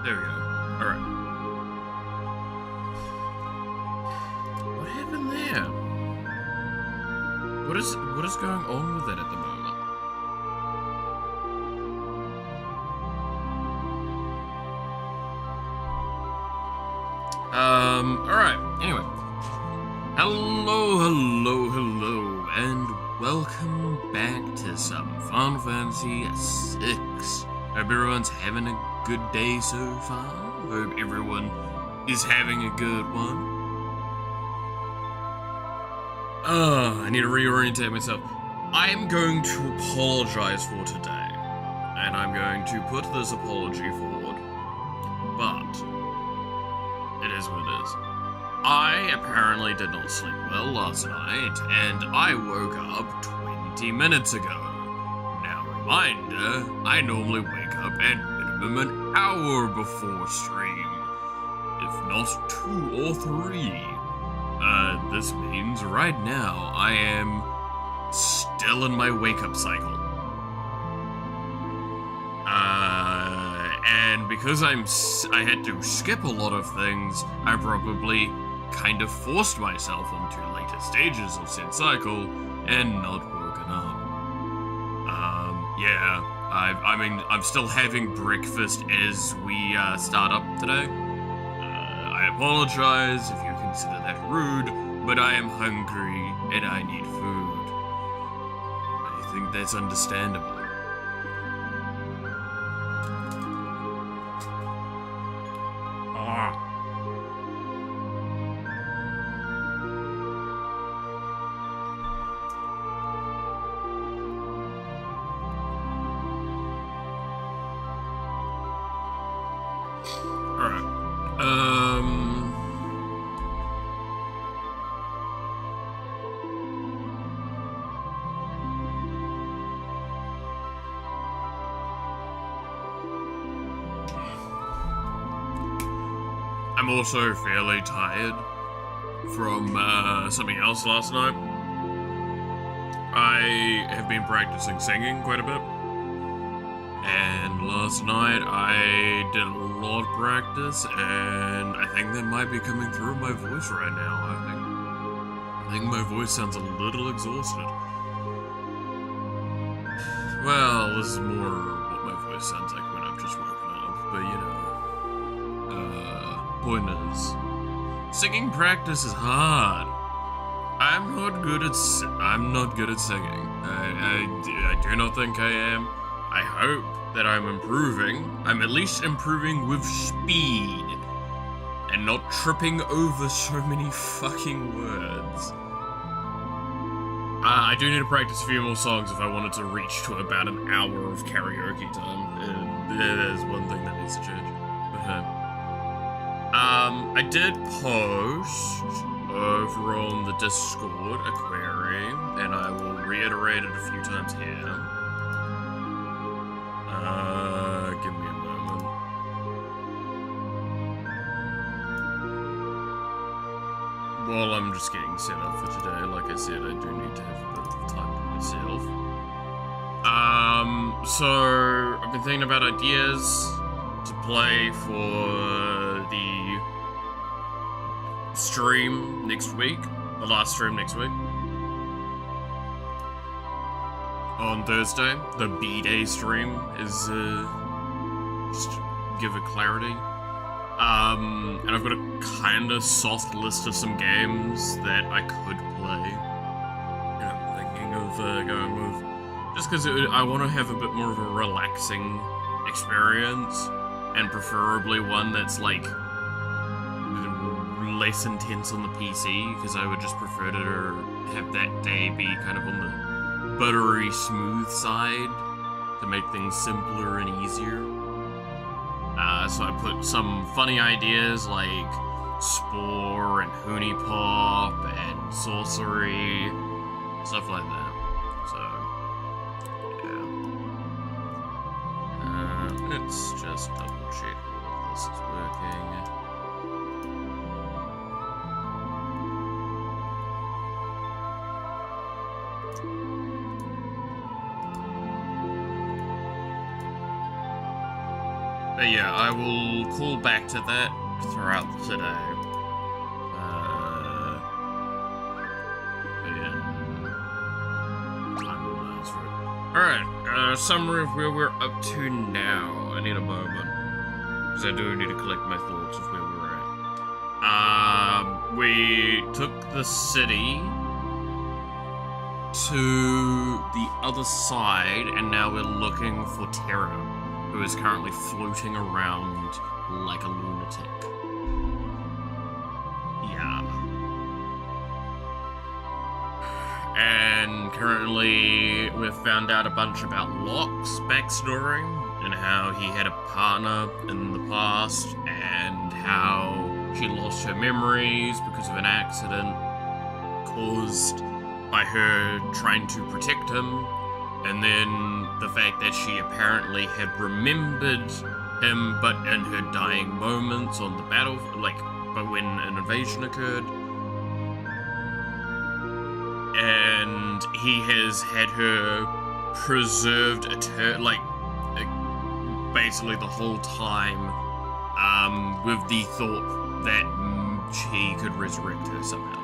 There we go. Alright. What happened there? What is going on with it at the moment? Alright, anyway. Hello, and welcome back to some Final Fantasy VI. Hope everyone's having a good day so far. Hope everyone is having a good one. I need to reorientate myself. I am going to apologize for today, and I'm going to put this apology forward, but it is what it is. I apparently did not sleep well last night, and I woke up 20 minutes ago. Now, reminder, I normally wake up at minimum an hour before stream, if not 2 or 3. This means right now I am still in my wake-up cycle. And because I had to skip a lot of things, I probably kind of forced myself onto later stages of said cycle and not woken up. Yeah, I'm still having breakfast as we start up today. I apologize if you consider that rude, but I am hungry and I need food. I think that's understandable. I'm also fairly tired from something else last night. I have been practicing singing quite a bit, and last night I did a lot of practice, and I think that might be coming through my voice right now. I think my voice sounds a little exhausted. Well, this is more what my voice sounds like when I've just woken up, but you know. Point is, singing practice is hard. I'm not good at singing. I do not think I am. I hope that I'm improving. I'm at least improving with speed and not tripping over so many fucking words. I do need to practice a few more songs if I wanted to reach to about an hour of karaoke time. And there's one thing that needs to change. I did post over on the Discord a query, and I will reiterate it a few times here. Give me a moment. While I'm just getting set up for today, like I said, I do need to have a bit of time to myself. So I've been thinking about ideas to play for the stream next week, the last stream next week. On Thursday, the B-Day stream is, just to give it clarity. And I've got a kinda soft list of some games that I could play. And I'm thinking of, going with, just because I want to have a bit more of a relaxing experience. And preferably one that's like less intense on the PC, because I would just prefer to have that day be kind of on the buttery smooth side to make things simpler and easier. So I put some funny ideas like Spore and Hoonie Pop and Sorcery, stuff like that. So, yeah. Let's just double check all of this is working. But yeah, I will call back to that throughout today. Alright, summary of where we're up to now. I need a moment. Because I do need to collect my thoughts of where we're at. We took the city to the other side, and now we're looking for Terra, who is currently floating around like a lunatic. Yeah. And currently, we've found out a bunch about Locke's backstory, and how he had a partner in the past, and how she lost her memories because of an accident caused by her trying to protect him, and then the fact that she apparently had remembered him, but in her dying moments on the battlefield, but when an invasion occurred. And he has had her preserved, basically the whole time, with the thought that she could resurrect her somehow.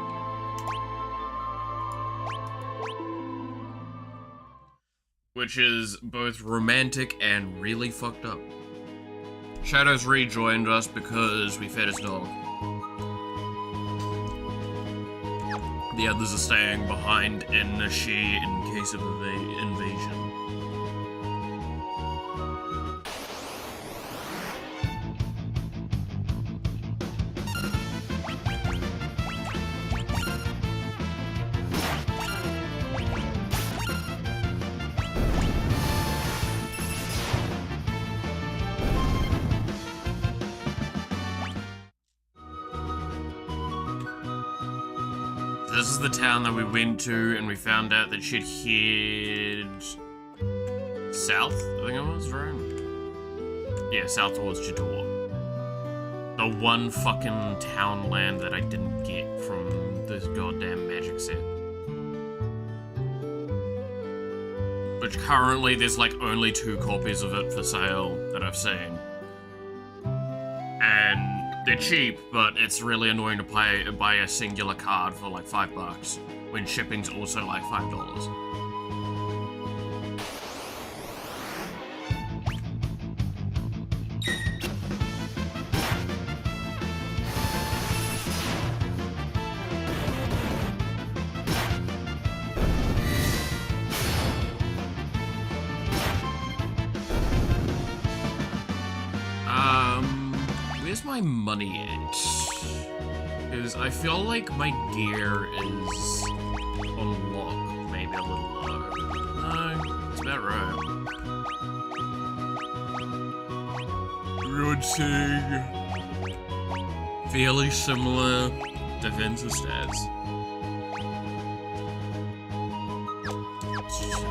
Which is both romantic and really fucked up. Shadow's rejoined us because we fed his dog. The others are staying behind in Nashi in case of invasion. This is the town that we went to, and we found out that she'd head south, I think it was, right? Yeah, south towards Chittor. The one fucking townland that I didn't get from this goddamn magic set. Which currently there's only 2 copies of it for sale that I've seen. And they're cheap, but it's really annoying to buy a singular card for $5 when shipping's also $5. Where's my money at? Because I feel like my gear is on lock, maybe a little low. No, it's about right. Everyone's saying fairly similar defensive stats.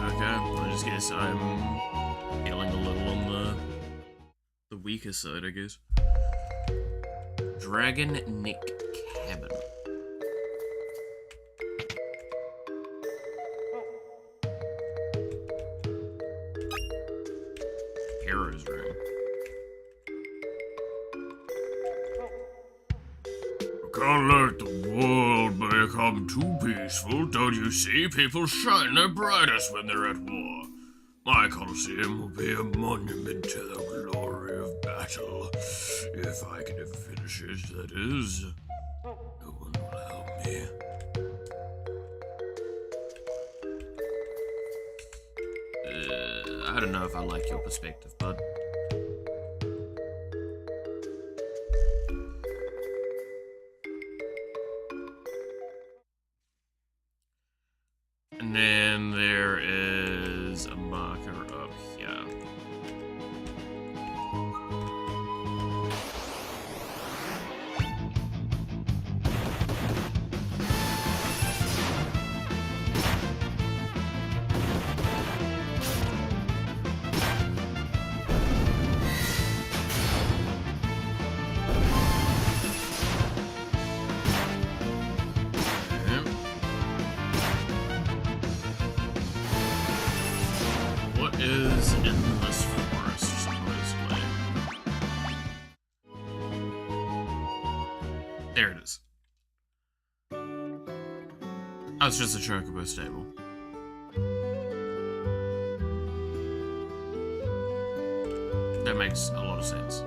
Okay, I just guess I'm feeling a little on the weaker side, I guess. Dragon Neck Cabin. Hero's Room. I can't let the world become too peaceful. Don't you see? People shine their brightest when they're at war. My Colosseum will be a monument to the glory of battle. If I can ever finish it, that is. No one will help me. I don't know if I like your perspective, bud. And then there is a marker up here. There it is. Oh, it's just a chocobo stable. That makes a lot of sense.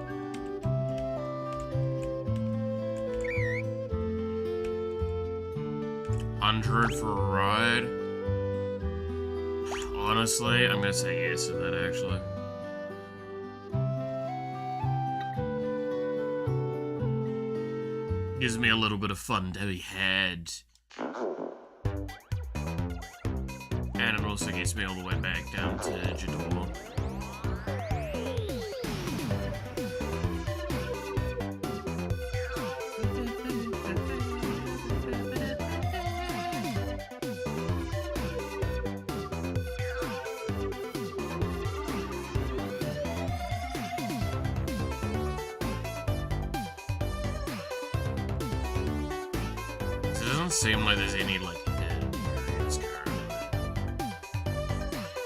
$100 for a ride. Honestly, I'm gonna say yes to that actually. Gives me a little bit of fun to be had. And it also gets me all the way back down to Jador. It doesn't seem like there's any, like, hidden areas currently.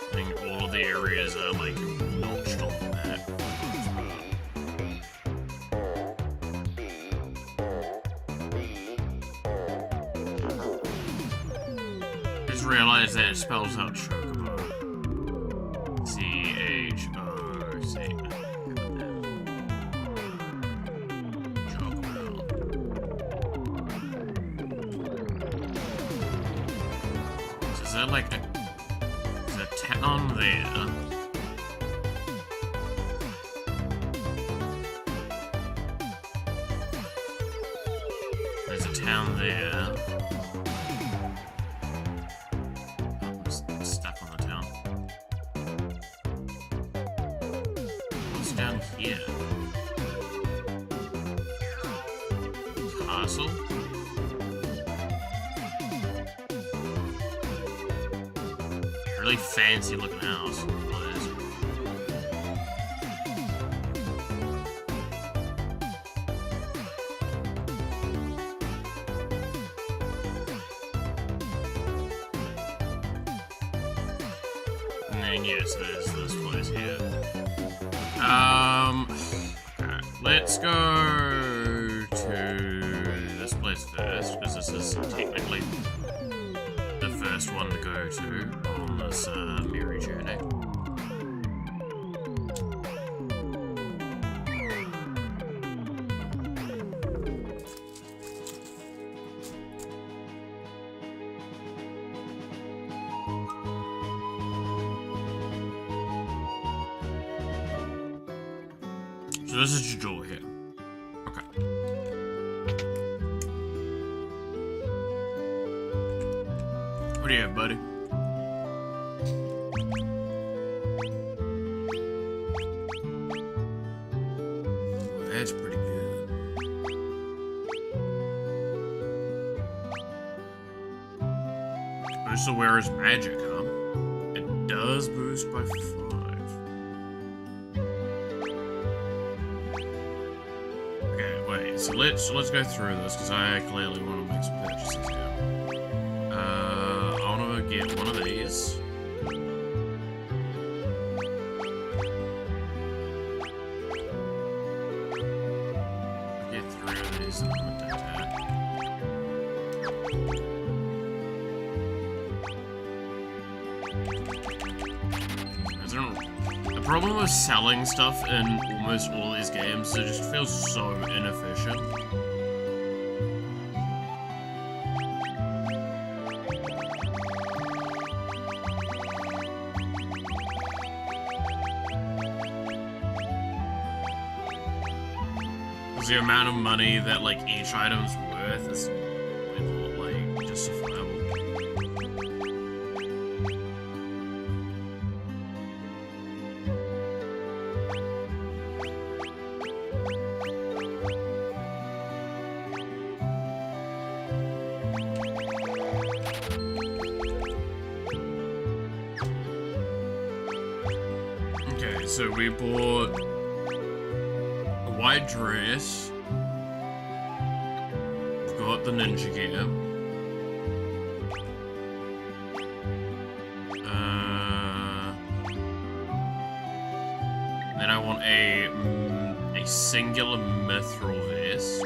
I think all of the areas are, like, notched on the map. Just realized that it spells out chocobo. C-H-O-C. Is there like a town there? There's a town there. I'm stuck on the town. What's down here? Castle? Really fancy looking house. What is it? And then yes, there's this place here. Alright, let's go to this place first, because this is technically the first one to go to on this merry journey. So this is Jador here. Okay. What do you have, buddy? That's pretty good. Boost the wearer's magic, huh? It does boost by 5. Okay, wait. So let's go through this because I clearly want to make some purchases here. I want to get one of these. Get 3 of these and put that there. The problem with selling stuff in almost all these games is it just feels so inefficient. Because the amount of money that like each item's worth is like justifiable. Okay, so we bought a white dress. We've got the ninja gear. Then I want a singular mithril vest.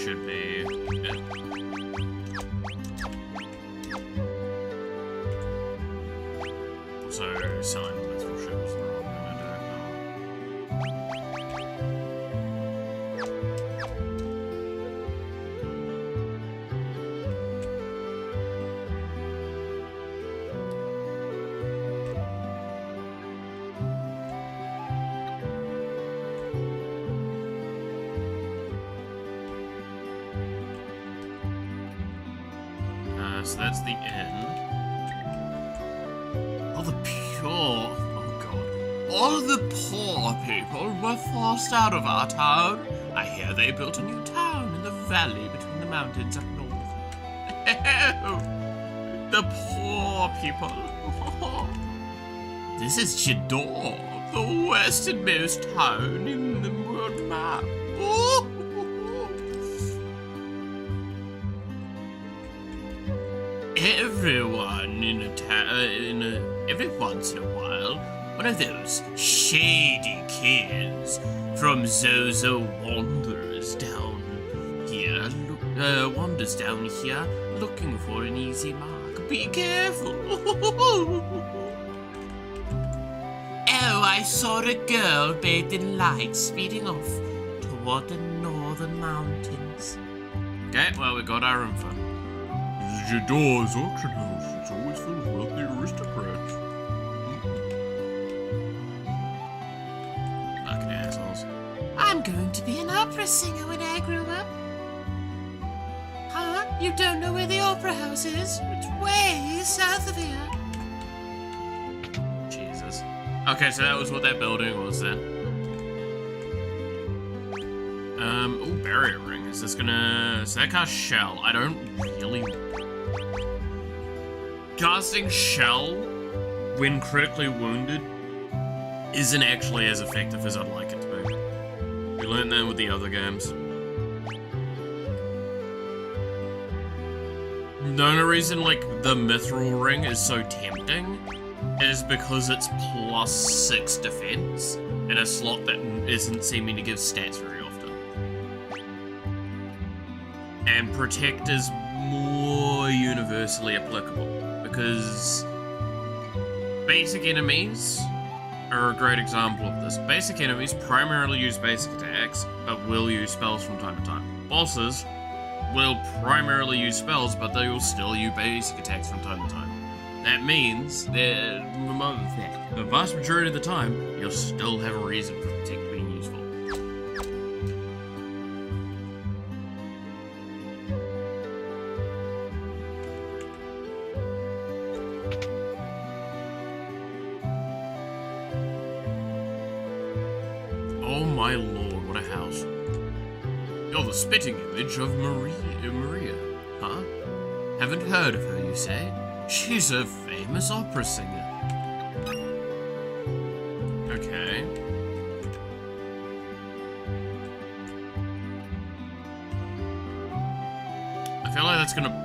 should be it. So, selling the mithril ship was the wrong thing to do. So that's the inn. Oh god. All the poor people were forced out of our town. I hear they built a new town in the valley between the mountains up north. The poor people. This is Chidor, the westernmost town in the world map. Every once in a while, one of those shady kids from Zozo wanders down here looking for an easy mark. Be careful. Oh, I saw a girl bathed in light speeding off toward the northern mountains. Okay, well, we got our info. Jador's auction house. It's always full of wealthy aristocrats. Fucking assholes. I'm going to be an opera singer when I grow up. Huh? You don't know where the opera house is? It's way south of here. Jesus. Okay, so that was what that building was then. Oh, barrier ring. Is this gonna... So that casts shell. I don't really... Casting shell when critically wounded isn't actually as effective as I'd like it to be. We learned that with the other games. The only reason, like, the mithril ring is so tempting is because it's +6 defense in a slot that isn't seeming to give stats very often. And protect is more universally applicable. Because basic enemies are a great example of this. Basic enemies primarily use basic attacks, but will use spells from time to time. Bosses will primarily use spells, but they will still use basic attacks from time to time. That means that the vast majority of the time, you'll still have a reason for protect being useful. Oh my lord, what a house. You're the spitting image of Maria. Huh? Haven't heard of her, you say? She's a famous opera singer. Okay. I feel like that's gonna...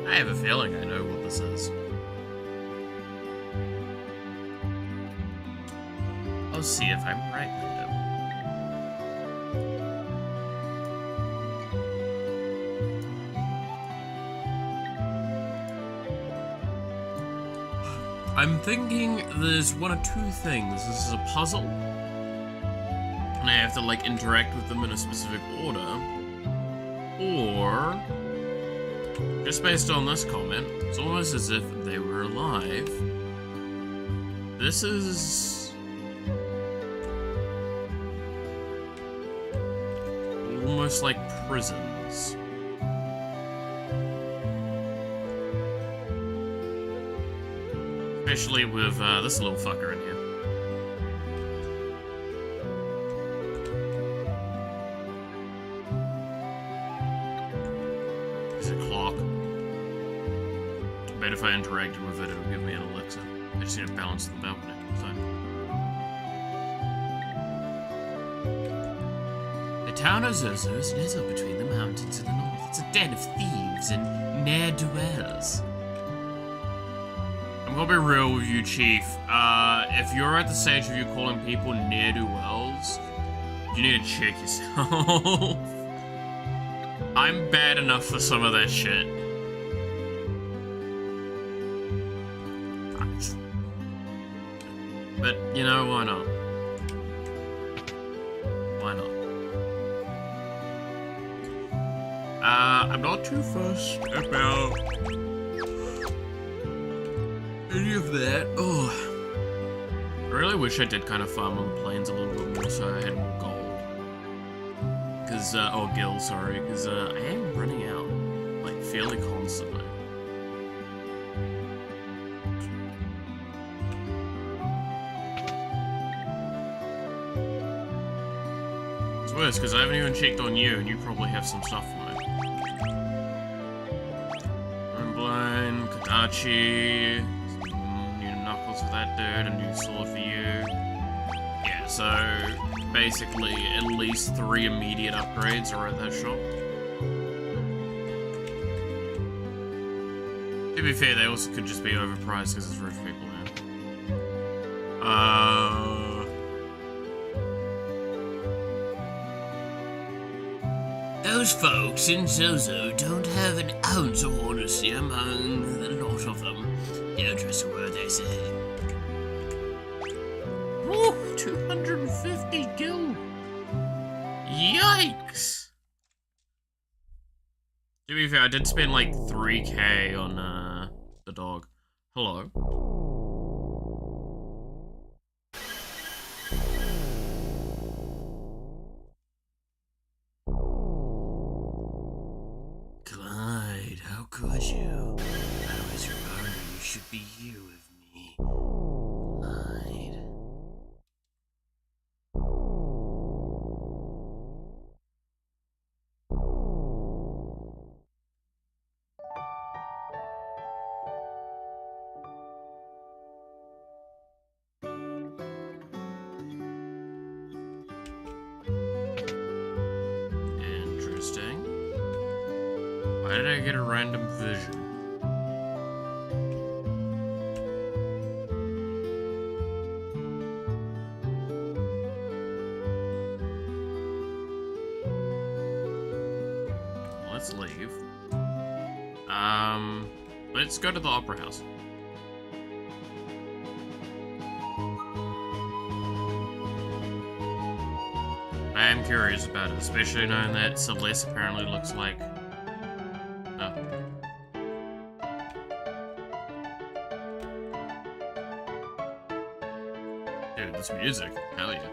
I have a feeling I know what this is. I'll see if I'm right later. I'm thinking there's one of two things. This is a puzzle, and I have to, like, interact with them in a specific order, or, just based on this comment, it's almost as if they were alive. This is... almost like prisons. Especially with this little fucker in here. There's a clock. I bet if I interacted with it, it would give me an elixir. I just need to balance the balcony. The town of Zozo is nestled between the mountains to the north. It's a den of thieves and ne'er-do-wells. I'm gonna be real with you, Chief. If you're at the stage of you calling people ne'er-do-wells, you need to check yourself. I'm bad enough for some of that shit. But, you know, why not? Why not? I'm not too fussed about any of that. Oh, I really wish I did kind of farm on the plains a little bit more so I had more gold. Cause, or gil, sorry, cause, I am running out, like, fairly constantly. It's worse, cause I haven't even checked on you, and you probably have some stuff for me. Blind, Kadachi, new knuckles for that dude, a new sword for you. Yeah, so basically at least 3 immediate upgrades are at that shop. To be fair, they also could just be overpriced because it's rich people now. Those folks in Zozo don't have an ounce of honesty among the lot of them. Don't trust a word they say. Woo! 250 gil! Yikes! To be fair, I did spend like 3k on the dog. Hello. Clyde, how could you? I was reminded you should be here with me. Clyde. Interesting. Why did I get a random vision? Let's leave. Let's go to the Opera House. I am curious about it, especially knowing that Celeste apparently looks like... Oh. Dude, this music. Hell yeah.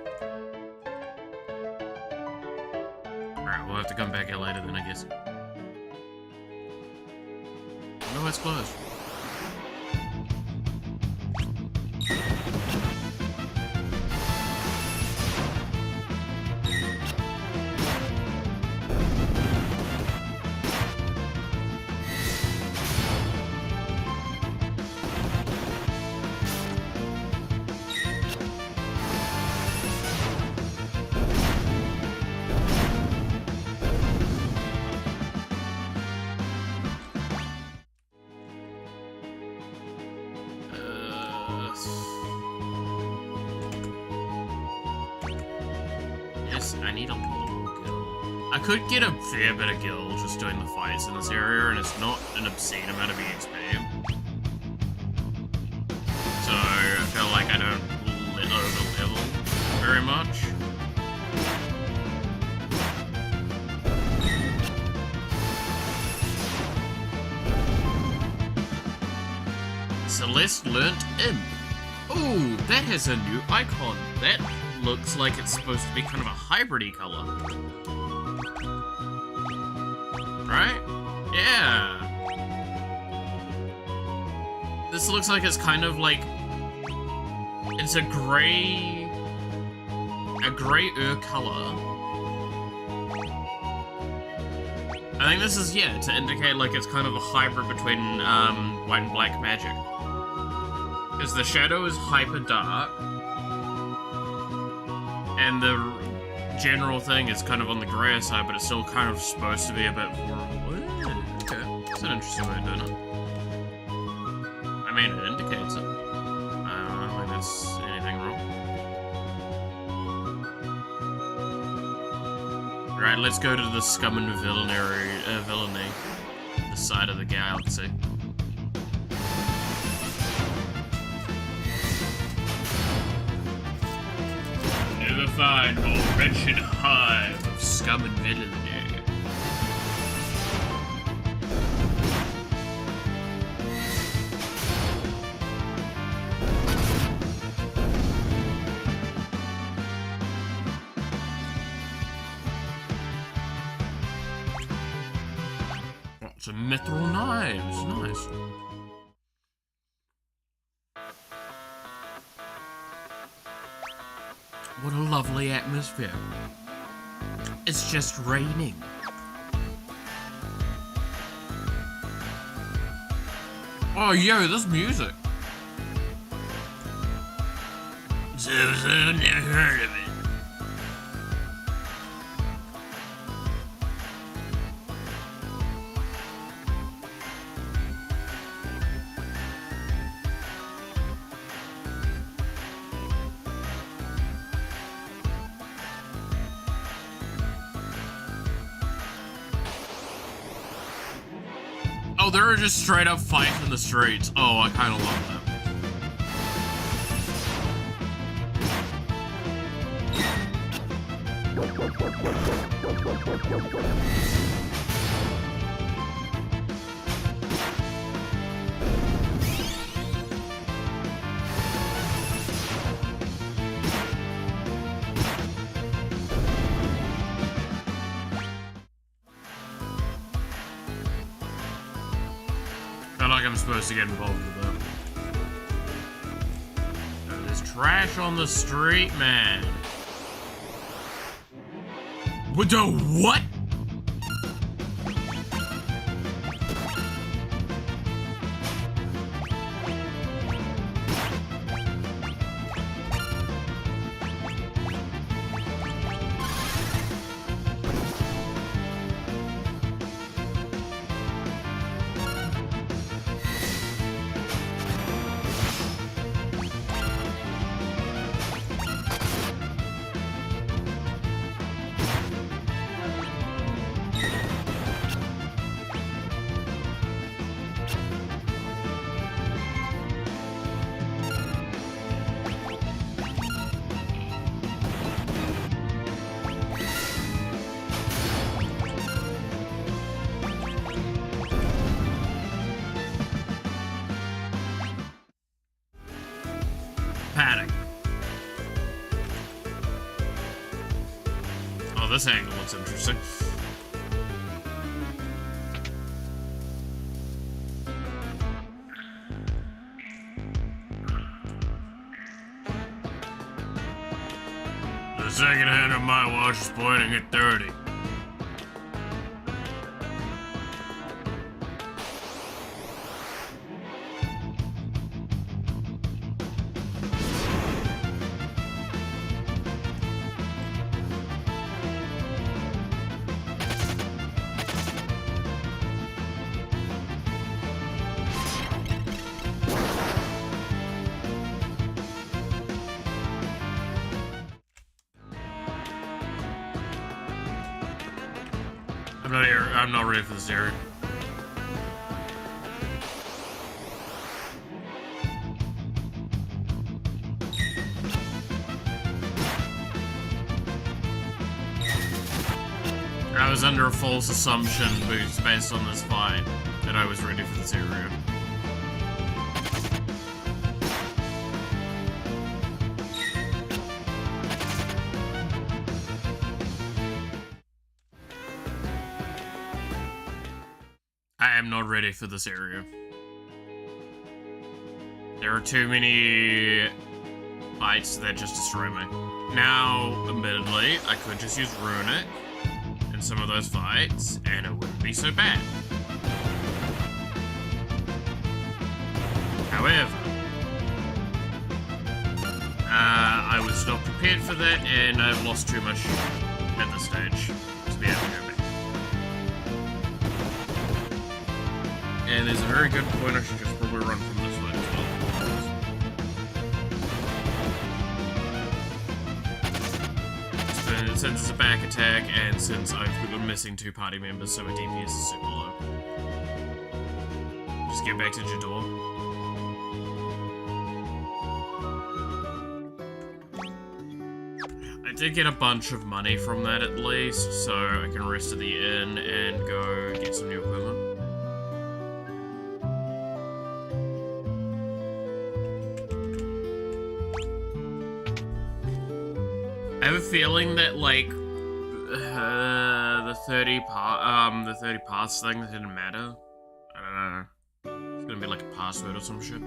Alright, we'll have to come back here later then, I guess. No, it's closed. I need a little more gil. I could get a fair bit of gil just doing the fights in this area, and it's not an obscene amount of EXP. So I feel like I don't over level very much. Celeste learnt Imp. Ooh, that has a new icon. That looks like it's supposed to be kind of a hybrid-y color. Right? Yeah. This looks like it's kind of like... It's a grayer color. I think this is, yeah, to indicate like it's kind of a hybrid between white and black magic. Because the shadow is hyper dark, and the general thing is kind of on the grayer side, but it's still kind of supposed to be a bit more... Okay, it's an interesting way of doing it. I mean, it indicates it. I don't think that's anything wrong. Right, let's go to the scum and villainy, the side of the galaxy. Never find more wretched hive of scum and villainy. Lots of mithril knives, nice. What a lovely atmosphere. It's just raining. Oh, yo, this music. So, never heard of it. Oh, they're just straight up fighting in the streets. Oh, I kind of love that. I feel like I'm supposed to get involved with that. Oh, there's trash on the street, man. What the what? Padding. Oh, this angle looks interesting. The second hand of my watch is pointing at 30. I'm not ready for this area. I was under a false assumption based on this fight that I was ready for this area. I am not ready for this area. There are too many fights that just destroy me. Now, admittedly, I could just use Runic in some of those fights, and it wouldn't be so bad. However, I was not prepared for that, and I've lost too much at this stage to be able to go back. And there's a very good point I should just probably run from this way as well. Since it's a back attack, and since I've been missing 2 party members, so my DPS is super low. Just get back to Jador. I did get a bunch of money from that at least, so I can rest at the inn and go get some new equipment. I have a feeling that like the 30 pass thing that didn't matter. I don't know. It's gonna be like a password or some shit.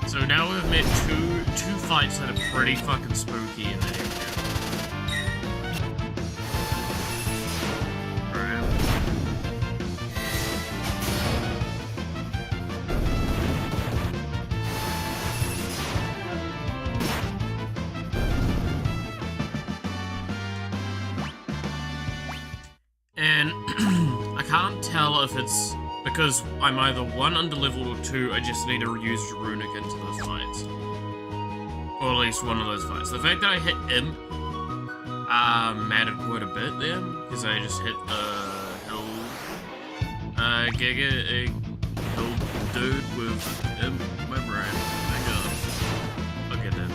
So now we've met two fights that are pretty fucking spooky in that area. And I can't tell if it's because I'm either 1 underleveled or 2, I just need to use Runic into those fights. Or at least one of those fights. The fact that I hit Imp mattered quite a bit there, because I just hit Hill Giga Hill Dude with Imp. My brain. Thank God. I'll get that.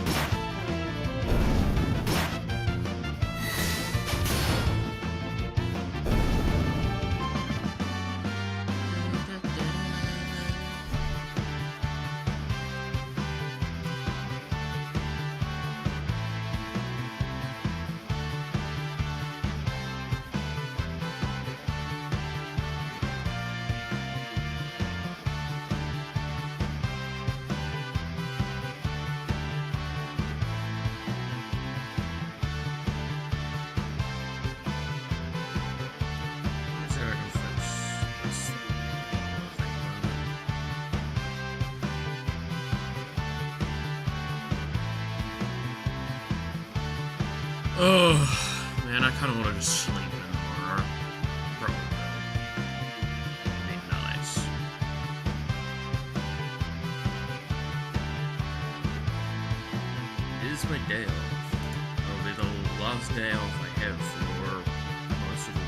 Oh, man, I kind of want to just sleep anymore. Probably. It'd be nice. It is my day off. It'll be the last day off I have for most of the week.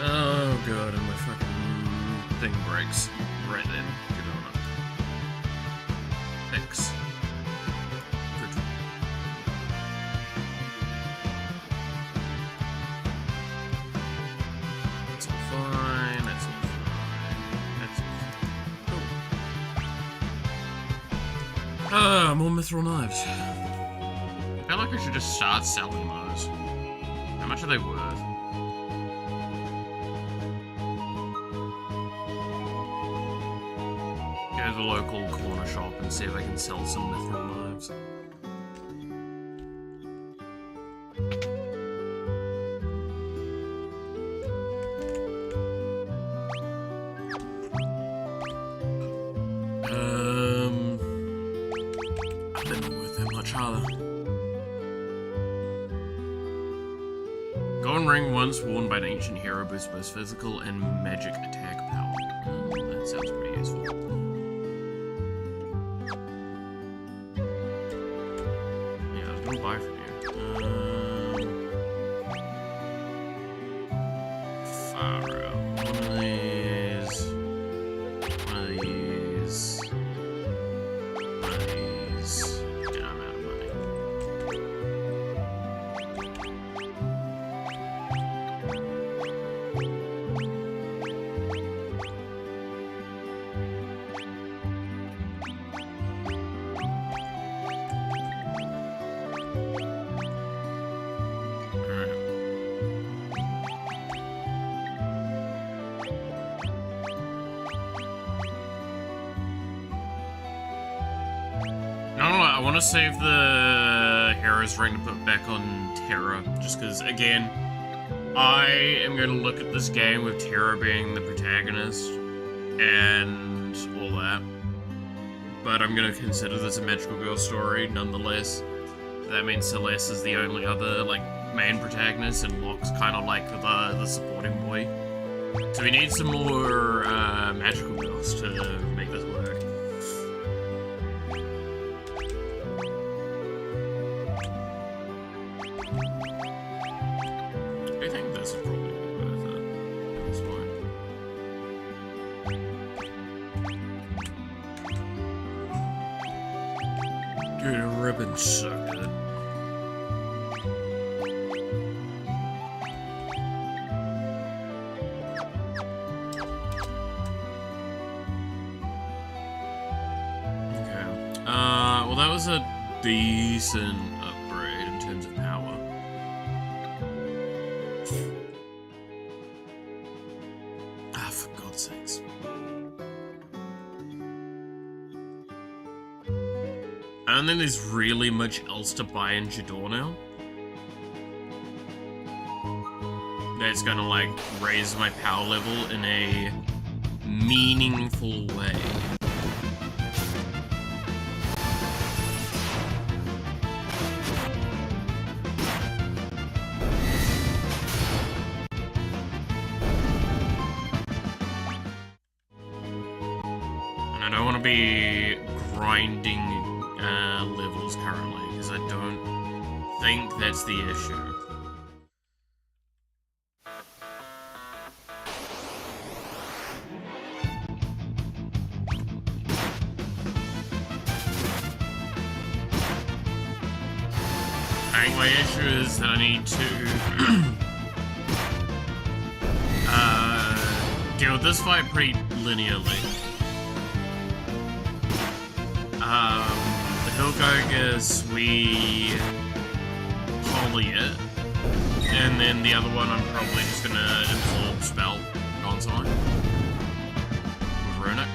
Oh god, and my fucking thing breaks right then. Get on up. Thanks. Good. That's all fine, that's all fine. That's all fine. Cool. More mithril knives. I feel like I should just start selling those. How much are they worth? Go to the local corner shop and see if I can sell some mithril knives. They're not worth that much, are they? Golden ring once worn by an ancient hero boosts both physical and magic attack power. Oh, that sounds pretty useful. Yeah, I was gonna buy from you. Pharaoh. One of these. One of these. One of these. Yeah, I'm out of money. I want to save the Hero's Ring to put back on Terra, just because, again, I am going to look at this game with Terra being the protagonist and all that, but I'm going to consider this a magical girl story nonetheless. That means Celeste is the only other, like, main protagonist, and Locke's kind of like the supporting boy. So we need some more magical girls to make this work. I think this is probably worth it at this point. Dude, a ribbon's so good. Okay. Well, that was a decent upgrade in terms of power. Ah, for God's sakes. I don't think there's really much else to buy in Jador now. That's gonna, like, raise my power level in a meaningful way. And I don't want to be grinding levels currently, because I don't think that's the issue. I think my issue is that I need to deal with this fight pretty linearly. The Hillgogus, we poly it, and then the other one I'm probably just gonna absorb spell Gonzine with Runic.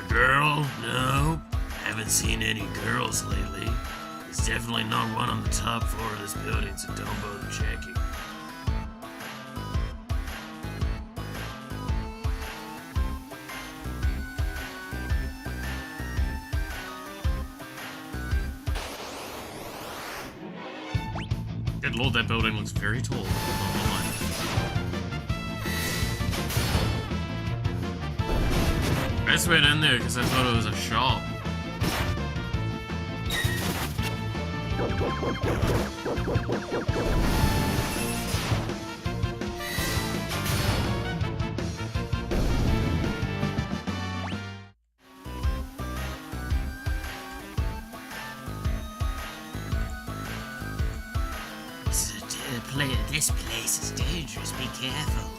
Girl? No. Haven't seen any girls lately. There's definitely not one on the top floor of this building, so don't bother checking. Good lord, that building looks very tall. Not gonna lie. I just went in there because I thought it was a shop. This place is dangerous. Be careful.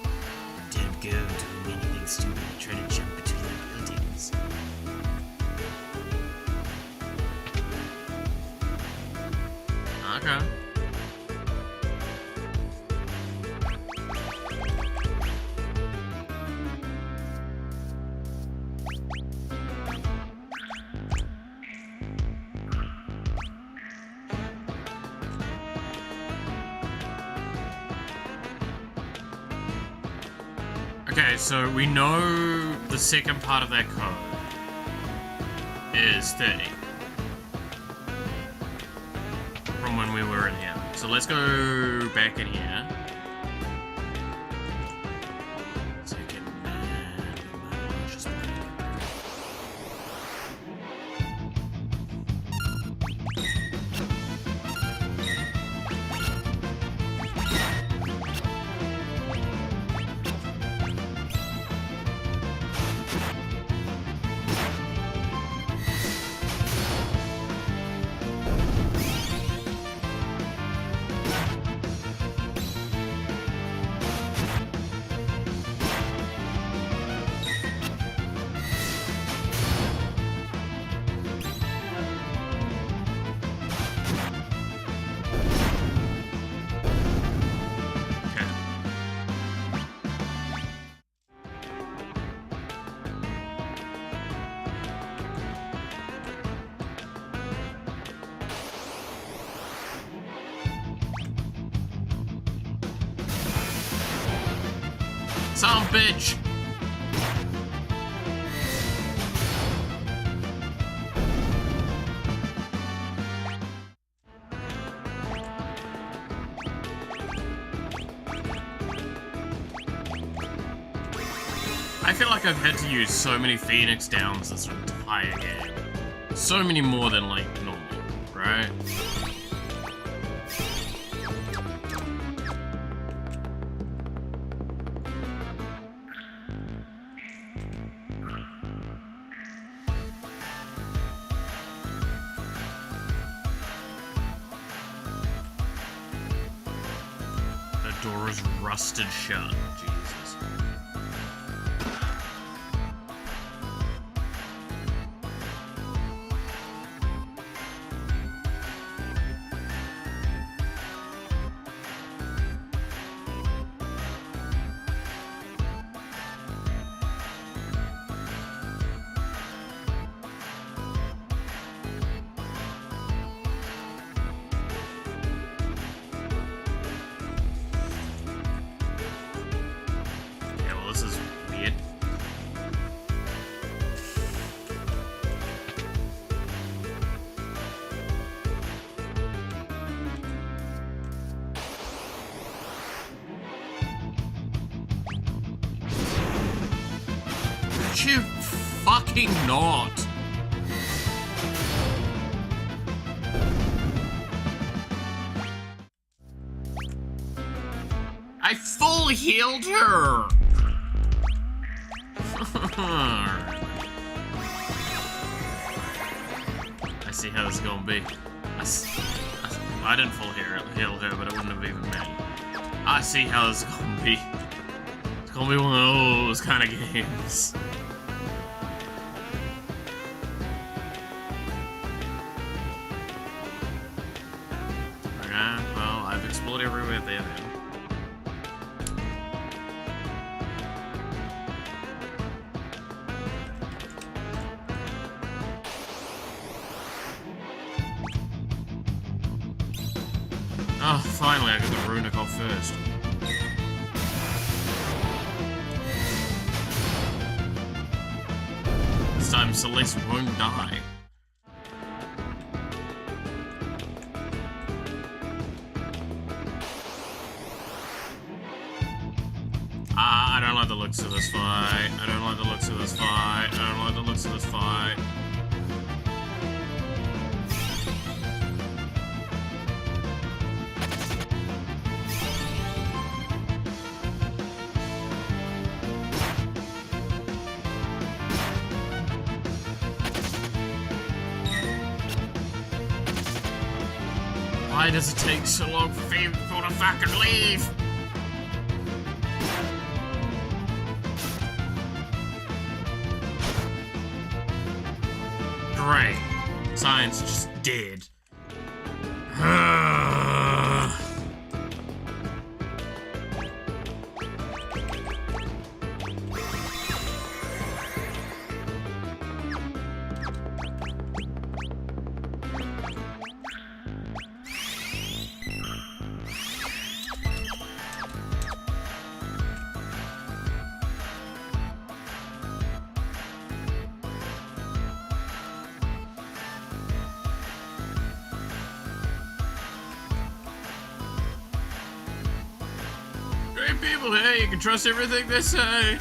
Don't go doing anything stupid and try to jump between the buildings. Okay. Okay, so we know the second part of that code is 30. From when we were in here. So let's go back in here. Second man, just some bitch! I feel like I've had to use so many Phoenix Downs this entire game. So many more than, like, normal, right? The door is rusted shut. Jesus. This is weird. Could you fucking not? I full healed her! I see how this is gonna be. I didn't full heal her, but it wouldn't have even mattered. I see how this is gonna be. It's gonna be one of those kind of games. Okay, well, I've explored everywhere there then. Oh, finally I got the runic off first. This time Celeste won't die. I don't like the looks of this fight. I don't like the looks of this fight. I don't like the looks of this fight. Why does it take so long for people to fucking leave? Great. Science just dead. Great people here, you can trust everything they say.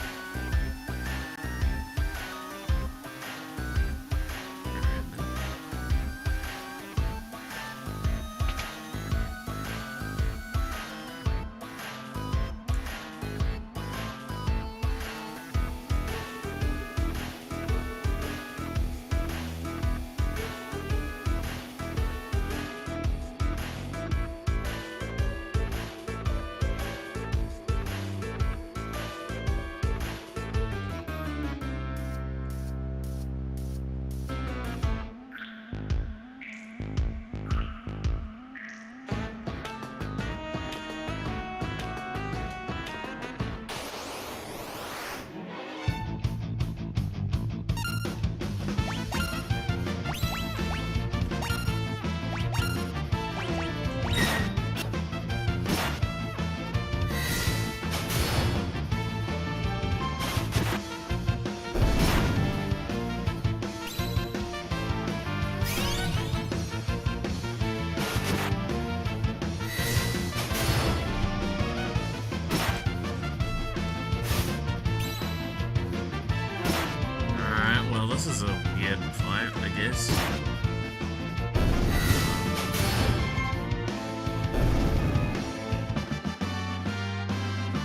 This is a weird fight, I guess.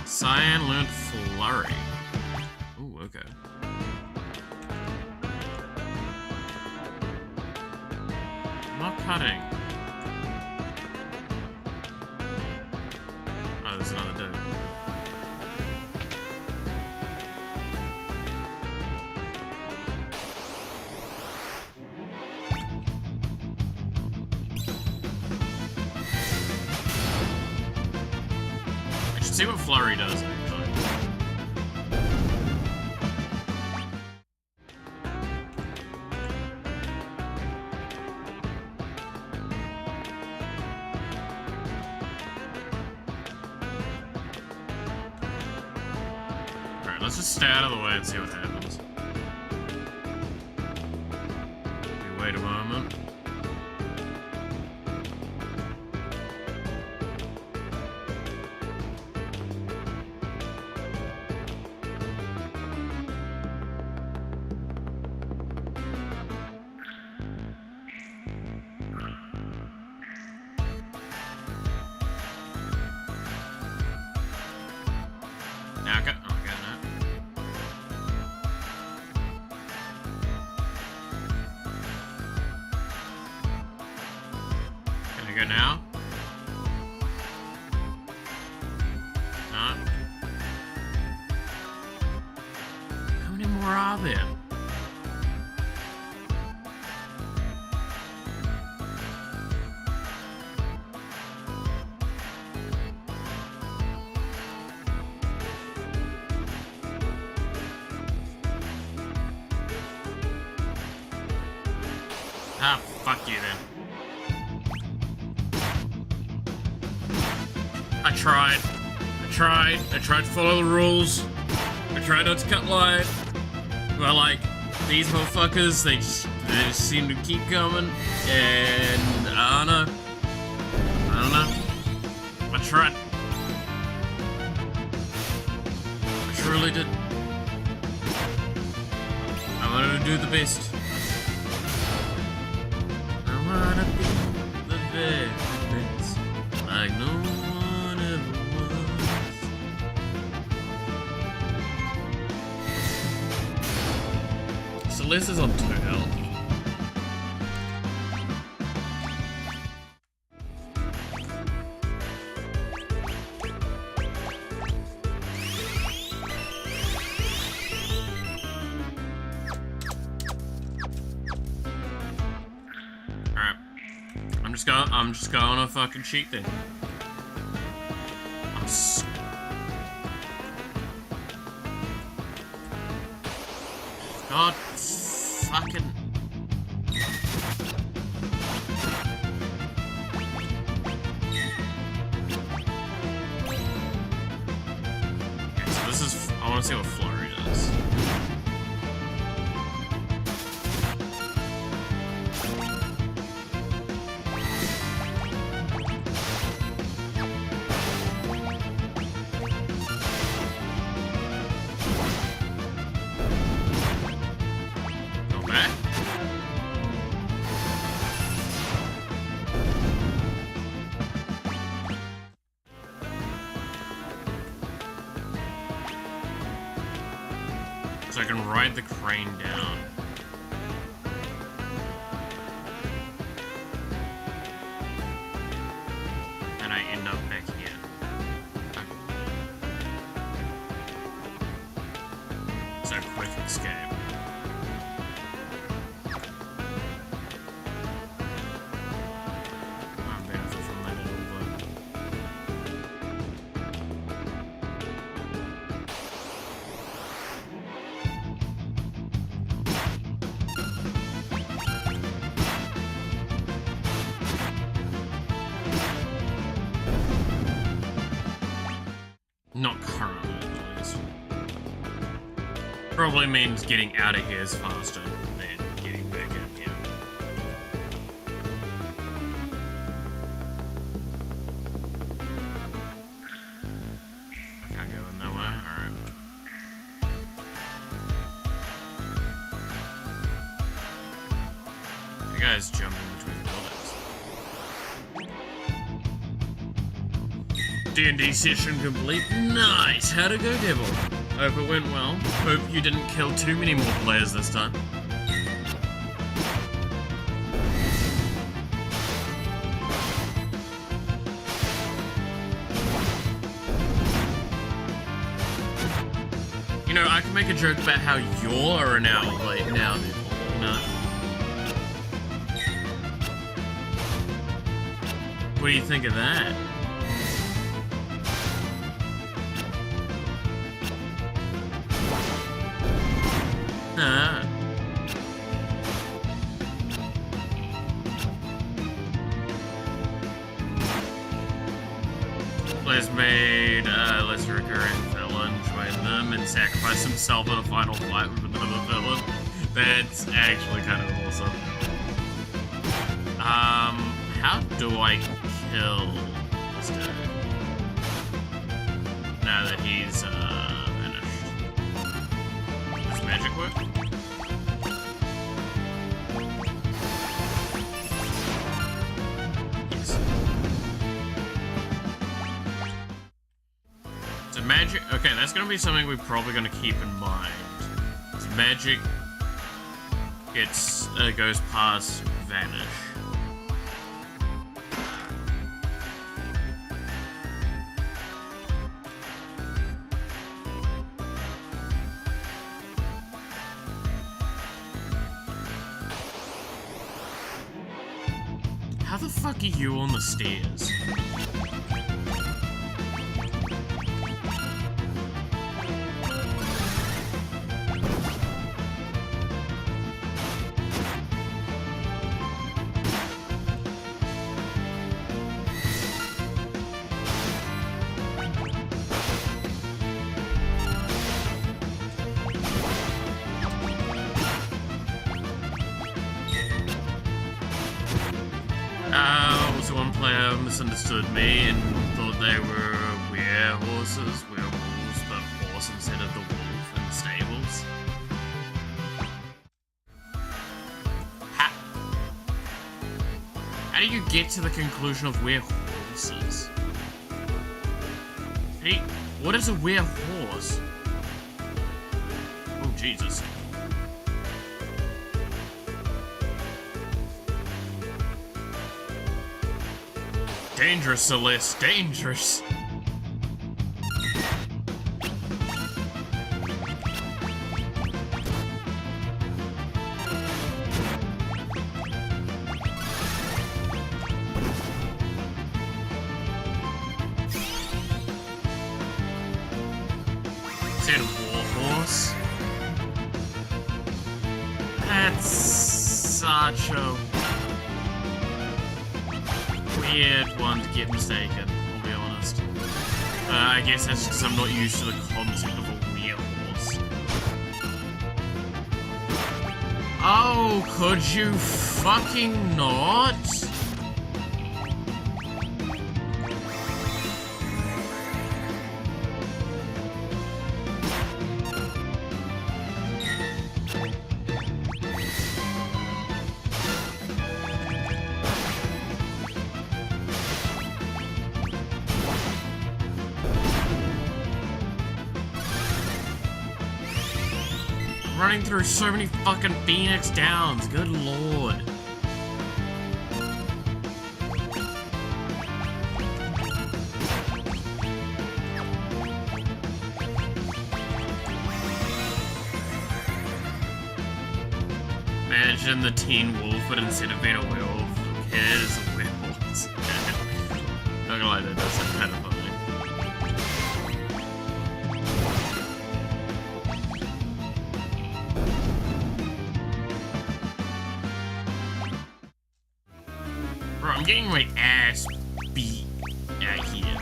Cyan learned Flurry. Ooh, okay. I'm not cutting. Oh, there's another dude. See what Flurry does, actually. Alright, let's just stay out of the way and see what happens. Wait a moment. Now go. Oh, go now. Can I go now? No. How many more are there? Ah, fuck you then. I tried to follow the rules. I tried not to cut line. But like, these motherfuckers, they just seem to keep coming. And I don't know. I tried. I truly did. I wanted to do the best. I wanna be the very best, like no one ever was. Celeste's on 2 health. I'm just going to fucking cheat then. God fucking. Okay, so this is. I want to see what Flurry does. So I can ride the crane down. And I end up back here. So quick escape. I'm benefit from that little bit. Not currently, at least. Probably means getting out of here is faster than getting back in here. I can't go in that way, alright. You guys jump in between buildings. D&D session complete. Nice! How'd it go, Devil? Hope it went well. Hope you didn't kill too many more players this time. You know, I can make a joke about how you're an owl right now, Devil. No. What do you think of that? Ah. Les made less recurring villain, join them, and sacrifice himself in a final fight with another villain. That's actually kind of awesome. How do I kill this dude? Now that he's vanished. Does magic work? Yes. So magic. Okay, that's gonna be something we're probably gonna keep in mind. So magic goes past vanish. How the fuck are you on the stairs? So one player misunderstood me and thought they were werehorses, werewolves, but horse instead of the wolf in the stables. How do you get to the conclusion of werehorses? Hey, what is a werehorse? Oh, Jesus. Dangerous, Celeste, dangerous. said warhorse. That's such a weird one to get mistaken, I'll be honest. I guess that's because I'm not used to the concept of a warhorse. Oh, could you fucking not? Running through so many fucking Phoenix Downs, good lord. Imagine the teen wolf, but instead of being a werewolf, it is a werewolf. Not gonna lie, that does sound kind of funny. Bro, I'm getting my ass beat out here.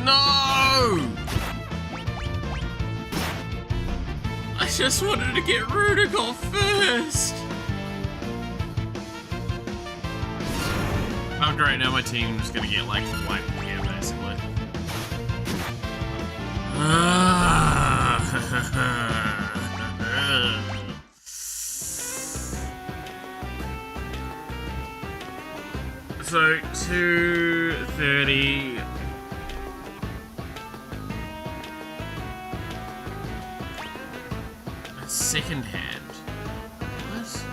No! I just wanted to get Rudiger first! Oh great, now my team's gonna get like wiped here basically. So 2:30. Second hand. What?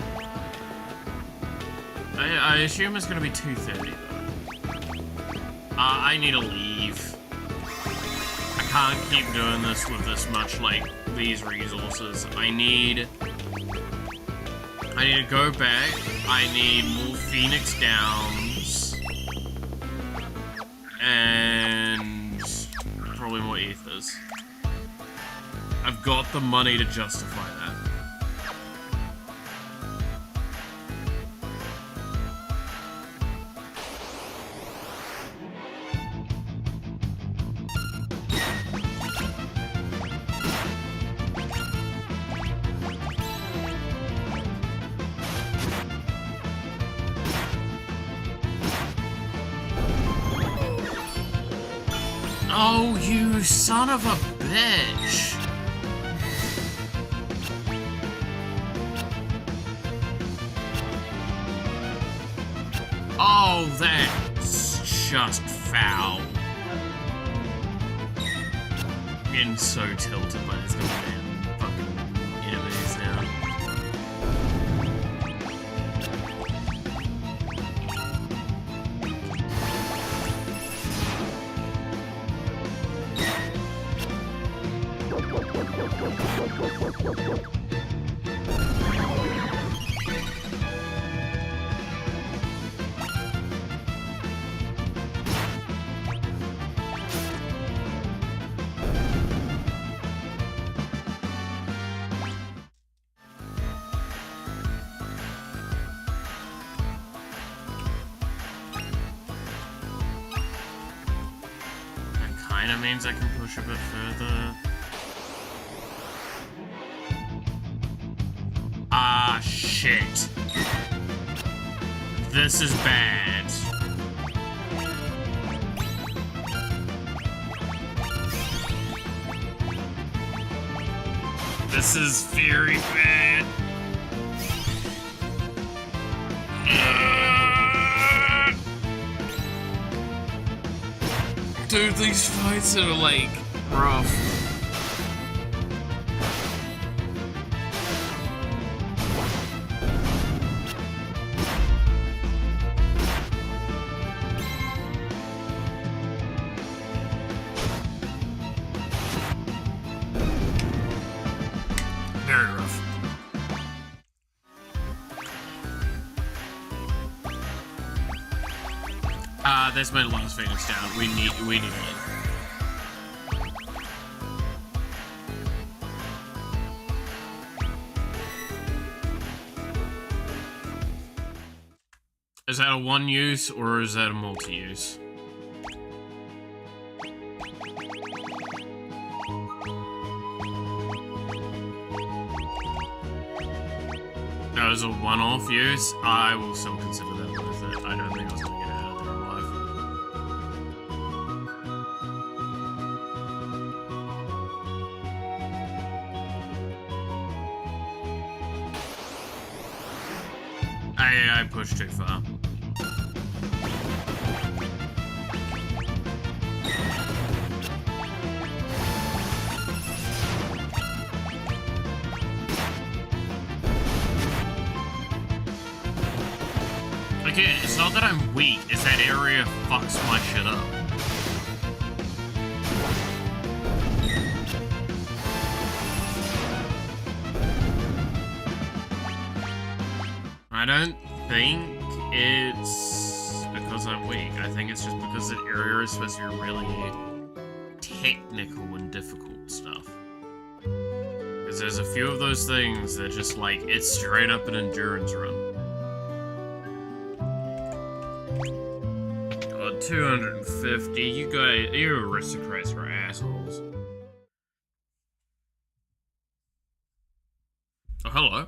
I assume it's gonna be 2:30 though. I need to leave. I can't keep doing this with this much, like, these resources. I need to go back. I need more Phoenix Downs. And probably more ethers. I've got the money to justify that. Oh, you son of a bitch! Oh, that's just foul. I'm getting so tilted by these goddamn fucking enemies now. Kinda means I can push a bit further. Ah, shit. This is bad. This is very bad. Dude, these fights are like Rough. Very rough. That's my last Phoenix down. We need it. Is that a one use or is that a multi-use? That was a one-off use. I will still consider that worth it. I don't think I was gonna get out of there alive. I pushed too far. Again, it's not that I'm weak, it's that area fucks my shit up. I don't think it's because I'm weak. I think it's just because the area is supposed to be really technical and difficult stuff. Because there's a few of those things that just like, it's straight up an endurance run. God, 250, you guys, you aristocrats are assholes. Oh, hello.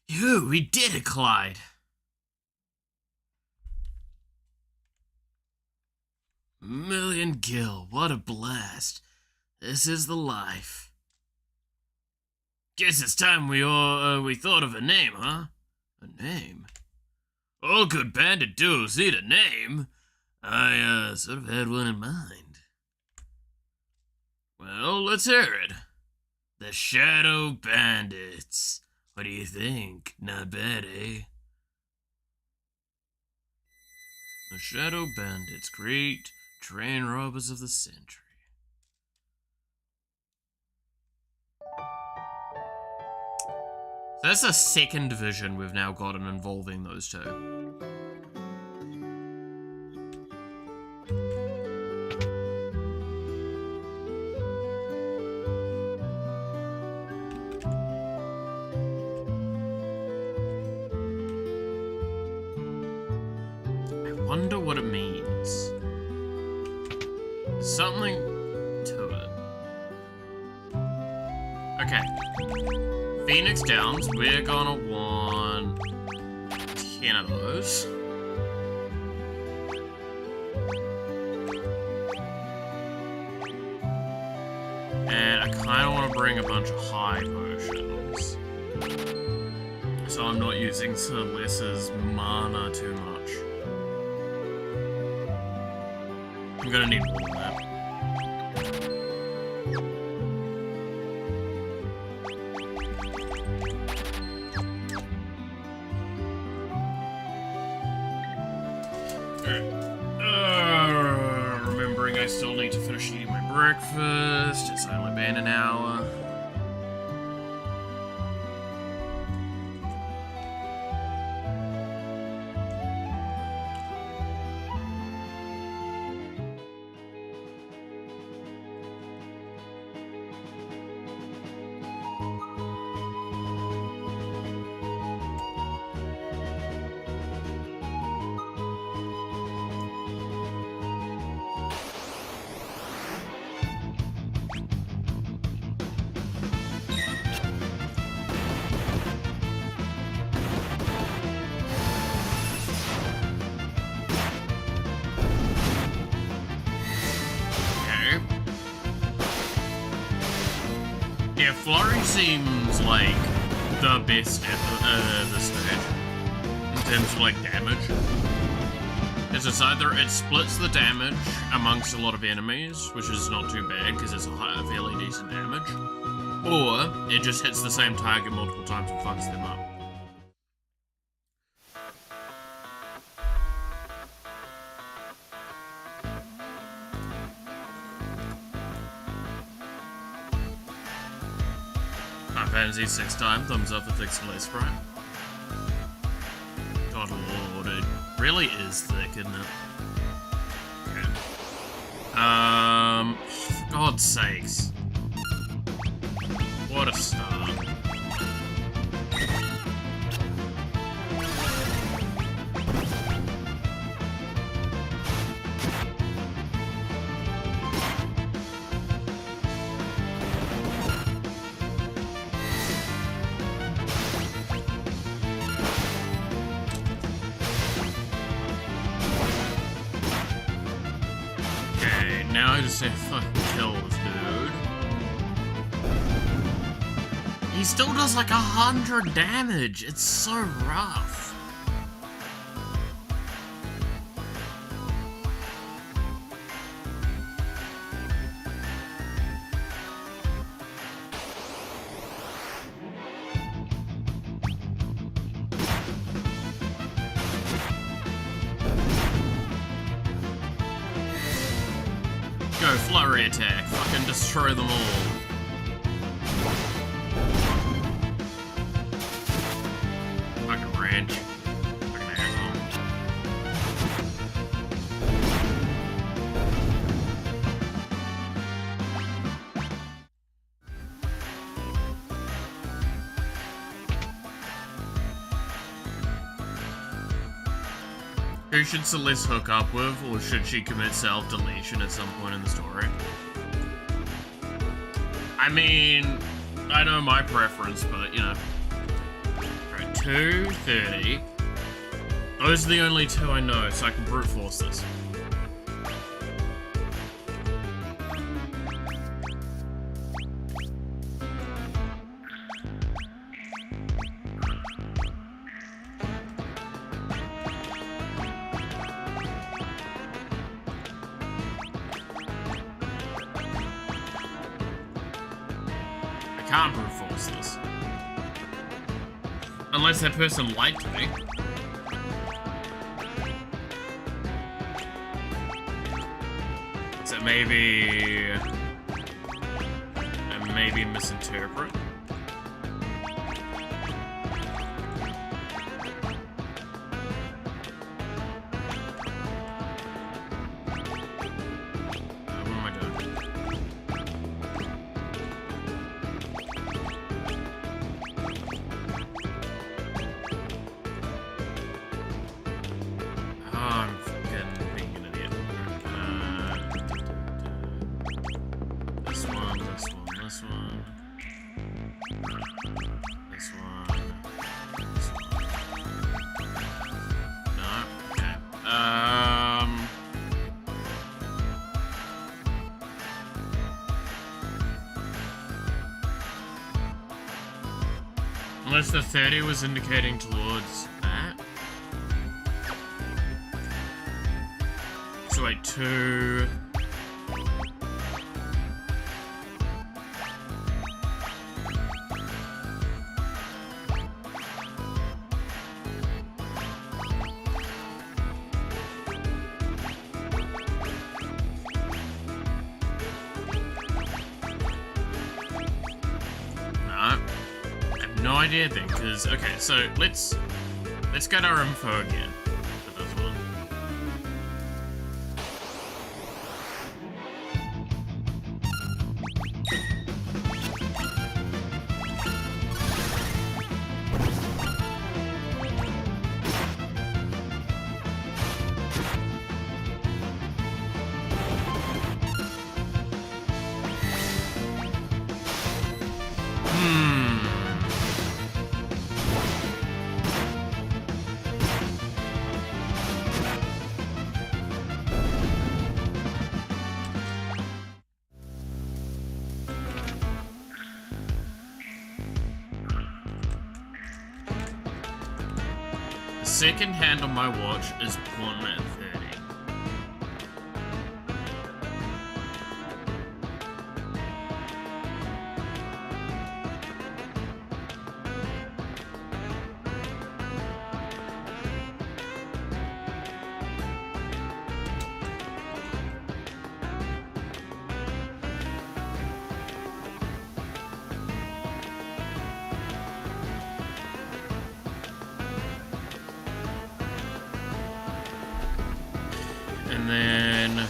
Phew, we did it, Clyde. Million Gil, what a blast. This is the life. Guess it's time we thought of a name, huh? A name? All good bandit duos need a name. I, sort of had one in mind. Well, let's hear it. The Shadow Bandits. What do you think? Not bad, eh? The Shadow Bandits, great train robbers of the century. So that's a second vision we've now gotten involving those two. I wonder what it means. Something to it. Okay. Phoenix Downs, we're gonna want 10 of those. And I kinda wanna bring a bunch of high potions. So I'm not using Celeste's mana too much. I'm gonna need more of that. Remembering I still need to finish eating my breakfast. It's only been an hour. Yeah, Flurry seems like the best at this stage in terms of like damage. is it's either it splits the damage amongst a lot of enemies, which is not too bad because it's a fairly decent damage, or it just hits the same target multiple times and fucks them up. Final Fantasy 6 time, thumbs up for fixing less sprite. God lord, it really is thick, isn't it? Okay. For God's sakes. What a start. Now I just say fucking kill this dude. He still does like 100 damage. It's so rough. Go, flurry attack. Fucking destroy them all. Fucking ranch. Fucking asshole. Who should Celeste hook up with, or should she commit self-deletion at some point in the story? I mean, I know my preference, but, you know. Alright, 230. Those are the only two I know, so I can brute force this. I can't brute force this. Unless that person lied to me. So maybe... I maybe misinterpret. What am I doing? I'm fucking being an idiot. This one, this one, this one. This one. This one. No, okay. Unless the 30 was indicating towards that. So wait, 2... No idea then, because okay, so let's get our info again for this one. The second hand on my watch is 1 minute 30. And then...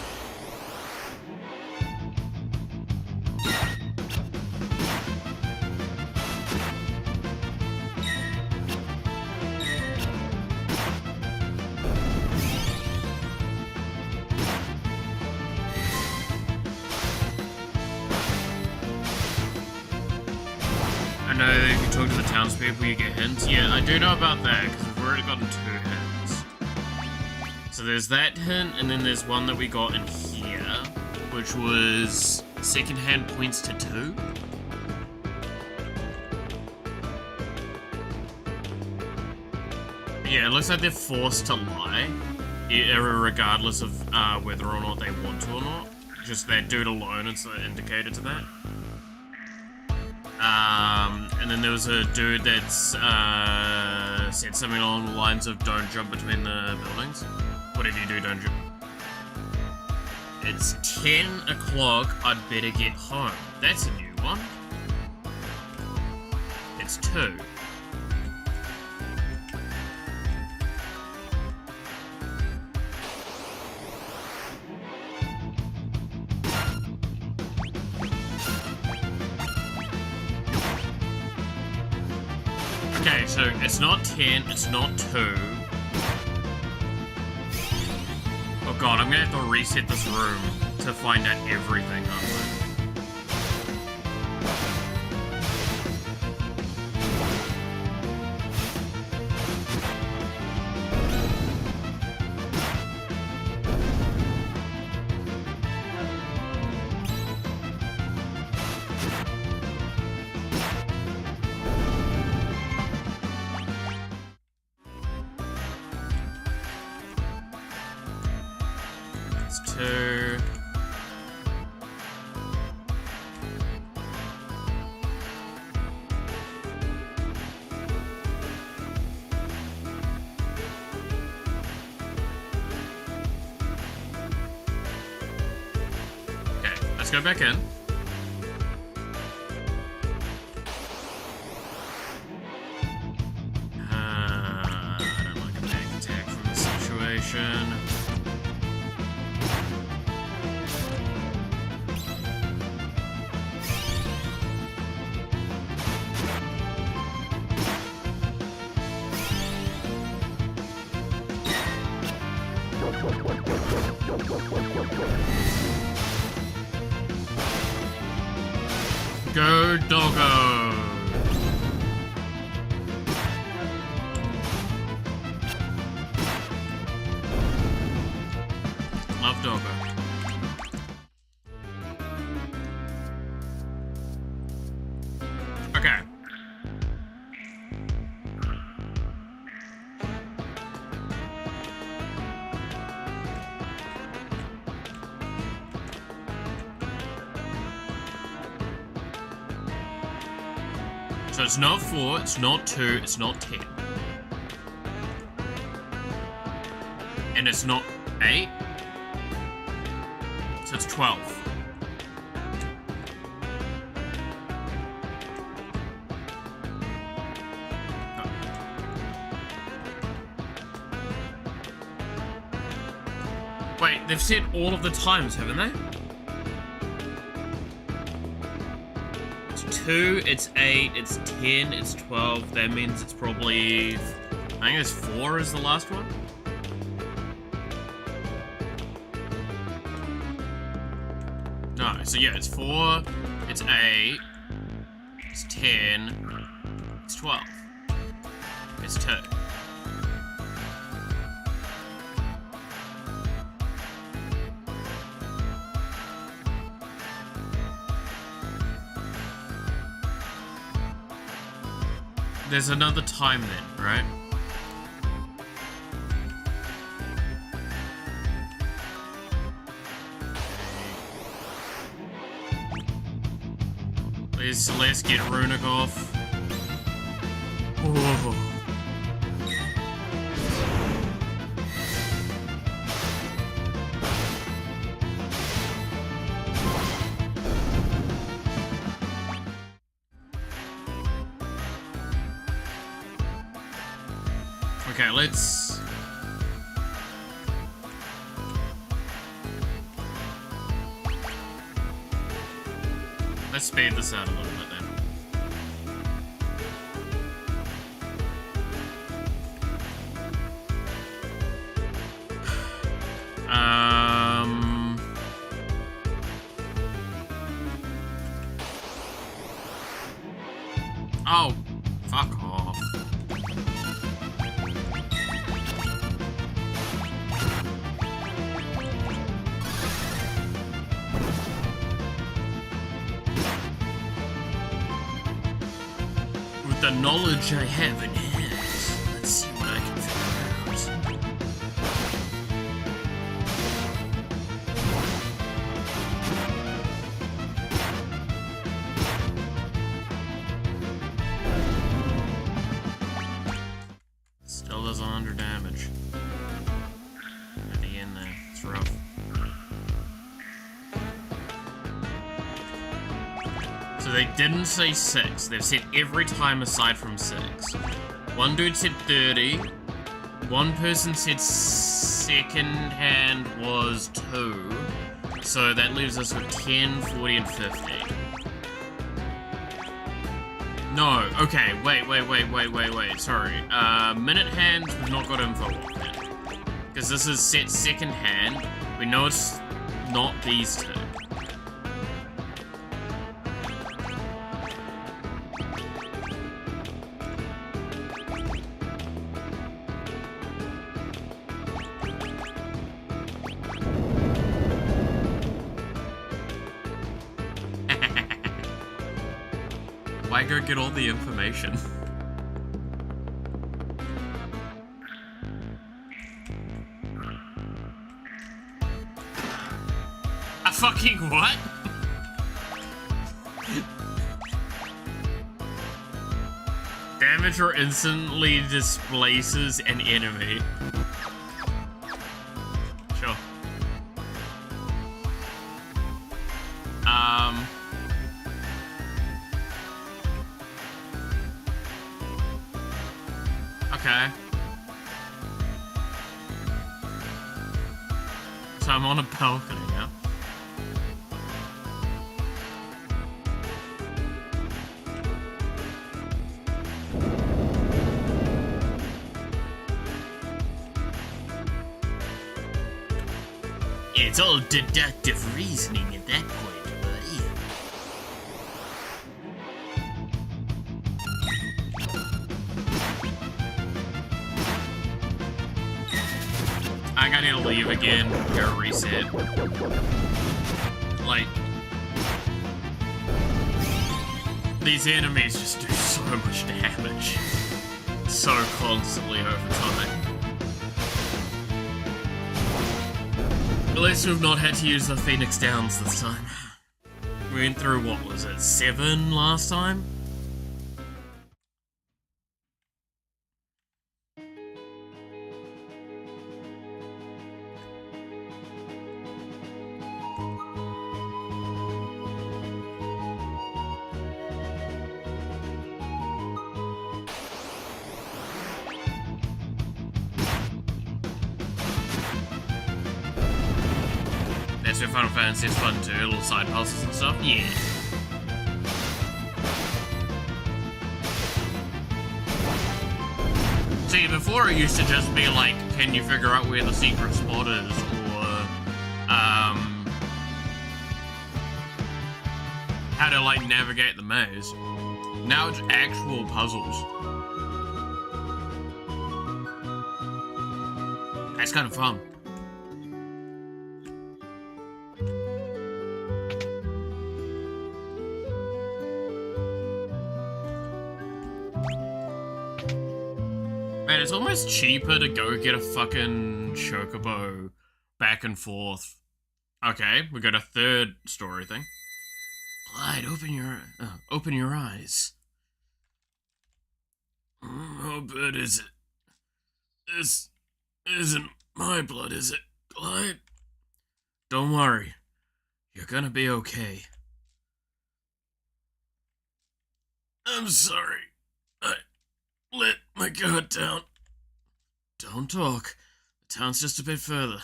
I know if you talk to the townspeople, you get hints. Yeah, I do know about that, because we've already gotten 2 hints. So there's that hint, and then there's one that we got in here, which was secondhand points to 2. Yeah, it looks like they're forced to lie, regardless of whether or not they want to or not. Just that dude alone is an indicator to that. And then there was a dude that's said something along the lines of don't jump between the buildings. Whatever you do, don't jump. It's 10 o'clock, I'd better get home. That's a new one. It's 2. Okay, so it's not 10, it's not 2. Oh god, I'm gonna have to reset this room to find out everything, aren't I? It's 2. Okay, let's go back in. I don't like a panic attack from this situation. Go, doggo! Love doggo. Okay. So it's not 4, it's not 2, it's not 10. And it's not 8. So it's 12. Oh. Wait, they've said all of the times, haven't they? 2, it's 8, it's 10, it's 12. That means it's probably... I think it's 4 is the last one. No, so yeah, it's 4, it's 8, it's 10, it's 12. It's 2. There's another time then, right? Let's get Runic off. Whoa. Okay, let's... Let's speed this out a little bit then. Oh, fuck off. With the knowledge I have in hand, let's see what I can figure out. Still does 100 damage. At the end there, it's rough. So they didn't say 6, they've said every time aside from 6. One dude said 30, one person said second hand was 2, so that leaves us with 10, 40, and 50. No, okay, wait, sorry. Minute hands, we've not got info on that. Because this is set second hand, we know it's not these two. Why go get all the information? A fucking what? Damage or instantly displaces an enemy. Sure. Okay. So I'm on a balcony now. It's all deductive reasoning at that point, buddy. I need to leave again, go reset. Like, these enemies just do so much damage. So constantly over time. At least we've not had to use the Phoenix Downs this time. We went through, what was it, 7 last time? That's where Final Fantasy is fun too, little side puzzles and stuff. Yeah. See, before it used to just be like, can you figure out where the secret spot is, or, how to, like, navigate the maze. Now it's actual puzzles. That's kind of fun. Man, it's almost cheaper to go get a fucking chocobo back and forth. Okay, we got a third story thing. Clyde, open your eyes. How bad is it? This isn't my blood, is it, Clyde? Don't worry. You're gonna be okay. I'm sorry. I let my guard down. Don't talk. The town's just a bit further.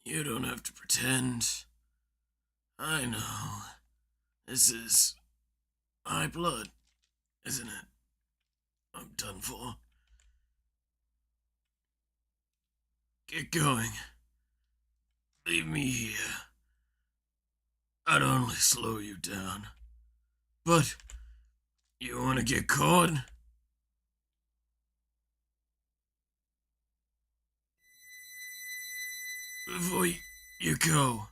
You don't have to pretend. I know. This is high blood, isn't it? I'm done for. Get going. Leave me here. I'd only slow you down. But you want to get caught? Before you go,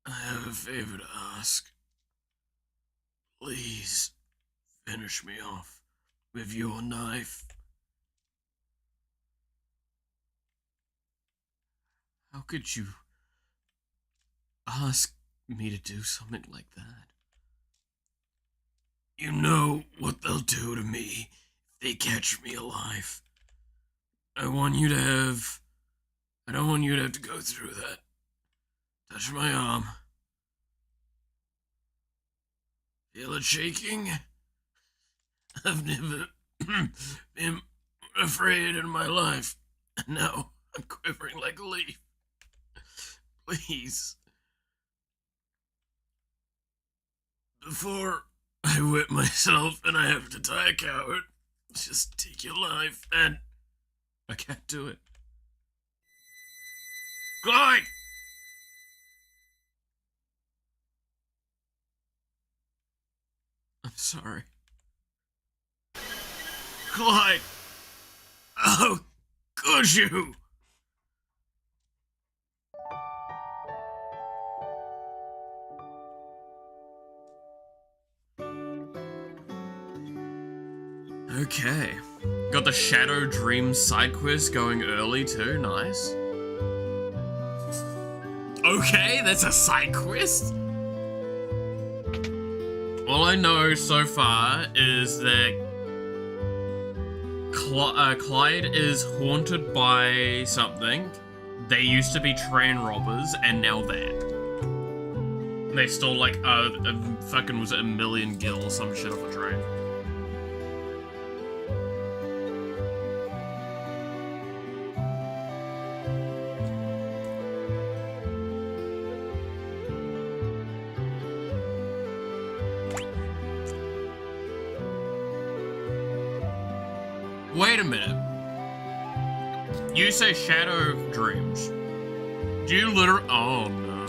I have a favor to ask. Please finish me off with your knife. How could you ask me to do something like that? You know what they'll do to me if they catch me alive. I don't want you to have to go through that. Touch my arm. Feel it shaking? I've never been afraid in my life. And now I'm quivering like a leaf. Please. Before I whip myself and I have to die a coward, just take your life and I can't do it. Clyde! I'm sorry. Clyde! How could you? Okay. Got the Shadow Dreams side quest going early too, nice. Okay, that's a side quest? All I know so far is that Clyde is haunted by something. They used to be train robbers, and now that. They stole like fucking, was it 1 million gil or some shit off a train. Wait a minute. You say Shadow Dreams. Do you literally? Oh no.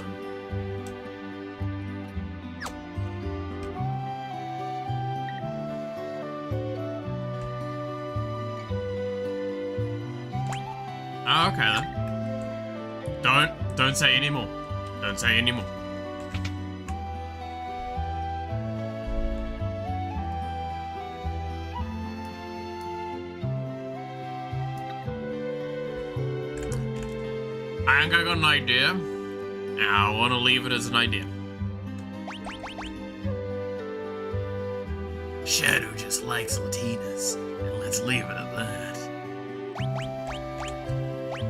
Oh, okay then. Don't say anymore. Don't say anymore. I think I got an idea, and I want to leave it as an idea. Shadow just likes Latinas, and let's leave it at that.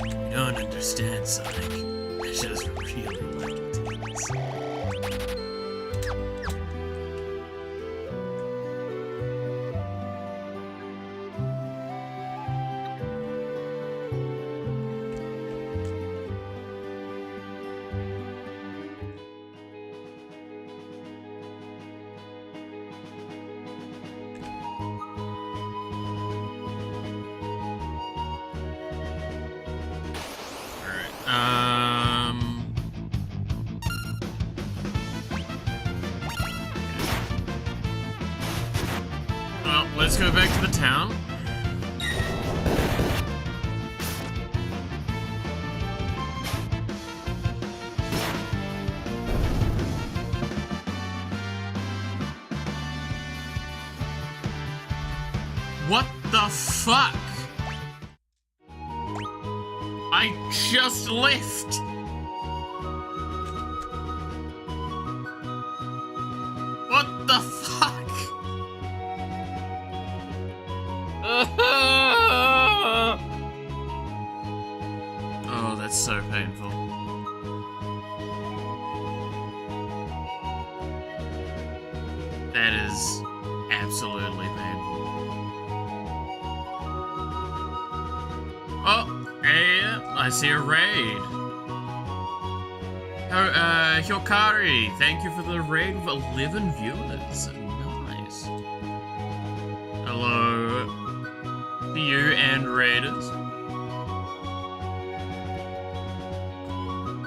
You don't understand, Sonic. I just really like Latinas. Well, let's go back to the town. What the fuck? I just left. What the fuck? Oh, that's so painful. That is absolutely painful. Oh, hey, I see a raid. Oh, Hyokari, thank you for the raid of 11 viewers. Nice. Hello to you and raiders.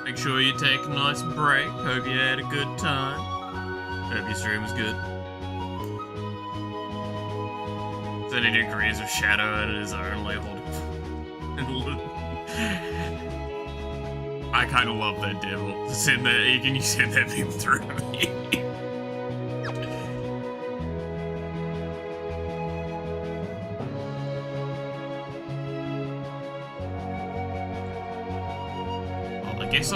Make sure you take a nice break. Hope you had a good time. Hope your stream was good. 30 degrees of shadow at his own level. I kind of love that devil. Send that. Can you send that meme through me? Well, I guess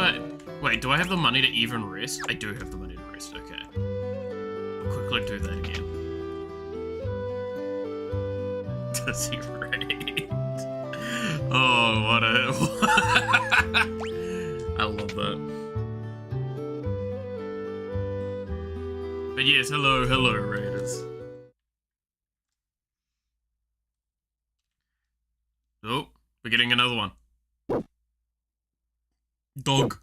wait, do I have the money to even rest? I do have the money to rest. Okay. I'll quickly do that again. Does he raid? Oh, what a... I love that. But yes, hello, raiders. Oh, we're getting another one. Dog.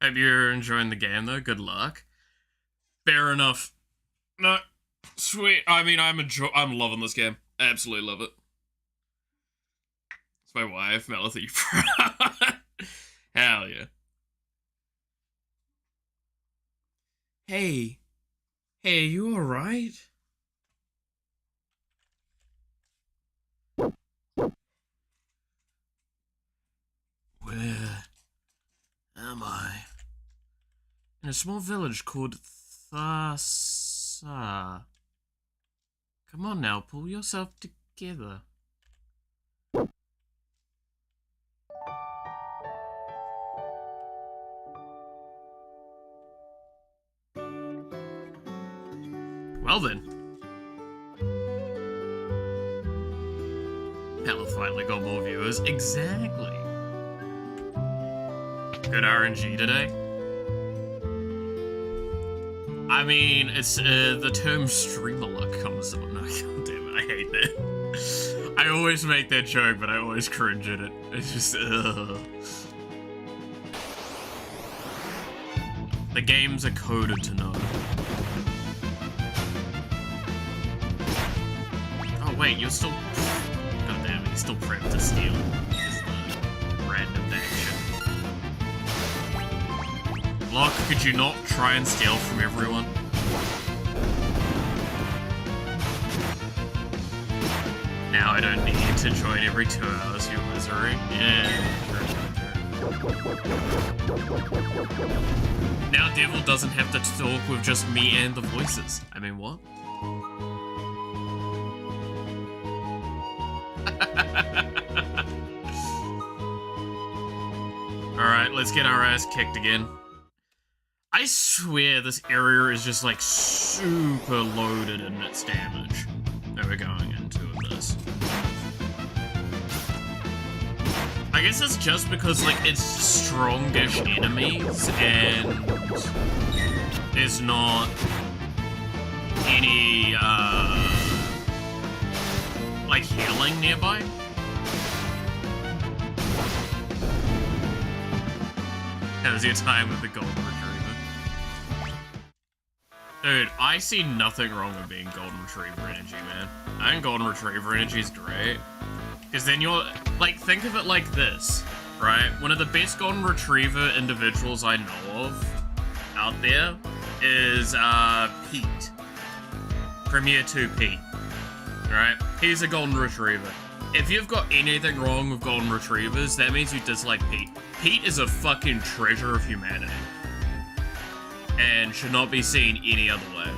Hope you're enjoying the game though. Good luck. Fair enough. No, sweet. I mean, I'm loving this game. Absolutely love it. It's my wife, Melody. Hell yeah. Hey, you alright? Where am I? In a small village called Thassa. Come on now, pull yourself together. Well then. Hell, finally got more viewers. Exactly. Good RNG today. I mean, it's the term streamer luck comes on. No, God damn it, I hate that. I always make that joke, but I always cringe at it. It's just, ugh. The games are coded to know. Oh wait, you're still... God damn it, you're still prepped to steal. Is the random action. Locke, could you not try and steal from everyone? Now I don't need to join every 2 hours, you misery. Yeah. Now Devil doesn't have to talk with just me and the voices. I mean, what? Alright, let's get our ass kicked again. I swear this area is just like super loaded in its damage that we're going into with this. I guess it's just because like it's strongish enemies and there's not any like healing nearby. How's your time with the golden retriever? Dude, I see nothing wrong with being golden retriever energy, man. I think golden retriever energy is great. Because then you're, like, think of it like this, right? One of the best golden retriever individuals I know of out there is, Pete. Premier 2 Pete, right? He's a golden retriever. If you've got anything wrong with golden retrievers, that means you dislike Pete. Pete is a fucking treasure of humanity. And should not be seen any other way.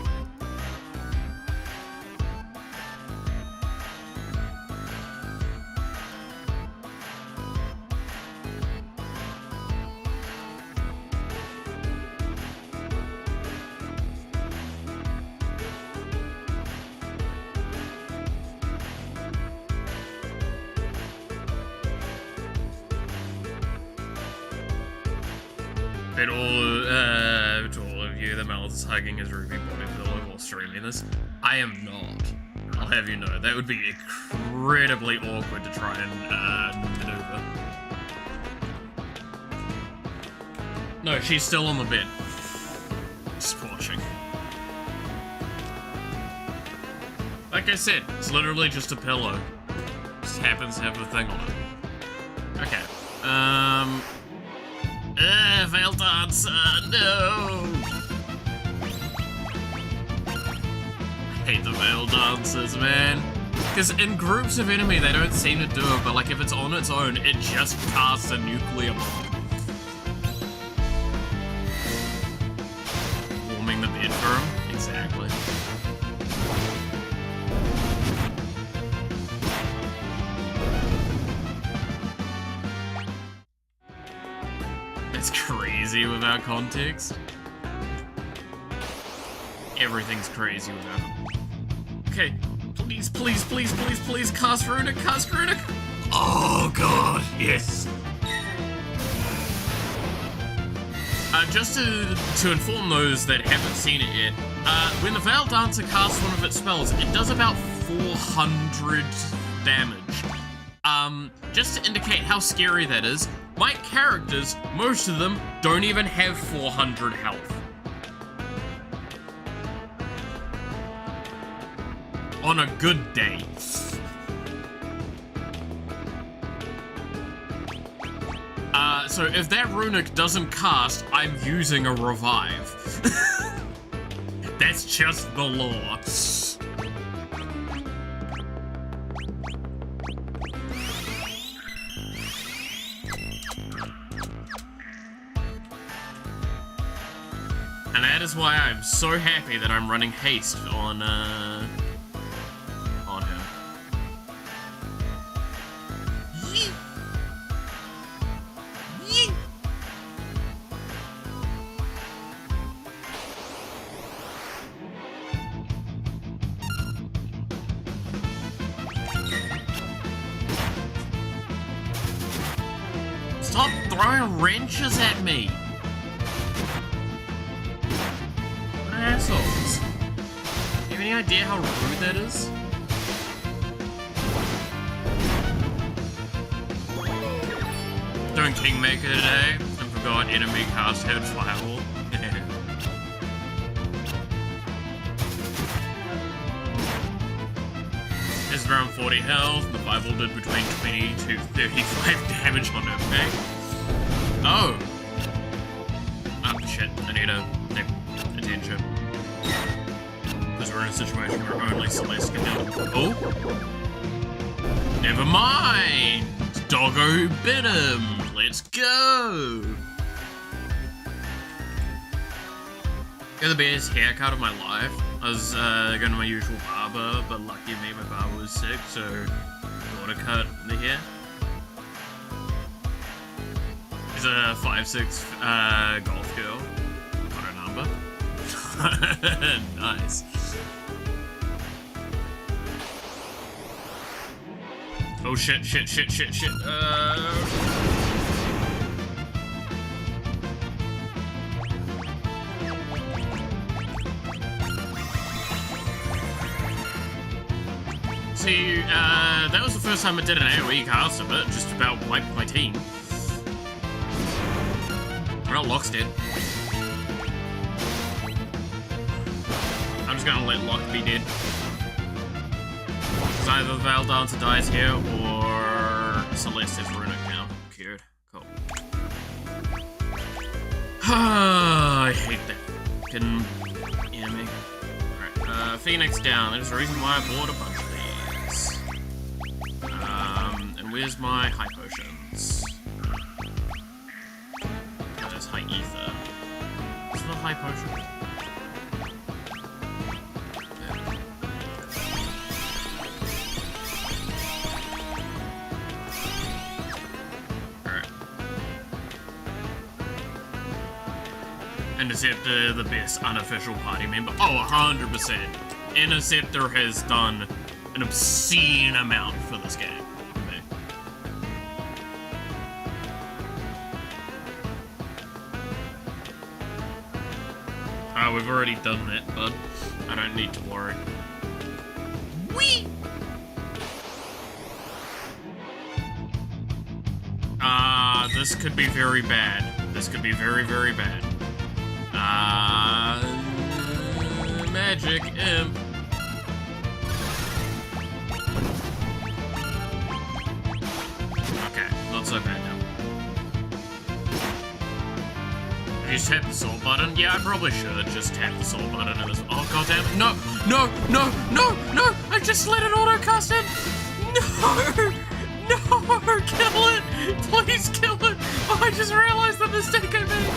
To all of you, the mouth is hugging his ruby body pillow while streaming this. I am not. have you know, that would be incredibly awkward to try and maneuver. No, she's still on the bed. Just watching. Like I said, it's literally just a pillow. Just happens to have the thing on it. Okay. Veil dancer, no! I hate the veil dancers, man. Because in groups of enemy, they don't seem to do it, but like if it's on its own, it just casts a nuclear bomb. Warming the bed for him? Exactly. It's crazy without context. Everything's crazy without it. Okay, please, please, please, please, please, cast Runic, cast Runic! Oh god, yes! Just to inform those that haven't seen it yet, when the Veil Dancer casts one of its spells, it does about 400 damage. Just to indicate how scary that is, my characters, most of them, don't even have 400 health. On a good day. So if that Runic doesn't cast, I'm using a revive. That's just the law. And that is why I'm so happy that I'm running haste on him. Yeet. Yeet. Stop throwing wrenches at me! Assholes. Do you have any idea how rude that is? Doing Kingmaker today, and forgot enemy cast head firewall. It's around 40 health, the firewall did between 20 to 35 damage on her back. Oh! Oh shit, I need to take attention. Because we're in a situation where only Celeste can help. Oh! Never mind! Doggo who bit him! Let's go! Got the best haircut of my life. I was going to my usual barber, but lucky me, my barber was sick, so I got to cut the hair. She's a 5'6" golf girl. Got her number. Nice. Oh shit, shit, shit, shit, shit. See, that was the first time I did an AoE cast of it, just about wiped my team. Well, Locke's dead. I'm just gonna let Locke be dead. Because either the Veil Dancer dies here, or Celeste is Runic now. Cured. Cool. I hate that fucking enemy. Alright, Phoenix down. There's a reason why I bought a bunch of these. And where's my high potions? There's high ether. What's the high potion? Interceptor, the best unofficial party member. Oh, 100%. Interceptor has done an obscene amount for this game. Okay. We've already done that, bud. I don't need to worry. Whee! This could be very bad. This could be very, very bad. Magic imp. Okay, not so bad now. You just tap the sword button? Yeah, I probably should just tap the sword button and this. Oh, goddammit. No, no, no, no, no! I just let it auto-cast in! No! No! Kill it! Please kill it! Oh, I just realized the mistake I made!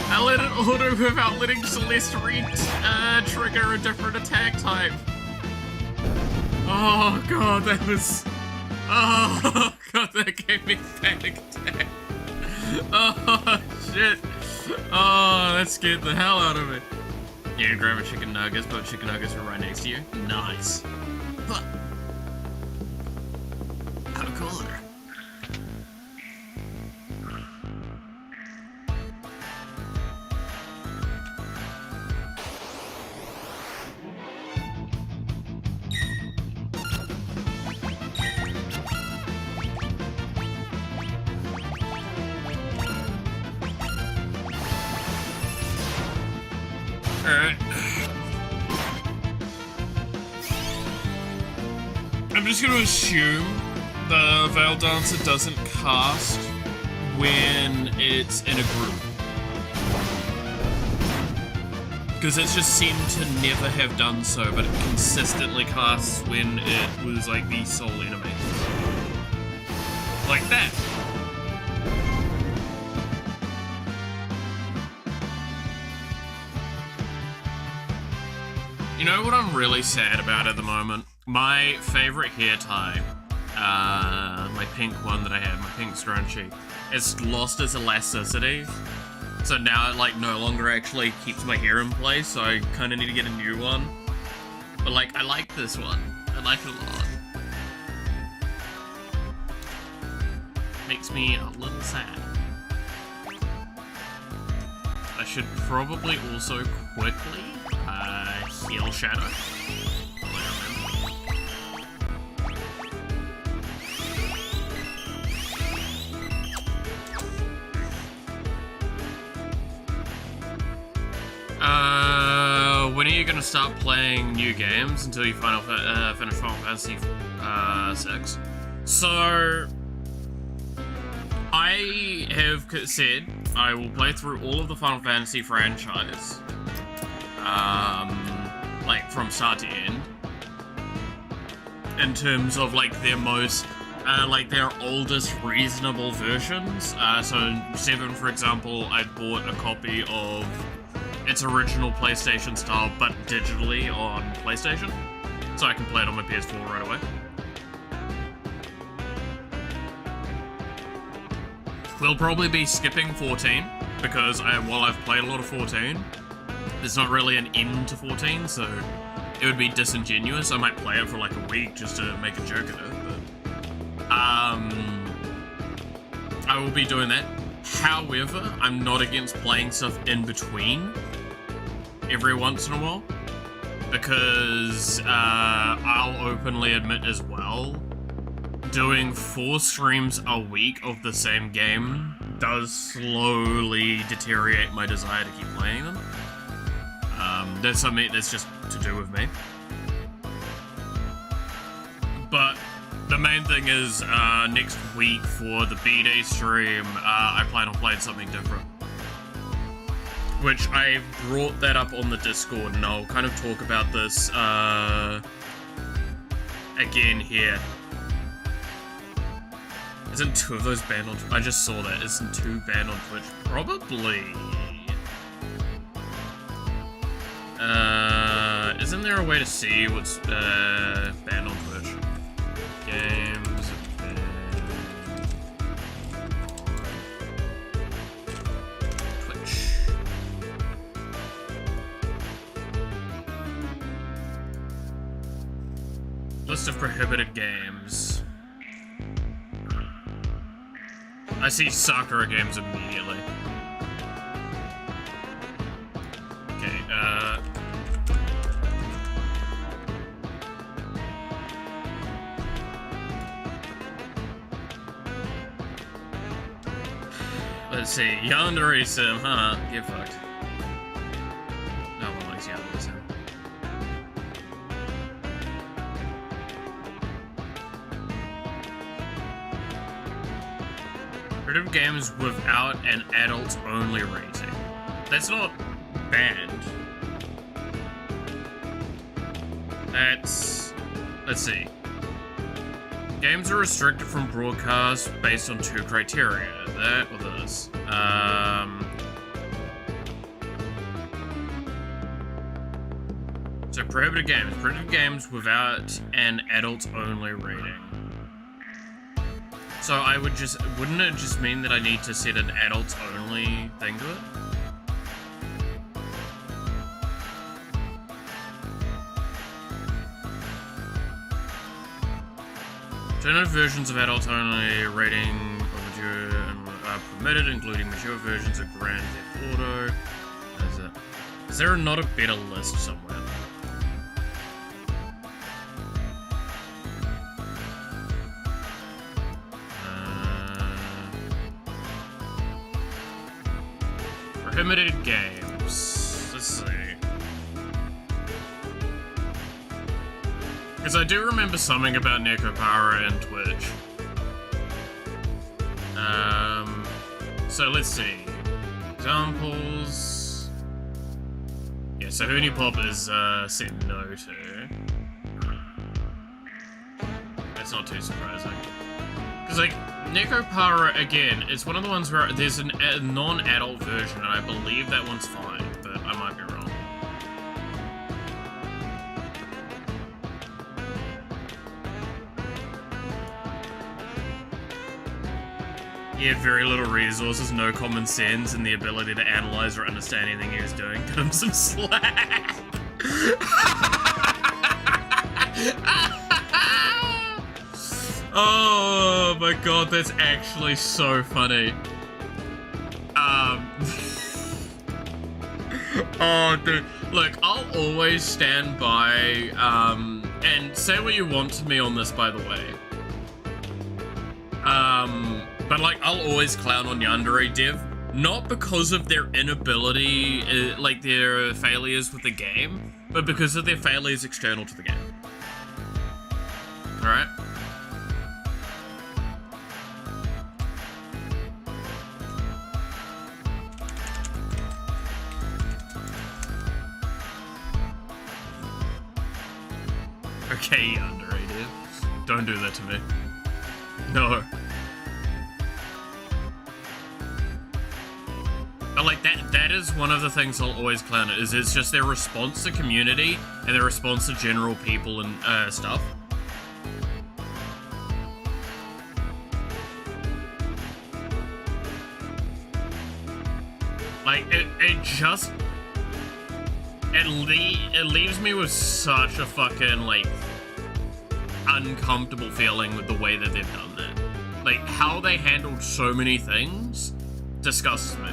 I let it auto without letting Celeste trigger a different attack type. Oh god, that was... Oh god, that gave me panic attack. Oh shit. Oh, that scared the hell out of me. You grab a chicken nuggets, but chicken nuggets are right next to you. Nice. Huh. How cool are. Alright. I'm just gonna assume the Veil Dancer doesn't cast when it's in a group. Because it's just seemed to never have done so, but it consistently casts when it was like the sole enemy. Like that. You know what I'm really sad about at the moment? My favorite hair tie, my pink one that I have, my pink scrunchie, it's lost its elasticity. So now it like no longer actually keeps my hair in place, so I kind of need to get a new one. But like, I like this one. I like it a lot. Makes me a little sad. I should probably also quickly heal Shadow. When are you gonna start playing new games until you finish Final Fantasy 6? So, I have said I will play through all of the Final Fantasy franchise, like from start to end, in terms of like their most, like their oldest reasonable versions. So 7, for example, I bought a copy of its original PlayStation style, but digitally on PlayStation, so I can play it on my PS4 right away. We'll probably be skipping 14, because while I've played a lot of 14, there's not really an end to 14, so it would be disingenuous. I might play it for like a week just to make a joke of it, but I will be doing that. However, I'm not against playing stuff in between every once in a while, because I'll openly admit as well, doing 4 streams a week of the same game does slowly deteriorate my desire to keep playing them. That's something that's just to do with me. But the main thing is, next week for the B-Day stream, I plan on playing something different. Which I brought that up on the Discord, and I'll kind of talk about this, again here. Isn't 2 of those banned on Twitch? I just saw that. Isn't 2 banned on Twitch? Probably. Isn't there a way to see what's, banned on Twitch? Games banned on Twitch. List of prohibited games. I see Sakura games immediately. Okay, let's see, Yandere Sim, huh? Get fucked. No one likes Yandere Sim. Prohibited games without an adult-only rating. That's not banned. That's... let's see. Games are restricted from broadcast based on 2 criteria. That or this. So prohibited games. Prohibited games without an adult-only rating. So I would just... wouldn't it just mean that I need to set an adults-only thing to it? Alternative versions of adult-only rating are permitted, including mature versions of Grand Theft Auto. Is there not a better list somewhere? Prohibited games. Let's see. Because I do remember something about Nekopara and Twitch. So let's see. Examples. Yeah, so Honeypop is set no to. That's not too surprising. Because, like, Nekopara, again, is one of the ones where there's a non-adult version, and I believe that one's fine, but I might be wrong. Yeah, very little resources, no common sense, and the ability to analyze or understand anything he was doing. Cut him some slack! Oh my god, that's actually so funny. Oh, dude. Look, I'll always stand by, and say what you want to me on this, by the way. But, like, I'll always clown on Yandere Dev, not because of their inability, like, their failures with the game, but because of their failures external to the game. Alright? Okay, Yandere Dev. Don't do that to me. No. But like that is one of the things I'll always clown it, is it's just their response to community and their response to general people and stuff. Like it leaves me with such a fucking like uncomfortable feeling with the way that they've done that. Like how they handled so many things disgusts me.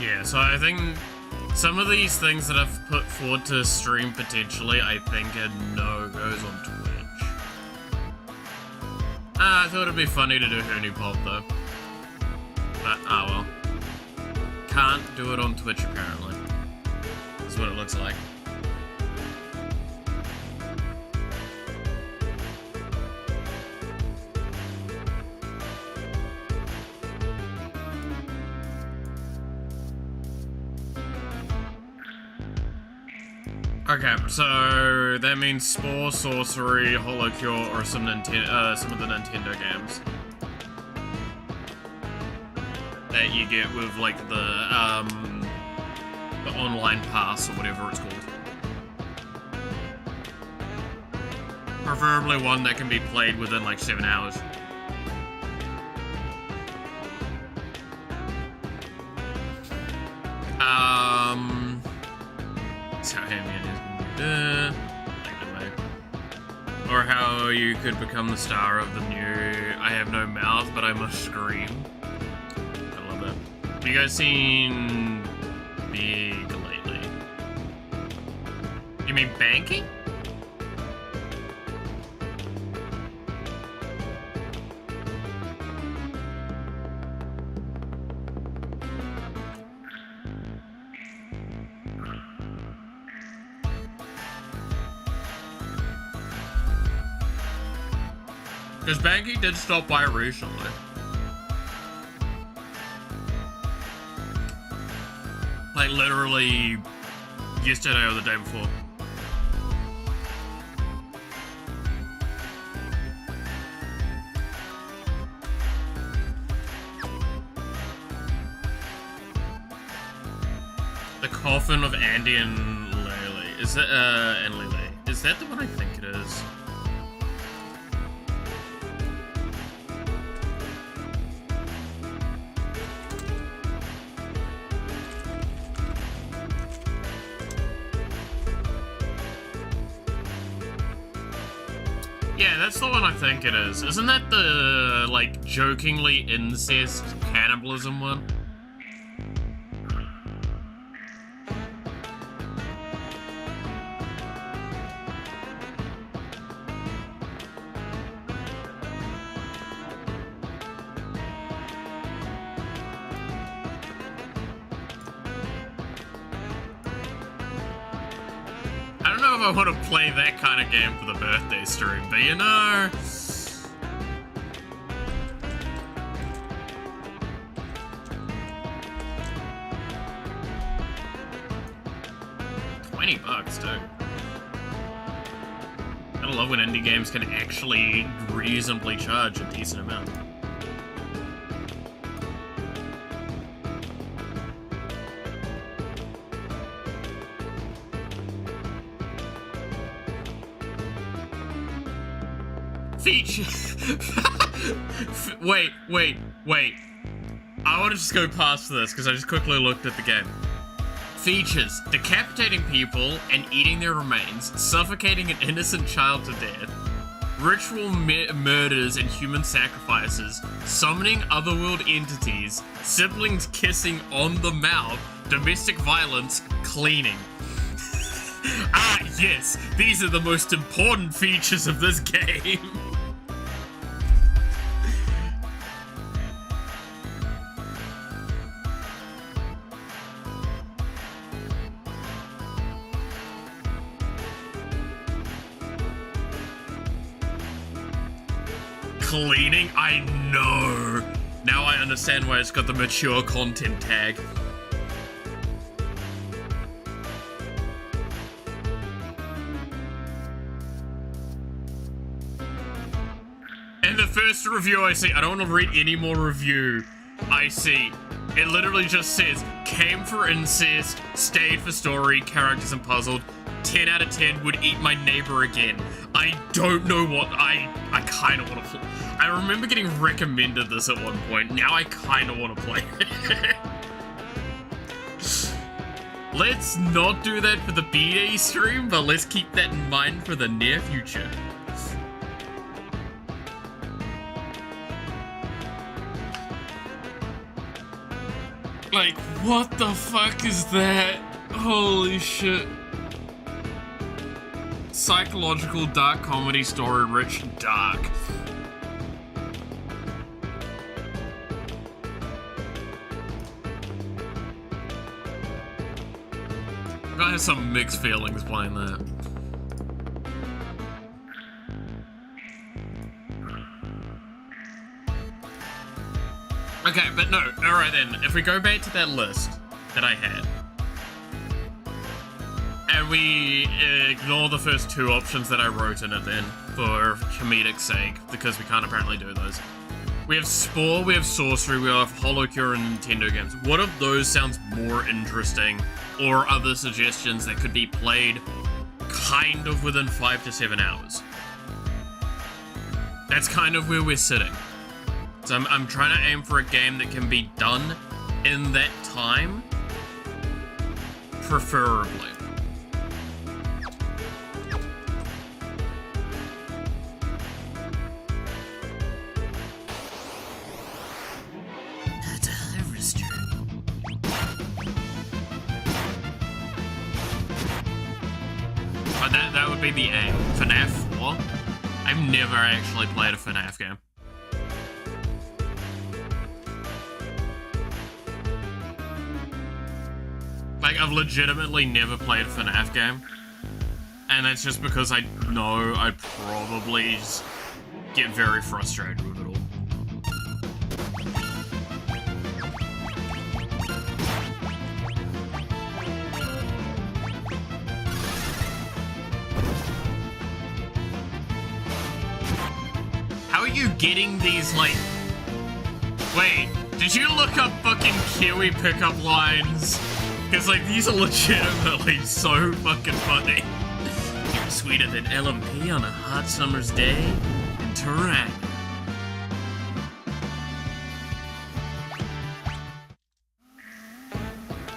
Yeah, so I think some of these things that I've put forward to stream potentially, I think are no-goes on Twitch. I thought it'd be funny to do Hoonie Pop though. But, well. Can't do it on Twitch apparently. That's what it looks like. Okay, so that means Spore, Sorcery, Holocure, or some of the Nintendo games that you get with like the online pass or whatever it's called. Preferably one that can be played within like 7 hours. So or how you could become the star of the new I have no mouth but I must scream. I love that. Have you guys seen Big lately? You mean banking? Because Banky did stop by recently. Like literally yesterday or the day before. The Coffin of Andy and Lele. Is that, and Lele. Is that the one I think it is? Yeah, that's the one I think it is. Isn't that the, like, jokingly incest cannibalism one? I don't know if I want to play that kind of game for the birthday stream, but you know... $20 too. I love when indie games can actually reasonably charge a decent amount. Wait. I want to just go past this because I just quickly looked at the game. Features: decapitating people and eating their remains, suffocating an innocent child to death, ritual murders and human sacrifices, summoning otherworld entities, siblings kissing on the mouth, domestic violence, cleaning. Ah, yes, these are the most important features of this game. Cleaning? I know. Now I understand why it's got the mature content tag. And the first review I see, I don't want to read any more review I see. It literally just says, came for incest, stayed for story, characters and puzzled. 10 out of 10 would eat my neighbor again. I don't know what I kind of want to play. I remember getting recommended this at one point. Now I kind of want to play it. Let's not do that for the B-Day stream, but let's keep that in mind for the near future. Like, what the fuck is that? Holy shit. Psychological dark comedy story, rich and dark. I have some mixed feelings playing that. Okay, but no, alright then, if we go back to that list that I had, and we ignore the first two options that I wrote in it then, for comedic sake, because we can't apparently do those. We have Spore, we have Sorcery, we have Holocure and Nintendo games. What of those sounds more interesting, or other suggestions that could be played kind of within 5 to 7 hours? That's kind of where we're sitting. So I'm trying to aim for a game that can be done in that time, preferably. That's a harvester. Oh, that would be the aim. FNAF 4? I've never actually played a FNAF game. Like, I've legitimately never played a FNAF game. And that's just because I know I'd probably just get very frustrated with it all. How are you getting these, like... Wait, did you look up fucking Kiwi pickup lines? Because, like, these are legitimately so fucking funny. You're sweeter than LMP on a hot summer's day in Tehran.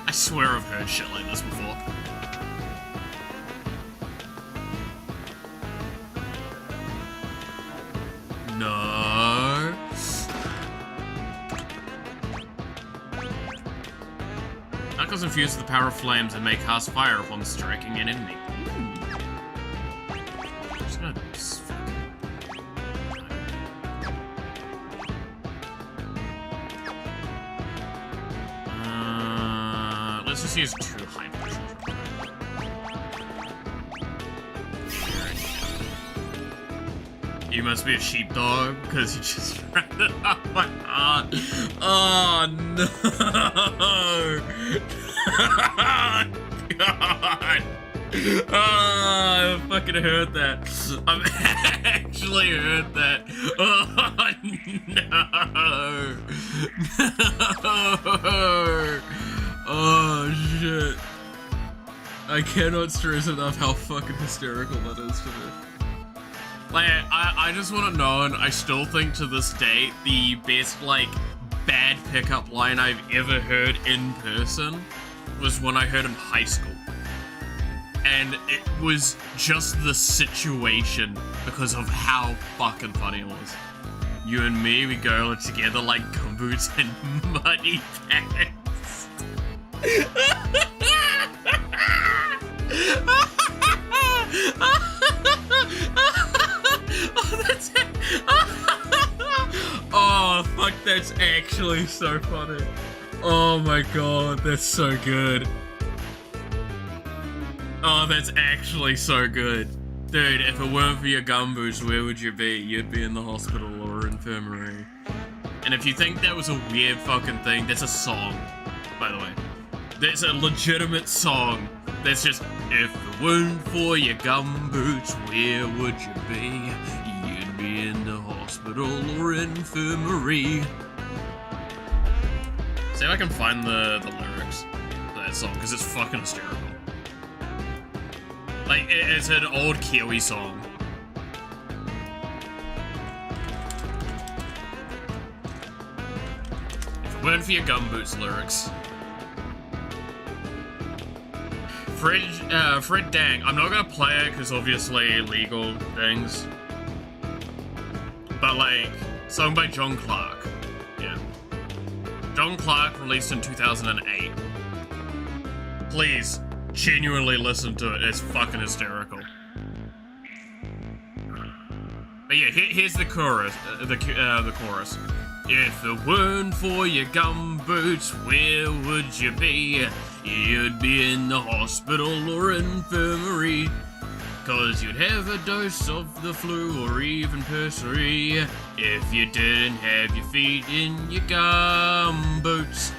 I swear I've heard shit like this before. No. Knuckles infused with the power of flames and may cast fire upon striking an enemy. Just gonna let's just use 2 high potions. You must be a sheepdog, because you just ran it up my heart. Oh no! God! Oh, I fucking heard that. I've actually heard that. Oh no! No! Oh shit! I cannot stress enough how fucking hysterical that is to me. Like, I just want to know, and I still think to this day, the best, like, bad pickup line I've ever heard in person was one I heard in high school. And it was just the situation because of how fucking funny it was. You and me, we go together like gumboots and muddy pants. Oh, that's it. Oh, fuck, that's actually so funny. Oh my god, that's so good. Oh, that's actually so good. Dude, if it weren't for your gumboots, where would you be? You'd be in the hospital or infirmary. And if you think that was a weird fucking thing, that's a song, by the way. That's a legitimate song. That's just, if it weren't for your gumboots, where would you be? You'd be in the hospital or infirmary. See if I can find the lyrics to that song, because it's fucking hysterical. Like, it's an old Kiwi song. If it weren't for your gumboots lyrics. Fred Dang. I'm not gonna play it because obviously legal things. But like, song by John Clark. Yeah. John Clark, released in 2008. Please, genuinely listen to it. It's fucking hysterical. But yeah, here's the chorus. The chorus. If it weren't for your gumboots, where would you be? You'd be in the hospital or infirmary. 'Cause you'd have a dose of the flu or even pessary if you didn't have your feet in your gumboots.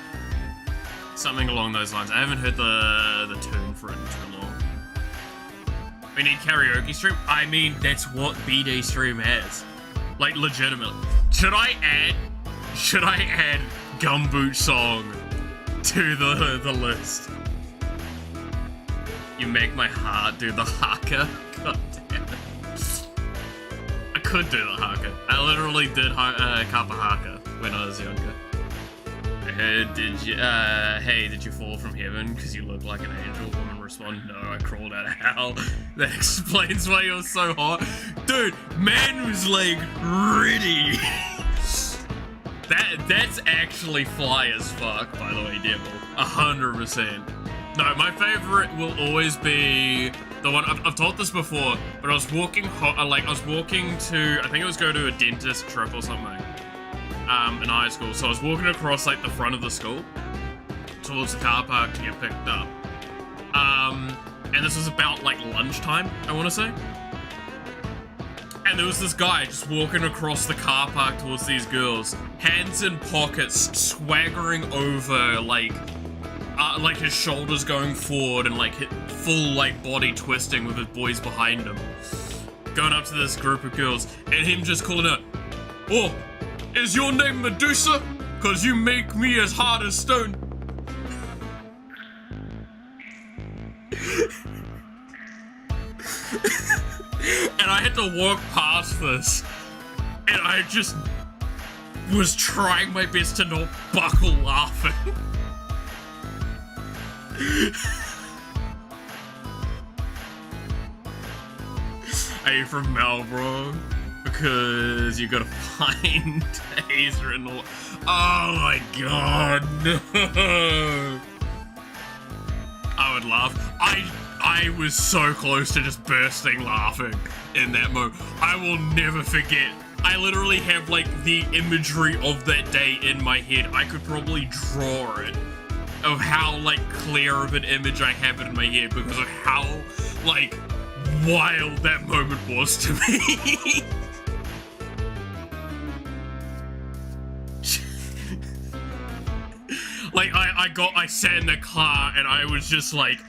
Something along those lines. I haven't heard the tune for it in too long. We need karaoke stream? I mean, that's what BD stream has. Like, legitimately. Should I add Gumboot song to the list? You make my heart do the haka. God damn it. I could do the haka. I literally did kappa haka when I was younger. I heard, did you fall from heaven because you look like an angel? Woman responded, no, I crawled out of hell. That explains why you're so hot. Dude, man was like, ready. That's actually fly as fuck, by the way, Devil. 100%. No, my favorite will always be the one, I've told this before, but I was walking to, I think it was go to a dentist trip or something, in high school. So I was walking across, like, the front of the school towards the car park to get picked up. And this was about, like, lunchtime, I want to say. And there was this guy just walking across the car park towards these girls, hands in pockets, swaggering over, like his shoulders going forward and, like, full, like, body twisting with his boys behind him. Going up to this group of girls, and him just calling out, oh, is your name Medusa? 'Cause you make me as hard as stone. And I had to walk past this, and I just was trying my best to not buckle laughing. Are you from Melbourne? Because you gotta find Hazer and all. Oh my god, no! I would laugh. I was so close to just bursting laughing in that moment. I will never forget. I literally have, like, the imagery of that day in my head. I could probably draw it. Of how, like, clear of an image I have it in my head because of how, like, wild that moment was to me. Like, I sat in the car and I was just, like,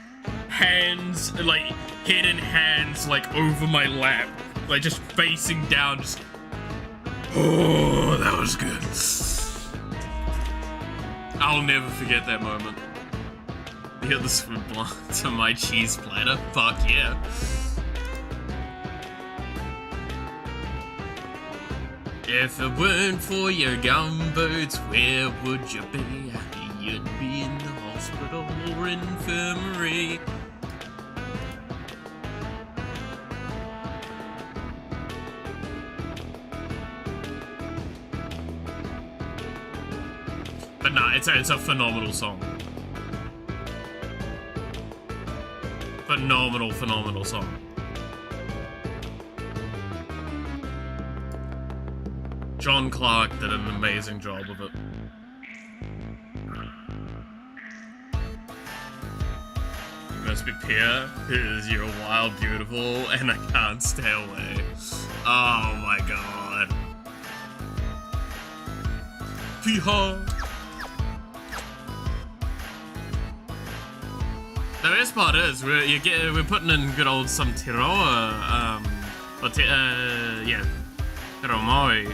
hands, like, head in hands, like, over my lap. Like, just facing down, just... Oh, that was good. I'll never forget that moment. The other swim to my cheese platter. Fuck yeah. If it weren't for your gumboots, where would you be? You'd be in the hospital or infirmary. But no, it's a phenomenal song. Phenomenal song. John Clark did an amazing job of it. You must be pure, because you're wild, beautiful, and I can't stay away. Oh my god. Pee-haw. The best part is we're putting in good old some Tiroa, yeah, Tiromoe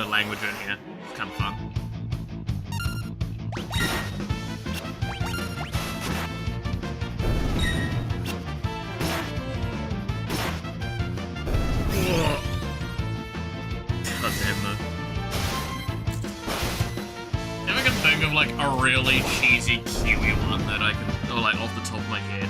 language in here. It's kind of fun. God damn it. If I can think of, like, a really cheesy Kiwi one that I can, or, like, off the top of my head.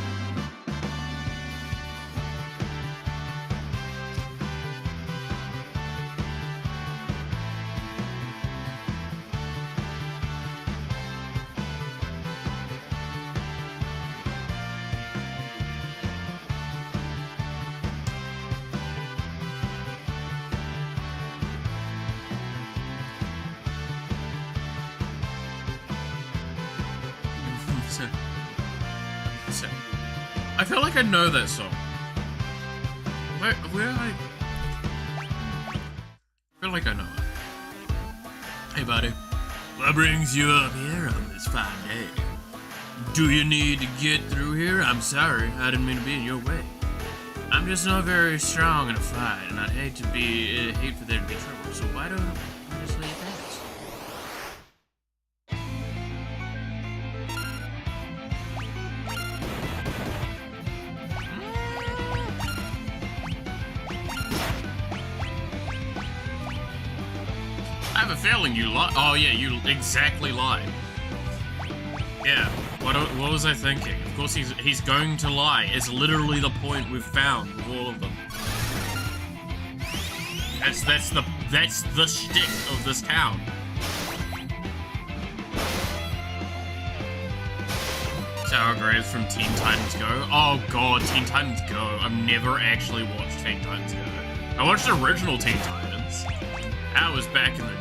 feel like I know that song. Where I feel like I know it. Hey, buddy. What brings you up here on this fine day? Do you need to get through here? I'm sorry, I didn't mean to be in your way. I'm just not very strong in a fight, and I'd hate for there to be trouble, so why don't I just let it pass? I have a feeling you lied. Oh yeah, you exactly lied. Yeah, what was I thinking? Of course he's going to lie. It's literally the point we've found with all of them. That's the shtick of this town. Sour grapes from Teen Titans Go. Oh god, Teen Titans Go. I've never actually watched Teen Titans Go. I watched the original Teen Titans. That was back in the day.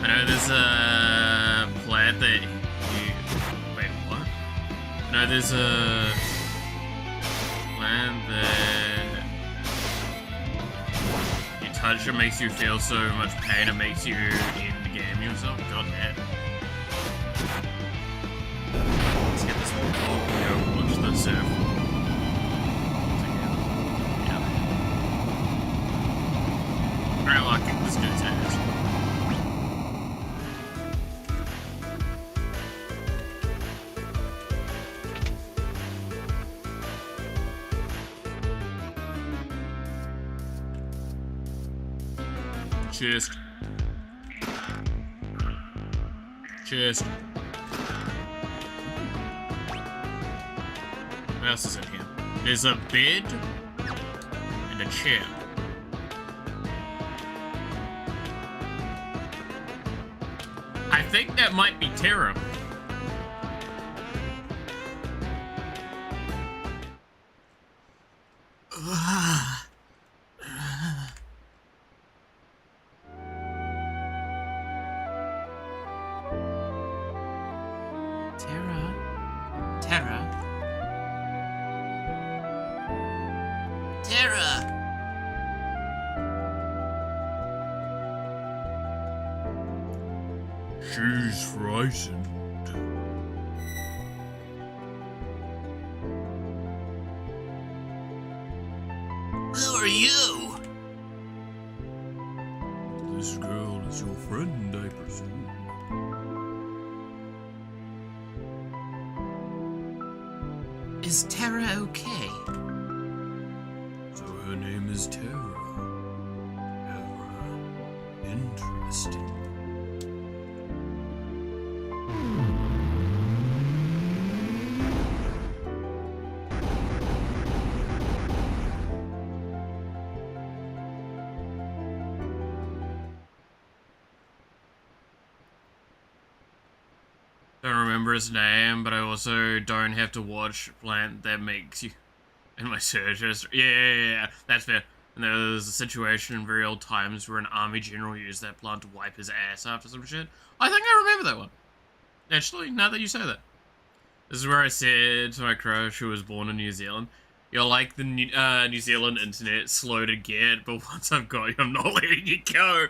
I know there's a plant that you... Wait, what? No, there's a plant that you touch, it makes you feel so much pain, it makes you end the game yourself. God damn. Let's get this one. Go watch the surf. Yeah. Alright, well, I'll kick this guy's ass. Chest. Chest. What else is in here? There's a bed and a chair. I think that might be Terra. She's frightened. Who are you? This girl is your friend, I presume. Is Terra okay? So her name is Terra. Interesting. Don't remember his name, but I also don't have to watch plant that makes you in my search history. Yeah, that's fair. And there was a situation in very old times where an army general used that plant to wipe his ass after some shit. I think I remember that one. Actually, now that you say that. This is where I said to my crush, who was born in New Zealand, you're like the New Zealand internet, slow to get, but once I've got you, I'm not letting you go.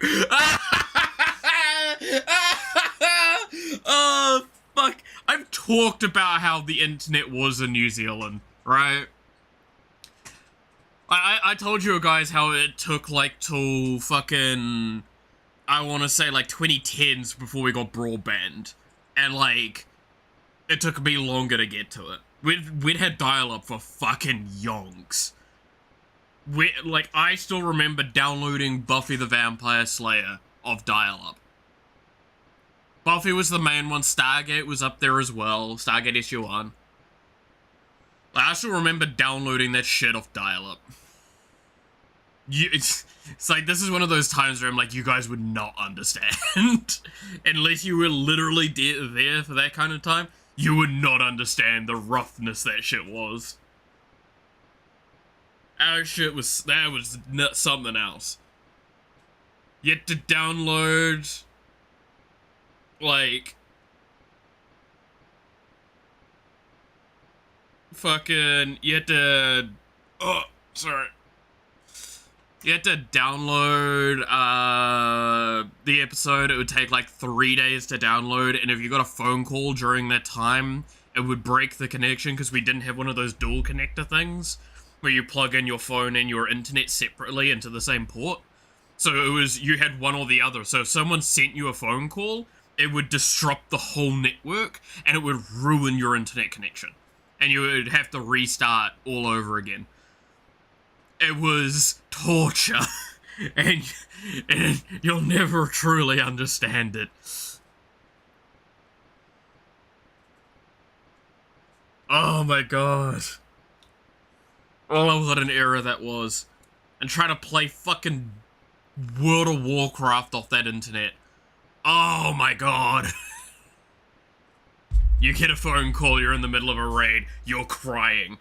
Oh, fuck. I've talked about how the internet was in New Zealand, right? I told you guys how it took, like, till fucking, I want to say, like, 2010s before we got broadband. And, like, it took me longer to get to it. We'd had dial-up for fucking yonks. Like, I still remember downloading Buffy the Vampire Slayer of dial-up. Buffy was the main one, Stargate was up there as well, Stargate SG-1. I still remember downloading that shit off dial-up. It's like, this is one of those times where I'm like, you guys would not understand. Unless you were literally there for that kind of time, you would not understand the roughness that shit was. That was something else. You had to download, like, you had to, oh, sorry. You had to download the episode. It would take like 3 days to download, and if you got a phone call during that time, it would break the connection because we didn't have one of those dual connector things where you plug in your phone and your internet separately into the same port. So it was, you had one or the other. So if someone sent you a phone call, it would disrupt the whole network and it would ruin your internet connection. And you would have to restart all over again. It was torture, and you'll never truly understand it. Oh my god. Oh, what an era that was. And try to play fucking World of Warcraft off that internet. Oh my god. You get a phone call, you're in the middle of a raid, you're crying.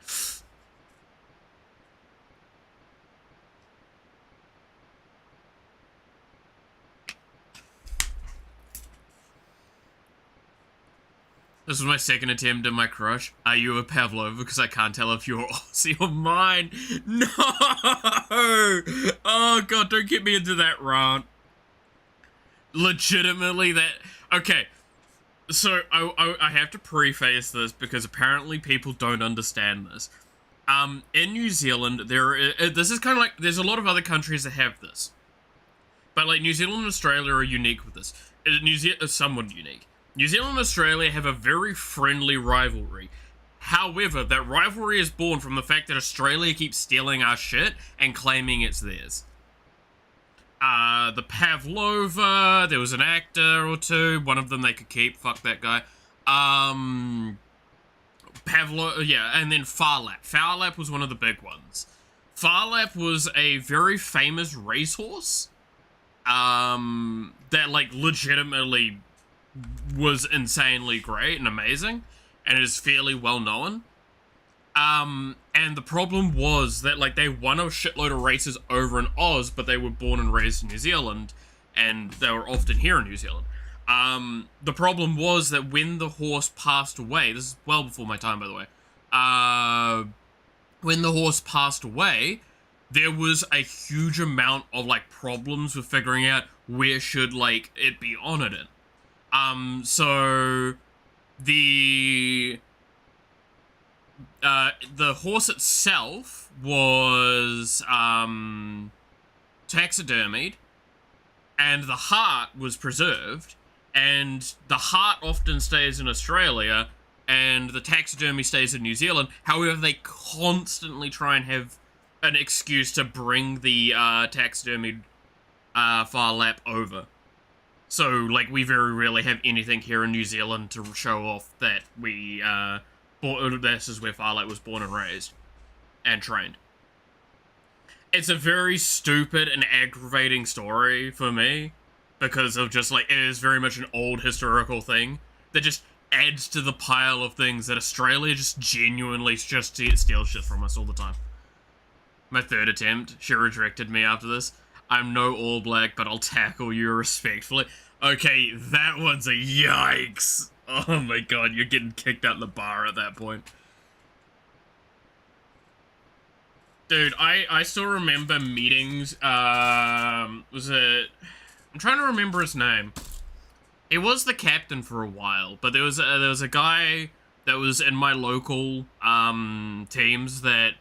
This was my second attempt at my crush. Are you a Pavlova? Because I can't tell if you're Aussie or mine. No! Oh god, don't get me into that rant. Legitimately that... Okay, so I have to preface this because apparently people don't understand this. In New Zealand, this is kind of like... There's a lot of other countries that have this. But like New Zealand and Australia are unique with this. New Zealand is somewhat unique. New Zealand and Australia have a very friendly rivalry. However, that rivalry is born from the fact that Australia keeps stealing our shit and claiming it's theirs. The Pavlova, there was an actor or two, one of them they could keep, fuck that guy. Yeah, and then Farlap. Farlap was one of the big ones. Farlap was a very famous racehorse, that like legitimately was insanely great and amazing, and is fairly well known. And the problem was that like they won a shitload of races over in Oz, but they were born and raised in New Zealand, and they were often here in New Zealand. The problem was that when the horse passed away, this is well before my time, by the way, when the horse passed away, there was a huge amount of like problems with figuring out where should like it be honored in. So the horse itself was taxidermied, and the heart was preserved, and the heart often stays in Australia, and the taxidermy stays in New Zealand. However, they constantly try and have an excuse to bring the taxidermied Farlap over. So, like, we very rarely have anything here in New Zealand to show off that we, this is where Farlap was born and raised. And trained. It's a very stupid and aggravating story for me, because of just, like, it is very much an old historical thing that just adds to the pile of things that Australia just genuinely just steals shit from us all the time. My third attempt, she rejected me after this. I'm no All Black, but I'll tackle you respectfully. Okay, that one's a yikes. Oh my god, you're getting kicked out the bar at that point. Dude, I still remember meetings, was it... I'm trying to remember his name. He was the captain for a while, but there was a guy that was in my local, teams that...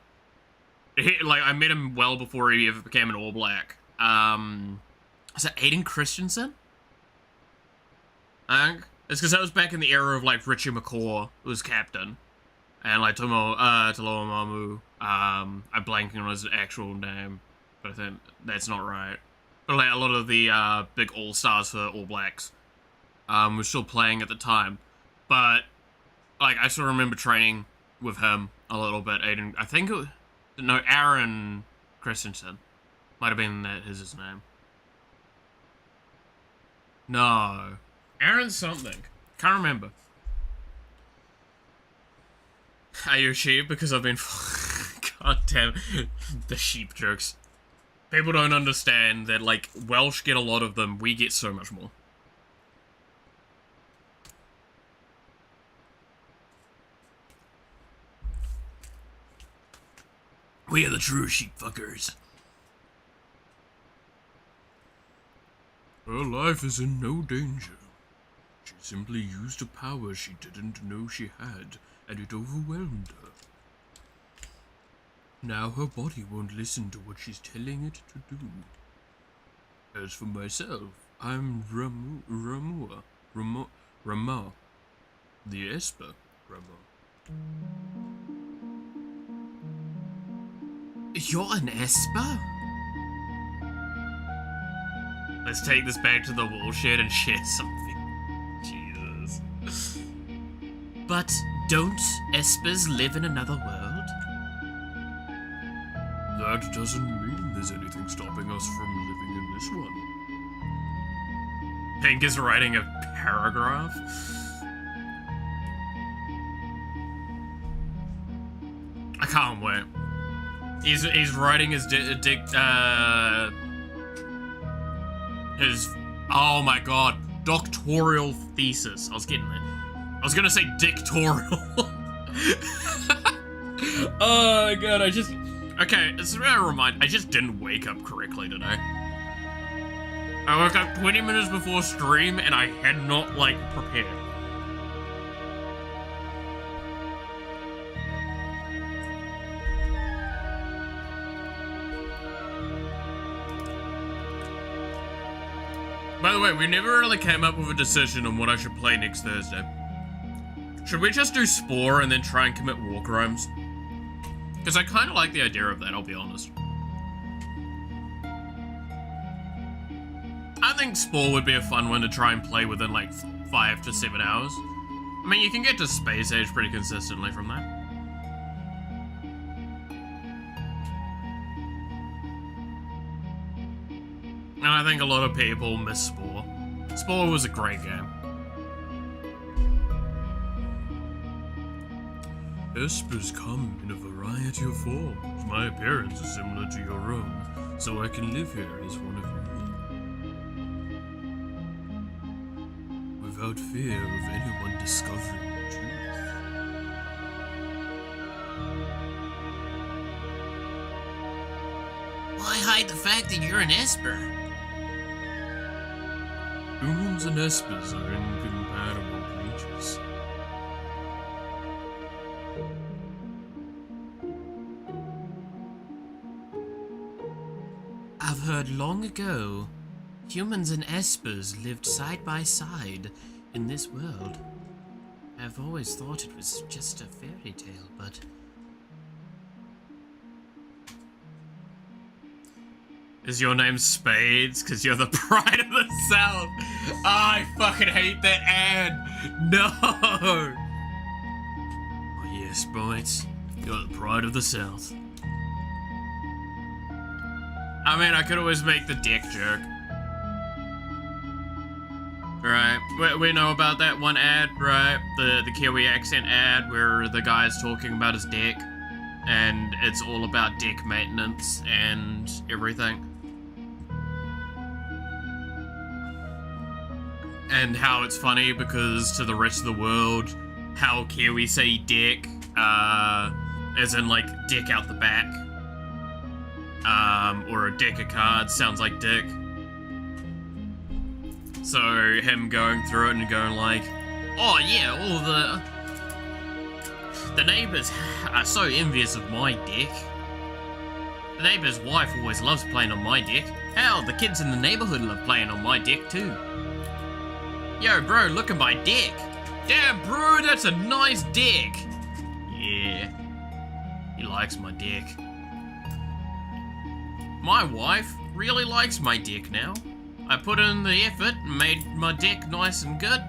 I met him well before he ever became an All Black. Is it Aiden Christensen? I think. It's because that was back in the era of, like, Richie McCaw was captain. And, like, Taloa Mamu, I'm blanking on his actual name, but I think that's not right. But, like, a lot of the, big all-stars for All Blacks, were still playing at the time. But, like, I still remember training with him a little bit. Aiden, I think it was, no, Aaron Christensen. Might have been that his name. No. Aaron something. Can't remember. Are you a sheep? Because I've been... God damn. The sheep jokes. People don't understand that, like, Welsh get a lot of them. We get so much more. We are the true sheep fuckers. Her life is in no danger. She simply used a power she didn't know she had, and it overwhelmed her. Now her body won't listen to what she's telling it to do. As for myself, I'm Rama, the Esper Rama. You're an Esper? Let's take this back to the woolshed and share something. Jesus. But don't Espers live in another world? That doesn't mean there's anything stopping us from living in this one. Pink is writing a paragraph. I can't wait. He's writing his his, oh my god, doctoral thesis. I was getting there. I was gonna say dictorial. Oh my god, okay, it's a reminder, I just didn't wake up correctly today. I woke up 20 minutes before stream and I had not, like, prepared. By the way, we never really came up with a decision on what I should play next Thursday. Should we just do Spore and then try and commit war crimes? Because I kind of like the idea of that, I'll be honest. I think Spore would be a fun one to try and play within like 5 to 7 hours. I mean, you can get to Space Age pretty consistently from that. And I think a lot of people miss Spore. Spore was a great game. Espers come in a variety of forms. My appearance is similar to your own, so I can live here as one of you. Without fear of anyone discovering the truth. Why hide the fact that you're an Esper? Humans and Espers are incompatible creatures. I've heard long ago, humans and Espers lived side by side in this world. I've always thought it was just a fairy tale, but... Is your name Spades? Because you're the pride of the South. Oh, I fucking hate that ad. No. Oh yes, Spades. You're the pride of the South. I mean, I could always make the dick joke. Right, we know about that one ad, right? The Kiwi accent ad where the guy's talking about his dick. And it's all about dick maintenance and everything. And how it's funny because to the rest of the world, how Kiwi say dick, as in like dick out the back. Or a deck of cards sounds like dick. So him going through it and going like, oh yeah, all the neighbors are so envious of my dick. The neighbor's wife always loves playing on my dick. Hell, the kids in the neighborhood love playing on my dick too. Yo, bro, look at my dick. Damn, bro, that's a nice dick. Yeah, he likes my dick. My wife really likes my dick now. I put in the effort and made my dick nice and good.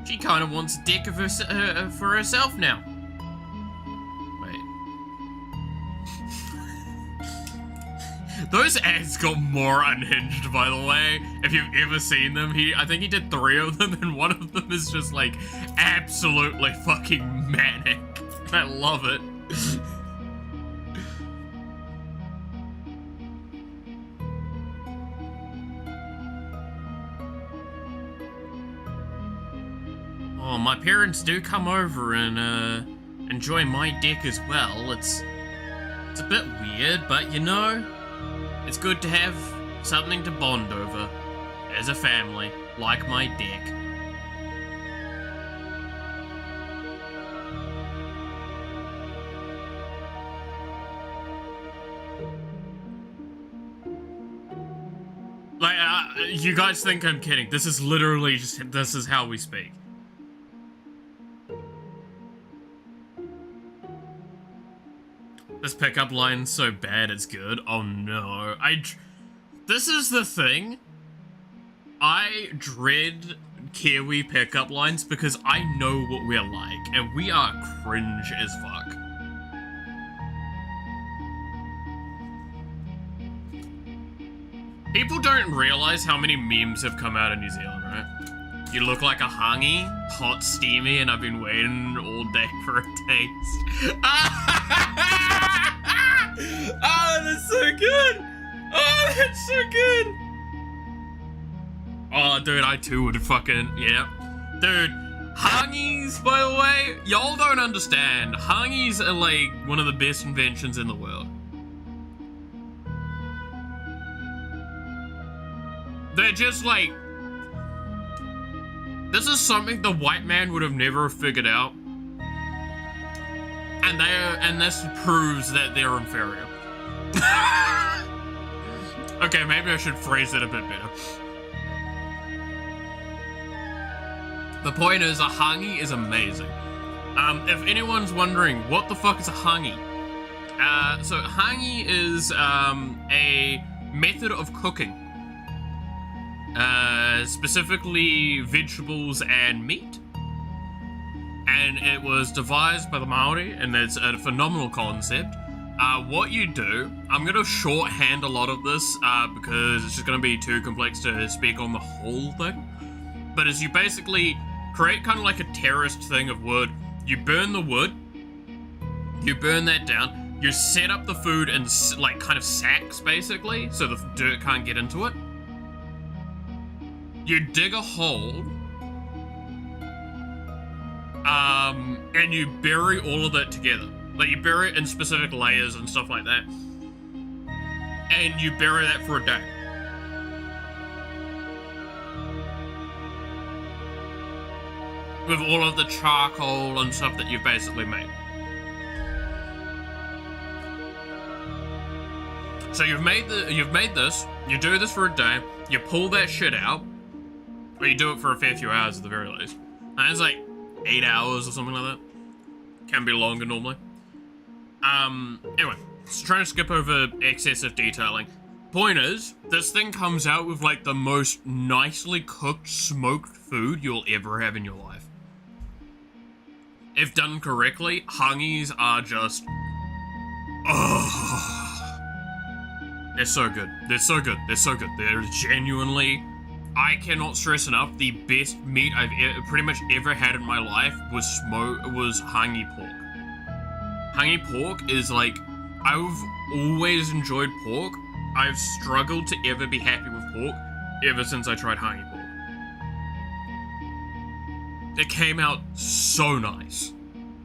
She kind of wants a dick of for herself now. Wait. Those ads got more unhinged, by the way. If you've ever seen them, I think he did 3 of them, and one of them is just like absolutely fucking manic. I love it. Oh, my parents do come over and enjoy my dick as well. It's It's a bit weird, but you know, it's good to have something to bond over as a family, like my dick. Like, you guys think I'm kidding. This is literally just, this is how we speak. This pickup line's so bad it's good. Oh no. This is the thing. I dread Kiwi pickup lines because I know what we're like, and we are cringe as fuck. People don't realize how many memes have come out of New Zealand, right? You look like a hangi, hot, steamy, and I've been waiting all day for a taste. Oh, that's so good! Oh, that's so good! Oh, dude, I too would fucking, yeah. Dude, hangis, by the way, y'all don't understand. Hangis are like one of the best inventions in the world. They're just like, this is something the white man would have never figured out. And this proves that they're inferior. Okay, maybe I should phrase it a bit better. The point is, a hangi is amazing. If anyone's wondering, what the fuck is a hangi? So hangi is a method of cooking. Specifically vegetables and meat. And it was devised by the Maori, and it's a phenomenal concept. What you do, I'm going to shorthand a lot of this because it's just going to be too complex to speak on the whole thing. But as you basically create kind of like a terraced thing of wood, you burn the wood, you burn that down, you set up the food in like kind of sacks basically, so the dirt can't get into it. You dig a hole, and you bury all of that together. Like, you bury it in specific layers and stuff like that. And you bury that for a day. With all of the charcoal and stuff that you've basically made. So you've made this, you do this for a day, you pull that shit out, or you do it for a fair few hours at the very least. And it's like 8 hours or something like that. Can be longer normally. Anyway, so trying to skip over excessive detailing. Point is, this thing comes out with like the most nicely cooked, smoked food you'll ever have in your life. If done correctly, hangis are just, oh, they're so good. They're so good. They're so good. They're genuinely, I cannot stress enough, the best meat I've pretty much ever had in my life was hangi pork. Hangi pork is like, I've always enjoyed pork. I've struggled to ever be happy with pork ever since I tried hangi pork. It came out so nice.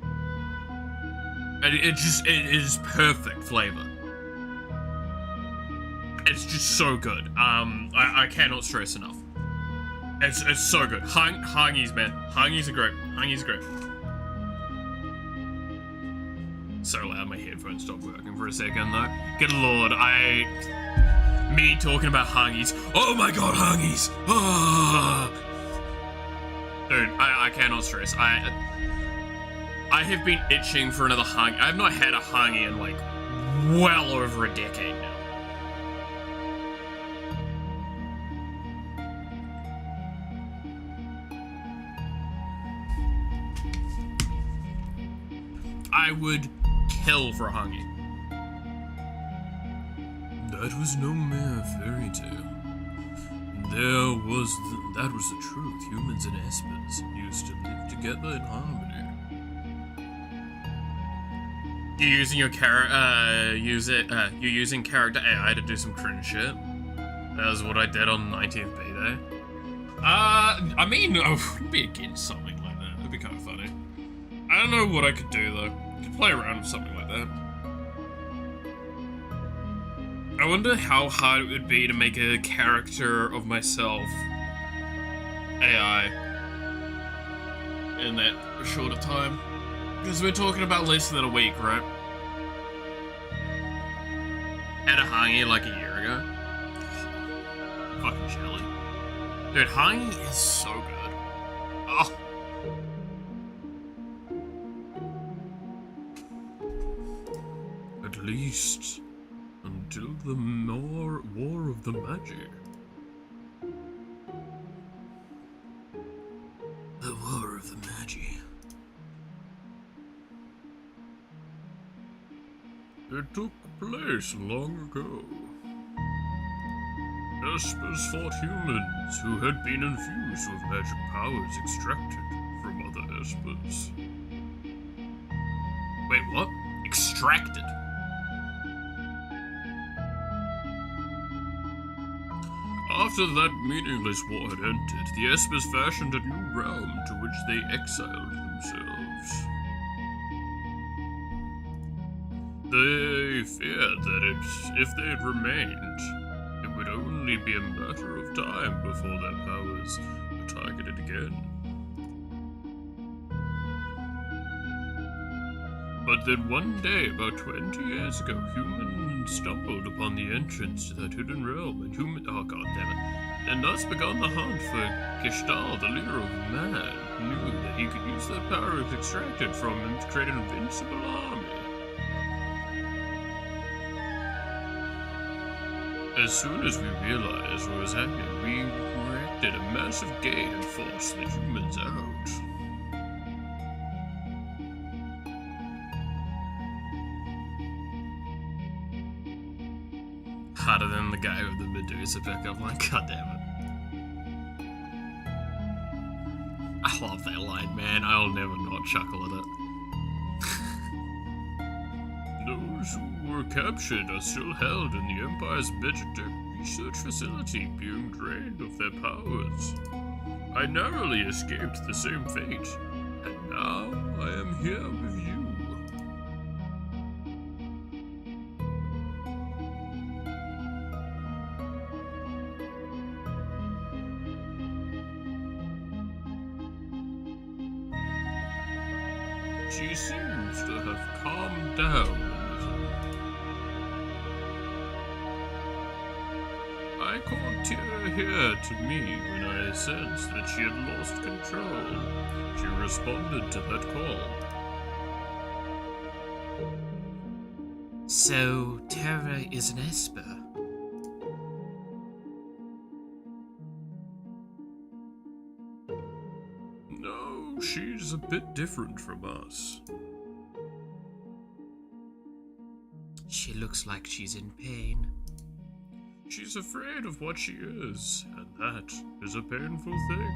And it is perfect flavor. It's just so good. I cannot stress enough. It's so good. Hangis, man. Hangis are great. Hangis are great. So loud, my headphones stopped working for a second though. Good lord, me talking about hangis. Oh my god, hangis! Ah! Dude, I cannot stress. I have been itching for another hangi. I've not had a hangi in like well over a decade now. I would kill for a hangi. That was no mere fairy tale. That was the truth. Humans and aspens used to live together in harmony. You're using your you're using character AI to do some cringe shit. That was what I did on 19th B-Day. I mean, I wouldn't be against something like that. That'd be kind of funny. I don't know what I could do though. I could play around with something like that. I wonder how hard it would be to make a character of myself AI in that shorter time. Because we're talking about less than a week, right? Had a Hangi like a year ago. Fucking jelly. Dude, Hangi is so good. Oh. At least until the War of the Magi. The War of the Magi. It took place long ago. Espers fought humans who had been infused with magic powers extracted from other espers. Wait, what? Extracted? After that meaningless war had ended, the espers fashioned a new realm to which they exiled themselves. They feared that if they had remained, it would only be a matter of time before their powers were targeted again. But then one day, about 20 years ago, humans stumbled upon the entrance to that hidden realm, and oh god damn it, and thus began the hunt for Gestalt, the leader of man, who knew that he could use the powers extracted from him to create an invincible army. As soon as we realized what was happening, we erected a massive gate and forced the humans out. Harder than the guy with the Medusa pickup line, god damn it. I love that line, man. I'll never not chuckle at it. Those who were captured are still held in the Empire's magic research facility, being drained of their powers. I narrowly escaped the same fate, and now I am here with you. She seems to have calmed down a little. I called Tira here to me when I sensed that she had lost control. She responded to that call. So, Terra is an Esper? No, she's a bit different from us. She looks like she's in pain. She's afraid of what she is, and that is a painful thing.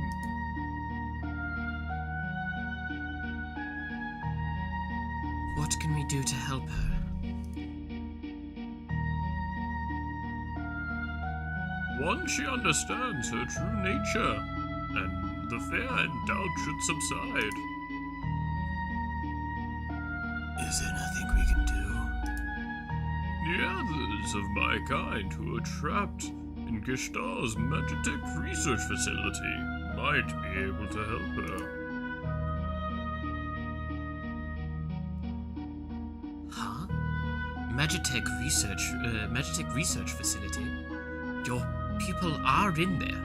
What can we do to help her? Once she understands her true nature, and the fear and doubt should subside. Is there nothing we can do? The others of my kind who are trapped in Gestalt's Magitech research facility might be able to help her. Huh? Magitech research facility? Your people are in there.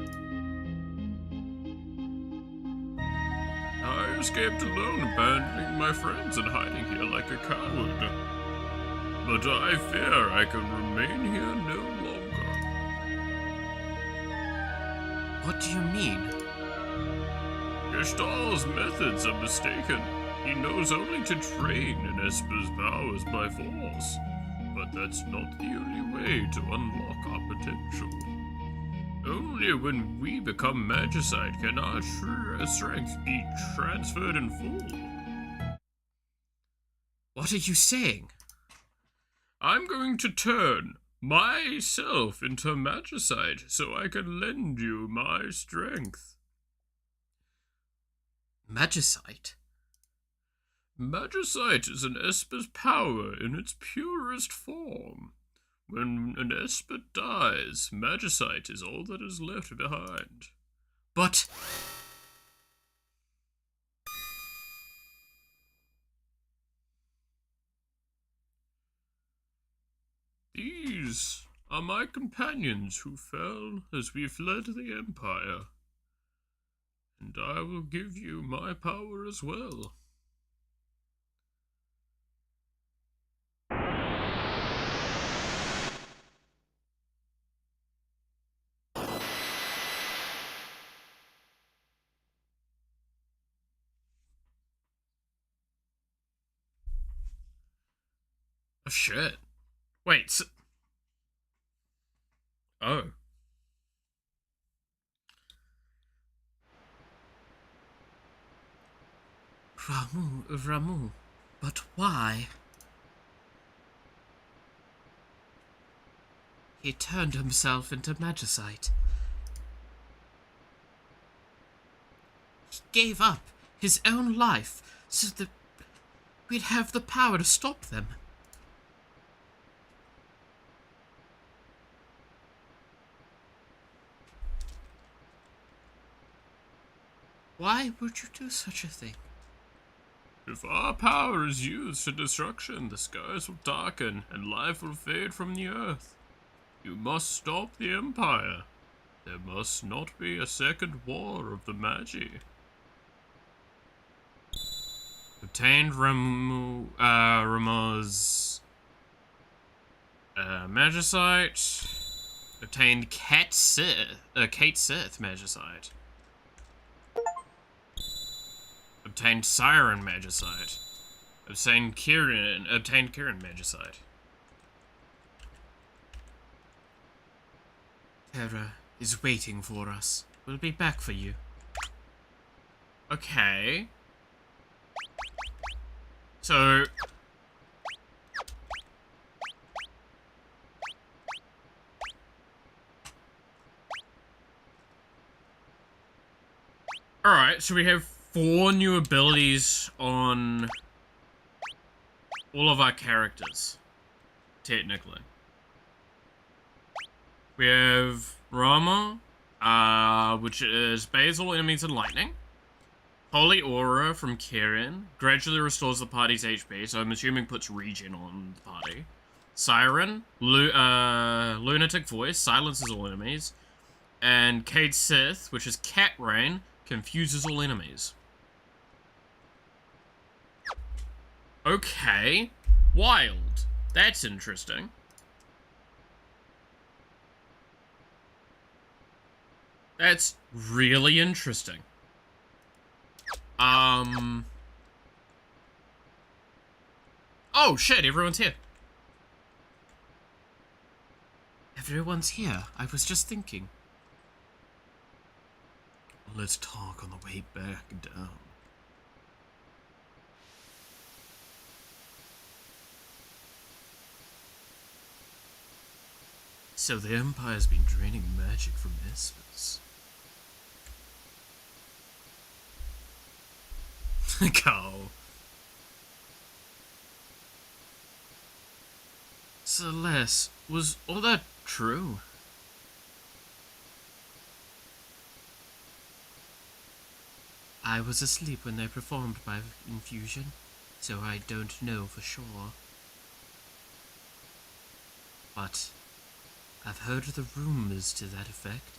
I escaped alone, abandoning my friends and hiding here like a coward. But I fear I can remain here no longer. What do you mean? Gestalt's methods are mistaken. He knows only to train an Esper's powers by force. But that's not the only way to unlock our potential. Only when we become magicite can our true strength be transferred in full. What are you saying? I'm going to turn myself into magicite so I can lend you my strength. Magicite? Magicite is an Esper's power in its purest form. When an esper dies, magicite is all that is left behind. But These are my companions who fell as we fled the Empire. And I will give you my power as well. Oh shit. Wait, oh. Ramu, but why? He turned himself into magicite. He gave up his own life so that we'd have the power to stop them. Why would you do such a thing? If our power is used for destruction, the skies will darken and life will fade from the earth. You must stop the Empire. There must not be a second war of the Magi. Obtained Ramo's magicite. Obtained Kate Sith magicite. Obtained Siren magicite. Obtained Kieran magicite. Terra is waiting for us. We'll be back for you. Okay. So alright, so we have 4 new abilities on all of our characters, technically. We have Rama, which is Basil, enemies, and lightning. Holy Aura from Kieran, gradually restores the party's HP, so I'm assuming puts regen on the party. Siren, Lunatic Voice, silences all enemies. And Cade Sith, which is Cat Rain, confuses all enemies. Okay. Wild. That's interesting. That's really interesting. Oh shit, everyone's here. Everyone's here. I was just thinking. Let's talk on the way back down. So the Empire's been draining magic from espers. Go. Celeste, was all that true? I was asleep when they performed my infusion, so I don't know for sure. But I've heard the rumors to that effect.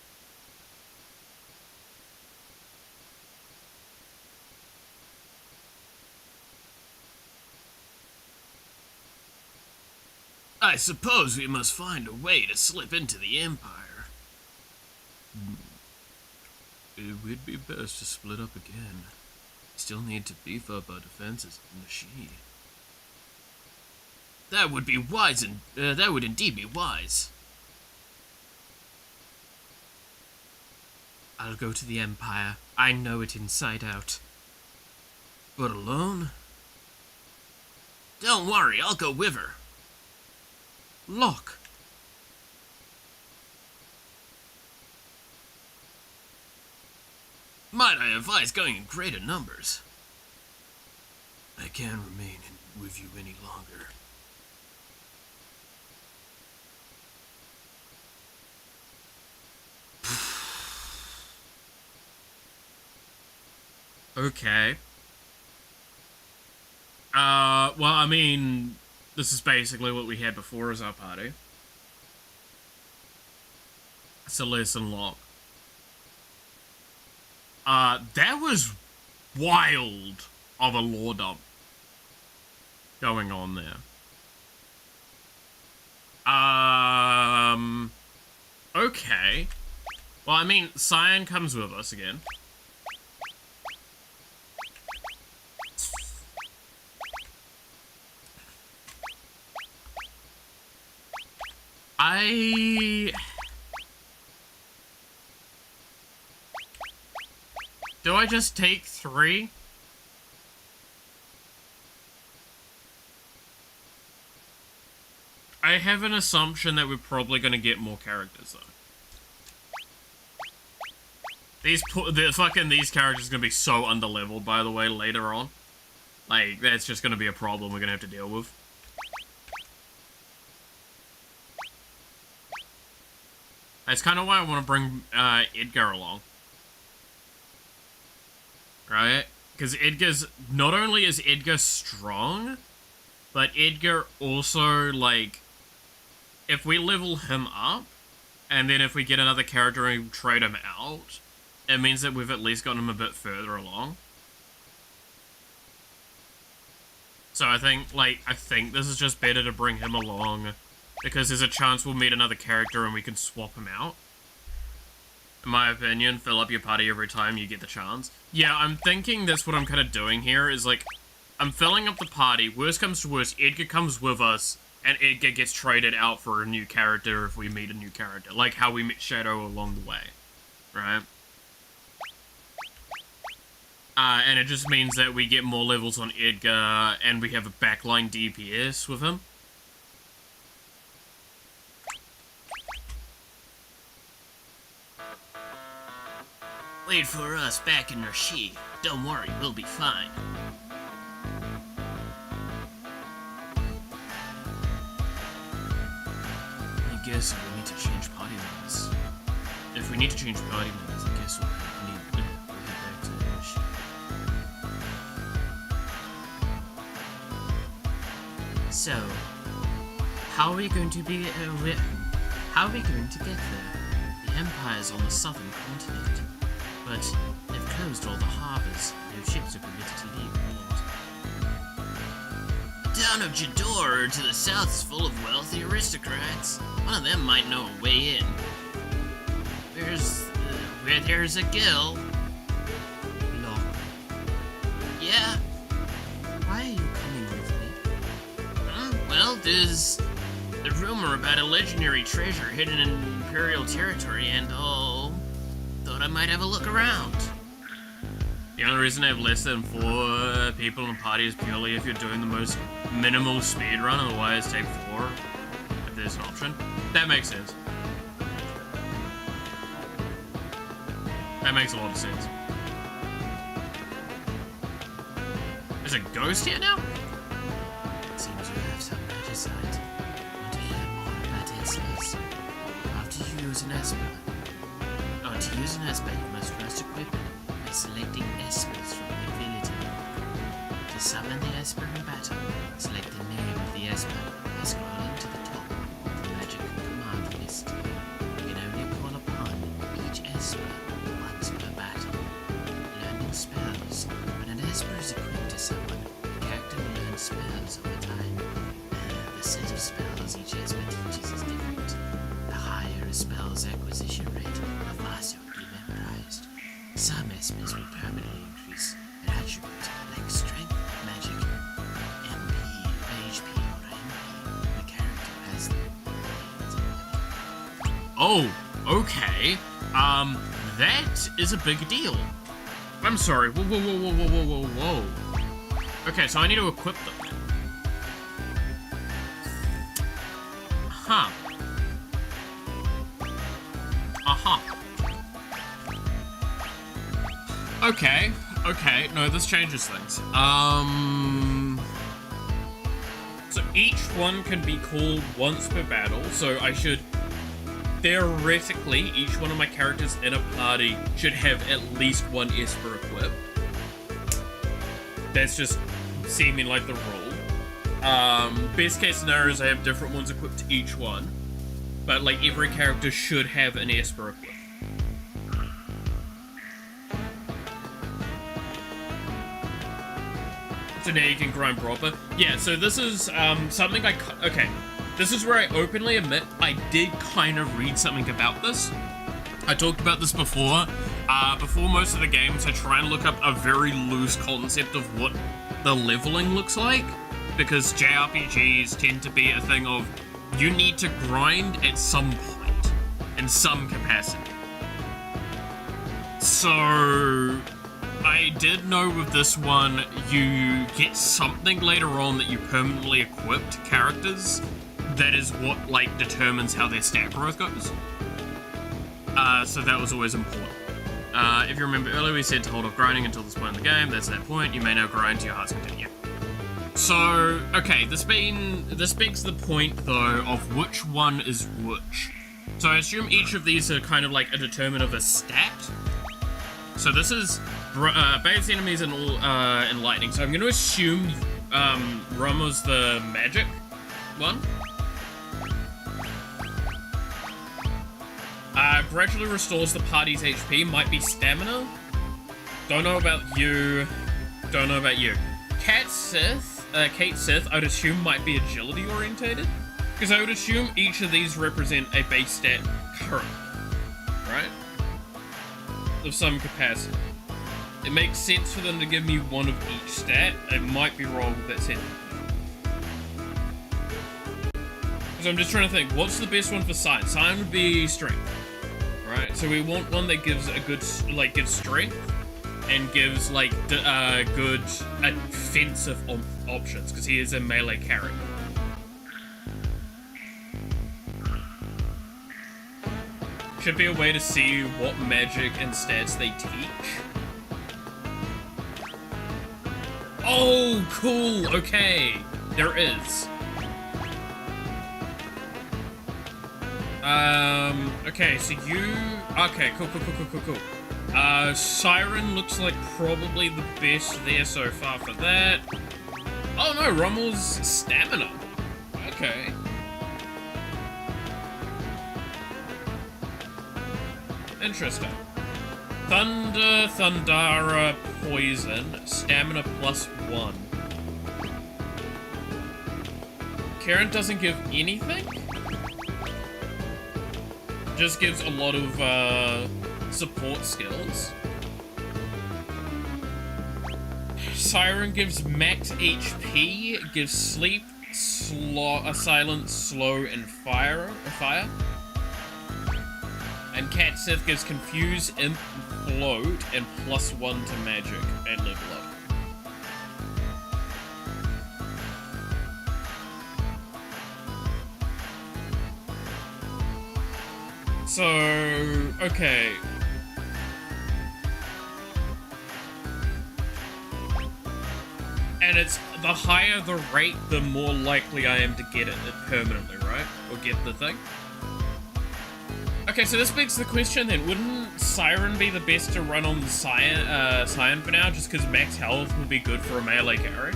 I suppose we must find a way to slip into the Empire. It would be best to split up again. Still need to beef up our defenses in the She. That would be wise, and that would indeed be wise. I'll go to the Empire. I know it inside out. But alone? Don't worry, I'll go with her. Look! Might I advise going in greater numbers? I can't remain with you any longer. Okay. Well, I mean, this is basically what we had before as our party. Celeste and Locke. That was wild of a lore dump going on there. Okay. Well, I mean, Cyan comes with us again. Do I just take 3? I have an assumption that we're probably going to get more characters, though. These characters are going to be so underleveled, by the way, later on. Like, that's just going to be a problem we're going to have to deal with. That's kind of why I want to bring Edgar along. Right? Because not only is Edgar strong, but Edgar also, like, if we level him up, and then if we get another character and trade him out, it means that we've at least gotten him a bit further along. So I think this is just better to bring him along, because there's a chance we'll meet another character and we can swap him out. In my opinion, fill up your party every time you get the chance. Yeah, I'm thinking that's what I'm kind of doing here, is like, I'm filling up the party, worst comes to worst, Edgar comes with us, and Edgar gets traded out for a new character if we meet a new character, like how we met Shadow along the way, right? And it just means that we get more levels on Edgar, and we have a backline DPS with him. Wait for us back in Rashid. Don't worry, we'll be fine. I guess we need to change party members. If we need to change party members, I guess we'll head back to Rashid. So, how are we going to get there? The Empire's on the southern continent, but they've closed all the harbors. No ships are permitted to leave the port. The town of Jador to the south is full of wealthy aristocrats. One of them might know a way in. Where there's a gill. No. Yeah? Why are you coming with me? Well, there's a rumor about a legendary treasure hidden in Imperial territory, and thought I might have a look around. The only reason I have less than 4 people in a party is purely if you're doing the most minimal speedrun, otherwise take 4, if there's an option. That makes sense. That makes a lot of sense. There's a ghost here now? It seems you have some insight. Want to hear more about Espers? After you use an Esper. To use an Esper, you must first equip it by selecting Espers from the ability. To summon the Esper in battle, select the name of the Esper by scrolling to the top of the magic command list. You can only call upon each Esper once per battle. Learning spells. When an Esper is equipped to someone, the character will learn spells over time. The set of spells each Esper teaches is different. The higher a spell's acquisition rate, the faster it will be memorized. Some Espers will permanently increase an attribute like strength, magic, MP, HP, or MP. The character has them. Oh, okay. That is a big deal. I'm sorry. Whoa. Okay, so I need to equip them. Huh. Okay, no, this changes things. So each one can be called once per battle, so I should, theoretically, each one of my characters in a party should have at least one Esper equipped. That's just seeming like the rule. Best case scenario is I have different ones equipped to each one, but like every character should have an Esper equipped. So now you can grind proper. Yeah, so this is something okay. This is where I openly admit I did kind of read something about this. I talked about this before. Before most of the games, I try and look up a very loose concept of what the leveling looks like, because JRPGs tend to be a thing of you need to grind at some point, in some capacity. So I did know with this one, you get something later on that you permanently equip to characters. That is what, like, determines how their stat growth goes. So that was always important. If you remember earlier, we said to hold off grinding until this point in the game. That's that point. You may now grind to your heart's content. So, okay, this begs the point, though, of which one is which. So I assume each of these are kind of like a determinant of a stat. So this is base enemies and all and lightning. So I'm going to assume Rum was the magic one. Gradually restores the party's HP. Might be stamina. Don't know about you. Don't know about you. Kate Sith, I'd assume might be agility orientated. Because I would assume each of these represent a base stat currently. Right? Of some capacity. It makes sense for them to give me one of each stat. I might be wrong with that sentence. So I'm just trying to think, what's the best one for Cyan? Cyan would be strength. Right? So we want one that gives a good, like, gives strength and gives, like, good offensive options, because he is a melee character. Should be a way to see what magic and stats they teach. Oh, cool! Okay, there is. Okay, so you... Okay, cool. Siren looks like probably the best there so far for that. Oh no, Rommel's stamina. Okay. Interesting. Thundara, poison, stamina +1. Karen doesn't give anything? Just gives a lot of support skills. Siren gives max HP, gives sleep, silence, slow, and fire. And Cat Sith gives confuse, imp, float, and +1 to magic at level up. So, okay. And it's the higher the rate, the more likely I am to get it permanently, right? Or get the thing. Okay, so this begs the question then, wouldn't Siren be the best to run on the Cyan for now, just because max health would be good for a melee carry?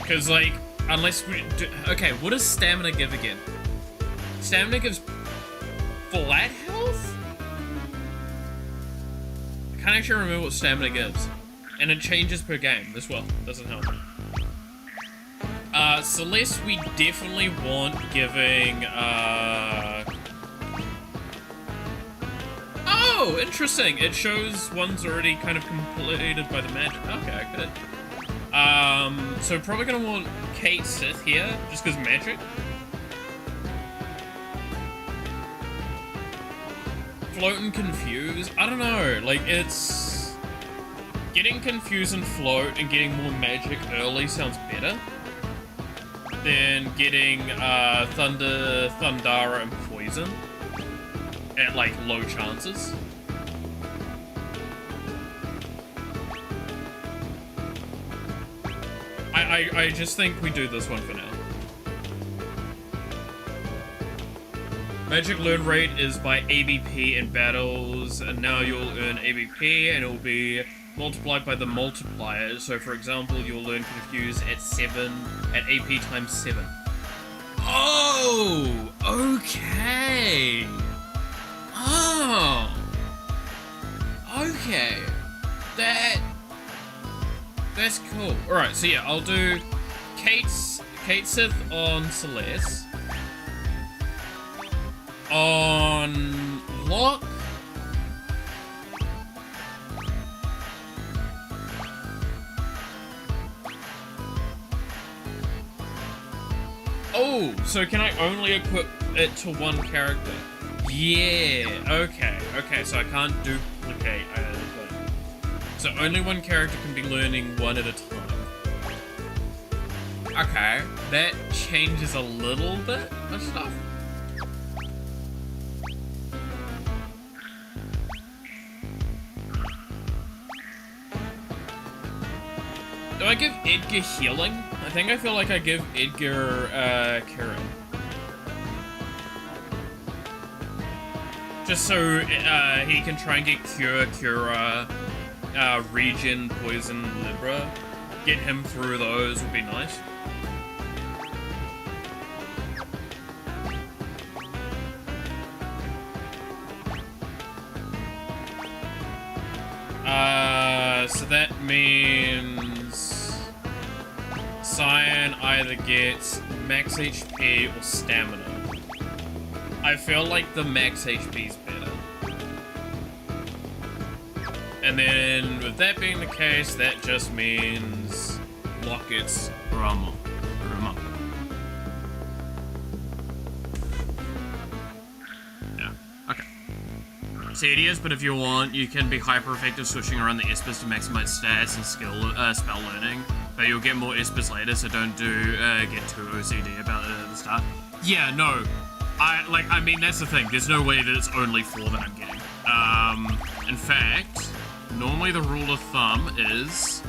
Because, like, unless we do... Okay, what does stamina give again? Stamina gives flat health? I can't actually remember what stamina gives. And it changes per game as well. Doesn't help. Celeste we definitely want giving, Oh, interesting. It shows one's already kind of completed by the magic. Okay, good. So probably gonna want Kate Sith here, just because magic. Float and confuse? I don't know, like, it's... Getting confuse and float and getting more magic early sounds better than getting, Thundara and poison at, like, low chances. I just think we do this one for now. Magic learn rate is by ABP in battles, and now you'll earn ABP, and it'll be multiplied by the multiplier. So for example, you'll learn Confuse at AP times 7. Oh, okay. Oh, okay. That's cool. All right, so yeah, I'll do Kate Sith on Celeste. On Locke. Oh, so can I only equip it to one character? Yeah, okay, so I can't duplicate either thing. So only one character can be learning one at a time. Okay, that changes a little bit of stuff. Do I give Edgar healing? I think I feel like I give Edgar, Karen. Just so, he can try and get Cura, Regen, Poison, Libra. Get him through those would be nice. So that means Cyan either gets max HP or stamina. I feel like the max HP is better. And then, with that being the case, that just means Locke gets Rama. Yeah, okay. See, it is, but if you want, you can be hyper-effective switching around the Espers to maximize stats and spell learning. But you'll get more Espers later, so don't get too OCD about it at the start. Yeah, no. I mean, that's the thing. There's no way that it's only 4 that I'm getting. In fact, normally the rule of thumb is...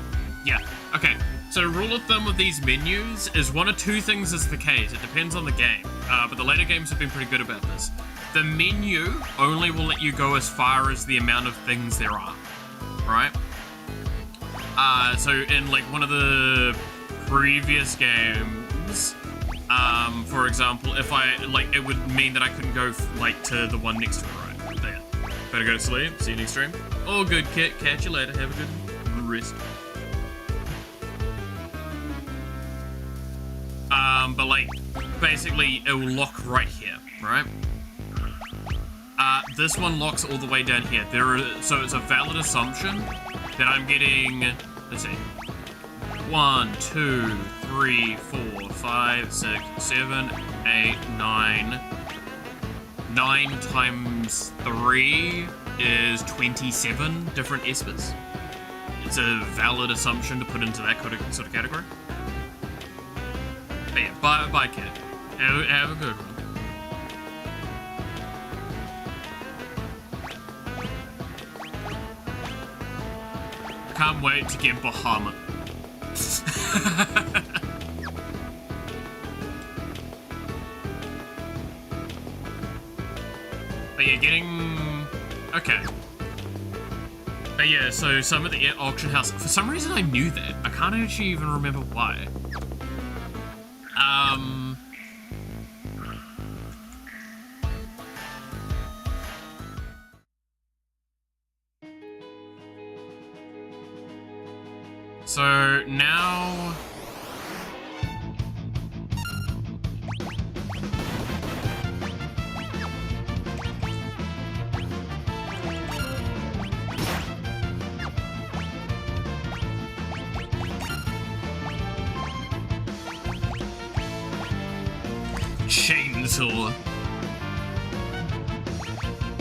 Yeah, okay. So rule of thumb with these menus is one of two things is the case. It depends on the game. But the later games have been pretty good about this. The menu only will let you go as far as the amount of things there are, right? So in like one of the previous games, for example, if I, like, it would mean that I couldn't go, like, to the one next to it, right? There. Better go to sleep. See you next stream. All good, Kit. Catch you later. Have a good rest. But, like, basically, it will lock right here, right? This one locks all the way down here. So it's a valid assumption that I'm getting, let's see, 1, 2, 3, 4, 5, 6, 7, 8, 9. 9 times 3 is 27 different Espers. It's a valid assumption to put into that sort of category. But yeah, bye kid. Have a good one. Can't wait to get Bahamut. But yeah, getting... Okay. But yeah, so some of the auction house... For some reason I knew that. I can't actually even remember why. So now... Chainsaw.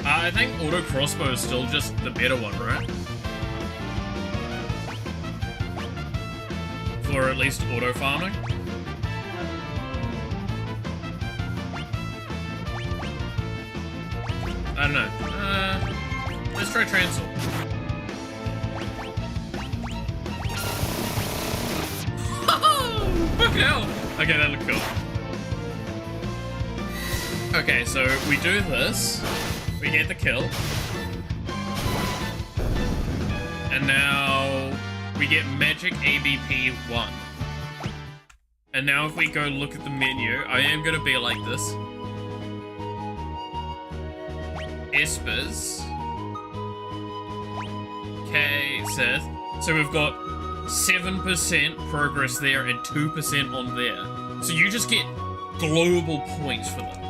I think auto crossbow is still just the better one, right? For at least auto farming. I don't know. Let's try Transall. Fucking hell! Okay, that looked cool. Okay, so we do this. We get the kill. And now we get magic ABP 1. And now if we go look at the menu, I am going to be like this. Espers. Okay, Sith. So we've got 7% progress there and 2% on there. So you just get global points for them.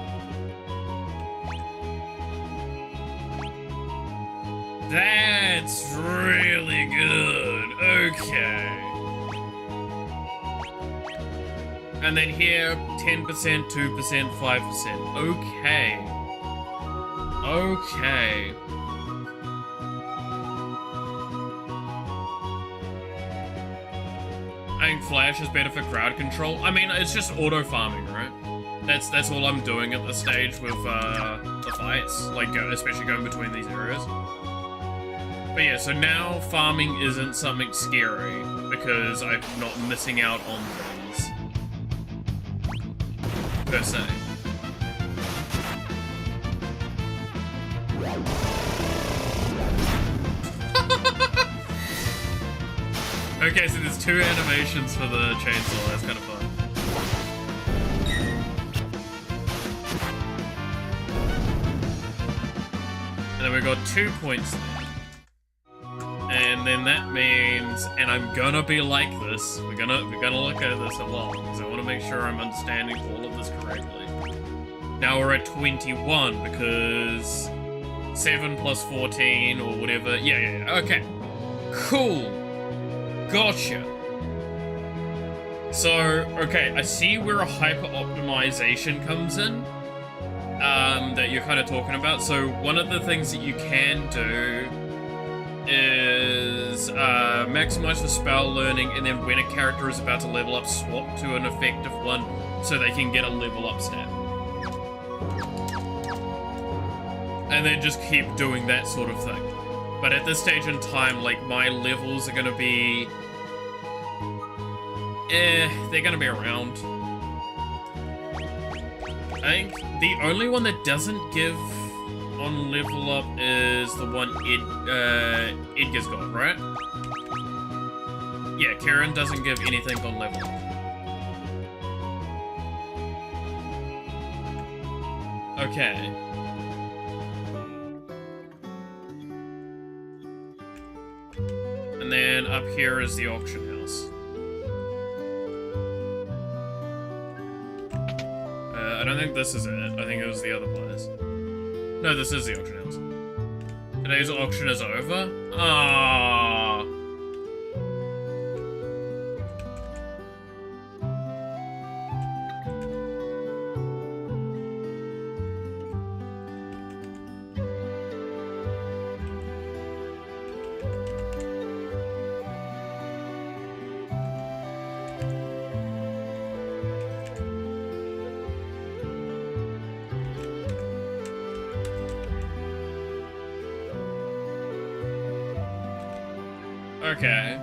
That's really good. Okay. And then here, 10%, 2%, 5%. Okay. Okay. I think Flash is better for crowd control. I mean, it's just auto-farming, right? That's all I'm doing at this stage with the fights. Like, especially going between these areas. But yeah, so now farming isn't something scary because I'm not missing out on things. Per se. Okay, so there's 2 animations for the chainsaw, that's kind of fun. And then we got 2 points there. And then that means, and I'm gonna be like this, we're gonna look at this a lot, because I want to make sure I'm understanding all of this correctly. Now we're at 21, because 7 plus 14, or whatever, yeah, okay. Cool. Gotcha. So, okay, I see where a hyper-optimization comes in, that you're kind of talking about. So one of the things that you can do is maximize for spell learning, and then when a character is about to level up, swap to an effective one so they can get a level up stat. And then just keep doing that sort of thing. But at this stage in time, like, my levels are gonna be... they're gonna be around. I think the only one that doesn't give on level up is the one Edgar's got, right? Yeah, Karen doesn't give anything on level up. Okay. And then up here is the auction house. I don't think this is it. I think it was the other place. No, this is the auction house. Today's auction is over? Ah. Okay.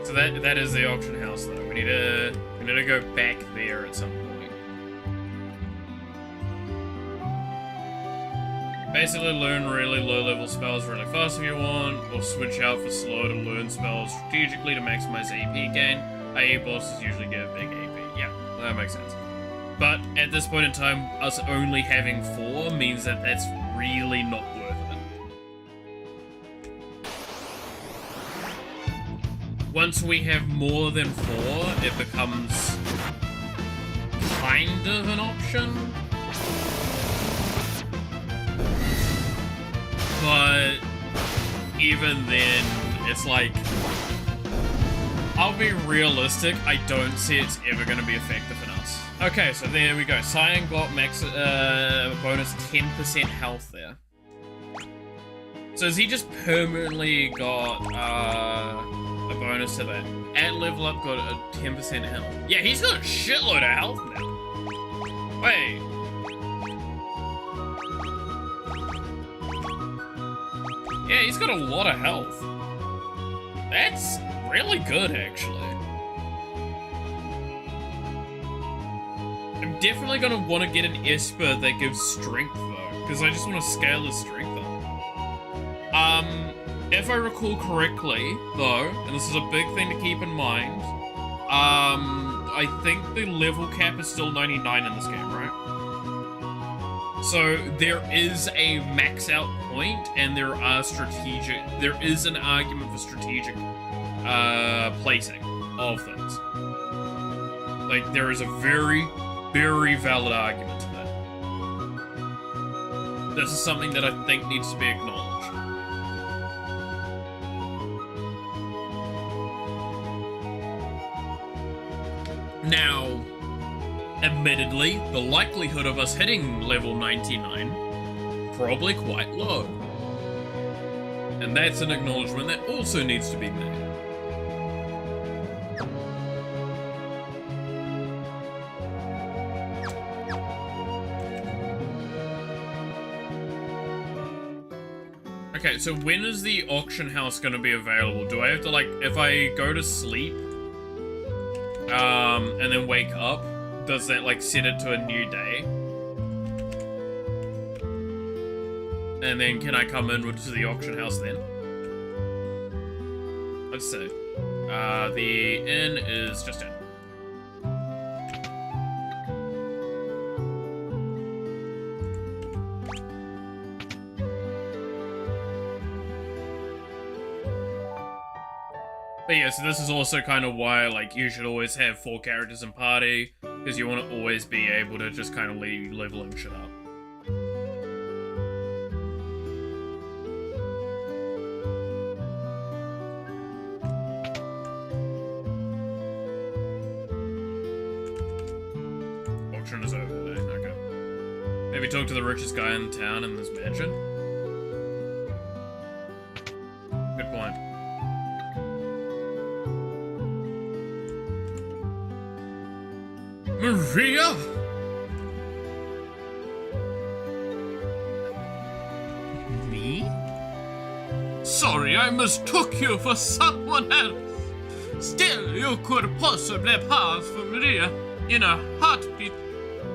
So that is the auction house though. We need to go back there at some point. Basically learn really low level spells really fast if you want, or switch out for slow to learn spells strategically to maximize AP gain. IE bosses usually give big AP. Yeah, that makes sense. But at this point in time, us only having 4 means that that's really not worth it. Once we have more than 4, it becomes kind of an option. But even then, it's like, I'll be realistic, I don't see it's ever going to be effective in us. Okay, so there we go. Cyan got max bonus 10% health there. So has he just permanently got a bonus to that? At level up, got a 10% health. Yeah, he's got a shitload of health now. Wait. Yeah, he's got a lot of health. That's really good, actually. I'm definitely gonna want to get an Esper that gives strength, though, because I just want to scale his strength up. if I recall correctly, though, and this is a big thing to keep in mind, I think the level cap is still 99 in this game, right? So there is a max out point, and there is an argument for strategic placing of things. Like, there is a very, very valid argument to that. This is something that I think needs to be acknowledged. Now, admittedly, the likelihood of us hitting level 99 probably quite low. And that's an acknowledgement that also needs to be made. Okay, so when is the auction house going to be available? Do I have to, like, if I go to sleep, and then wake up, does that, like, set it to a new day? And then can I come in to the auction house then? Let's see. The inn is just in. But yeah, so this is also kind of why, like, you should always have 4 characters in party, because you want to always be able to just kind of leave leveling shit up. Auction is over today, okay. Maybe talk to the richest guy in town in this mansion? Good point. Maria? Me? Sorry, I mistook you for someone else. Still, you could possibly pass for Maria in a heartbeat.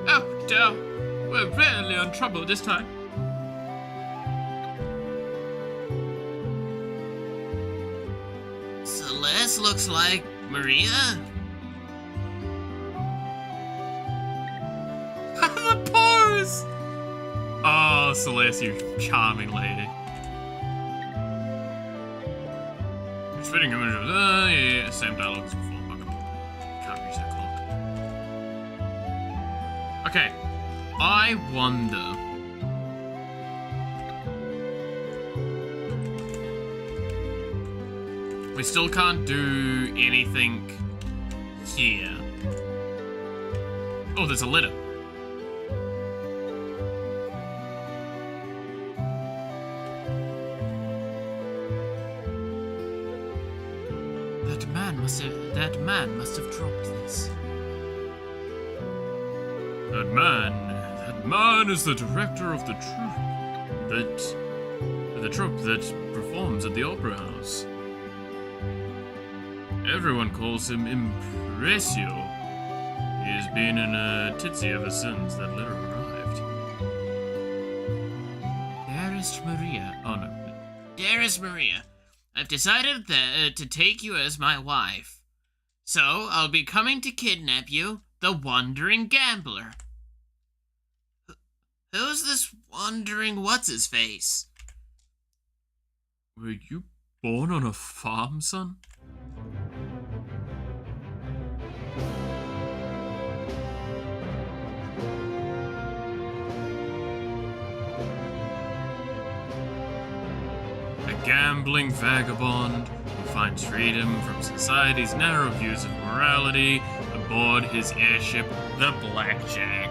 Oh dear, we're really in trouble this time. Celeste looks like Maria. The pose! Oh, Celeste, you charming lady. Fitting image of yeah, same dialogue as before. Okay. Can't reach that clock. Okay. I wonder. We still can't do anything here. Oh, there's a letter. That man must have dropped this. That man is the director of the troupe that performs at the Opera House. Everyone calls him Impresio. He has been in a titsy ever since that letter arrived. Dearest Maria. Oh no. Dearest Maria, I've decided to take you as my wife. So, I'll be coming to kidnap you, the wandering gambler. Who's this wandering what's-his-face? Were you born on a farm, son? A gambling vagabond who finds freedom from society's narrow views of morality aboard his airship, the Blackjack.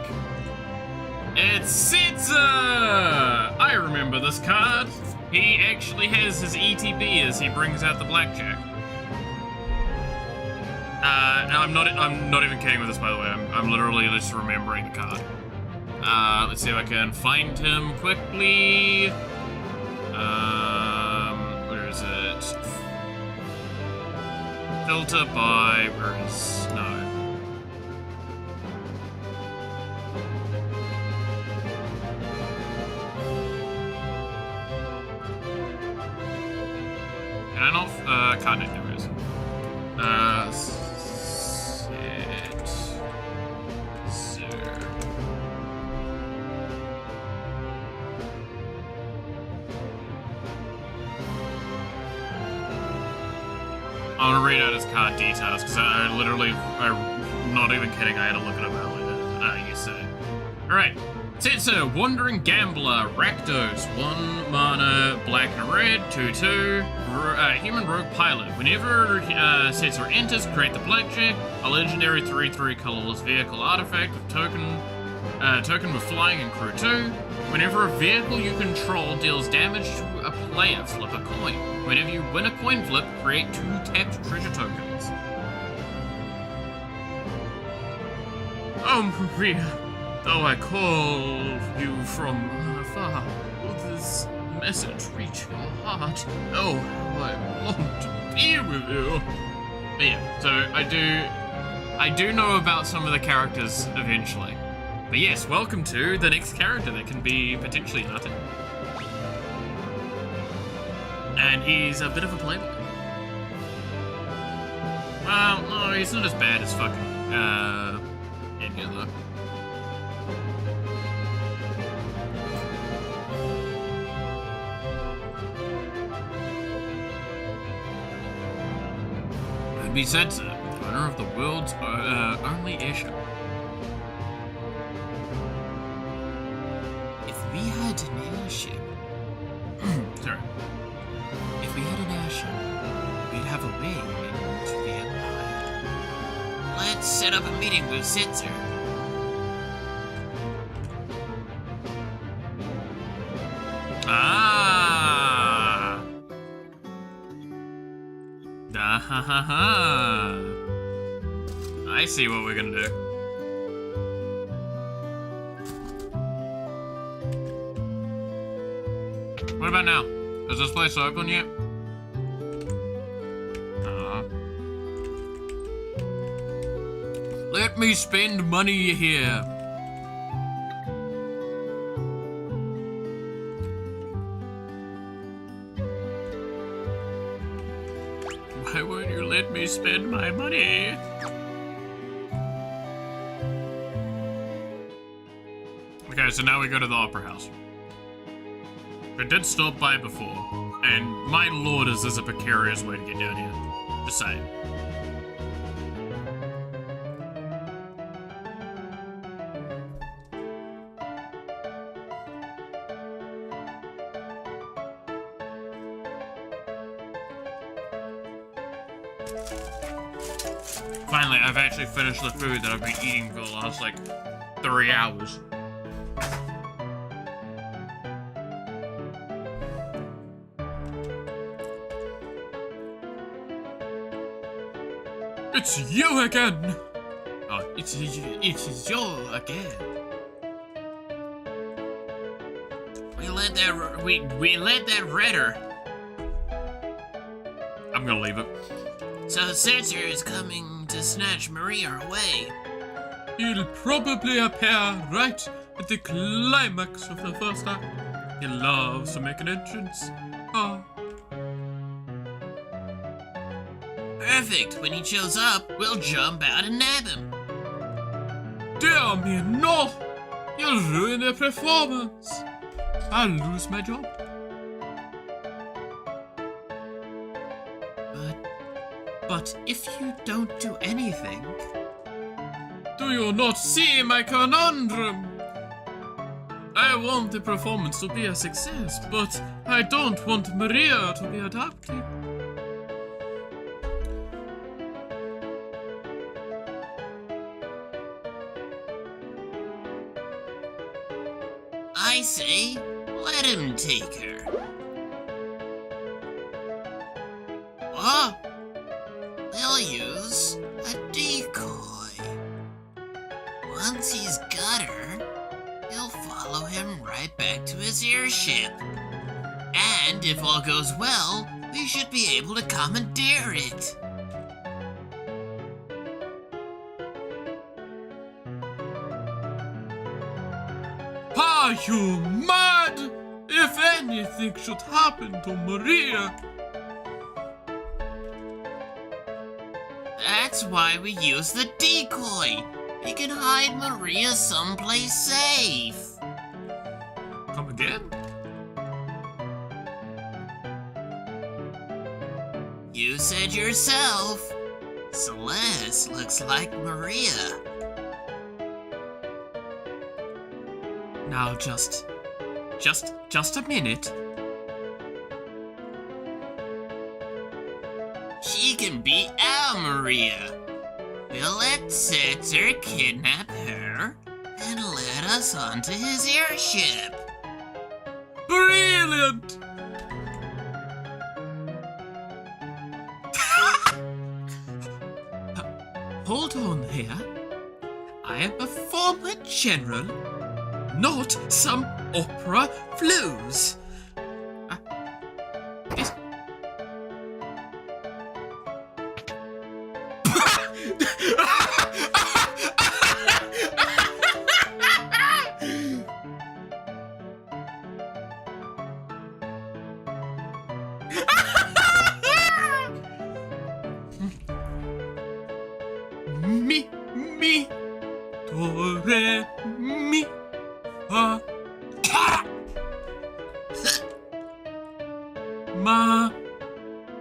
It's Caesar! I remember this card. He actually has his ETB as he brings out the Blackjack. No, I'm not even kidding with this, by the way. I'm literally just remembering the card. Let's see if I can find him quickly. Where is it? Filter by, where is, no. can't name there is. I'm gonna read out his card details because I'm not even kidding, I had to look at him earlier. Yesterday. Alright. Setzer, Wandering Gambler, Rakdos, 1 mana, black and red, 2/2, Human Rogue Pilot. Whenever Setzer enters, create the blackjack, a legendary 3/3 colorless vehicle artifact with token with flying and crew 2. Whenever a vehicle you control deals damage to a player, flip a coin. Whenever you win a coin flip, create 2 tapped treasure tokens. Oh, Maria, though I call you from afar, will this message reach your heart? Oh, how I long to be with you. But yeah, so I do know about some of the characters eventually. But yes, welcome to the next character that can be potentially nothing. And he's a bit of a playboy. Well, no, he's not as bad as fucking, Enya, though. Could be said, sir, owner of the world's only airship. If we had an airship... Sorry. If we had an airship, we'd have a way into the Empire. Let's set up a meeting with Setzer. Ah! Da ha ha ha! I see what we're gonna do. What about now? Is this place open yet? Let me spend money here. Why won't you let me spend my money? Okay, so now we go to the Opera House. I did stop by before, and my lord is this a precarious way to get down here. Just saying. Finally, I've actually finished the food that I've been eating for the last, like, 3 hours. It's you again! Oh, It is you again. We let that redder. I'm gonna leave it. So Setzer is coming to snatch Maria away. He'll probably appear right at the climax of the first act. He loves to make an entrance. Ah. Perfect. When he shows up, we'll jump out and nab him. Dear me, no! You'll ruin the performance. I'll lose my job. But if you don't do anything... Do you not see my conundrum? I want the performance to be a success, but I don't want Maria to be adopted. I say, let him take her. Or we'll use a decoy. Once he's got her, he'll follow him right back to his airship. And if all goes well, we should be able to commandeer it. Are you mad? If anything should happen to Maria... That's why we use the decoy. It can hide Maria someplace safe. Come again? You said yourself. Celeste looks like Maria. Now just a minute. She can be our Maria. We'll let Setzer kidnap her and let us onto his airship. Brilliant! Hold on there. I am a former general, not some opera flues. This... Mi, do, re, mi, fa, ma,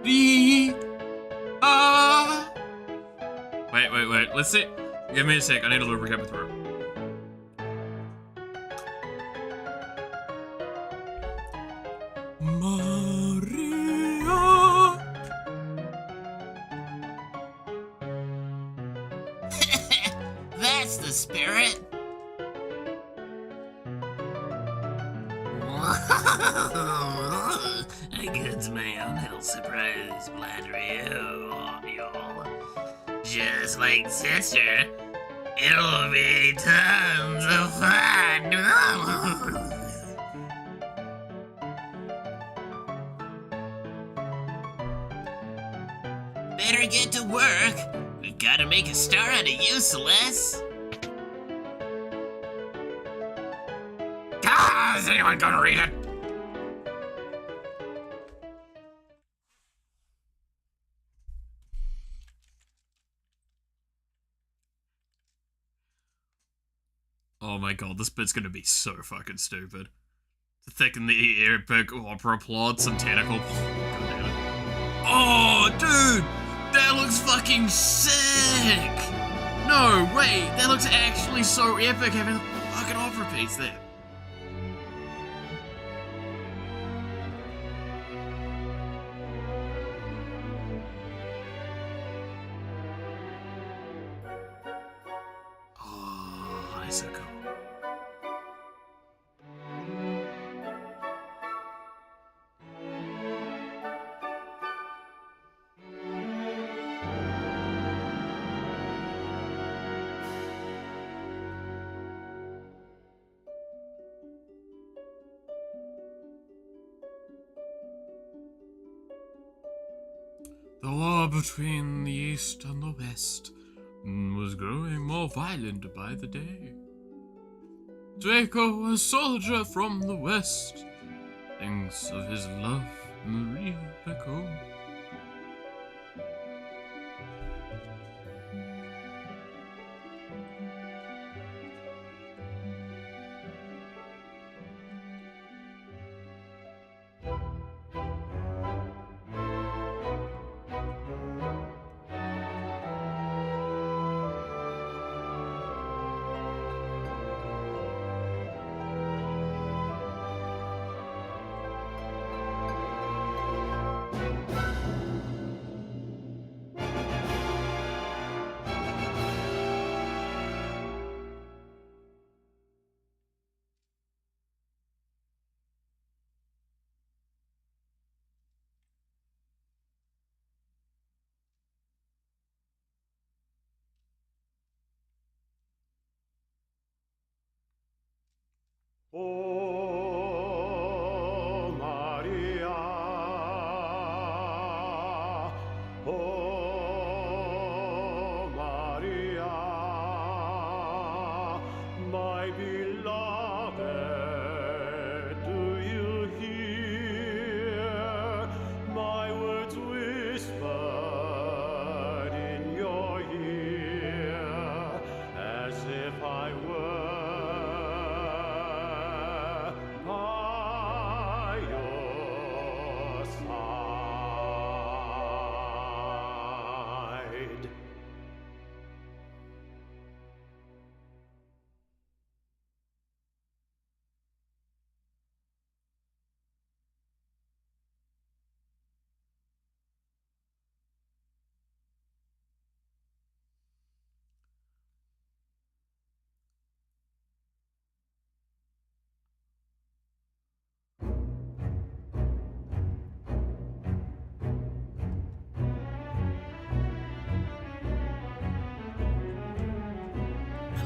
ri, a. Wait. Let's see. Give me a sec. I need a little recap through. Maria. That's the spirit. A goods man, he'll surprise flattery, y'all. Just like sister, it'll be tons of fun. Better get to work. We've got to make a star out of you, Celeste. Is anyone gonna read it? Oh my god, this bit's gonna be so fucking stupid. To thicken the epic opera plot, some tentacle. Oh, dude! That looks fucking sick! No, wait, that looks actually so epic having a fucking opera piece there. Oh, that's so cool. The war between the East and the West was growing more violent by the day. Draco, a soldier from the West, thinks of his love, Maria back home. Oh, Maria, oh, Maria, my beloved, do you hear my words whispered in your ear?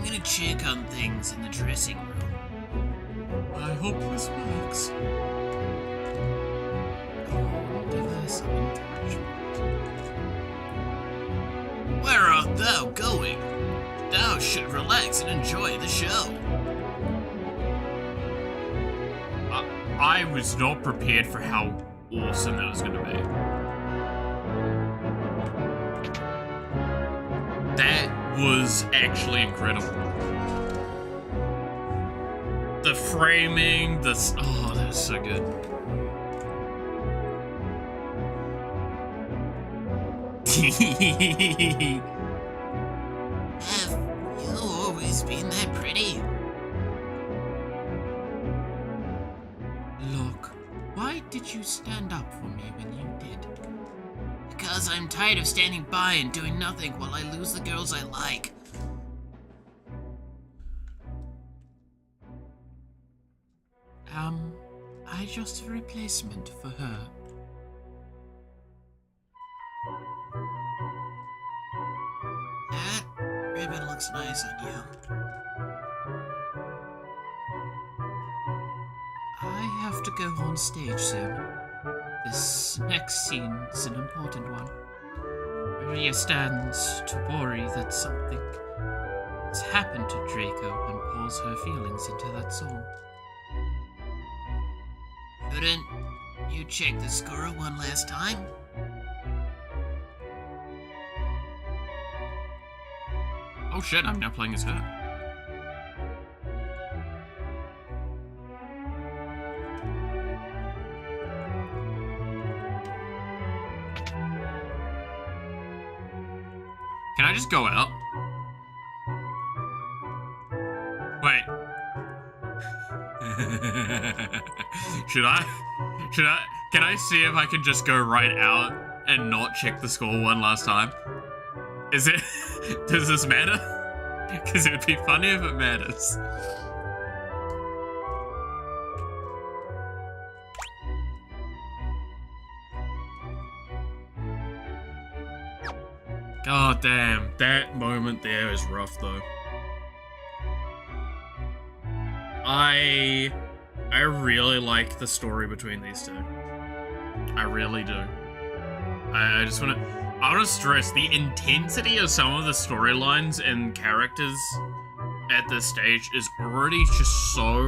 gonna check on things in the dressing room. I hope this works. I'll give her some encouragement. Where art thou going? Thou should relax and enjoy the show. I was not prepared for how awesome that was going to be. That was actually incredible. The framing, oh, that was so good. Have you always been that pretty? Look, why did you stand up for me when you did? Because I'm tired of standing by and doing nothing while I lose the girls I like. I just a replacement for her. That ribbon looks nice on you. I have to go on stage soon. This next scene is an important one. Maria stands to worry that something has happened to Draco and pours her feelings into that song. Couldn't you check the score one last time? Oh shit, I'm now playing as her. Can I just go out? Wait. Can I see if I can just go right out and not check the score one last time? Is it, does this matter? Because it would be funny if it matters. God damn, that moment there is rough though. I really like the story between these two. I really do. I just want to stress the intensity of some of the storylines and characters at this stage is already just so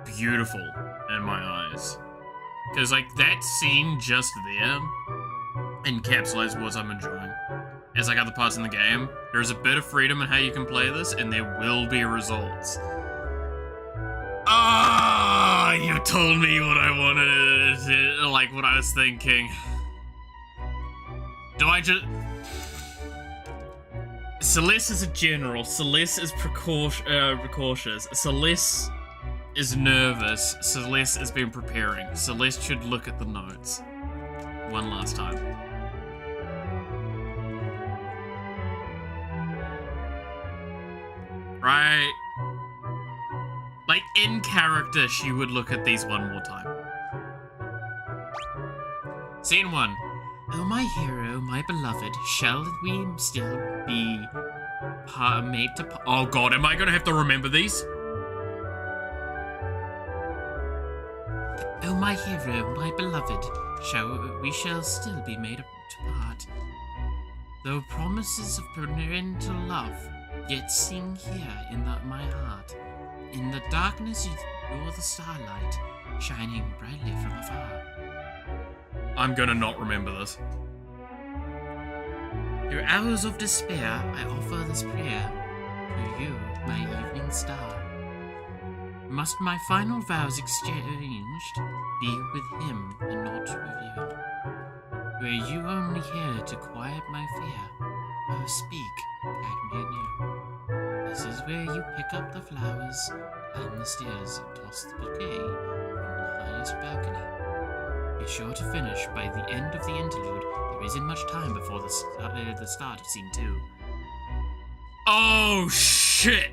beautiful in my eyes. Because like that scene just there encapsulates what I'm enjoying. As like other parts in the game, there's a bit of freedom in how you can play this, and there will be results. Ah, you told me what I wanted, like what I was thinking. Do I just... Celeste is a general. Celeste is precautious. Celeste is nervous. Celeste has been preparing. Celeste should look at the notes one last time. Right? Like, in character, she would look at these one more time. Scene 1. Oh, my hero, my beloved, shall we still be made to... Oh god, am I gonna have to remember these? Oh, my hero, my beloved, we shall still be made to part. Though promises of parental love, yet sing here in my heart. In the darkness you're the starlight, shining brightly from afar. I'm gonna not remember this. Through hours of despair, I offer this prayer to you, my evening star. Must my final vows exchanged be with him and not with you? Were you only here to quiet my fear? Oh, speak, guide me anew. This is where you pick up the flowers, climb the stairs, and toss the bouquet from the highest balcony. Be sure to finish by the end of the interlude. There isn't much time before the start of scene 2. Oh shit!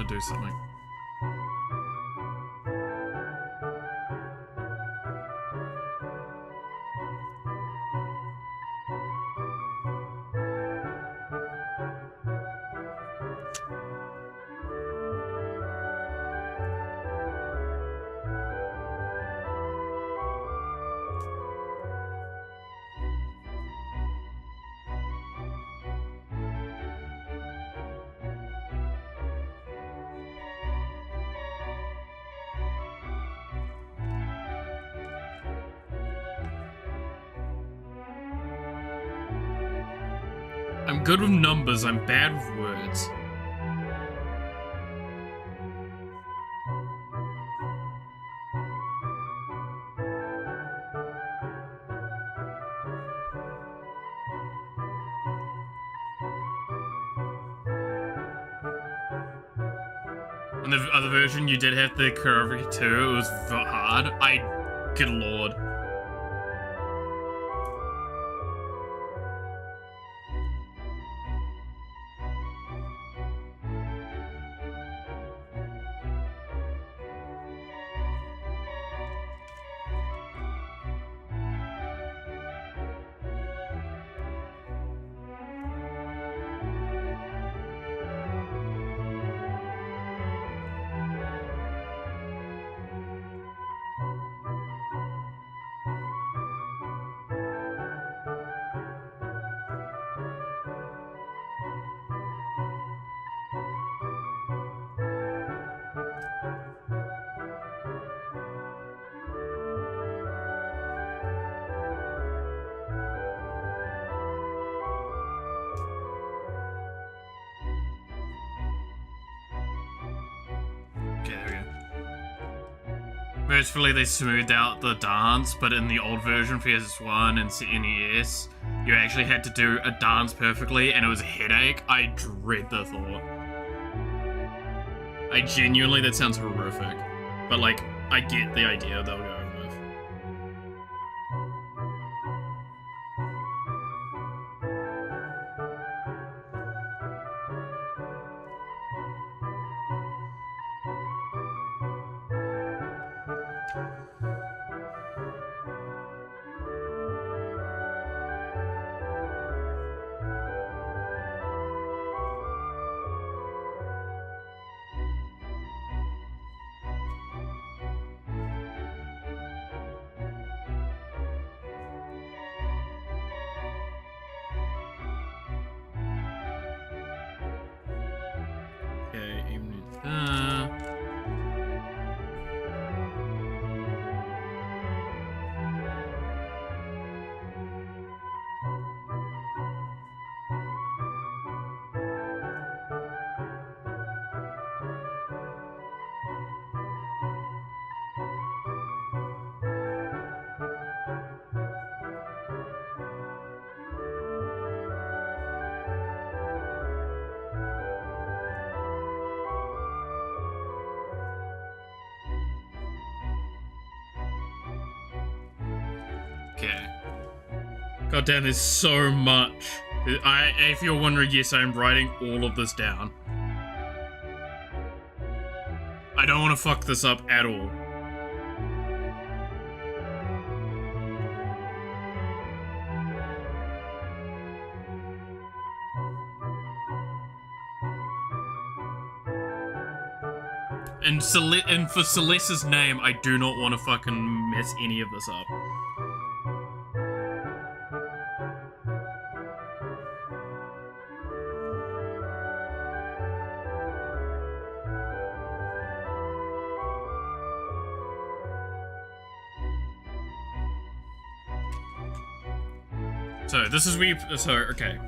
want to do something. I'm good with numbers, I'm bad with words. In the other version, you did have the choreography too. It was hard. Good lord. Okay, there we go. Mercifully, they smoothed out the dance, but in the old version for PS1 and NES, you actually had to do a dance perfectly, and it was a headache. I dread the thought. I genuinely, that sounds horrific. But, like, I get the idea they'll go with. Okay, evening. Okay. God damn, there's so much. If you're wondering, yes, I'm writing all of this down. I don't want to fuck this up at all. And for Celeste's name, I do not want to fucking mess any of this up. So, this is where you... So, okay.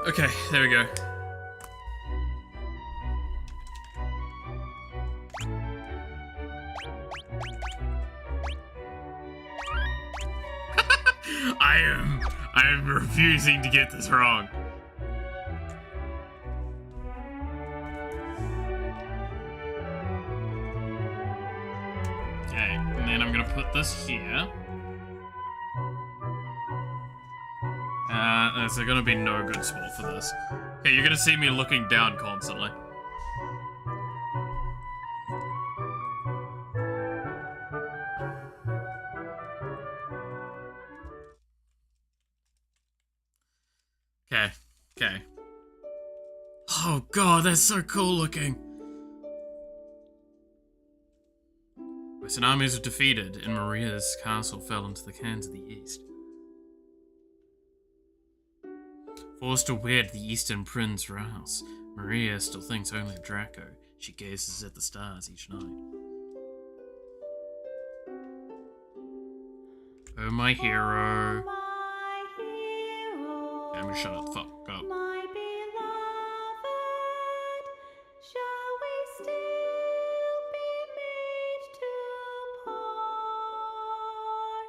Okay, there we go. I am refusing to get this wrong. Okay, and then I'm gonna put this here. There's gonna be no good spot for this. Okay, you're gonna see me looking down constantly. Okay, okay. Oh god, that's so cool looking. Western armies were defeated, and Maria's castle fell into the hands of the East. Forced to wed the Eastern Prince Rouse, Maria still thinks only of Draco. She gazes at the stars each night. Oh, my hero. Okay, I'm gonna shut the fuck up. My beloved, shall we still be made to part?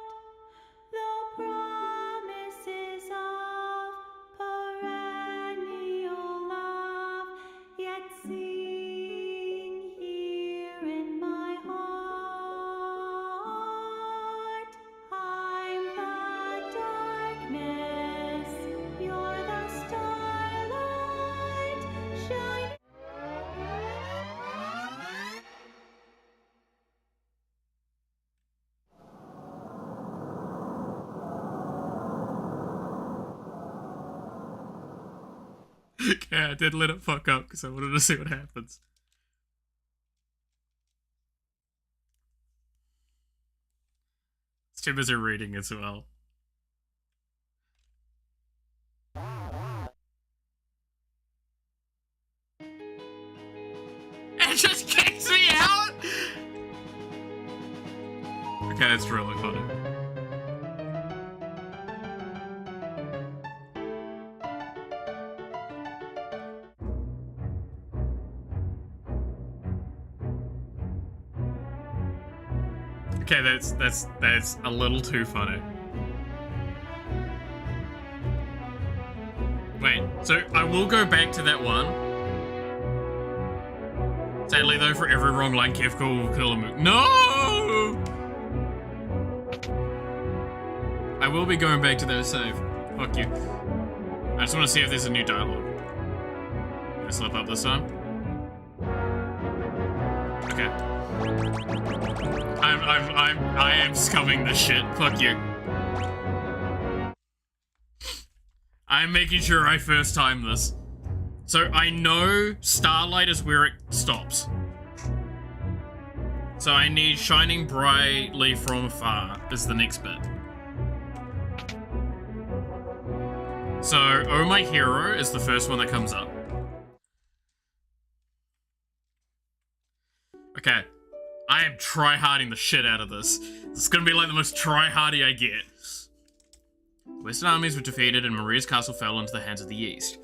Though promises of perennial love yet sing here in my heart. I'm the darkness, you're the starlight, shine. Okay, I did let it fuck up because I wanted to see what happens. It's too busy reading as well. It just kicks me out! Okay, it's really funny. Okay, that's a little too funny. Wait, so I will go back to that one. Sadly though, for every wrong line, Kefka will kill him. No! I will be going back to that save. Fuck you. I just want to see if there's a new dialogue. Can I slip up this time? Okay. I am scumming this shit. Fuck you. I'm making sure I first time this. So I know Starlight is where it stops. So I need Shining Brightly from Afar is the next bit. So Oh My Hero is the first one that comes up. Okay. I am try-harding the shit out of this. This is gonna be like the most try-hardy I get. Western armies were defeated and Maria's castle fell into the hands of the East.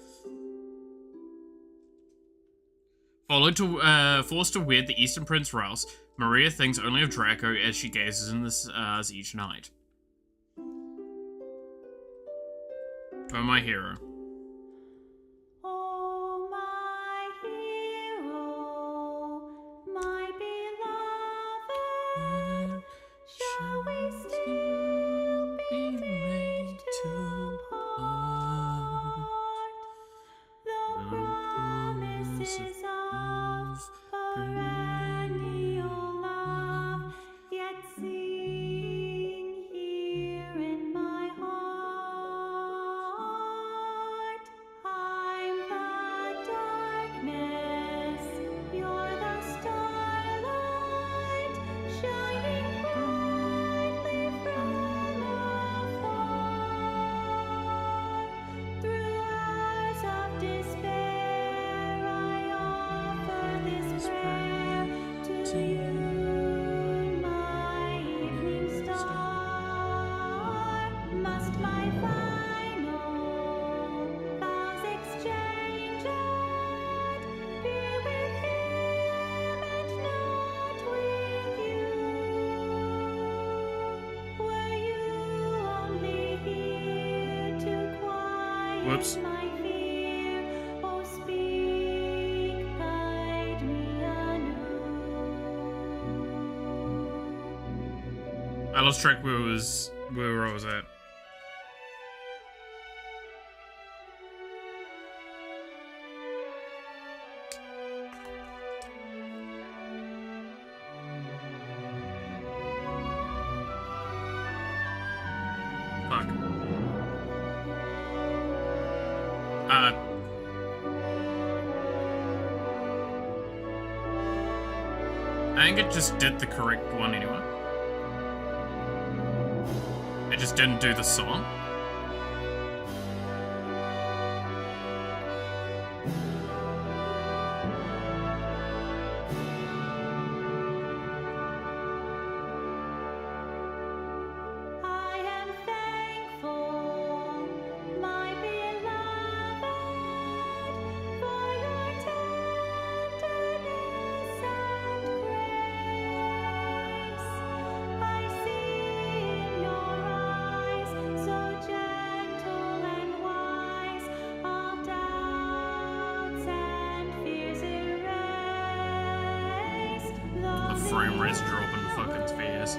Forced to wed the Eastern Prince Rouse, Maria thinks only of Draco as she gazes in the stars each night. Oh, my hero. Oh, my hero, my beloved, shall we still be made to part? Though promises of perennial love yet sing here in my heart. I'm the darkness, you're the starlight, shining brightly from afar. Through hours of despair, I offer this prayer to you, my evening star. Must my final vows Whoops. my fear. Oh, speak, guide me anew. I lost track where I was at. Fuck. I think it just did the correct one anyway. It just didn't do the song. I am thankful, my beloved, for your tenderness and grace. I see in your eyes, so gentle and wise, all doubts and fears erased. The frame rate's dropping the fucking spheres.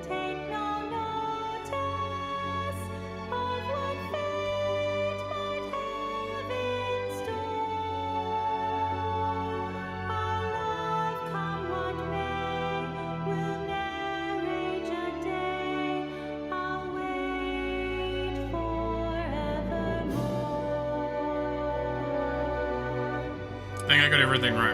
Take no notice of what fate might have in store. Our love, come what may, will ne'er age a day. I'll wait forevermore. I think I got everything right?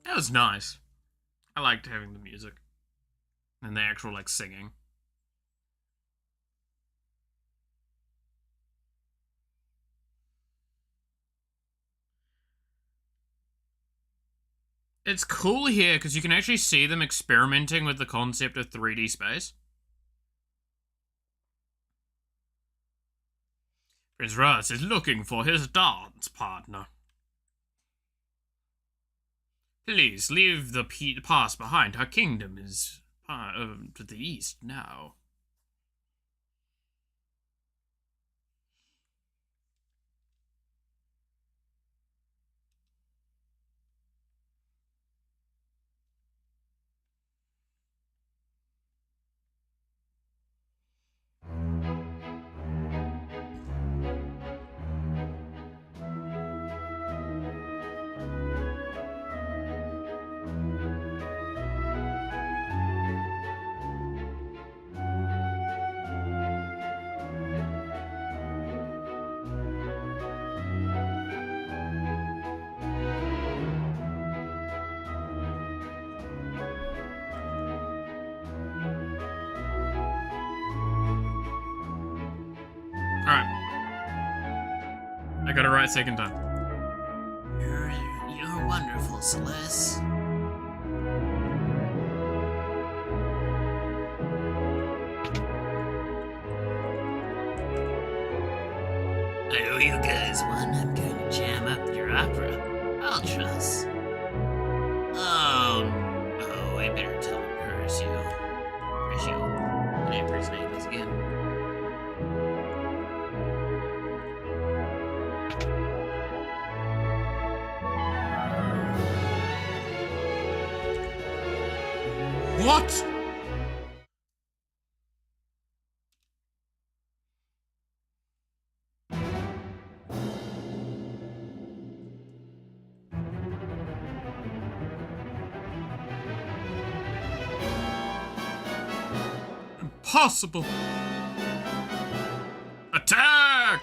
That was nice. I liked having the music. And the actual, like, singing. It's cool here because you can actually see them experimenting with the concept of 3D space. Prince Russ is looking for his dance partner. Please leave the past behind. Her kingdom is to the east now. Alright. I got it right second time. You're wonderful, Celeste. I owe you guys one. I'm going to jam up your opera. Ultras. Oh, I better tell Percio. Whatever his name is again. What? Impossible. Attack!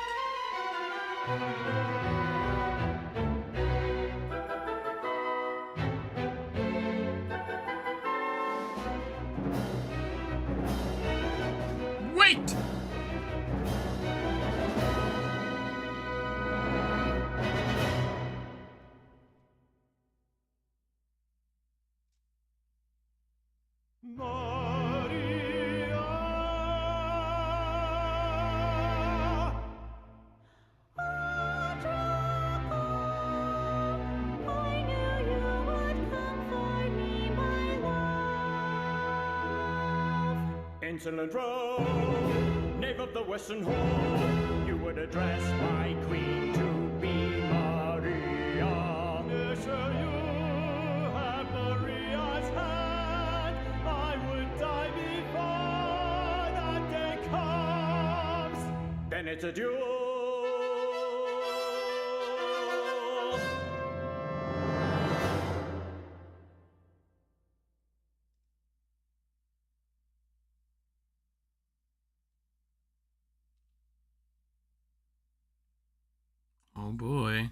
Wait! insolent rogue, knave of the Western Hall, you would address my queen to be Maria. Monsieur, you have Maria's hand. I would die before that day comes. Then it's a duel. Oh boy.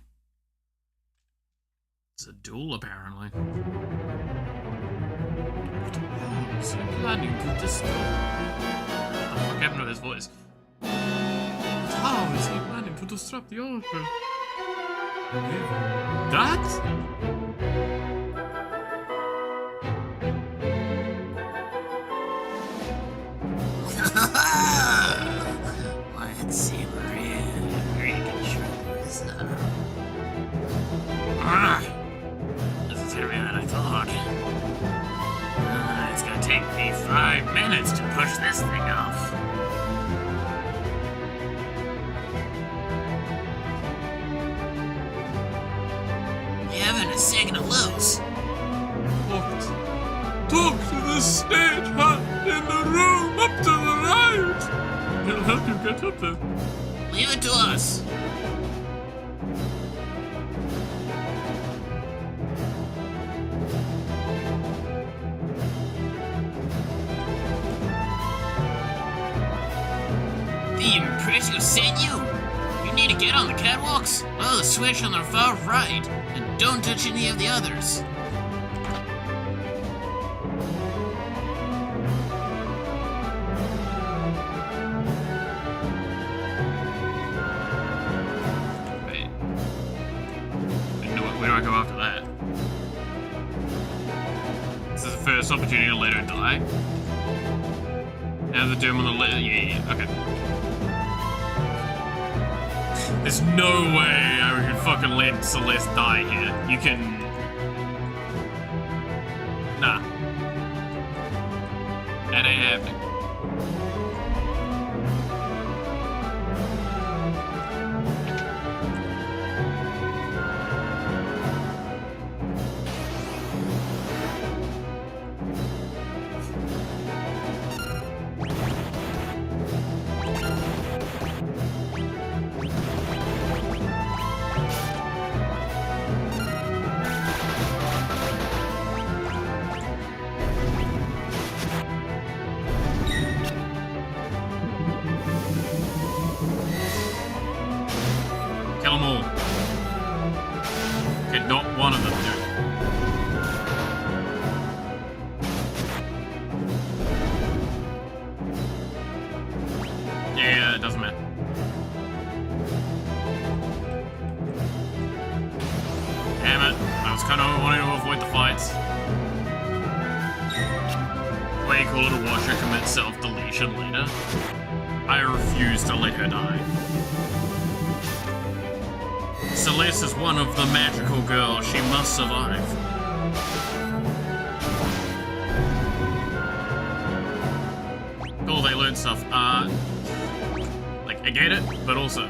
It's a duel, apparently. How is he planning to destroy? What the fuck happened to his voice? How is he planning to disrupt the order? That? Let's see, Maria. Very controls. This is heavier than I thought. It's gonna take me 5 minutes to push this thing off. You haven't a second to lose. Talk to the stage hand in the room up to the right. He'll help you get up there. Leave it to us. The impress sent you? You need to get on the catwalks, follow the switch on the far right, and don't touch any of the others. Wait. Where do I go after that? This is the first opportunity to let her die. Now the doom on the left. Yeah, okay. There's no way I can fucking let Celeste die here. You can. Nah. That ain't happening. Kill them all. Okay, not one of them, dude. Yeah, it doesn't matter. Damn it. I was kind of wanting to avoid the fights. Way cooler to watch her commit self-deletion later. I refuse to let her die. Celeste is one of the magical girls. She must survive. Cool, they learned stuff. Like, I get it, but also...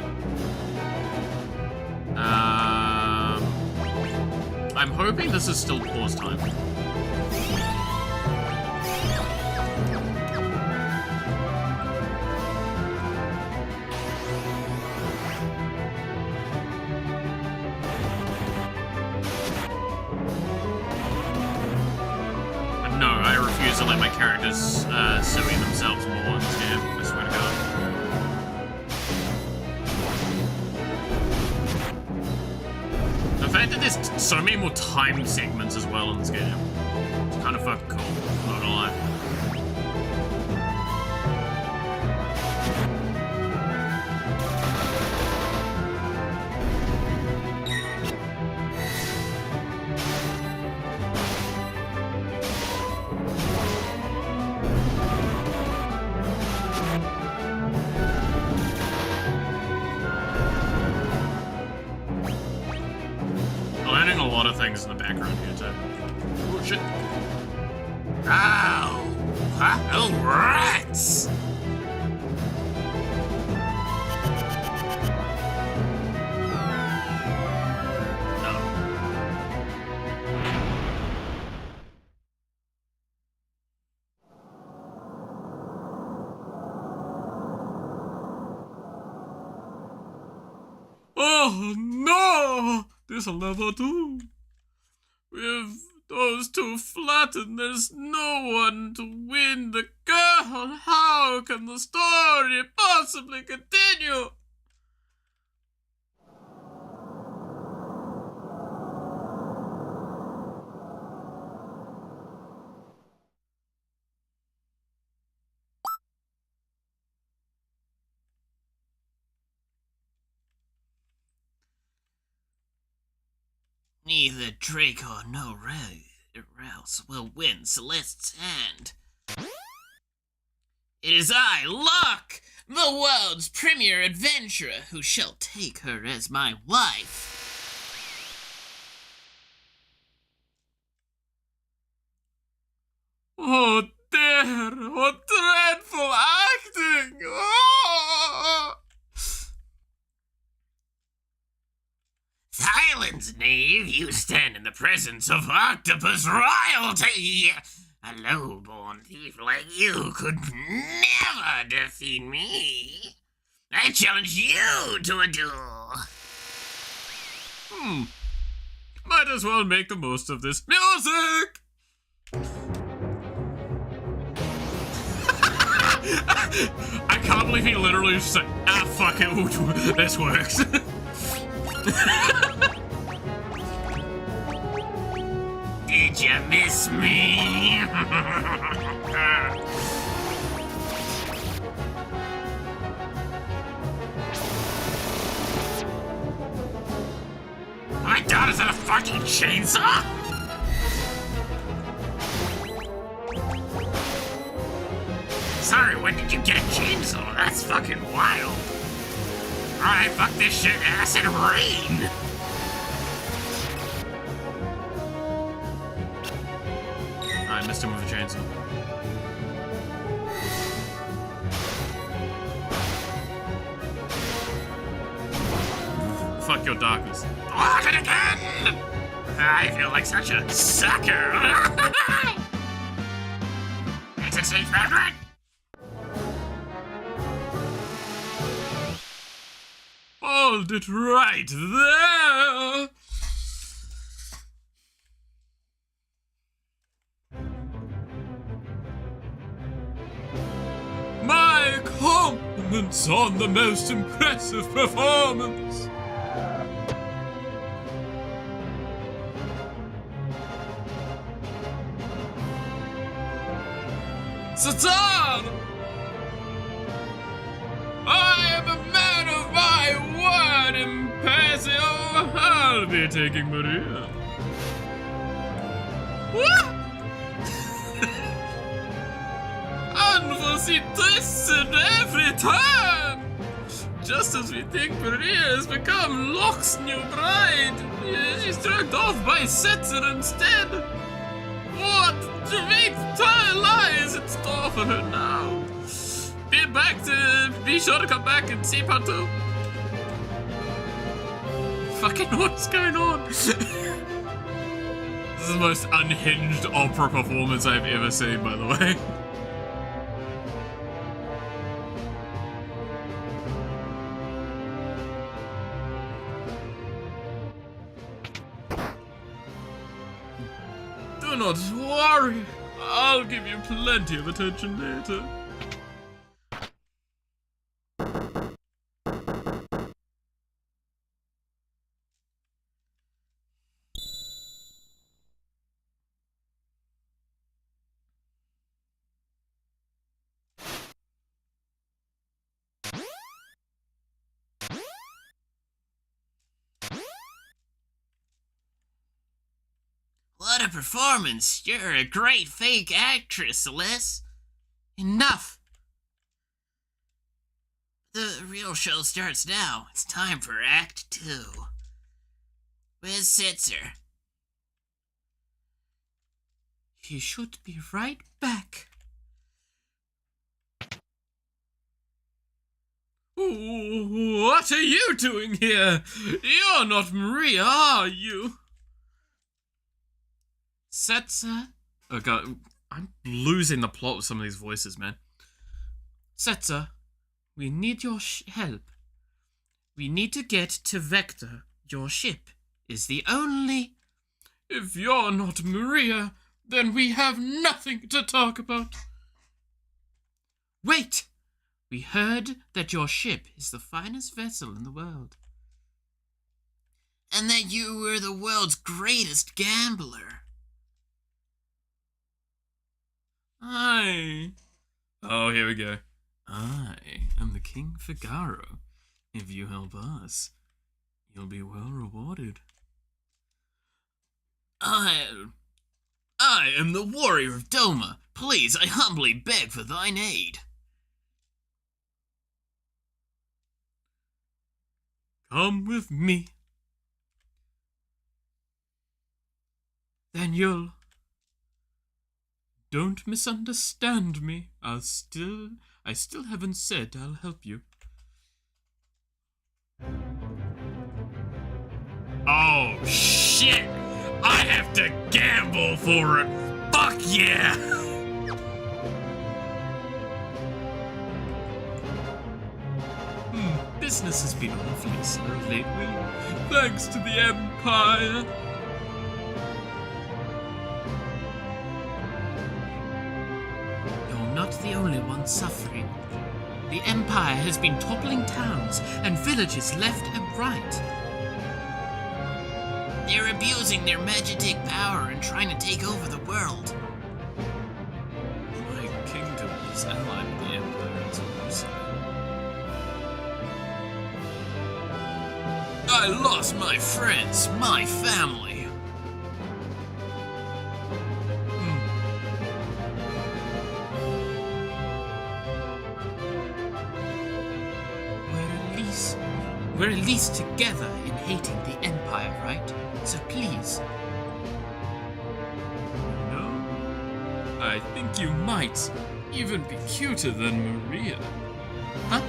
I'm hoping this is still pause time. No, I refuse to let my characters suing themselves more in this game, I swear to God. The fact that there's so many more time segments as well in this game, it's kind of fucking cool, I'm not gonna lie. Learning a lot of things in the background here too. Oh shit. Ow! Huh? Oh, rats! Oh no! This'll never do. With those two flattened, there's no one to win the girl. How can the story possibly continue? Neither Draco nor Rouse will win Celeste's hand. It is I, Locke, the world's premier adventurer, who shall take her as my wife. Oh dear, what dreadful acting! Oh! Silence, knave! You stand in the presence of octopus royalty! A low-born thief like you could never defeat me! I challenge you to a duel! Might as well make the most of this music! I can't believe he literally just said, fuck it, this works. Did you miss me? My daughter's on a fucking chainsaw? Sorry, when did you get a chainsaw? That's fucking wild. Alright, fuck this shit, acid rain! I missed him with a chainsaw. Fuck your darkness. Lock it again! I feel like such a sucker! It's a safe fabric! Hold it right there! My compliments on the most impressive performance! Satan! I am a man of my word, Impazio! I'll be taking Maria. What? Unforeseen twists in every turn! Just as we think Maria has become Locke's new bride, she's dragged off by Setzer instead. What great lies in store for her now? Be sure to come back and see part 2. Fucking what's going on? This is the most unhinged opera performance I've ever seen, by the way. Do not worry. I'll give you plenty of attention later. What a performance! You're a great fake actress, Celeste. Enough! The real show starts now. It's time for Act 2. Where's Setzer? He should be right back. What are you doing here? You're not Maria, are you? Setzer, Oh god, I'm losing the plot with some of these voices, man. Setzer, we need your help. We need to get to Vector. Your ship is the only... If you're not Maria, then we have nothing to talk about. Wait! We heard that your ship is the finest vessel in the world. And that you were the world's greatest gambler. Oh, here we go. I am the King Figaro. If you help us, you'll be well rewarded. I am the warrior of Doma. Please, I humbly beg for thine aid. Come with me. Then you'll... Don't misunderstand me. I still haven't said I'll help you. Oh, shit! I have to gamble for it! Fuck yeah! Business has been awfully slow lately, thanks to the Empire. You're not the only one suffering. The Empire has been toppling towns and villages left and right. They're abusing their magic power and trying to take over the world. My kingdom is allied with the Empire until recently. I lost my friends, my family. We're at least together in hating the Empire, right? So please. No, I think you might even be cuter than Maria. Huh?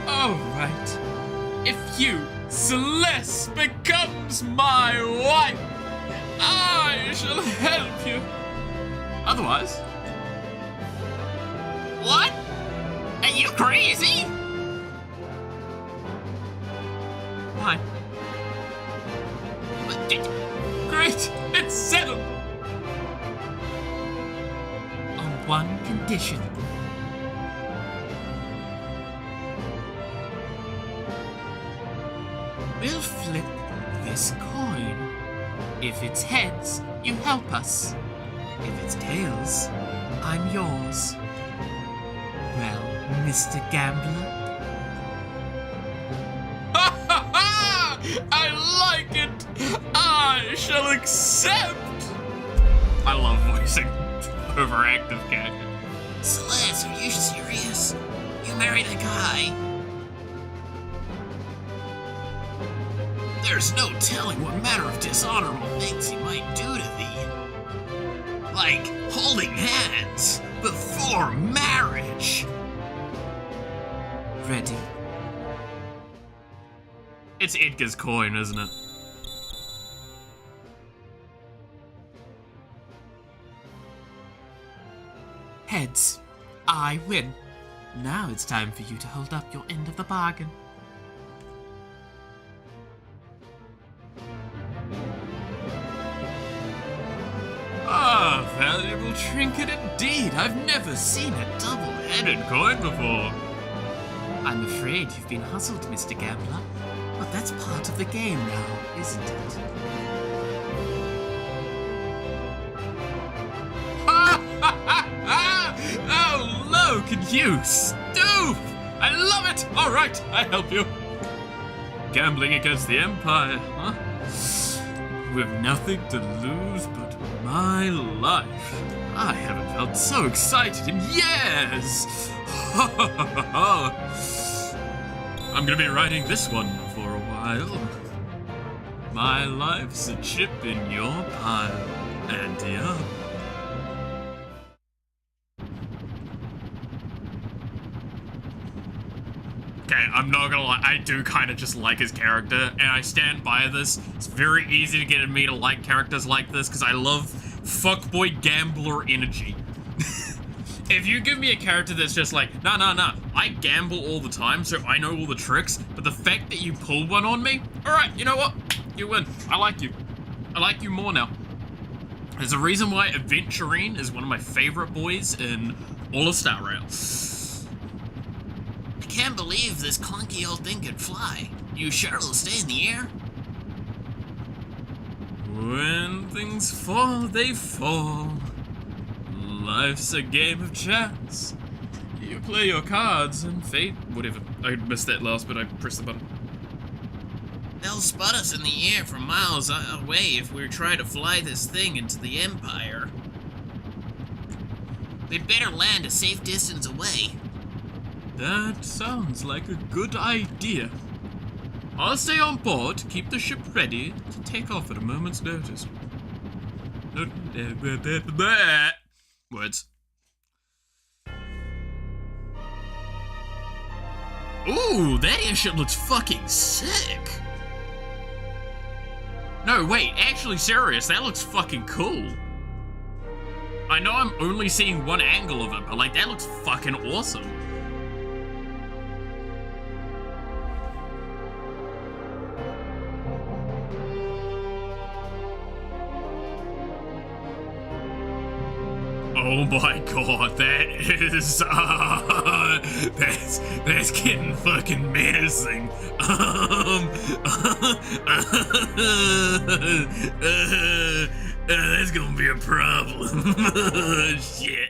Alright. If you, Celeste, becomes my wife, I shall help you. Otherwise... What? Are you crazy? Why? Great! It's settled! On one condition. We'll flip this coin. If it's heads, you help us. If it's tails, I'm yours. Well, Mr. Gambler? Ha ha ha! I like it! I shall accept! I love voicing overactive characters. Celeste, are you serious? You married a guy? There's no telling what manner of dishonorable things he might do to thee. Like holding hands before marriage. Ready? It's Edgar's coin, isn't it? Heads. I win. Now it's time for you to hold up your end of the bargain. Ah, valuable trinket indeed. I've never seen a double-headed coin before. I'm afraid you've been hustled, Mr. Gambler. But that's part of the game now, isn't it? Ha ha ha ha! Oh, look at you, stoof! I love it! Alright, I help you. Gambling against the Empire, huh? With nothing to lose but my life. I haven't felt so excited in years! I'm gonna be writing this one for a while. My life's a chip in your pile, and yup. I do kind of just like his character, and I stand by this. It's very easy to get me to like characters like this, because I love fuckboy gambler energy. If you give me a character that's just like, nah, I gamble all the time, so I know all the tricks, but the fact that you pull one on me, alright, you know what? You win. I like you. I like you more now. There's a reason why Aventurine is one of my favorite boys in all of Star Rail. I can't believe this clunky old thing could fly. You sure it'll stay in the air? When things fall, they fall. Life's a game of chance. You play your cards and fate. Whatever. I missed that last bit. I pressed the button. They'll spot us in the air from miles away if we try to fly this thing into the Empire. We'd better land a safe distance away. That sounds like a good idea. I'll stay on board to keep the ship ready to take off at a moment's notice. Words. Ooh, that airship looks fucking sick. No, wait, actually serious, that looks fucking cool. I know I'm only seeing one angle of it, but like, that looks fucking awesome. Oh my god, that is, that's getting fucking menacing. That's gonna be a problem. Shit.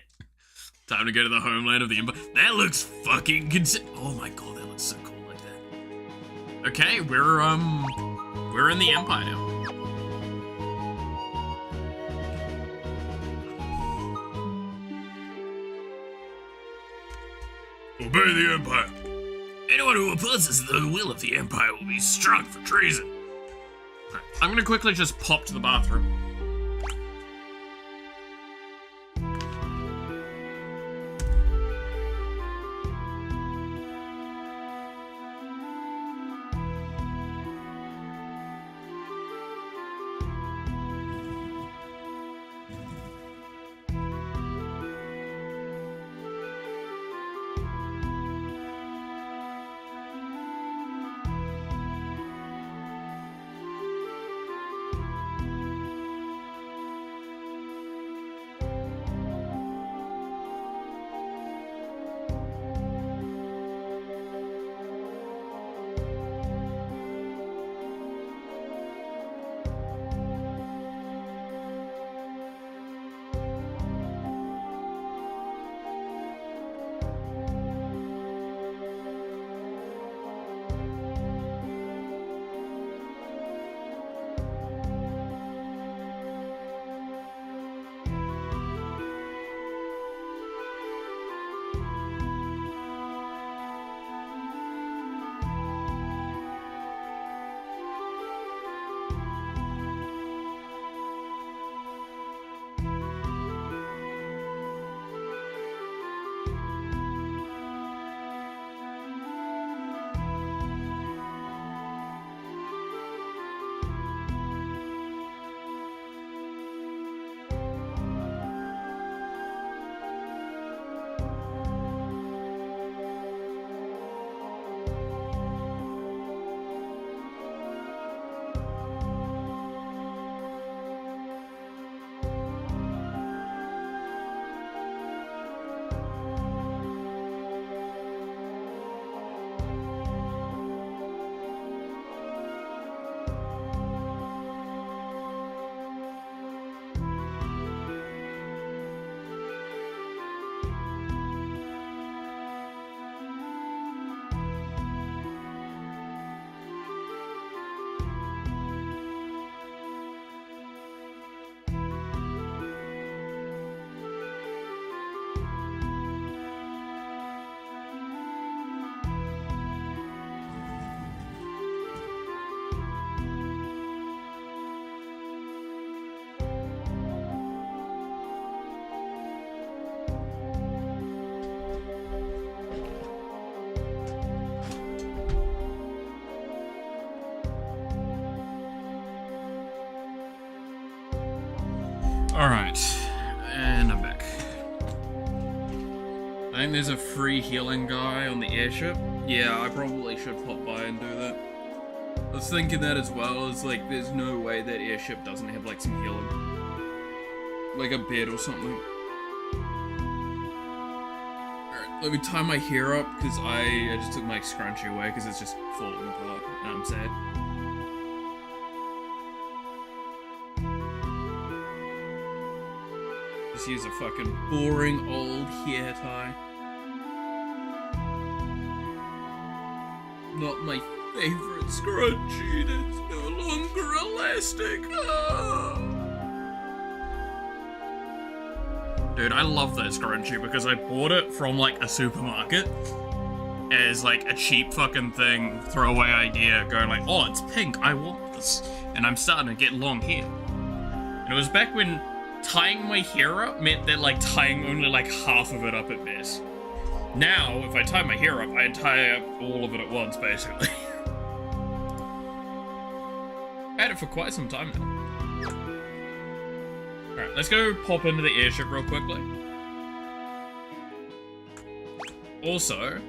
Time to go to the homeland of the Empire. That looks fucking oh my god, that looks so cool like that. Okay, we're in the Empire now. Obey the Empire. Anyone who opposes the will of the Empire will be struck for treason. I'm gonna quickly just pop to the bathroom. Alright, and I'm back. I think there's a free healing guy on the airship. Yeah, I probably should pop by and do that. I was thinking that as well, it's like, there's no way that airship doesn't have like some healing. Like a bed or something. Alright, let me tie my hair up, because I just took my scrunchie away, because it's just falling apart, and I'm sad. Just use a fucking boring old hair tie. Not my favorite scrunchie that's no longer elastic. Ah. Dude, I love that scrunchie because I bought it from like a supermarket as like a cheap fucking thing, throwaway idea, going like, oh, it's pink, I want this. And I'm starting to get long hair. And it was back when tying my hair up meant that like tying only like half of it up at best. Now, if I tie my hair up, I tie up all of it at once, basically. Had it for quite some time now. Alright, let's go pop into the airship real quickly. Also,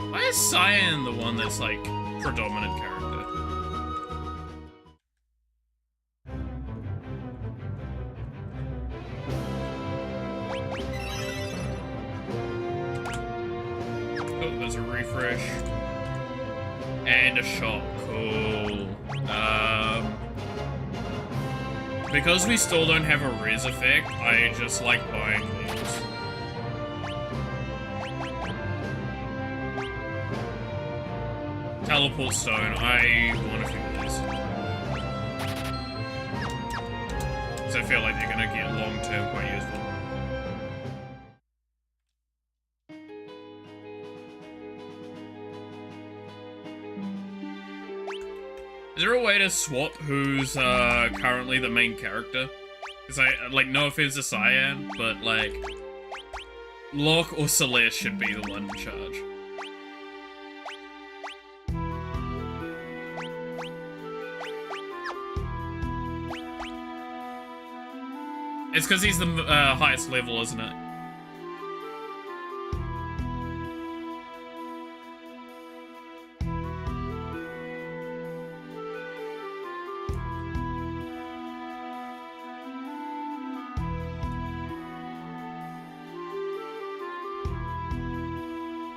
why is Cyan the one that's like predominant character? Oh, there's a refresh. And a shop. Cool. Because we still don't have a res effect, I just like buying these. Teleport stone, I want a few of these. Because I feel like they're gonna get long-term quite useful. Is there a way to swap who's currently the main character? Because I, like, no offense to Cyan, but like, Locke or Celeste should be the one in charge. It's because he's the highest level, isn't it?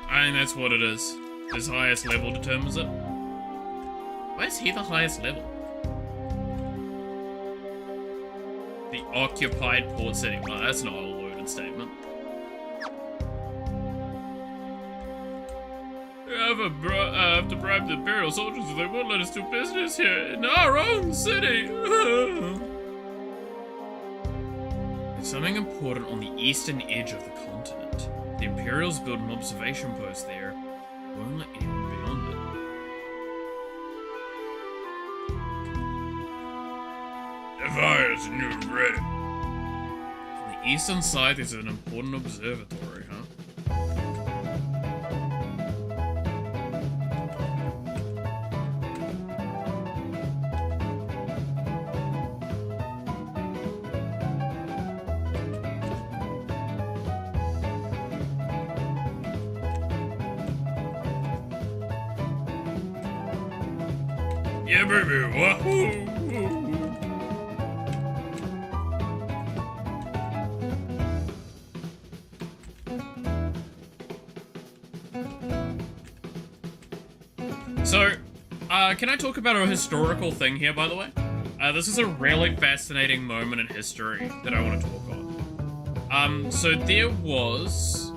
I think that's what it is. His highest level determines it. Why is he the highest level? The occupied port city. Well, that's not a loaded statement. We have to bribe the Imperial soldiers or they won't let us do business here in our own city. There's something important on the eastern edge of the continent. The Imperials built an observation post there. Won't let anyone beyond it. Device new ready. On the eastern side, there's an important observatory, huh? Yeah, baby, wahoo! So, can I talk about a historical thing here, by the way? This is a really fascinating moment in history that I want to talk on. So there was,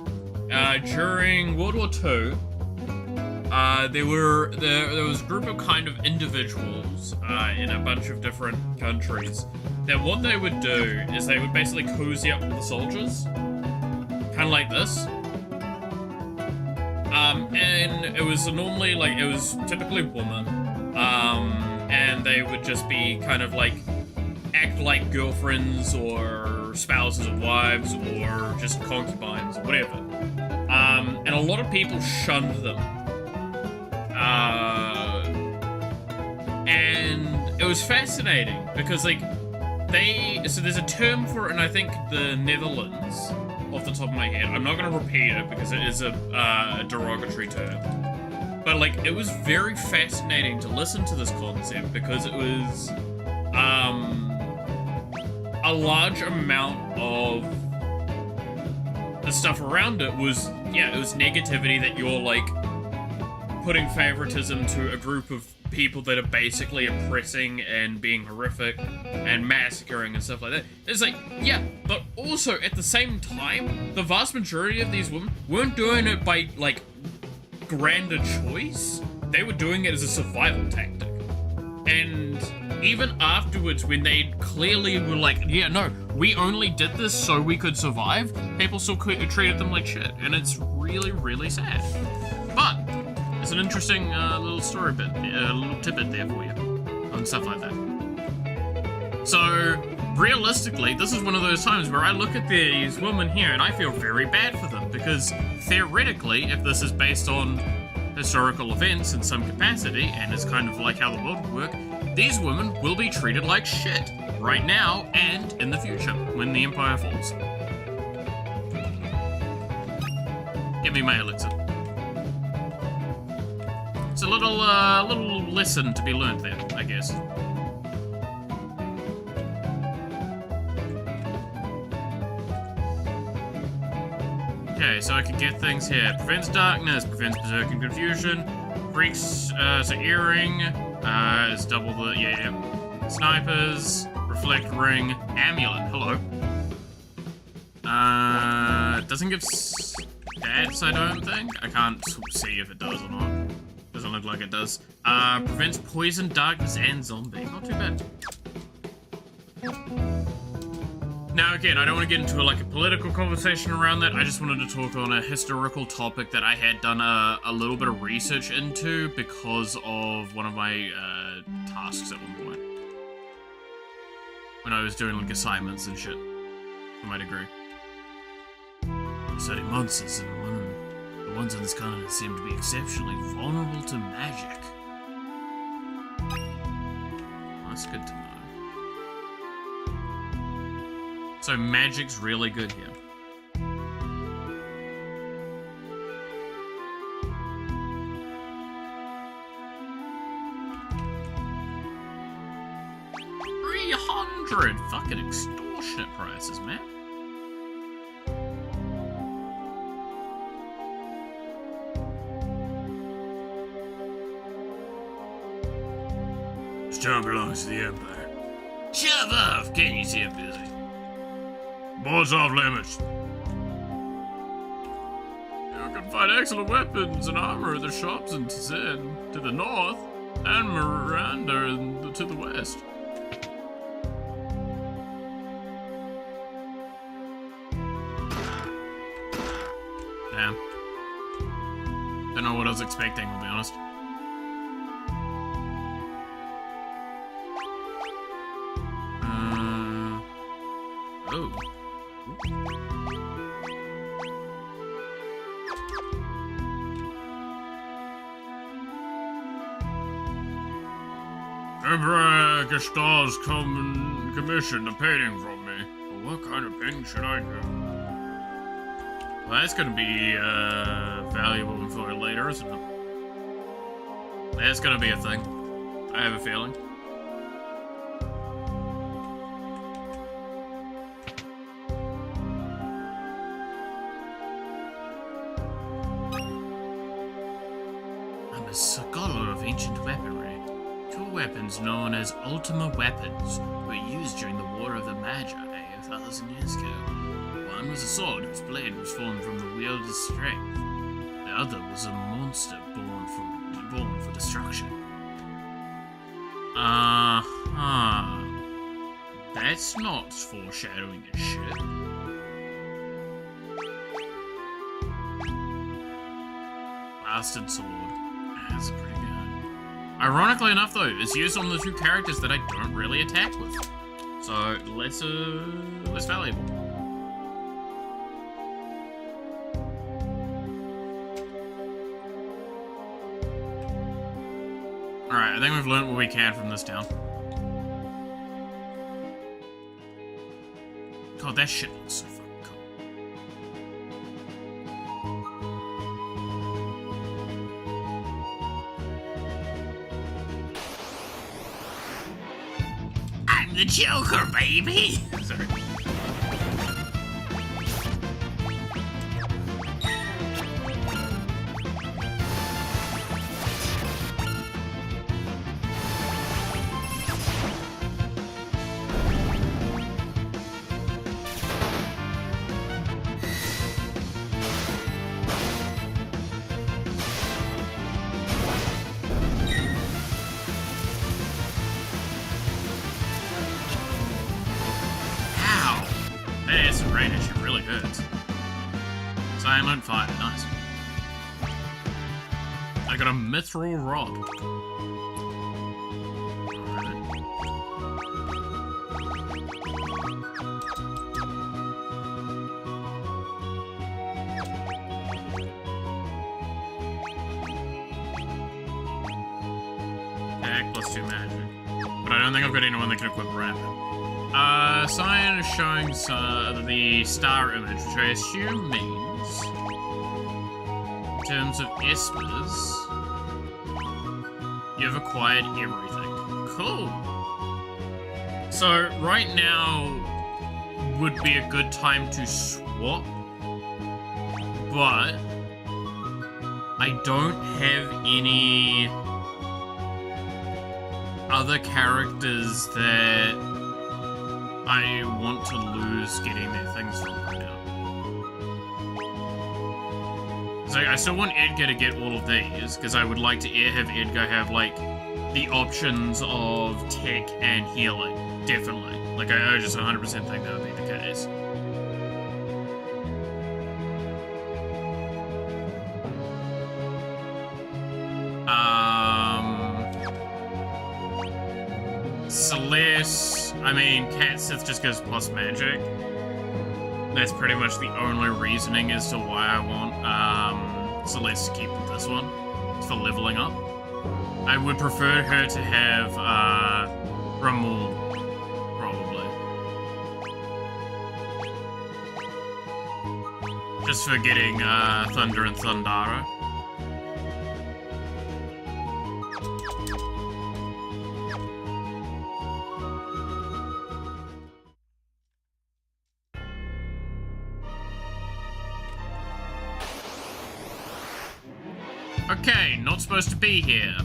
during World War II, there was a group of kind of individuals in a bunch of different countries that what they would do is they would basically cozy up with the soldiers, kind of like this. And it was normally like, it was typically women, and they would just be kind of like, act like girlfriends or spouses or wives or just concubines or whatever. And a lot of people shunned them. And it was fascinating because, like, so there's a term for it, and I think the Netherlands, off the top of my head, I'm not going to repeat it because it is a derogatory term. But, like, it was very fascinating to listen to this concept because it was, a large amount of the stuff around it was, yeah, it was negativity that you're, like, putting favoritism to a group of people that are basically oppressing and being horrific and massacring and stuff like that. It's like, yeah, but also at the same time, the vast majority of these women weren't doing it by, like, grander choice. They were doing it as a survival tactic. And even afterwards, when they clearly were like, yeah, no, we only did this so we could survive, people still treated them like shit. And it's really, really sad. But it's an interesting little story bit, a little tidbit there for you on stuff like that. So, realistically, this is one of those times where I look at these women here and I feel very bad for them because theoretically, if this is based on historical events in some capacity and is kind of like how the world would work, these women will be treated like shit right now and in the future when the Empire falls. Give me my elixir. It's a little lesson to be learned there, I guess. Okay, so I can get things here. Prevents darkness, prevents berserk and confusion. Freaks, so earring, is double the, yeah. Snipers, reflect ring, amulet, hello. Doesn't give stats, I don't think. I can't see if it does or not. Doesn't look like it does. Prevents poison, darkness, and zombie. Not too bad. Now again, I don't want to get into a political conversation around that. I just wanted to talk on a historical topic that I had done a little bit of research into because of one of my tasks at one point. When I was doing like assignments and shit for my degree. Studying monsters and the ones on this continent seem to be exceptionally vulnerable to magic. That's good to know. So magic's really good here. $300 fucking extortionate prices, man. This town belongs to the Empire. Shut up! Can't you see I'm busy? Board's off limits. You can find excellent weapons and armor at the shops in Zen to the north, and Miranda to the west. Damn. Don't know what I was expecting, I'll be honest. Oh. Emperor Gestal's commissioned a painting from me. But what kind of painting should I do? Well, that's gonna be valuable info later, isn't it? That's gonna be a thing. I have a feeling. I'm a scholar of ancient weaponry. Two weapons known as Ultima weapons were used during the War of the Magi 1,000 years ago. One was a sword whose blade was formed from the wielder's strength. The other was a monster born for destruction. That's not foreshadowing as shit. Bastard sword. That's pretty good. Ironically enough, though, it's used on the two characters that I don't really attack with. So, less valuable. I think we've learned what we can from this town. God, that shit looks so fucking cool. I'm the Joker, baby! Sorry. That acid rain actually really hurts. Silent fire, nice. I got a mithril rod. Attack plus 2 magic. But I don't think I've got anyone that can equip rapid. Cyan is showing the star image, which I assume means, in terms of espers, you've acquired everything. Cool. So, right now would be a good time to swap, but I don't have any other characters that I want to lose getting their things from right now. So I still want Edgar to get all of these, because I would like to have Edgar have, like, the options of tech and healing. Definitely. Like, I just 100% think that would be the case. Celeste, I mean, Cat Sith just goes plus magic. That's pretty much the only reasoning as to why I want Celeste to keep this one. It's for leveling up. I would prefer her to have Ramul, probably. Just for getting Thunder and Thundara. Okay, not supposed to be here.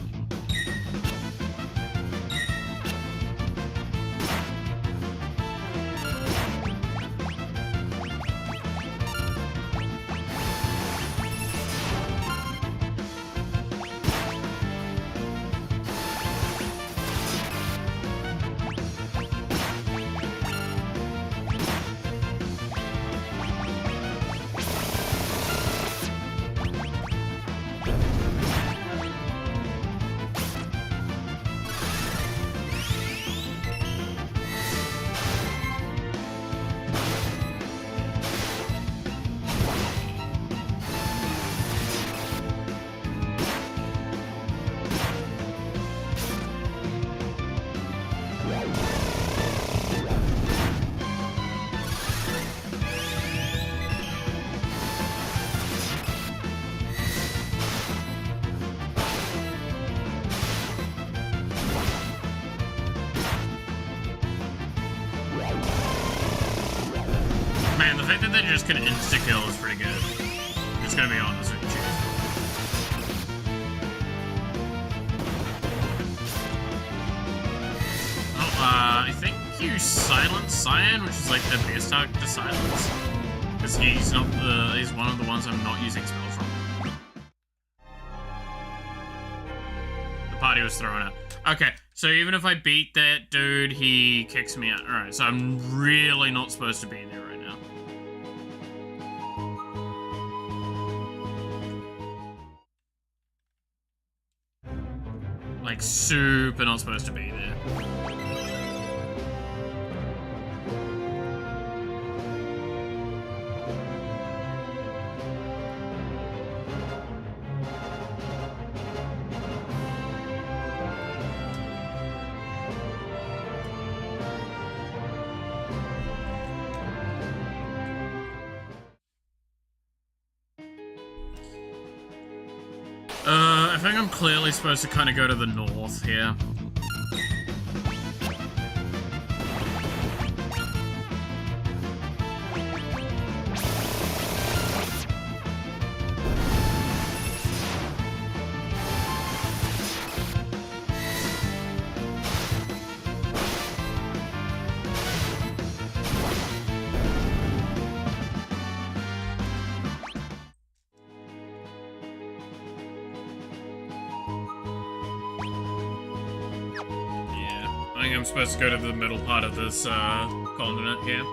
Man, the fact that they just can insta-kill is pretty good. Just gonna be honest with you. Oh, I think you silence Cyan, which is like the best target to silence. Because he's one of the ones I'm not using spells from. The party was thrown out. Okay, so even if I beat that dude, he kicks me out. Alright, so I'm really not supposed to be there right now. Like, super not supposed to be there. I think I'm clearly supposed to kind of go to the north here. I think I'm supposed to go to the middle part of this continent here.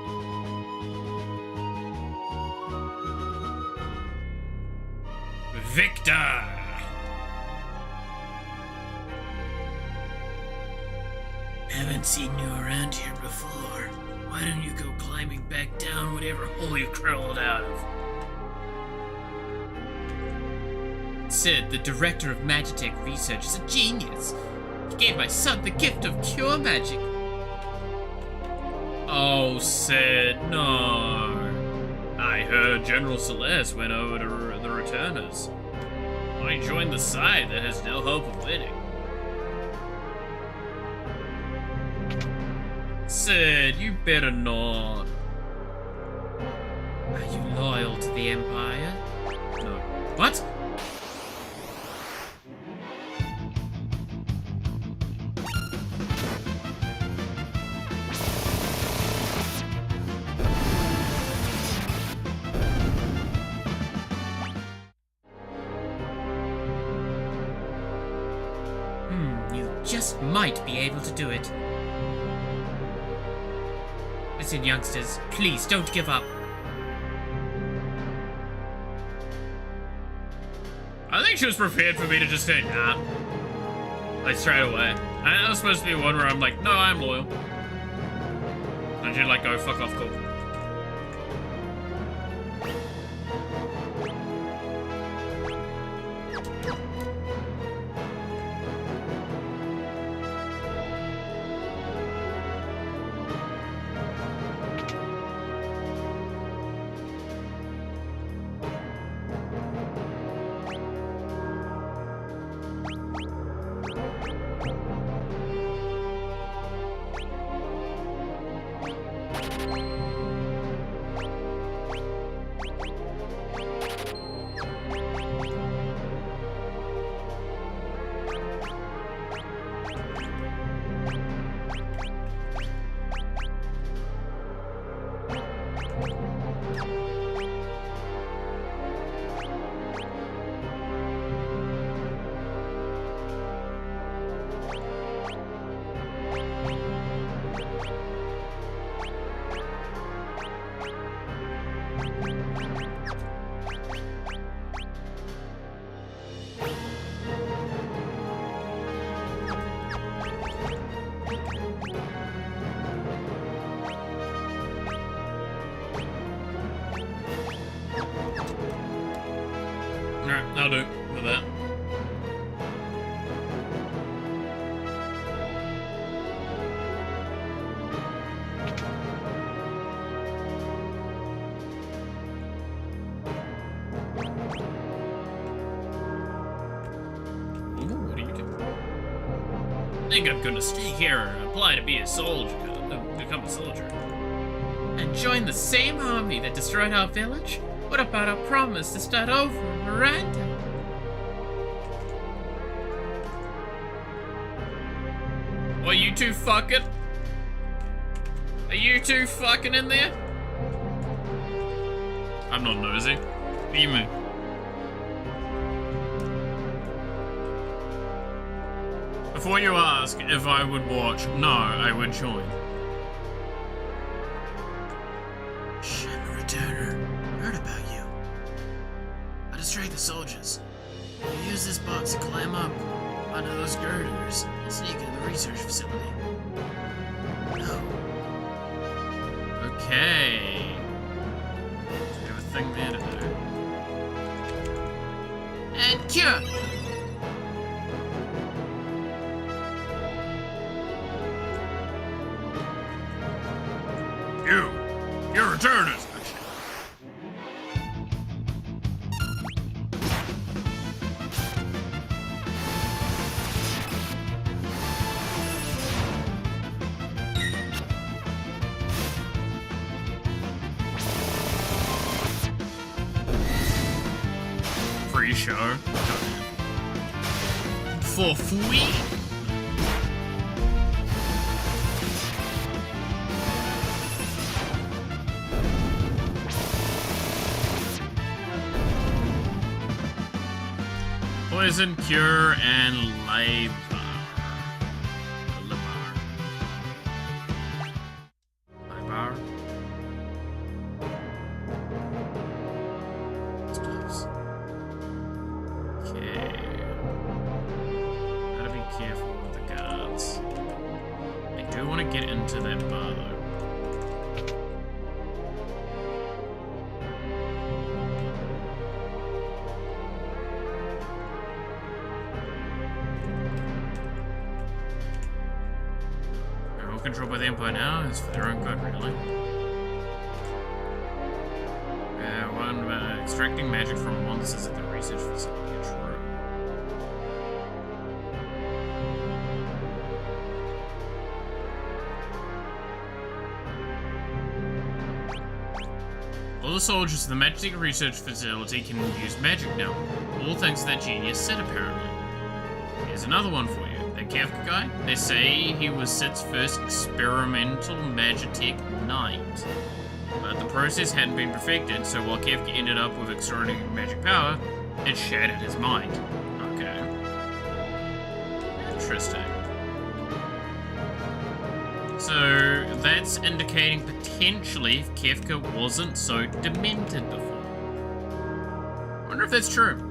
Victor! Haven't seen you around here before. Why don't you go climbing back down whatever hole you crawled out of? Sid, the director of Magitech Research, is a genius. He gave my son the gift of cure magic. Oh, Sid, no. I heard General Celeste went over to the Returners. I joined the side that has no hope of winning. Sid, you better not. Are you loyal to the Empire? No. What? You just might be able to do it. Listen, youngsters, please don't give up. I think she was prepared for me to just say, nah. Like, straight away. And that was supposed to be one where I'm like, no, I'm loyal. And she'd like, go, fuck off, cool. Alright, I'll do for that. Ooh, what are you doing? I think I'm gonna stay here and apply to be a soldier, become a soldier. And join the same army that destroyed our village? What about our promise to start over in Miranda? Are you two fucking? Are you two fucking in there? I'm not nosy. What do you mean? Before you ask if I would watch, no, I would join. I'm a returner. Heard about you. I distract the soldiers. You use this box to climb up onto those girders and sneak into the research facility. No. Okay. So we have a thing there to do. And cure! You're returners. free show. For free? Poison, cure, and labor. Labor. Stops. Okay. Gotta be careful with the guards. I do want to get into that bar though. Controlled by the Empire now is for their own good, really. One about extracting magic from monsters at the research facility. True. All the soldiers at the Magic Research Facility can use magic now. All thanks to that genius Sid, apparently. Here's another one for you. That Kafka guy, they say he was Sid's first experimental Magitech knight. But the process hadn't been perfected, so while Kafka ended up with extraordinary magic power, it shattered his mind. Okay. Interesting. So that's indicating potentially Kafka wasn't so demented before. I wonder if that's true.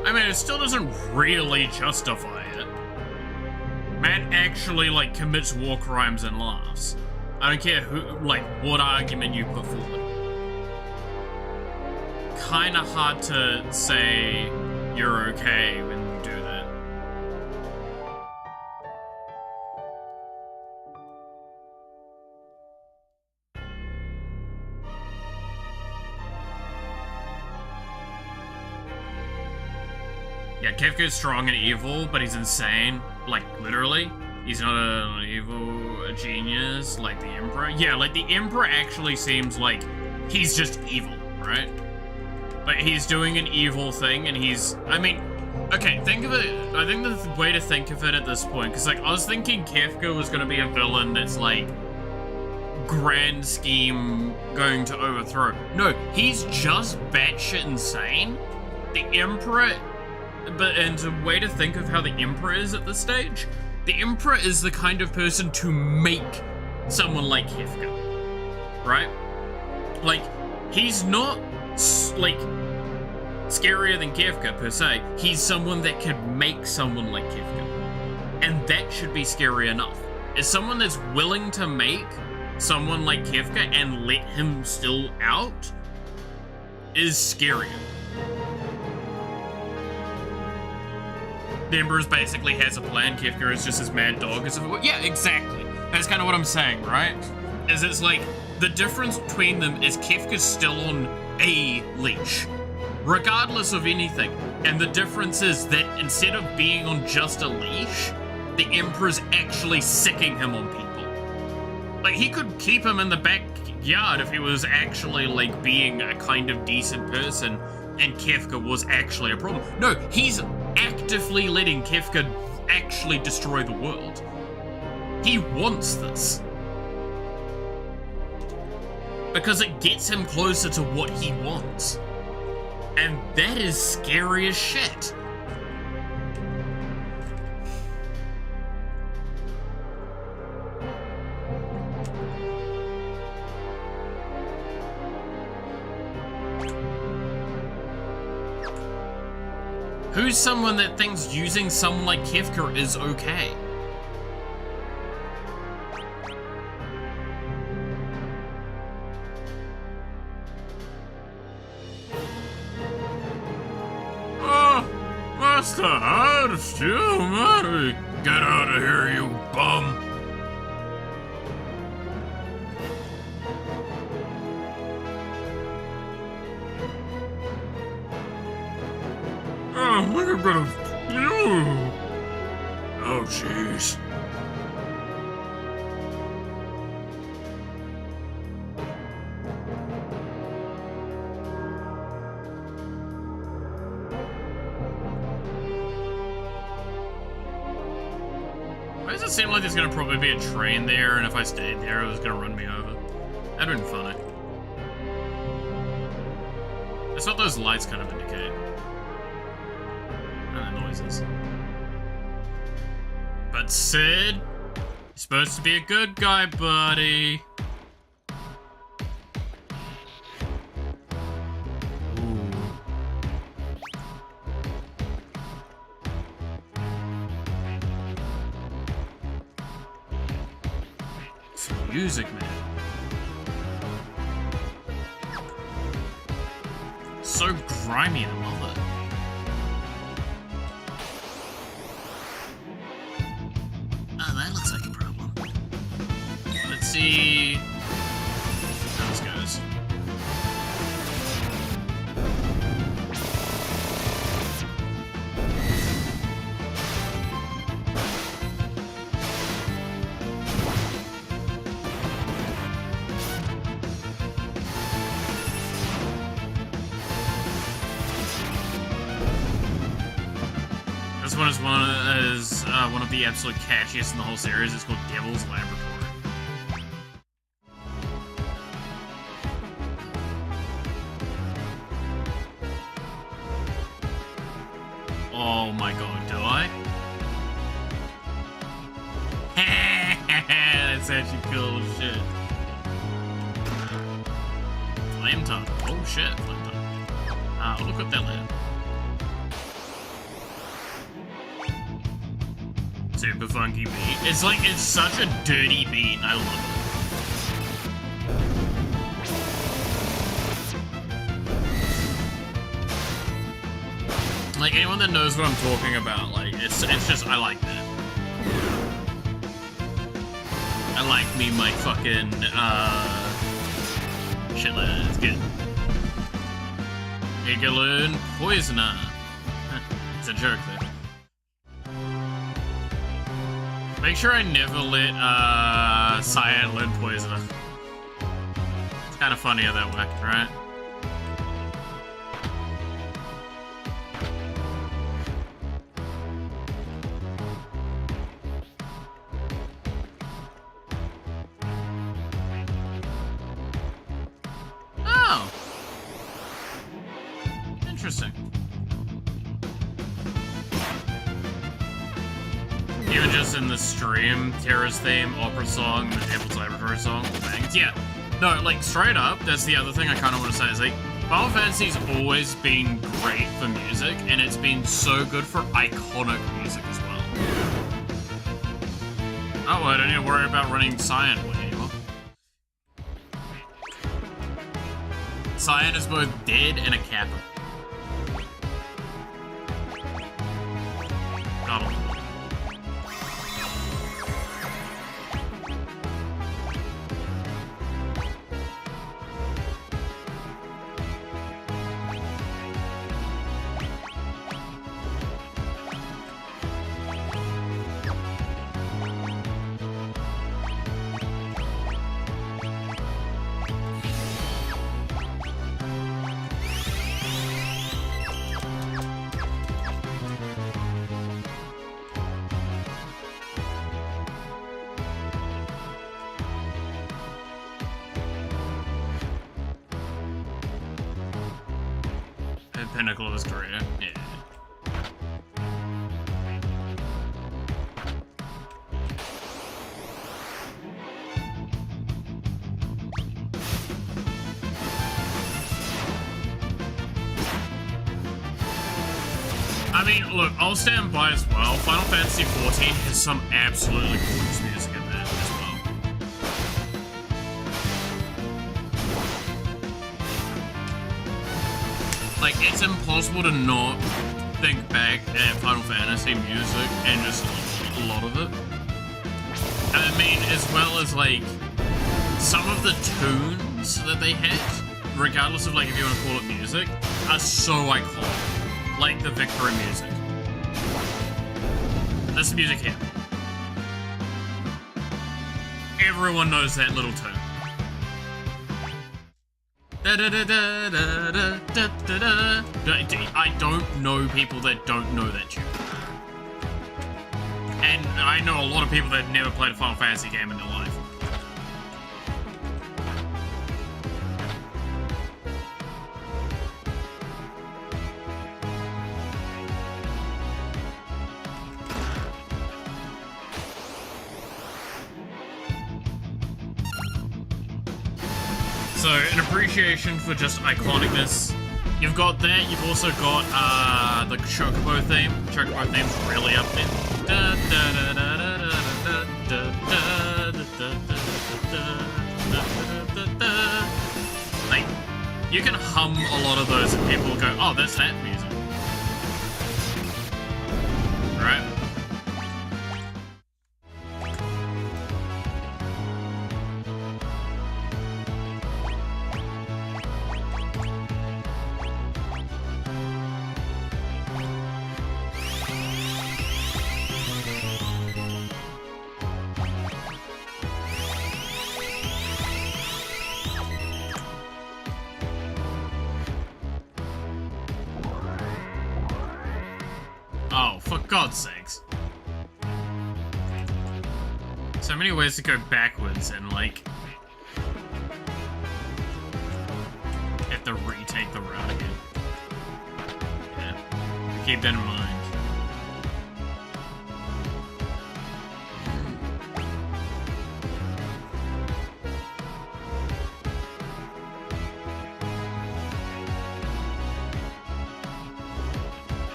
I mean, it still doesn't really justify it. Man actually, like, commits war crimes and laughs. I don't care who, like, what argument you put forward. Kinda hard to say you're okay when you do that. Yeah, Kefka's strong and evil, but he's insane. Like, literally. He's not an evil genius like the Emperor. Yeah, like, the Emperor actually seems like he's just evil, right? But he's doing an evil thing, and he's... I mean, okay, think of it... I think the way to think of it at this point, because, like, I was thinking Kefka was going to be a villain that's, like, grand scheme going to overthrow. No, he's just batshit insane. The Emperor... and a way to think of how the Emperor is at this stage, the Emperor is the kind of person to make someone like Kefka, right? Like, he's not, like, scarier than Kefka, per se. He's someone that could make someone like Kefka. And that should be scary enough. Is someone that's willing to make someone like Kefka and let him still out is scarier. The Emperor basically has a plan, Kefka is just his mad dog. Yeah, exactly. That's kind of what I'm saying, right? Is it's like, the difference between them is Kefka's still on a leash, regardless of anything. And the difference is that instead of being on just a leash, the Emperor's actually sicking him on people. Like, he could keep him in the backyard if he was actually, like, being a kind of decent person and Kefka was actually a problem. No, he's actively letting Kefka actually destroy the world. He wants this. Because it gets him closer to what he wants. And that is scary as shit. Who's someone that thinks using someone like Kefka is okay? Oh, Master Hard still matter. Get out of here, you bum. Look at jeez. Why does it seem like there's gonna probably be a train there, and if I stayed there, it was gonna run me over? That'd been funny. That's what those lights kind of indicate. And the noises. But Sid, you're supposed to be a good guy, buddy. Music, man. So grimy, I love it. Oh, that looks like a problem. Let's see how this goes. This one is one of the absolute catchiest in the whole series. It's called Devil's Laboratory. Oh my god, do I? That's actually cool as shit. Flame tongue. Oh shit, flame tongue. I'll equip that later. Super funky beat. It's like, it's such a dirty beat, and I love it. Like, anyone that knows what I'm talking about, like, it's just, I like that. I like me my fucking, shit like that, it's good. Igaloon Poisoner. It's a joke there. Make sure I never let, Cyan learn Poisoner. It's kind of funny how that worked, right? Oh! Interesting. Even just in the stream, Terra's theme, opera song, the Devil's Laboratory song, bangs. Yeah. No, like, straight up, that's the other thing I kind of want to say, is like, Final Fantasy's always been great for music, and it's been so good for iconic music as well. Oh, well, I don't need to worry about running Cyan away anymore. Cyan is both dead and a kappa. Got him. Pinnacle of his career. Yeah. I mean, look, I'll stand by as well. Final Fantasy XIV has some absolutely gorgeous music in there as well. Like, it's impossible to not think back at Final Fantasy music and just a lot of it. And I mean, as well as, like, some of the tunes that they had, regardless of, like, if you want to call it music, are so iconic. Like the victory music. This music here. everyone knows that little tune. I don't know people that don't know that tune. And I know a lot of people that never played a Final Fantasy game in their life. So, an appreciation for just iconicness. You've got that, you've also got the Chocobo theme. Chocobo theme's really up there. Like, you can hum a lot of those and people will go, oh, that's that music. Right? Oh, for God's sakes. So many ways to go backwards and, like, have to retake the route again. Yeah, keep that in mind.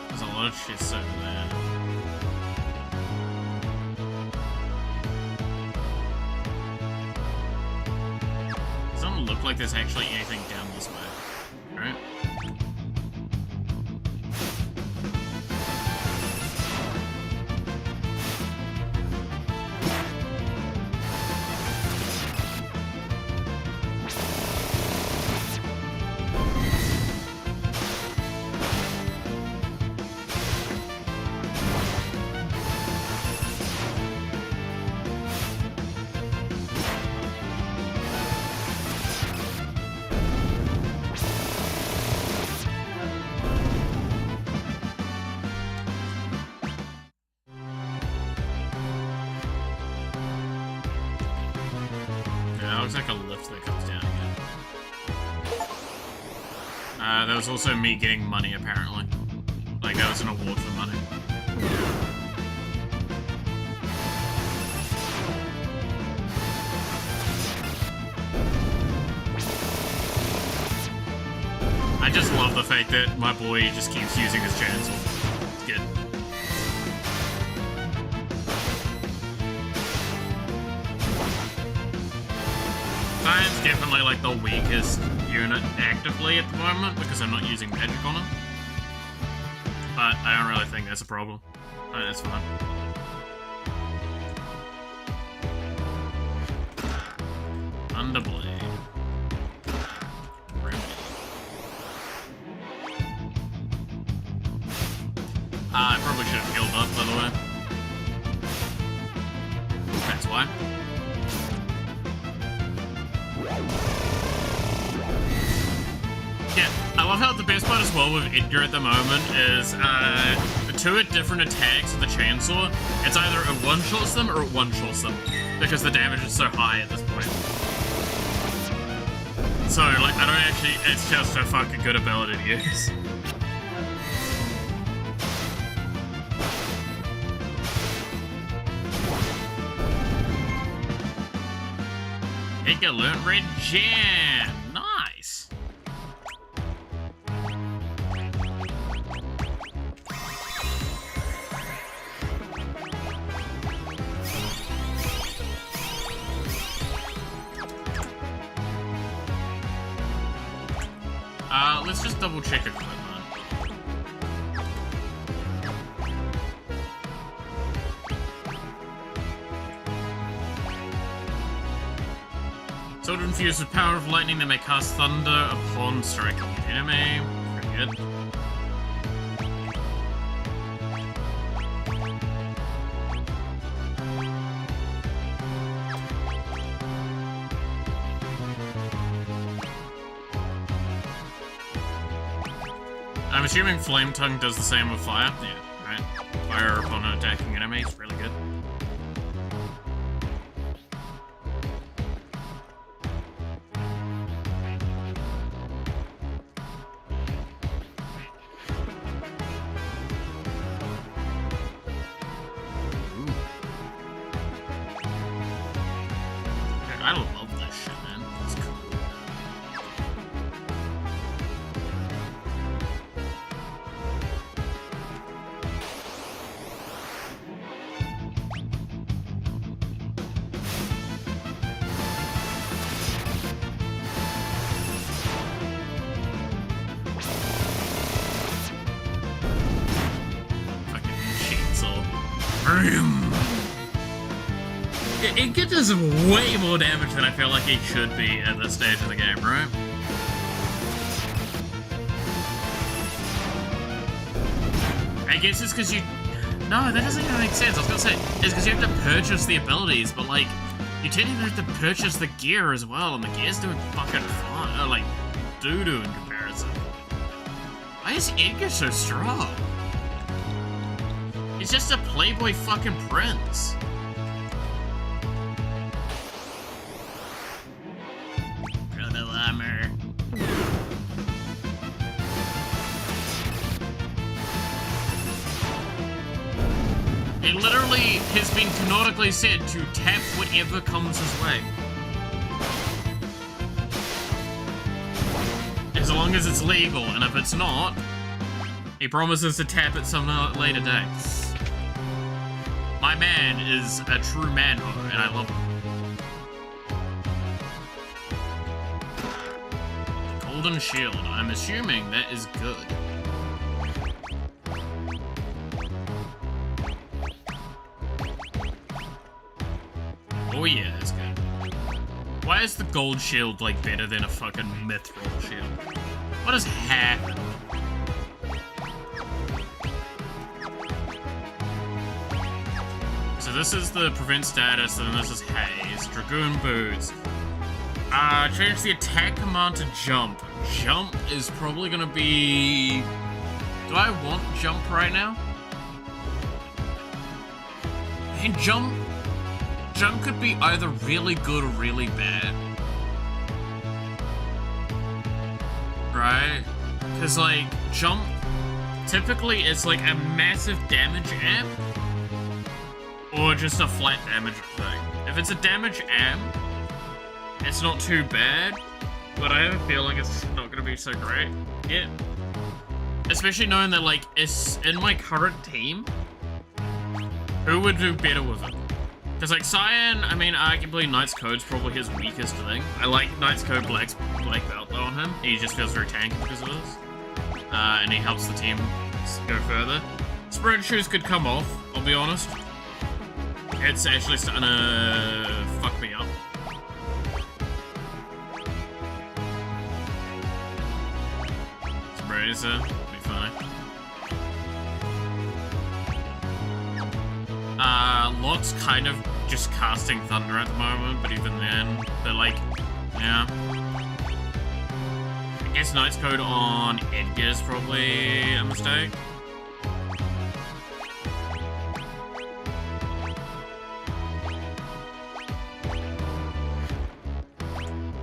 There's a lot of shit so there. Doesn't look like there's actually anything down this way, right? That looks like a lift that comes down again. There was also me getting money, apparently. Like, that was an award for money. I just love the fact that my boy just keeps using his chainsaw. It's good. Time's definitely like the weakest unit actively at the moment because I'm not using magic on him. But I don't really think that's a problem. Oh, that's fine. Underblade. I probably should have healed up, by the way. That's why. Yeah, I love how the best part as well with Edgar at the moment is the two different attacks with the chainsaw. It's either it one-shots them or it one-shots them because the damage is so high at this point. So, like, I don't actually, it's just a fucking good ability to use. Edgar learned Red Jam! Nice! Let's just double check equipment. Sword infused with power of lightning that may cast thunder upon striking an enemy. Pretty good. I'm assuming Flame Tongue does the same with fire. Yeah, right. Fire upon an attacking enemy. It's really good. I love this shit, man. It's cool. Fucking chainsaw. It does way more damage than I feel like it should be at this stage of the game, right? I guess it's because you... No, that doesn't even make sense. I was gonna say, it's because you have to purchase the abilities, but like, you technically have to purchase the gear as well, and the gear's doing fucking fine, like, doo-doo in comparison. Why is Edgar so strong? He's just a playboy fucking prince. Armor. He literally has been canonically said to tap whatever comes his way. As long as it's legal, and if it's not, he promises to tap it some later day. My man is a true manho, and I love him. Golden Shield. I'm assuming that is good. Oh yeah, it's good. Why is the gold shield like better than a fucking mithril shield? What has happened? So this is the prevent status, and then this is haze. Dragoon boots. Change the attack command to jump. Jump is probably gonna be... Do I want jump right now? Hey, jump could be either really good or really bad. Right? Because, like, jump, typically it's like a massive damage amp, or just a flat damage thing. If it's a damage amp, it's not too bad, but I have a feeling it's not gonna be so great. Yeah. Especially knowing that, like, it's in my current team, who would do better with it? Because, like, Cyan, I mean, arguably Knight's Code's probably his weakest thing. I like Knight's Code Black Belt though on him. He just feels very tanky because of this. And he helps the team go further. Spread shoes could come off, I'll be honest. It's actually starting to fuck me up. Razor, be funny. Lot's kind of just casting Thunder at the moment, but even then, they're like, yeah. I guess Knight's Code on Edgar is probably a mistake.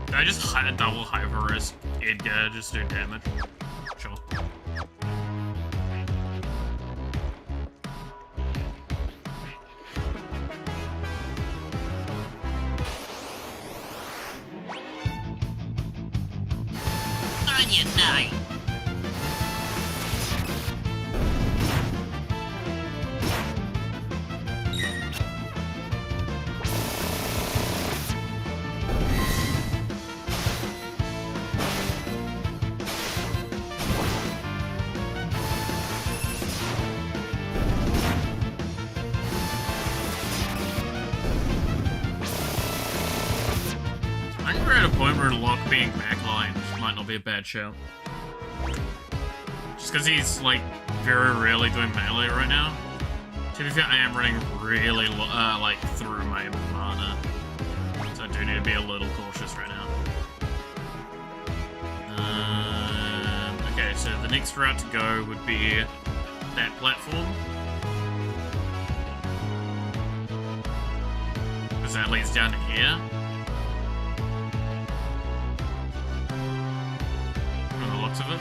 Did I just double hyper risk Edgar just do damage? Sure. On your night. I'm at a point where Locke being backline might not be a bad shout. Just because he's, like, very rarely doing melee right now. To be fair, I am running really, like, through my mana. So I do need to be a little cautious right now. Okay, so the next route to go would be that platform. Because that leads down to here. From the looks of it.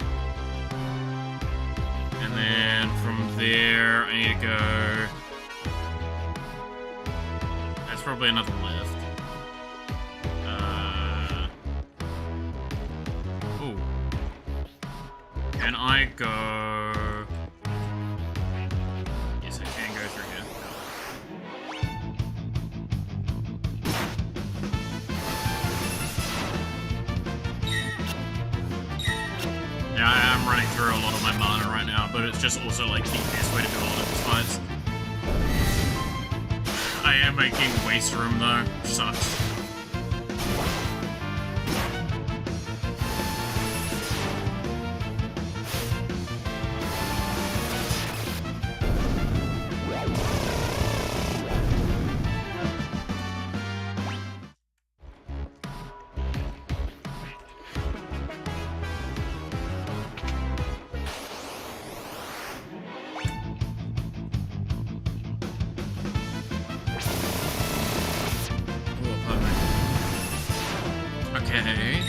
And then from there, I need to go... That's probably another left. Ooh. Can I go... Yes, I can go through here. Yeah, I am running through a lot of my mana right now, but it's just also like the best way to do a lot of these fights. I am making waste room though, which sucks. Okay.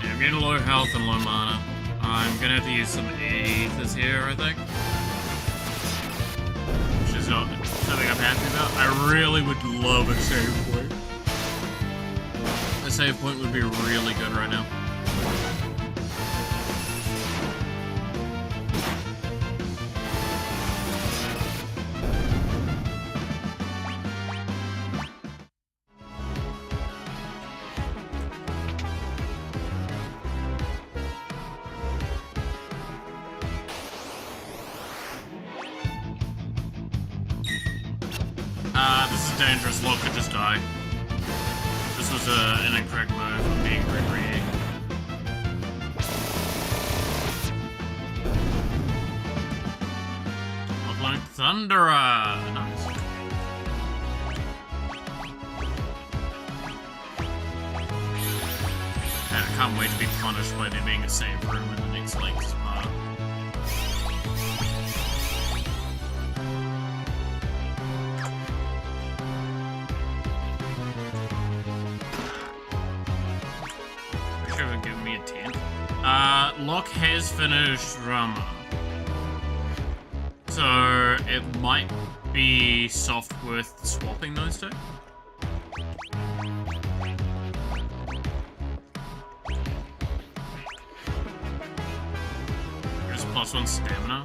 I'm getting low health and low mana. I'm gonna have to use some ethers here, I think. Which is not something I'm happy about. I really would love a save point. A save point would be really good right now. This is dangerous. Locke could just die. This was an incorrect move. I'm being greedy. Look like Thunderer! Nice. And I can't wait to be punished by there being a save room in the next Link's part. Give me a 10. Locke has finished Rama. So it might be soft worth swapping those two. There's +1 stamina.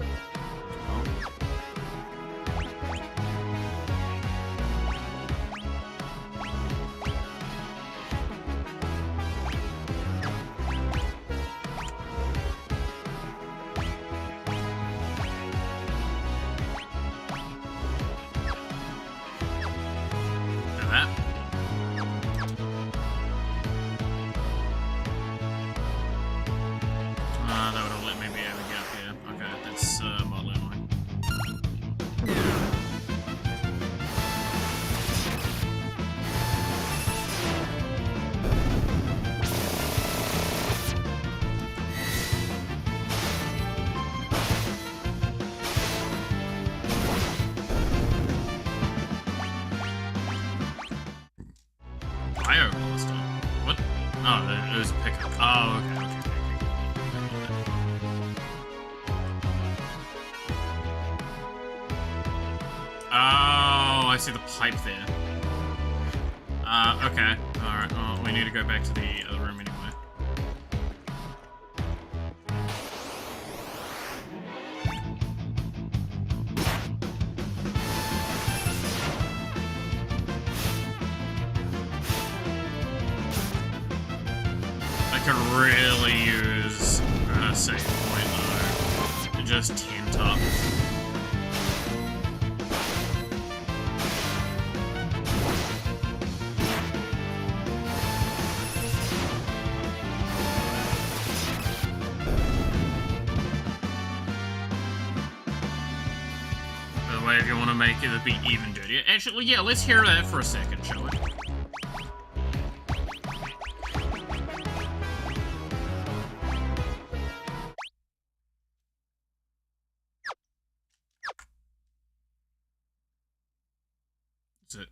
That would have let me be able to get up here. Okay, that's mildly annoying. Bio Blaster. What? Oh, it was a pickup. Oh, okay. Oh, I see the pipe there. Okay. Alright, well, we need to go back to the other room anyway. could really use a save point though. To just tent up. By the way, if you want to make it a bit even dirtier. Actually, yeah, let's hear that for a second, shall we? That's it.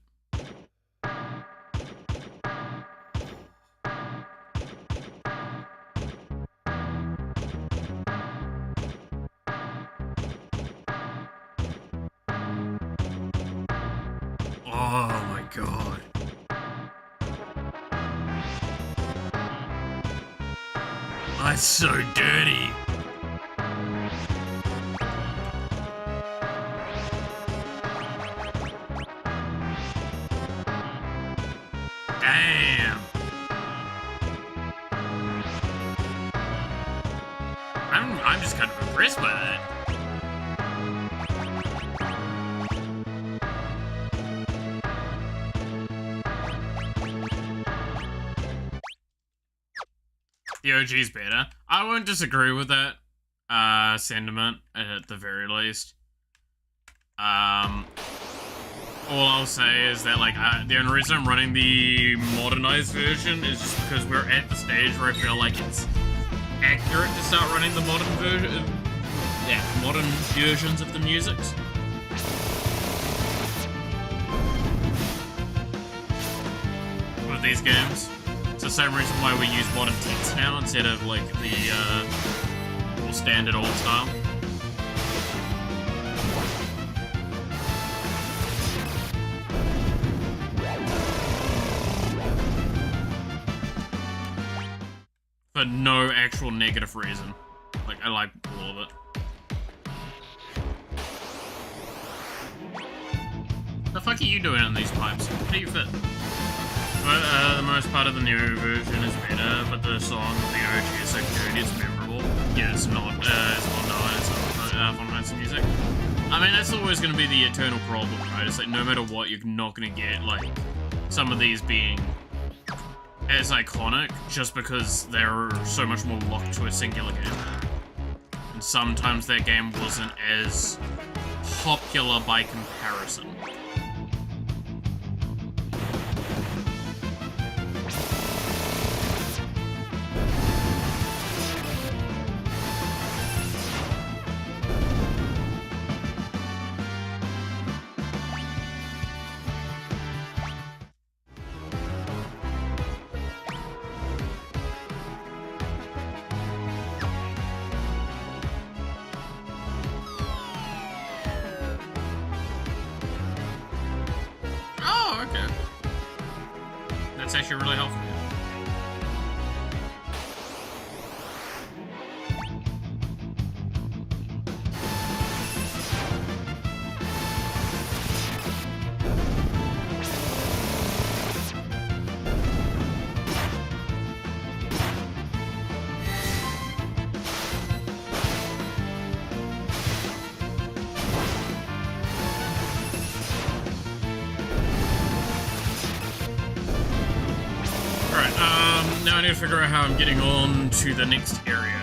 Oh my god. That's so dirty. Damn. I'm just kind of impressed by that. The OG's better. I won't disagree with that sentiment at the very least. All I'll say is that like the only reason I'm running the modernized version is just because we're at the stage where I feel like it's accurate to start running the modern version. Yeah, modern versions of the musics. With these games. It's the same reason why we use modern text now instead of like the standard old style. For no actual negative reason. Like, I like all of it. The fuck are you doing on these pipes? How do you fit? But, the most part of the new version is better, but the song of the OG is so good, it's memorable. Yeah, it's not known, it's not fondest music. I mean, that's always going to be the eternal problem, right? It's like, no matter what, you're not going to get, like, some of these being as iconic, just because they're so much more locked to a singular game. And sometimes that game wasn't as popular by comparison. Okay. That's actually really helpful. Now I need to figure out how I'm getting on to the next area.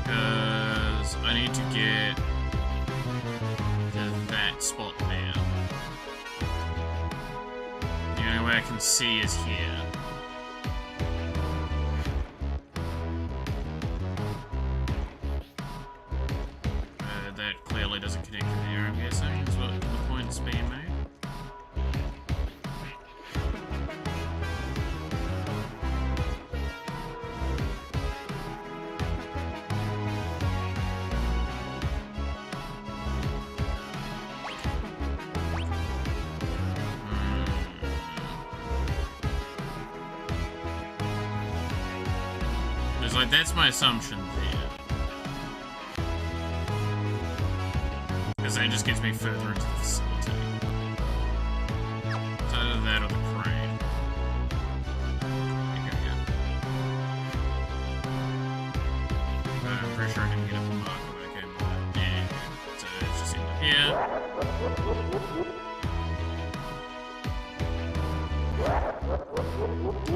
Because I need to get to that spot there. The only way I can see is here. Clearly doesn't connect to there, I'm guessing, is what the point's being made. There's Because, like, that's my assumption there. Because that just gets me further into the facility. It's either that or the crane. Here we go. I'm pretty sure I didn't get up the mark when I came by. Yeah. So it's just into here.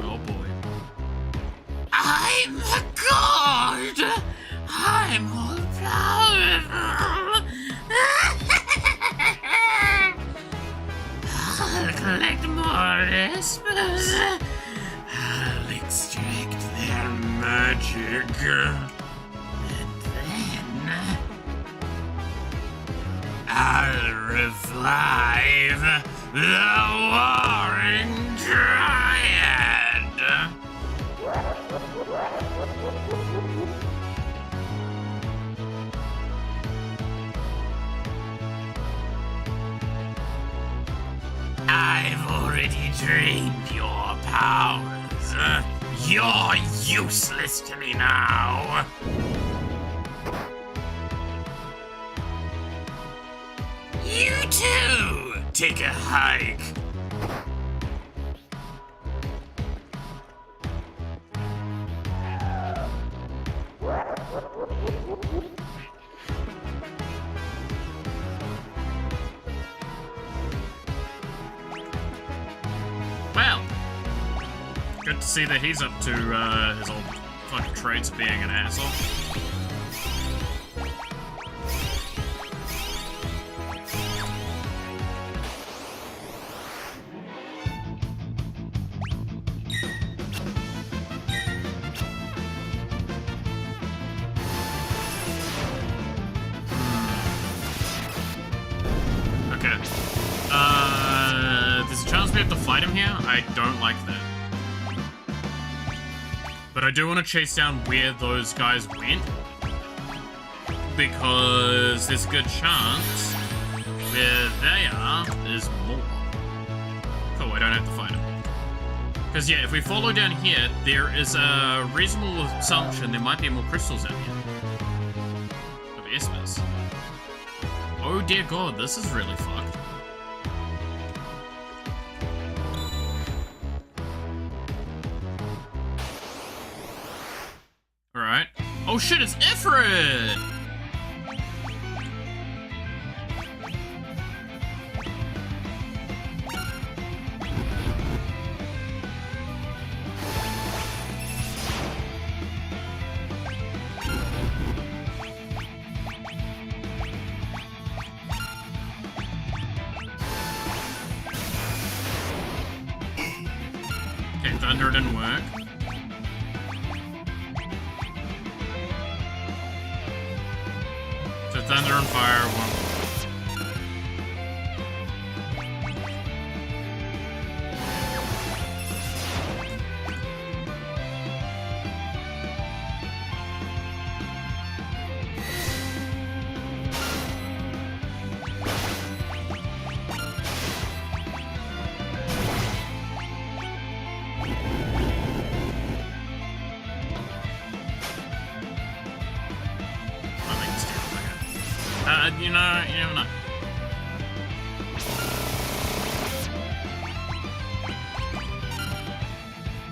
Oh boy. I'm a god! I'm all powerful! I'll collect more espers. I'll extract their magic. And then I'll revive the Warring Dryad. I've already drained your powers. You're useless to me now. You too! Take a hike. Well, good to see that he's up to his old fucking traits of being an asshole. Okay. There's a chance we have to fight him here. I don't like that. But I do want to chase down where those guys went. Because there's a good chance where they are, there's more. Cool, I don't have to fight him. Because yeah, if we follow down here, there is a reasonable assumption there might be more crystals out here. Of espers. Oh dear god, this is really fucked. Alright. Oh shit, it's Ifrit! Okay, thunder didn't work. So thunder and fire won't. You never know.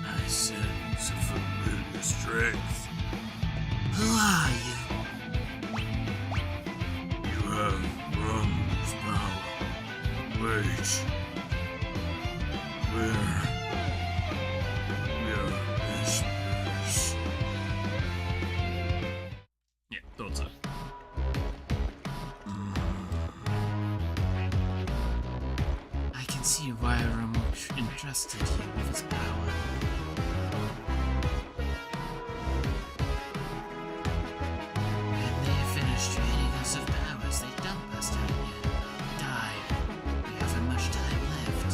I sense a familiar strength. Who are you? You have Rum's power. Wait. We are espers. Yeah, thought so. I can see why Rum entrusted you with his power. When they finish draining us of powers, they dump us down here. Die. We haven't much time left.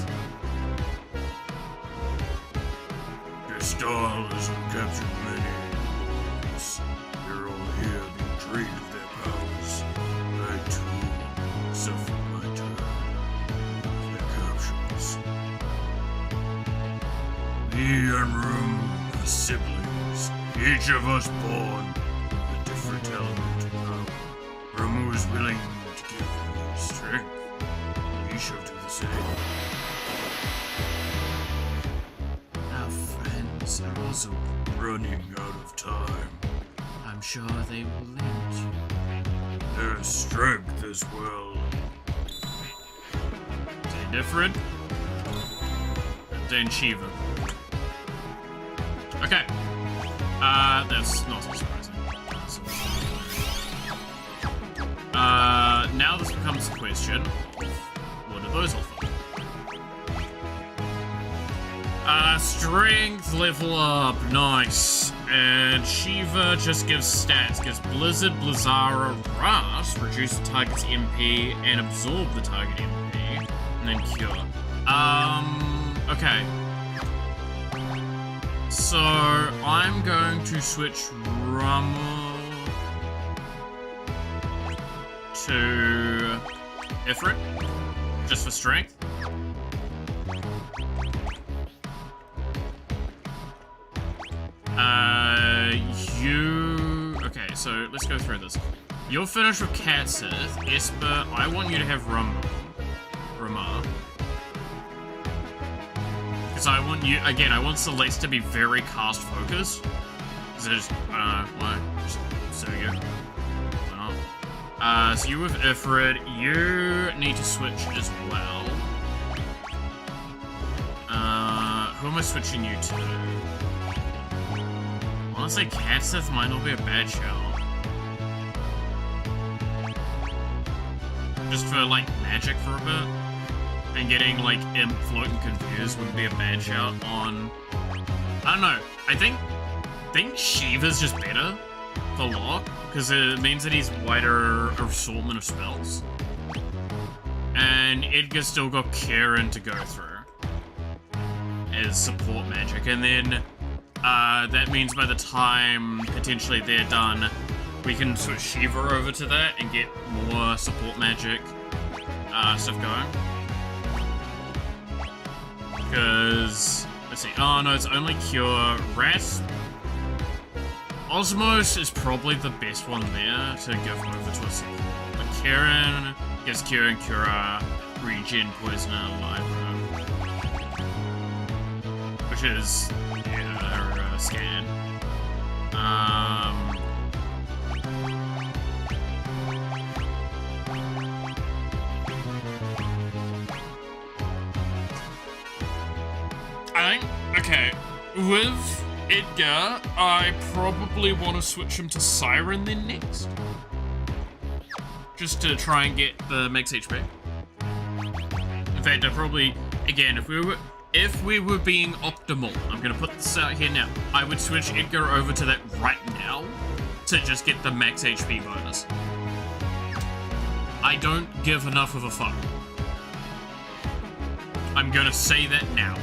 Your stall hasn't captured many enemies. They're all here being drained of their powers. I too suffer my turn of their captions. We and Rum are siblings. He Each of us born with a different element of power. Ramu is willing to give you his strength. We shall do the same. Our friends are also, Running out of time. I'm sure they will lend you. There's strength as well. They different. Then Shiva. Okay. That's not so surprising. Now this becomes the question of what do those offer? Strength level up, nice. And Shiva just gives stats, gives Blizzard, Blizzara, Rust, reduce the target's MP and absorb the target MP, and then Cure. Okay. So, I'm going to switch Rummel to Ifrit, just for strength. Okay, so let's go through this. You're finished with Katsith. Esper, I want you to have Ramar. Because I want you, again, I want Celeste to be very cast focused. So just, why? Just, so you go. So you with Ifrit, you need to switch as well. Who am I switching you to? Honestly, Katsith might not be a bad shout. Just for, like, magic for a bit. And getting, like, Imp, Float, and Confused would be a bad shout on... I don't know. I think Shiva's just better for Locke, because it means that he's wider assortment of spells. And Edgar still got Kieran to go through as support magic, and then that means by the time potentially they're done, we can switch Shiva over to that and get more support magic stuff going. Because, let's see, oh no, it's only Cure. Rasp. Osmos is probably the best one there to give over to a support. But Kieran gives Cure and Cura, Regen, Poisoner, Libra. Which is, yeah, scan. I think, okay, with Edgar, I probably want to switch him to Siren then next. Just to try and get the max HP. In fact, I probably, again, if we were being optimal, I'm gonna put this out here now, I would switch Edgar over to that right now to just get the max HP bonus. I don't give enough of a fuck. I'm gonna say that now.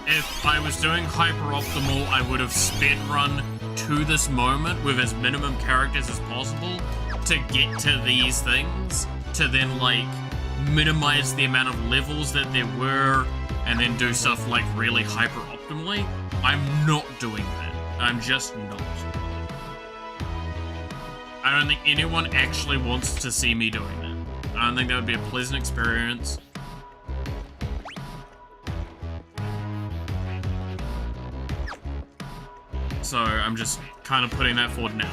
If I was doing hyper optimal, I would have sped run to this moment with as minimum characters as possible to get to these things, to then like minimize the amount of levels that there were and then do stuff like really hyper optimally. I'm not doing that. I'm just not. I don't think anyone actually wants to see me doing that. I don't think that would be a pleasant experience. So I'm just kind of putting that forward now.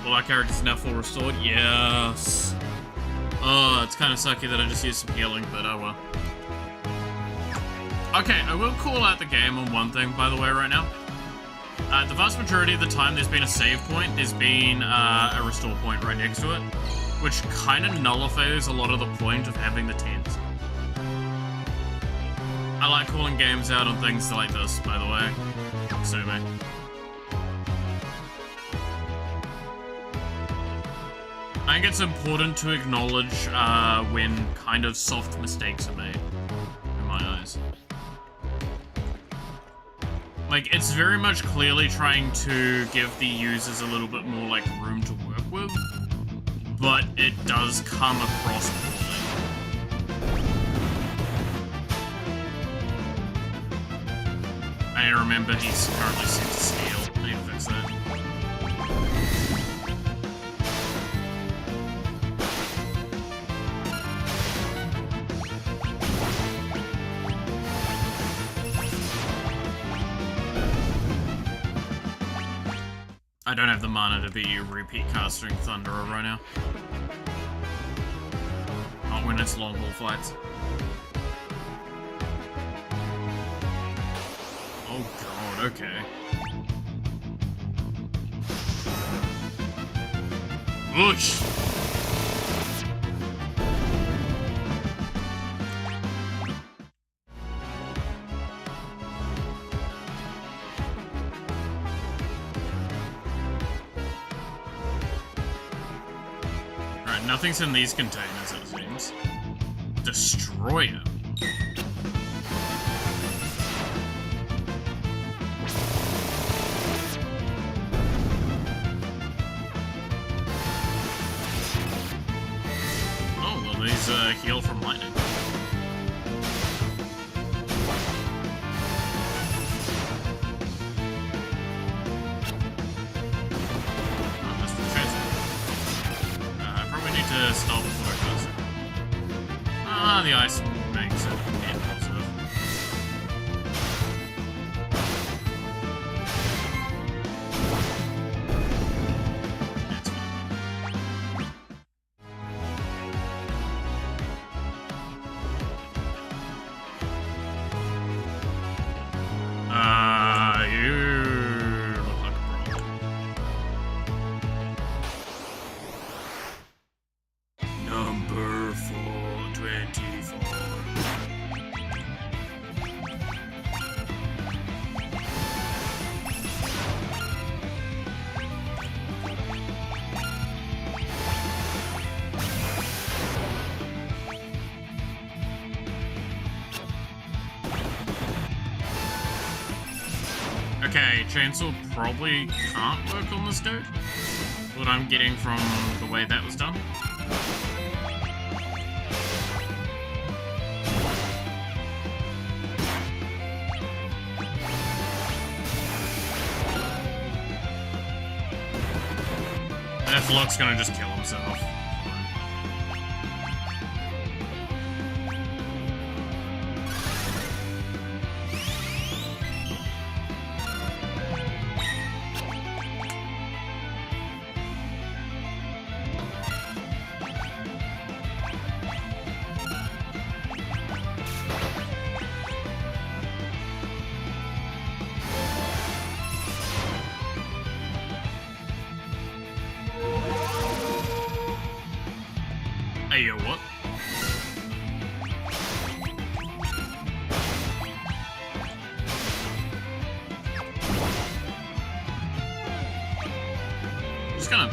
All our characters are now full restored. Yes. Oh, it's kind of sucky that I just used some healing, but oh well. Okay, I will call out the game on one thing, by the way, right now. The vast majority of the time there's been a save point, there's been a restore point right next to it, which kind of nullifies a lot of the point of having the tents. I like calling games out on things like this, by the way. Sue me. I think it's important to acknowledge when kind of soft mistakes are made, in my eyes. Like, it's very much clearly trying to give the users a little bit more, like, room to work with, but it does come across poorly. I remember he's currently set to steal. I need to fix that. I don't have the mana to be repeat casting Thunderer right now. Not when it's long haul fights. Oh god, okay. Whoosh! Alright, nothing's in these containers, it seems. Destroy him. These heal from lightning. Oh, that's for transfer. I probably need to stop before it goes. Ah, the ice makes it net positive. That's fine. You look like a problem. Number 424. Okay, Chainsaw probably can't work on this dude. What I'm getting from the way that was done. Deathlock's gonna just kill himself. Hey, yo, what? Just gonna...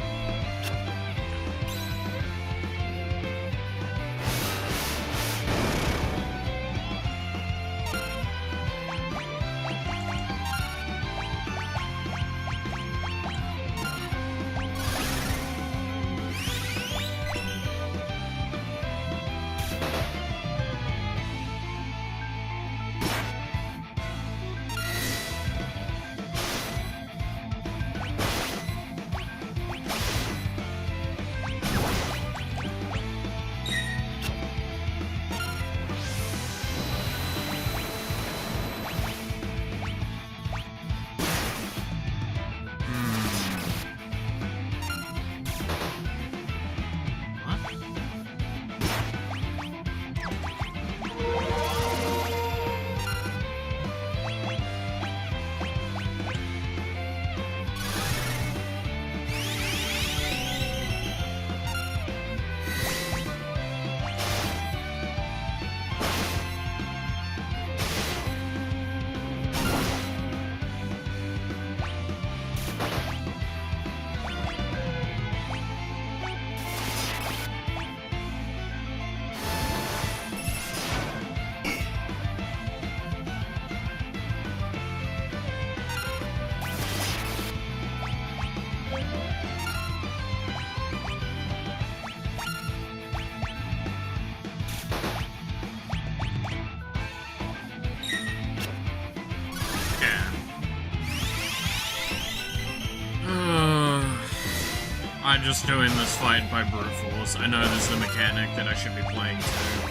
I'm just doing this fight by brute force. I know there's the mechanic that I should be playing too, but...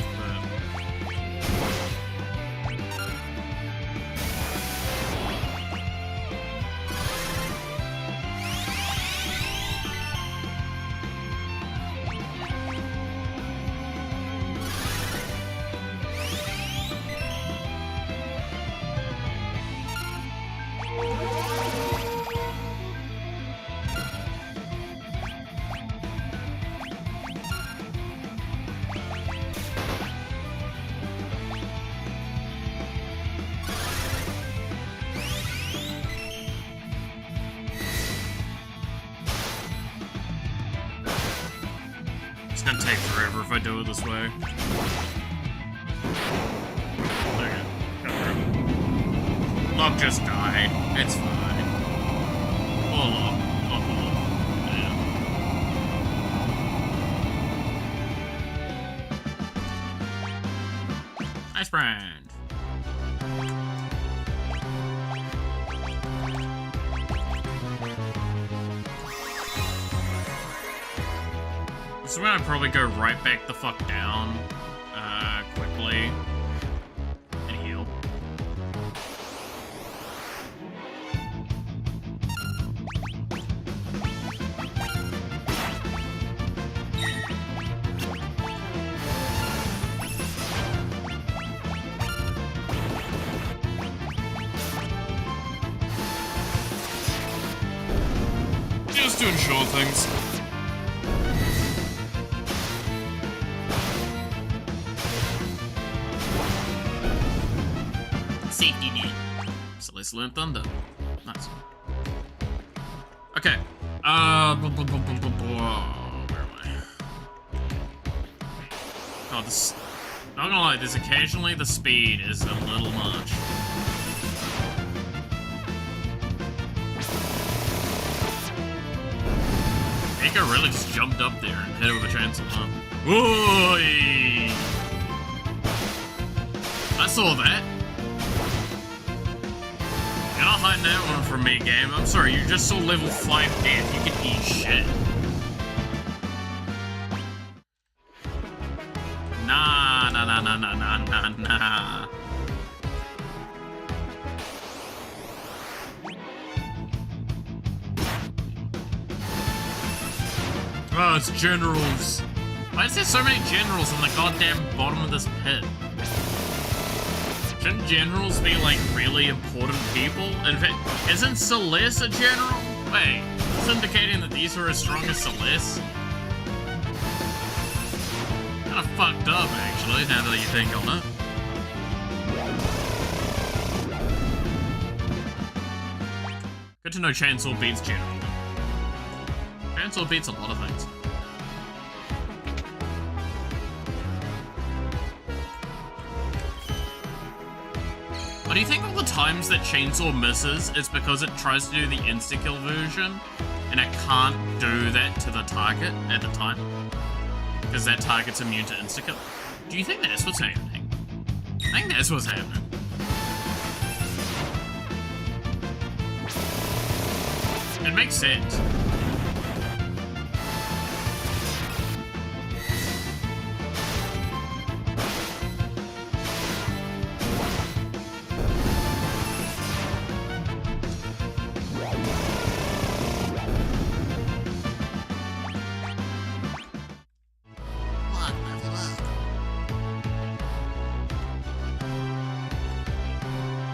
It's gonna take forever if I do it this way. Okay, got through. Lock, just die. It's fine. Oh, Lock. Oh, yeah. Nice brand. So I'm gonna probably go right back the fuck down, quickly, and heal. Just to ensure things. Safety net. Celestial and Thunder. Nice. Okay. Where am I? Oh, this... Not gonna lie, there's occasionally the speed is a little much. Mika really just jumped up there and hit it with a chainsaw, huh? Whoa! I saw that. You're not hiding that one from me, game. I'm sorry, you just saw level 5 death. You can eat shit. Nah. Oh, it's generals. Why is there so many generals on the goddamn bottom of this pit? Shouldn't generals be, like, really important people? In fact, isn't Celeste a general? Wait, is this indicating that these are as strong as Celeste? Kinda fucked up, actually, now that you think on it. Good to know Chainsaw beats general. Chainsaw beats a lot of things. But do you think all the times that Chainsaw misses is because it tries to do the insta-kill version and it can't do that to the target at the time? Because that target's immune to insta-kill? Do you think that's what's happening? I think that's what's happening. It makes sense.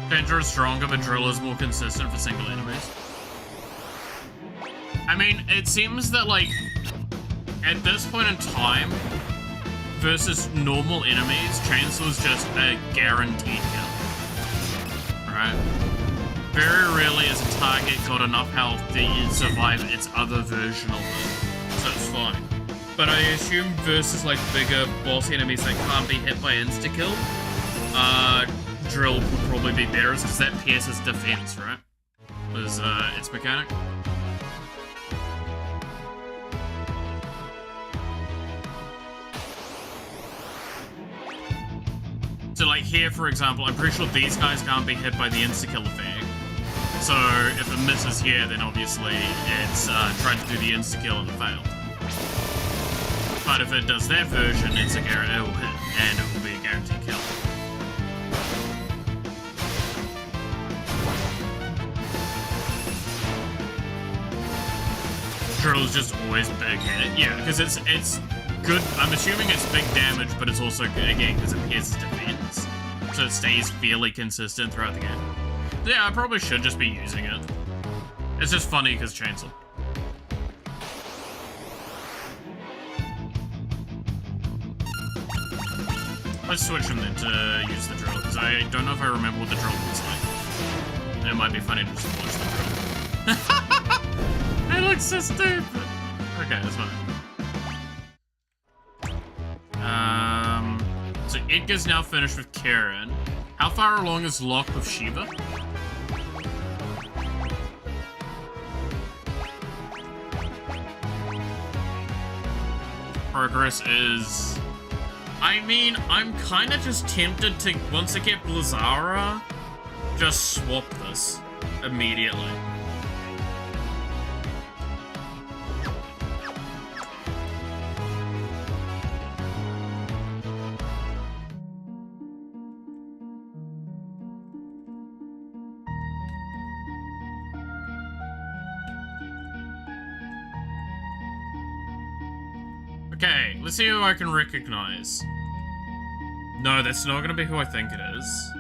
Danger is stronger, but drill is more consistent for single enemies. I mean, it seems that, like, at this point in time, versus normal enemies, Chainsaw's just a guaranteed kill. Right? Very rarely has a target got enough health to survive its other version of it, so it's fine. But I assume versus, like, bigger boss enemies that can't be hit by insta-kill, drill would probably be better, because that pierces defense, right? Was, its mechanic. So, like, here, for example, I'm pretty sure these guys can't be hit by the insta-kill effect. So if it misses here, then obviously it's trying to do the insta-kill and it failed. But if it does that version, it's a it will hit, and it will be a guaranteed kill. Drill is just always big-headed. Yeah, because it's good. I'm assuming it's big damage, but it's also good again because it pierces defense. So it stays fairly consistent throughout the game. Yeah, I probably should just be using it. It's just funny because chainsaw. Let's switch him then to use the drill, because I don't know if I remember what the drill looks like. It might be funny to just watch the drill. It looks so stupid! Okay, that's fine. So Edgar's now finished with Karen. How far along is Locke with Shiva? Progress is... I mean, I'm kind of just tempted to, once I get Blizzara, just swap this immediately. Okay, let's see who I can recognize. No, that's not gonna be who I think it is.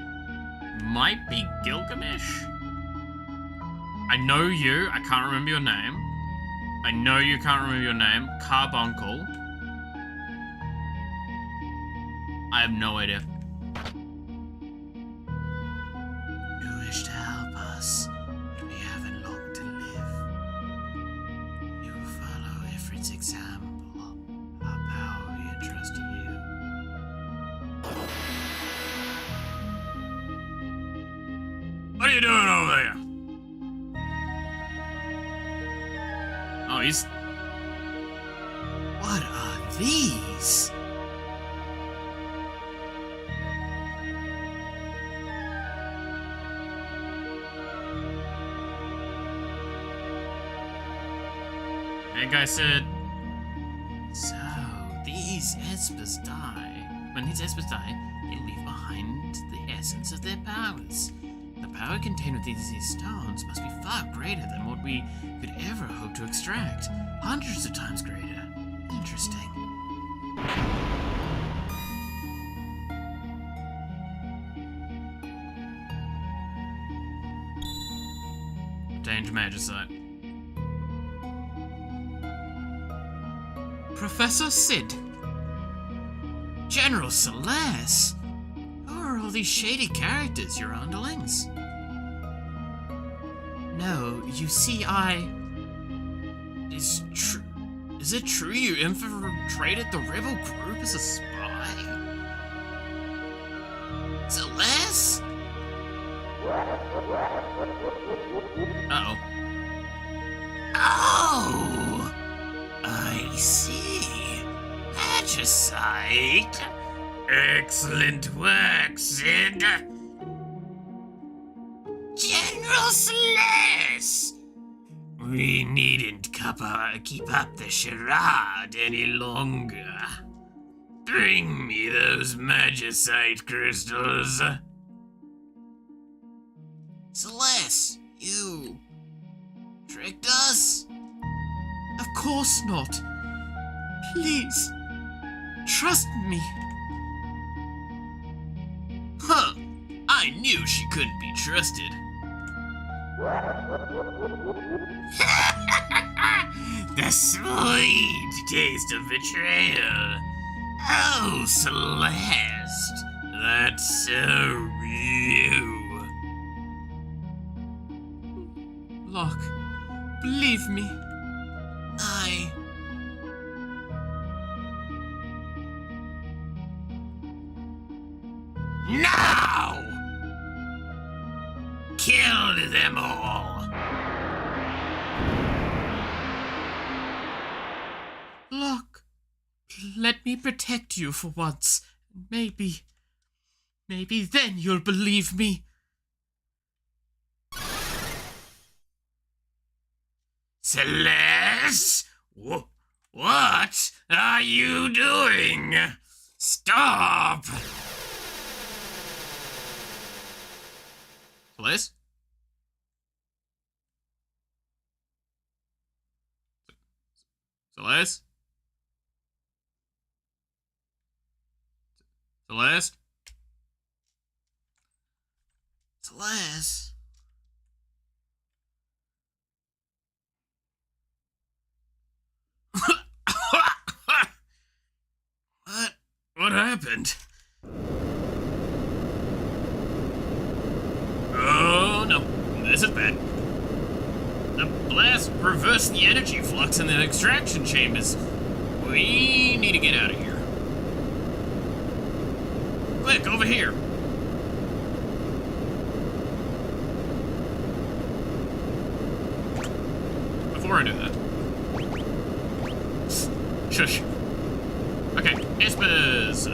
Might be Gilgamesh? I know you, I can't remember your name. I know you can't remember your name. Carbuncle. I have no idea. You wish to help us, but we haven't long to live. You will follow Ifrit's example. Our power we entrust to you. What are you doing over there? Oh, he's... What are these? That guy said... So, these Espers die. When these Espers die, they leave behind the essence of their powers. The power contained within these stones must be far greater than what we could ever hope to extract. Hundreds of times greater. Interesting. Danger Magicite. Professor Sid. General Celeste! Who are all these shady characters, your underlings? No, you see, Is it true you infiltrated the rebel group as a spy? Celeste? Uh-oh. Oh! I see. Magicite. Excellent work, Sid. General Celeste! We needn't keep up the charade any longer. Bring me those magicite crystals. Celeste, you tricked us? of course not. Please, trust me. Huh. I knew she couldn't be trusted. The sweet taste of betrayal. Oh, Celeste. That's so you. Locke, believe me. Now! Kill them all! Locke, let me protect you for once. Maybe then you'll believe me. Celeste? What are you doing? Stop! Celeste? Celeste? Celeste? Celeste? What happened? Oh no, this is bad. The blast reversed the energy flux in the extraction chambers. We need to get out of here. Quick, over here. Before I do that. Shush. Okay, Espers.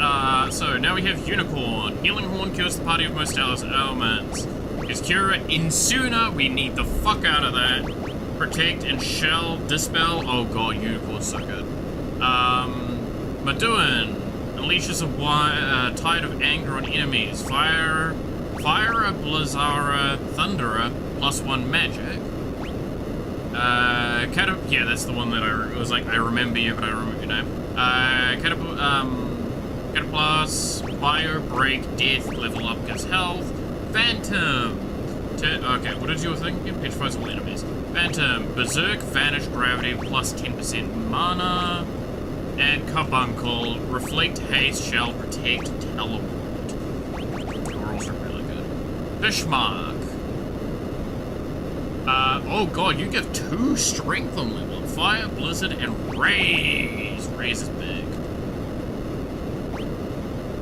So now we have Unicorn. Healing Horn cures the party of most ailments. Is Cura Insuna? We need the fuck out of that. Protect and Shell. Dispel. Oh god, Unicorn's so good. Maduin. Unleashes a tide of anger on enemies. Fire a Blizzara Thunderer +1 magic. Yeah, that's the one that I was like, I remember you, but I don't remember your name. Cataplast, Fire, Break, Death, level up gives health. Phantom. Okay, what is your thing again? Petrifies all enemies. Phantom, Berserk, Vanish, Gravity, +10% mana. And Carbuncle, Reflect, Haste, Shell, Protect, Teleport. Are also really good. Fishmark. Oh god, you give 2 strength on level up. Fire, Blizzard, and Raise. Raise is big.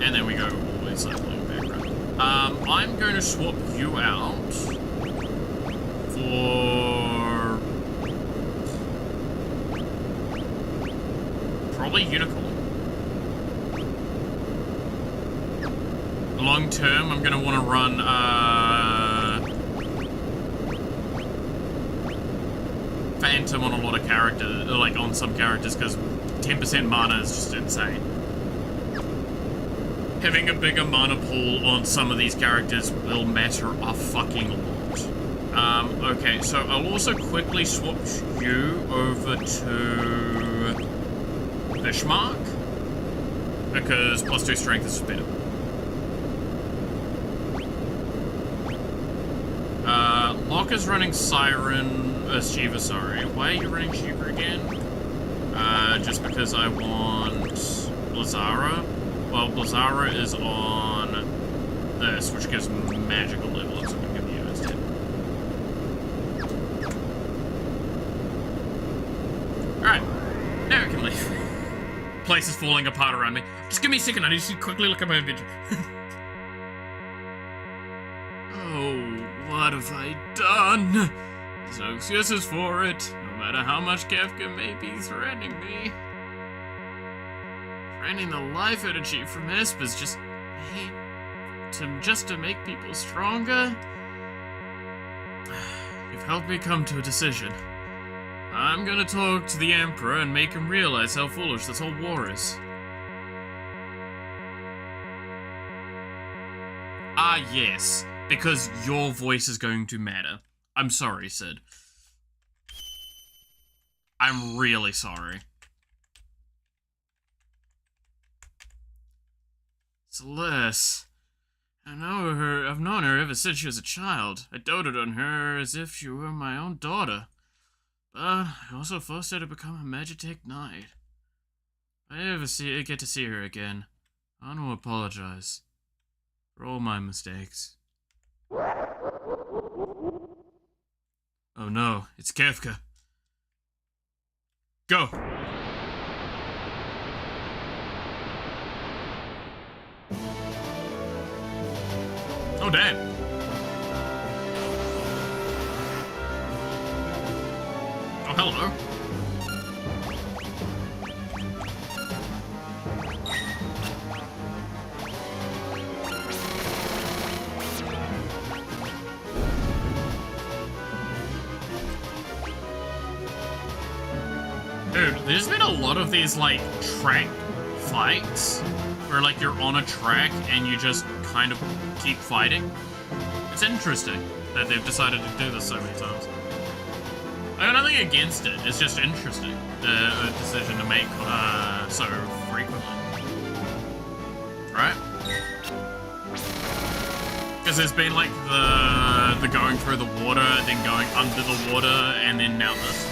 And then we go all the way cycling back, right? I'm going to swap you out for probably Unicorn. Long term, I'm going to want to run, Phantom on a lot of characters, like on some characters, because 10% mana is just insane. Having a bigger mana pool on some of these characters will matter a fucking lot. Okay, so I'll also quickly swap you over to Fishmark, because +2 strength is better. Locke is running Shiva, sorry. Why are you running Shiva again? Just because I want Blizzara. Well, Blizzara is on this, which gives magical level up, so we can give you instead. Alright, now we can leave. Place is falling apart around me. Just give me a second, I need to quickly look at my inventory. What have I done? There's no excuses for it, no matter how much Kefka may be threatening me. Draining the life energy from Espers just to make people stronger. You've helped me come to a decision. I'm gonna talk to the Emperor and make him realize how foolish this whole war is. Ah, yes. Because your voice is going to matter. I'm sorry, Sid. I'm really sorry. Celeste. I've known her ever since she was a child. I doted on her as if she were my own daughter. But I also forced her to become a Magitech Knight. If I ever get to see her again, I want to apologize for all my mistakes. Oh no, it's Kefka. Go! Oh damn. Oh hello. Dude, there's been a lot of these, like, track fights where, like, you're on a track and you just kind of keep fighting. It's interesting that they've decided to do this so many times. I got nothing against it, it's just interesting, the decision to make so frequently. Right? Because there's been, like, the going through the water, then going under the water, and then now this.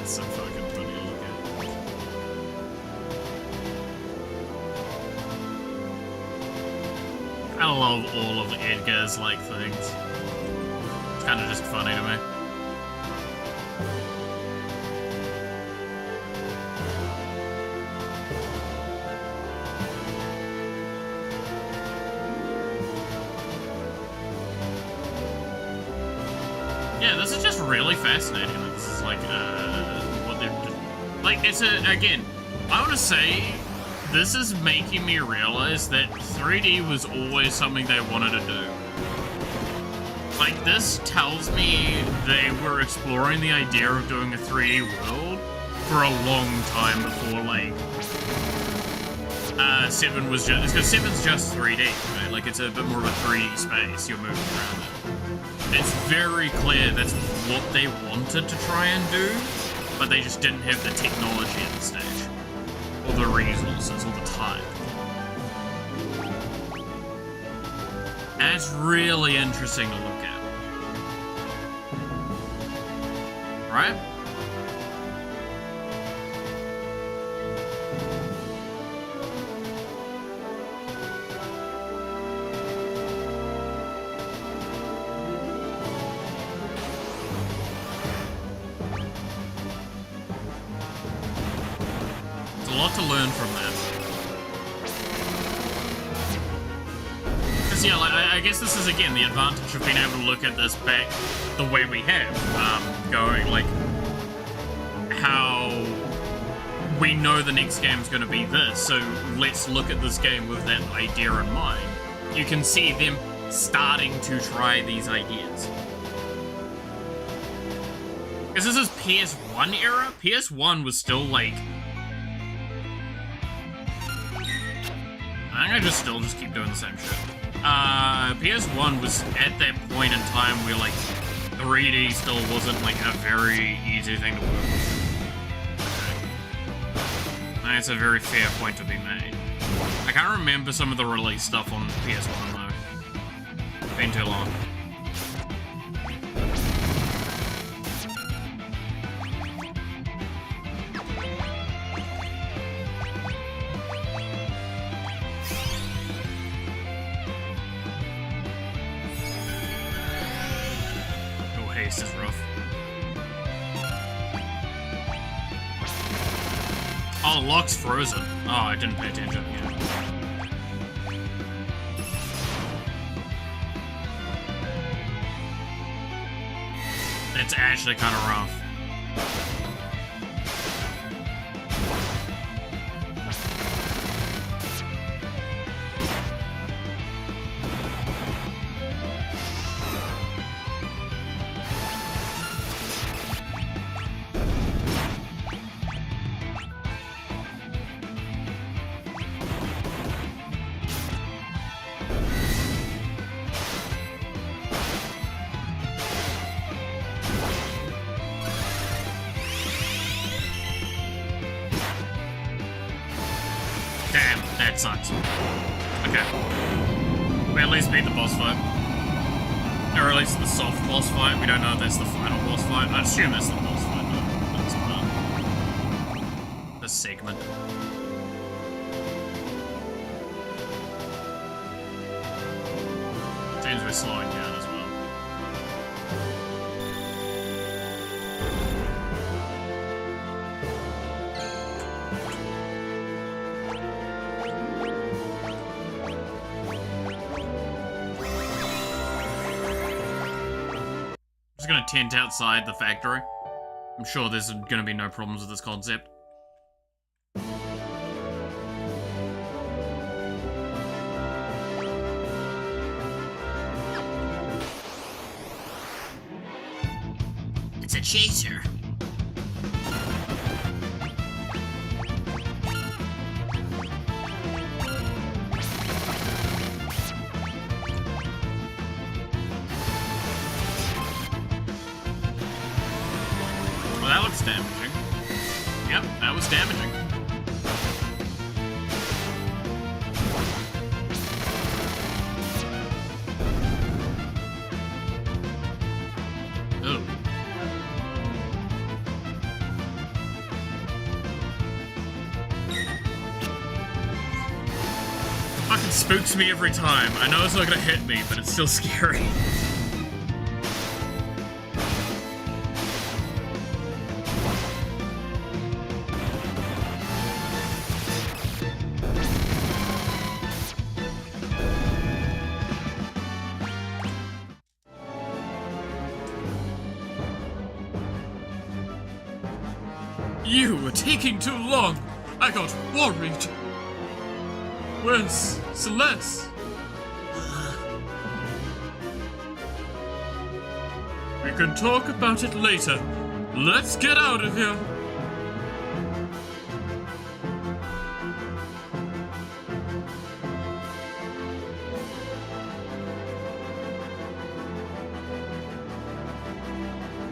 So fucking funny to look at. I love all of Edgar's, like, things. It's kind of just funny to me. Yeah, this is just really fascinating. This is like, what they're like. It's again, I want to say, this is making me realize that 3D was always something they wanted to do. Like, this tells me they were exploring the idea of doing a 3D world for a long time before, like, 7 was just, because 7's just 3D, right? Like, it's a bit more of a 3D space you're moving around in. It's very clear that's what they wanted to try and do, but they just didn't have the technology at the stage, or the resources, or the time. And it's really interesting to look at. Right? A lot to learn from that. Because, yeah, like, I guess this is, again, the advantage of being able to look at this back the way we have. Going, like, how we know the next game's going to be this, so let's look at this game with that idea in mind. You can see them starting to try these ideas. Because this is PS1 era? PS1 was still, like... I'm gonna just keep doing the same shit. PS1 was at that point in time where, like, 3D still wasn't, like, a very easy thing to work with. I think it's a very fair point to be made. I can't remember some of the release stuff on PS1, though. Been too long. Haste is rough. Oh, lock's frozen. Oh, I didn't pay attention. Yeah. It's actually kind of rough. Damn, that sucks. Okay. We at least beat the boss fight. Or at least the soft boss fight. We don't know if that's the final boss fight. I assume that's the boss fight, though. That's this segment. we're slowing down as well. I'm just gonna tent outside the factory. I'm sure there's gonna be no problems with this concept. It's a chaser. Well, that looks damaging. Yep, that was damaging. Oh. Fucking spooks me every time. I know it's not gonna hit me, but it's still scary. You were taking too long. I got worried. Where's Celeste? We can talk about it later. Let's get out of here.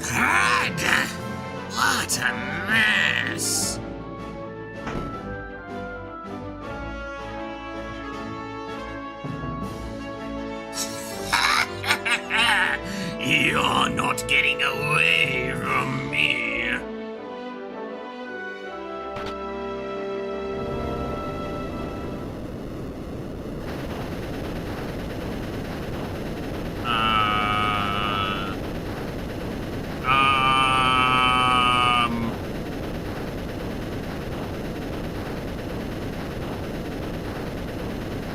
God! What a mess! You're not getting away from me.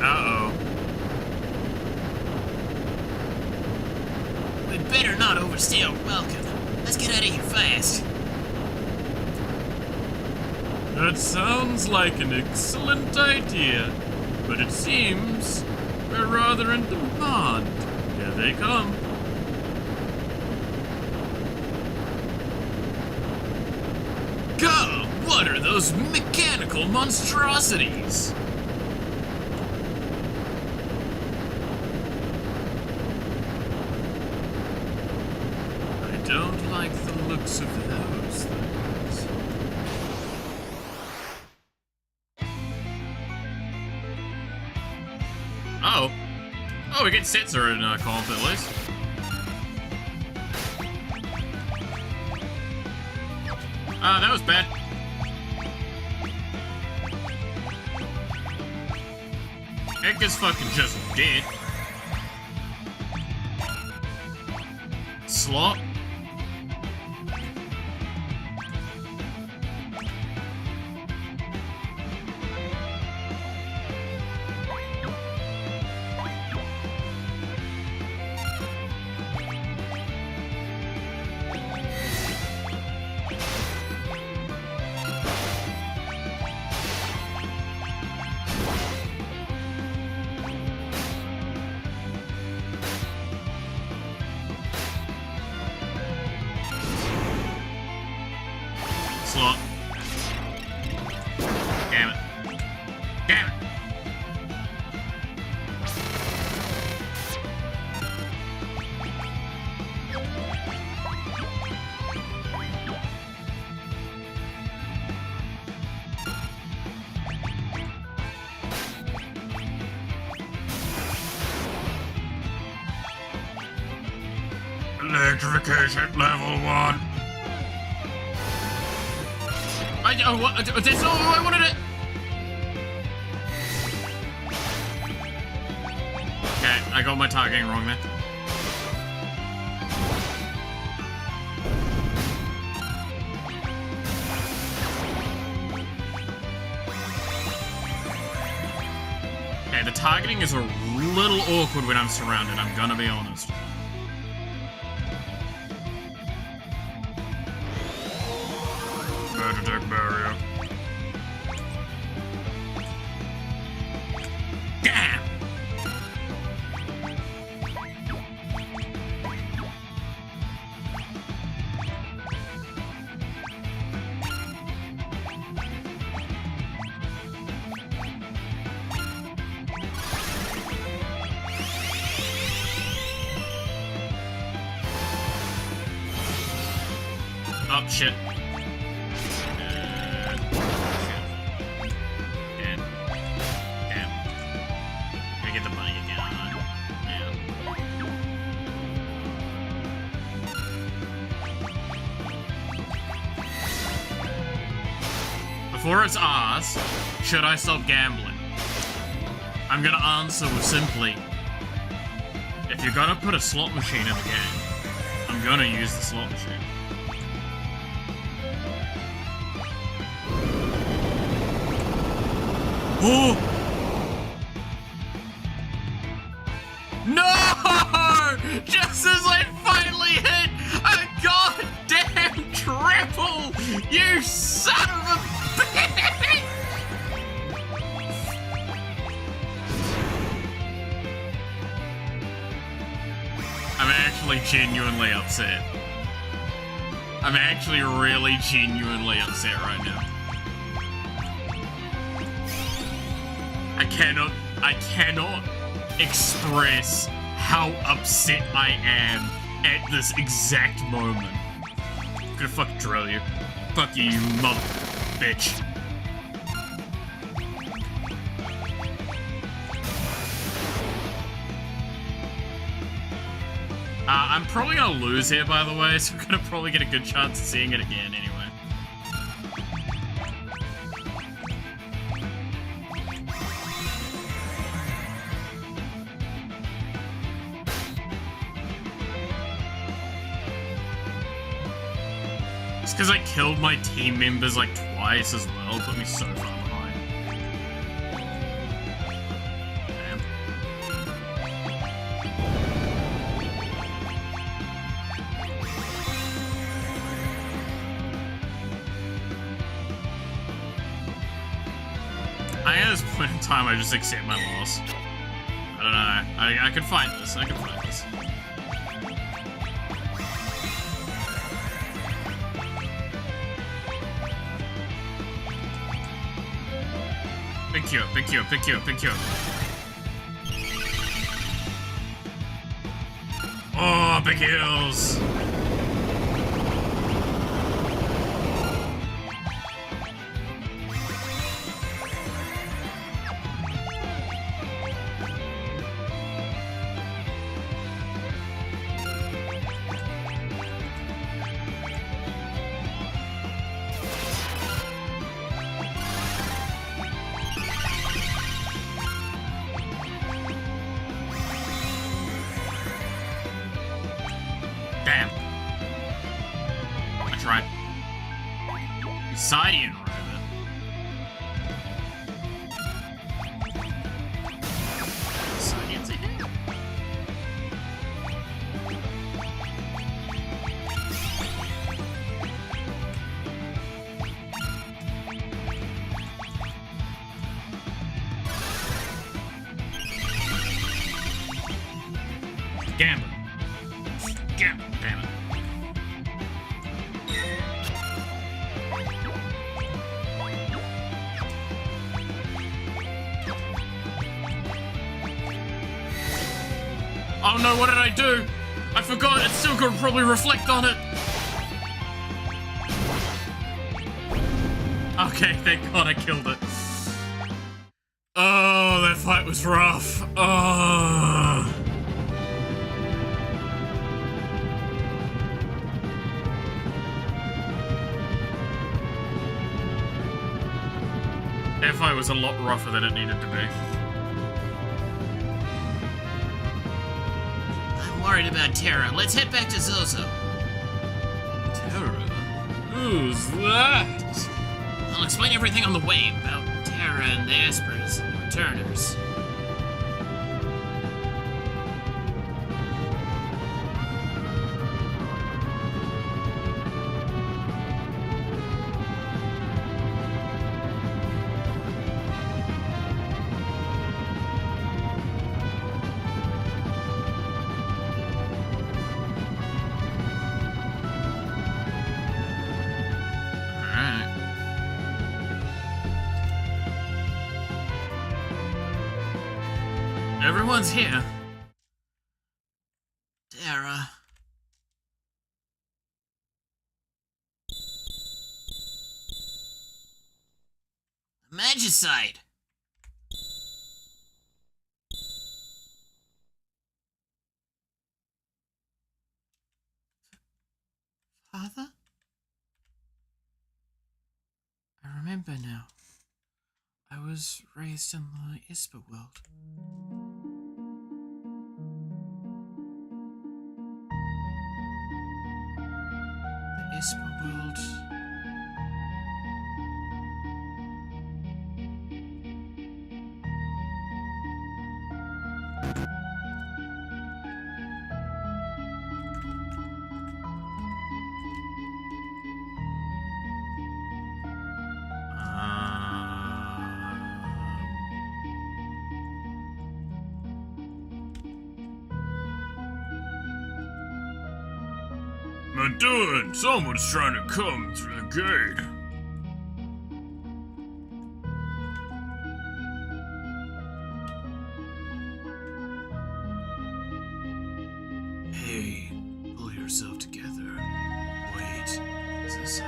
Uh-oh. We'd better not overstay our welcome. Let's get out of here fast. That sounds like an excellent idea, but it seems we're rather in demand. Here they come. God, what are those mechanical monstrosities? I don't like the looks of those things. Oh. Oh, we get Setzer in comp at least. That was bad. Edgar's fucking just dead. Slot. Slot. Damn it. Damn it. Electrification level 1. That's not what I wanted it. Okay. I got my targeting wrong there. Okay, the targeting is a little awkward when I'm surrounded, I'm gonna be honest. Magic barrier. Damn! Oh, shit. Damn. Gotta get the bunny again. Yeah. Before it's asked, should I stop gambling? I'm gonna answer with simply, if you're gonna put a slot machine in the game, I'm gonna use the slot machine. Oh! No! Just as I finally hit a goddamn triple! You son of a bitch! I'm actually genuinely upset. I'm actually really genuinely upset right now. I cannot express how upset I am at this exact moment. I'm gonna fucking drill you. Fuck you, you mother bitch. I'm probably gonna lose here, by the way, so we're gonna probably get a good chance of seeing it again anyway. It's because I killed my team members like twice as well, put me so far behind. Damn. I think at this point in time I just accept my loss. I don't know. I could fight this. I could fight this. Big Q, big Q, big Q, big Q. Oh, big heals. Damn. I tried. Sidian Rabbit. Sidian's a hit. Gambit. Gambit, damn it. Oh no, what did I do? I forgot, it's still gonna probably reflect on it. Okay, thank God I killed it. Oh, that fight was rough. Oh. That fight was a lot rougher than it needed to be. worried about Terra. Let's head back to Zozo. Terra? Who's that? I'll explain everything on the way about Terra and the Espers, the Returners. Everyone's here. Terra. Magicite. Father? I remember now. I was raised in the Esper world. The Esper world. What doing? Someone's trying to come through the gate. Hey, pull yourself together. Wait, is this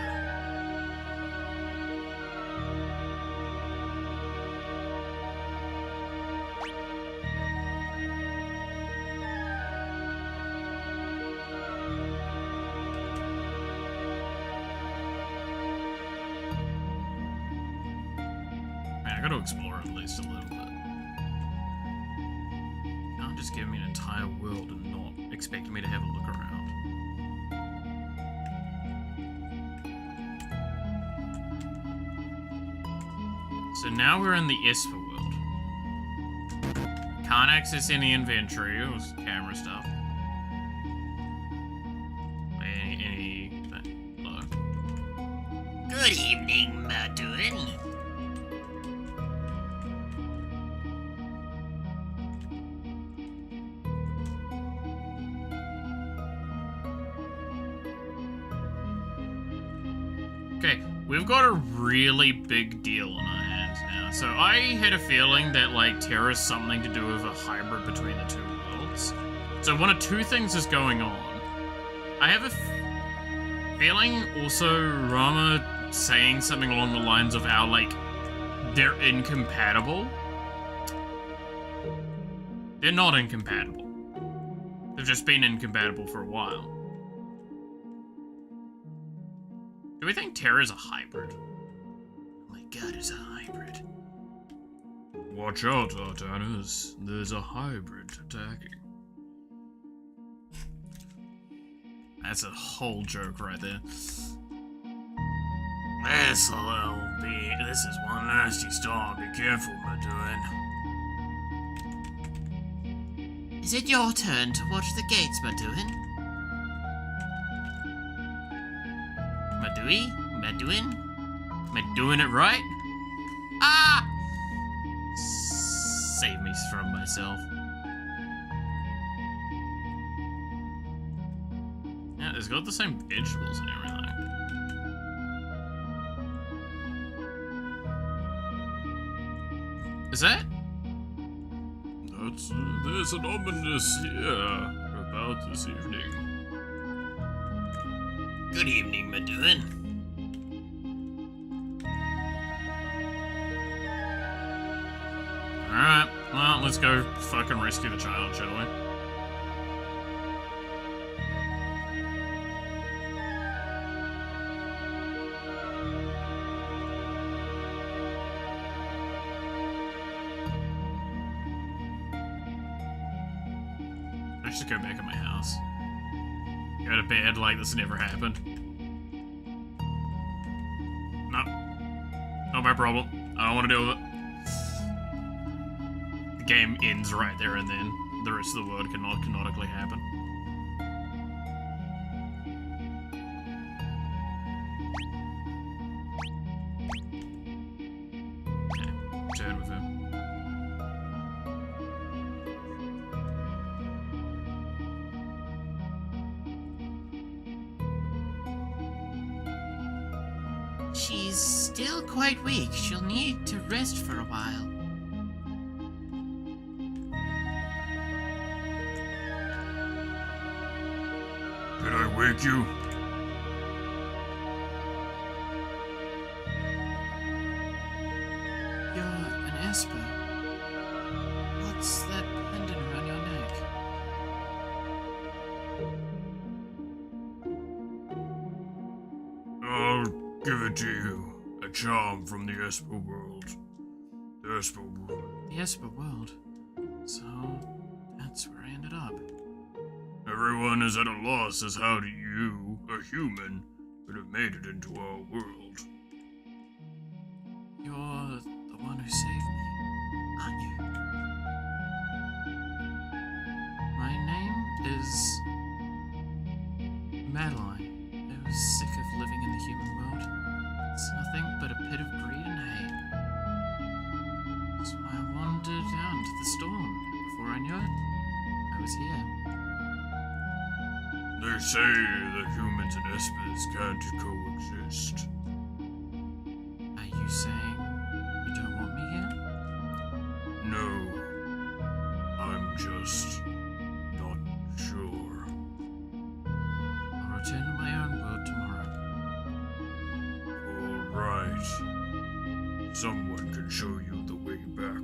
Man, I gotta explore at least a little bit. You can't just give me an entire world and not expect me to have a look around. So now we're in the Esper world. Can't access any inventory or camera stuff. Hello? Good evening, Maduin. Okay, we've got a really big deal on our hands now. So I had a feeling that, like, Terra's something to do with a hybrid between the two worlds. So one of two things is going on. I have a feeling also Rama saying something along the lines of how, like, they're incompatible. They're not incompatible. They've just been incompatible for a while. Do we think Terra's a hybrid? Oh my god, it's a hybrid. Watch out, Artanas. There's a hybrid attacking. That's a whole joke right there. This is one nasty storm. Be careful, Maduin. Is it your turn to watch the gates, Maduin? Maduin? Am I doing it right? Ah! Save me from myself. Yeah, it's got the same vegetables and everything. Is that? There's an ominous here about this evening. Good evening, Maduin. Alright, well, let's go fucking rescue the child, shall we? I Let's just go back in my house. Go to bed like this never happened. No. Not my problem. I don't want to deal with it. The game ends right there and then. The rest of the world cannot canonically happen. Okay, turn with him. She's still quite weak. She'll need to rest for a while. Did I wake you? You're an Esper. What's that pendant around your neck? I'll give it to you. A charm from the Esper world. The Esper world. The Esper world. So, that's where I ended up. Everyone is at a loss as how do you, a human, could have made it into our world. You're the one who saved me, aren't you? My name is Madeline. I was sick of living in the human world. It's nothing but a pit of greed and hate. So I wandered out into the storm. Before I knew it, I was here. They say that humans and Espers can't coexist. Are you saying you don't want me here? No. I'm just not sure. I'll return to my own world tomorrow. Alright. Someone can show you the way back.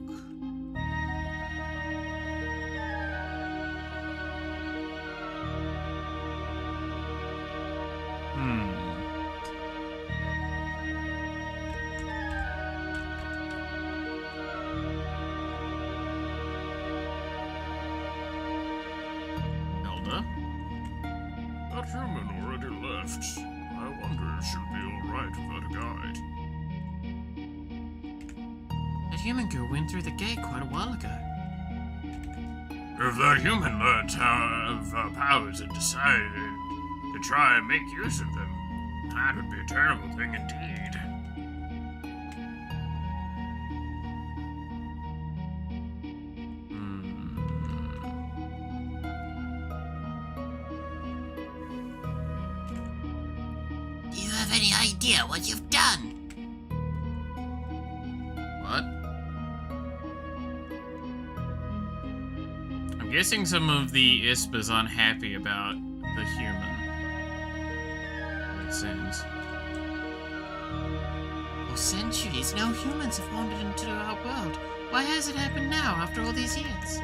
Elder? That human already left. I wonder if she'll be alright without a guide. That human girl went through the gate quite a while ago. If that human learned how of our powers and decided to try and make use of them, that would be a terrible thing indeed. Do you have any idea what you've done? What? I'm guessing some of the Espers aren't happy about the human. It seems. For centuries, no humans have wandered into our world. Why has it happened now, after all these years?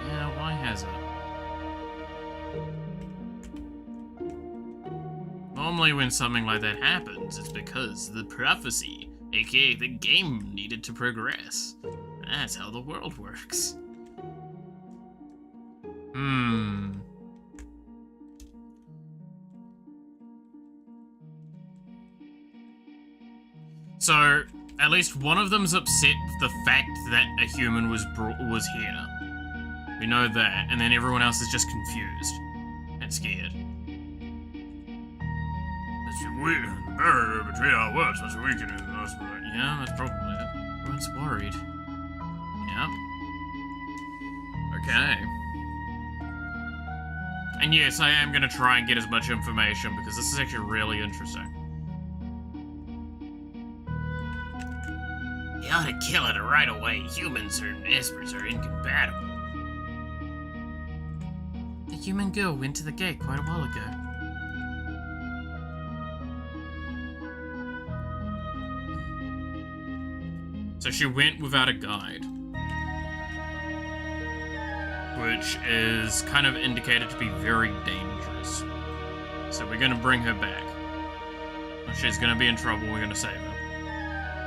Yeah, why has it? Normally when something like that happens, it's because the prophecy, aka the game, needed to progress. That's how the world works. So, at least one of them's upset with the fact that a human was here. We know that, and then everyone else is just confused and scared. It's weird. The barrier between our worlds must be weakening us, but Yeah, that's probably it. Everyone's worried. Yeah. Okay. And yes, I am going to try and get as much information because this is actually really interesting. You ought to kill it right away. Humans and Espers are incompatible. The human girl went to the gate quite a while ago. So she went without a guide. Which is kind of indicated to be very dangerous. So we're going to bring her back. If she's going to be in trouble, we're going to save her.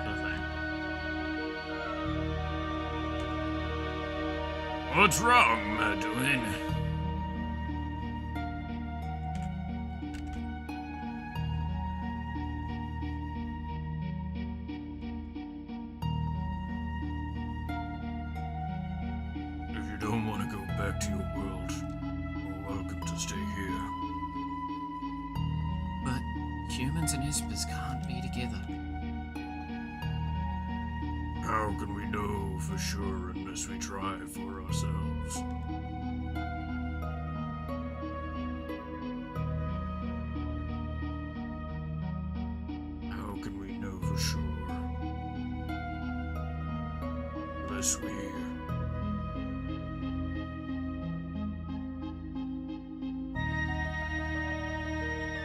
Sort of thing. What's wrong, Madeline? If you don't want to go back to your world, you're welcome to stay here. But humans and Ispers can't be together. How can we know for sure unless we try for ourselves? How can we know for sure unless we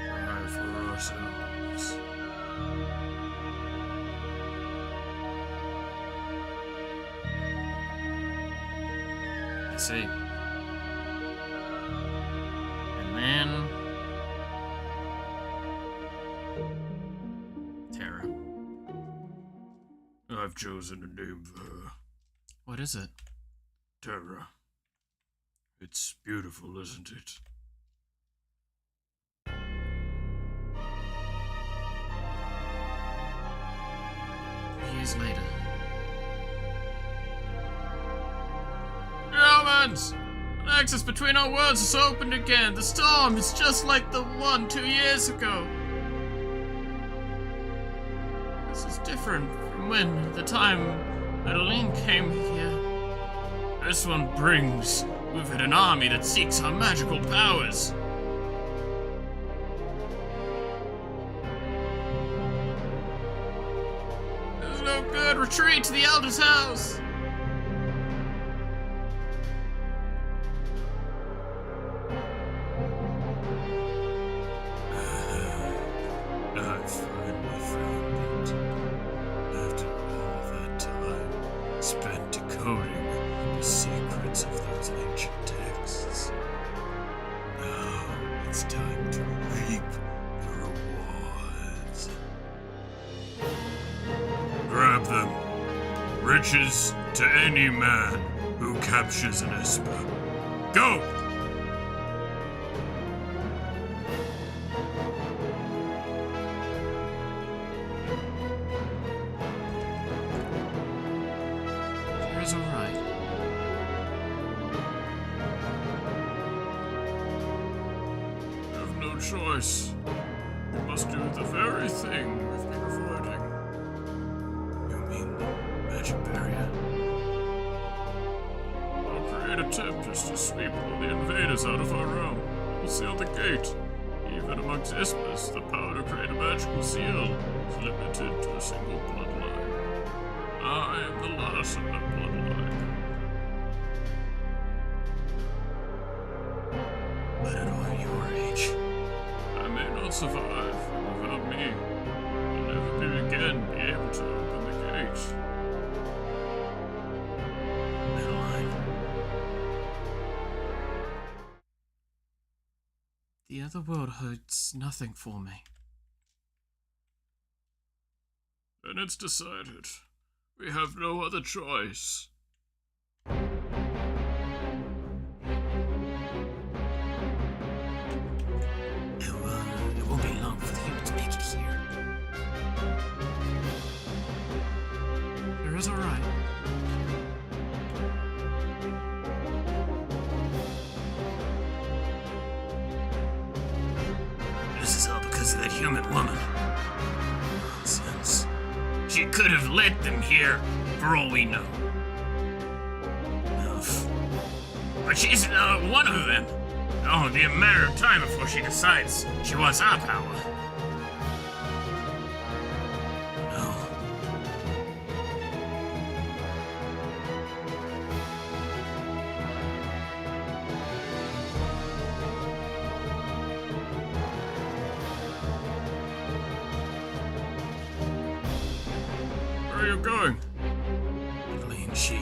try for ourselves? I see. And then... Terra. I've chosen a name for her. What is it? Terra. It's beautiful, isn't it? Years later. Romans! The nexus between our worlds is opened again. The storm is just like the one 2 years ago. This is different from when the time Madeline came here. This one brings with it an army that seeks our magical powers. This is no good. Retreat to the Elder's house. I finally found it. After all that time spent decoding the secrets of those ancient texts. Now it's time to reap the rewards. Grab them. Riches to any man who captures an Esper. Go! Terra's alright. You have no choice. You must do the very thing we've been avoiding. You mean the magic barrier? I'll create a tempest to sweep all the invaders out of our realm. We'll seal the gate. Even amongst Ispers, the power to create a magical seal is limited to a single bloodline. I am the last of the bloodline. But at all your age, I may not survive without me. I'll never be able to open the gate. Madeline. The other world holds nothing for me. Then it's decided. We have no other choice. It won't be long for the humans make it here. Terra's alright. This is all because of that human woman. Nonsense. She could have led them here, for all we know. But she's one of them. Oh, it'll be a matter of time before she decides she wants our power. No. Where are you going? Madeline, she...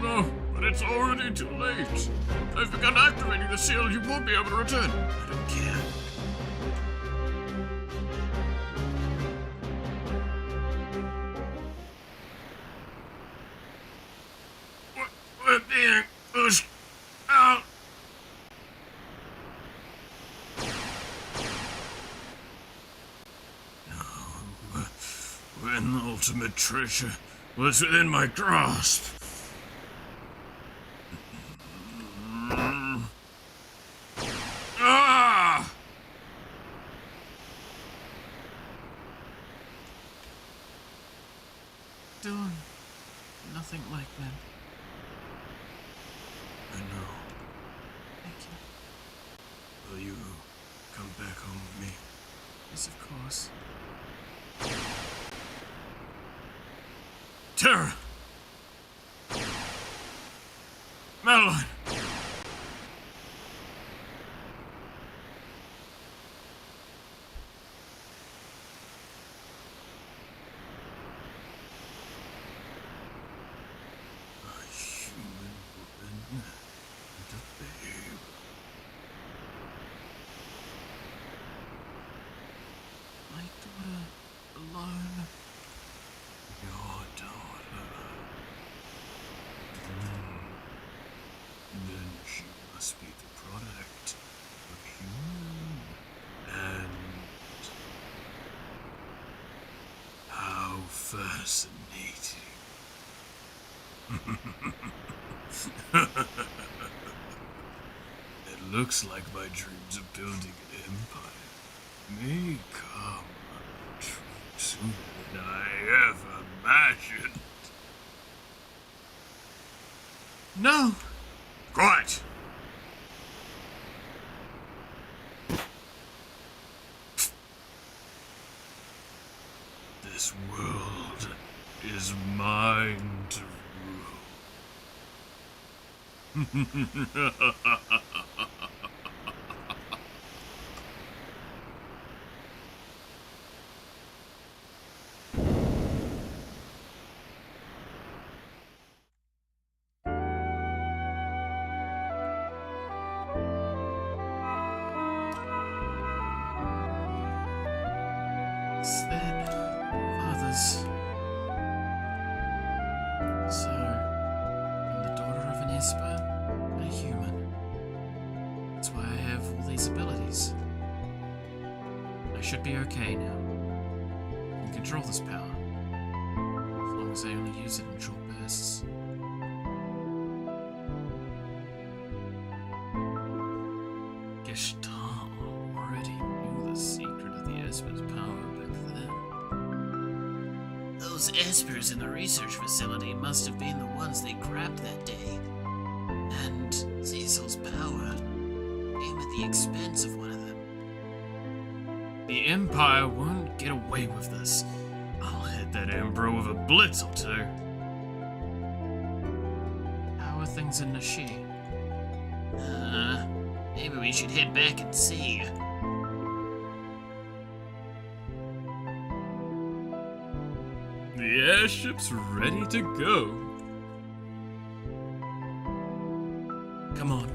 No, but it's already too late. I've begun activating the seal. You won't be able to return. I don't care. We're being ultimate treasure was within my grasp. Ah! Dawn, nothing like that. I know. Thank you. Will you come back home with me? Yes, of course. Tara! Madeline! A human woman and a babe. My daughter alone. Your daughter. Then she must be the product of human and how fascinating. It looks like my dreams of building an empire may come true sooner than I ever imagined. No! Quiet! This world is mine to rule. Is that father's? So, I'm the daughter of an Esper and a human. That's why I have all these abilities. I should be okay now. I can control this power. As long as I only use it in short bursts. Gestalt already knew the secret of the Esper's power back then. Those Espers in the research facility must have been the ones they grabbed that day. And Cecil's power came at the expense of one of them. The Empire won't get away with this. I'll hit that Emperor with a blitz or two. How are things in Nashi? Maybe we should head back and see. The airship's ready to go. Come on.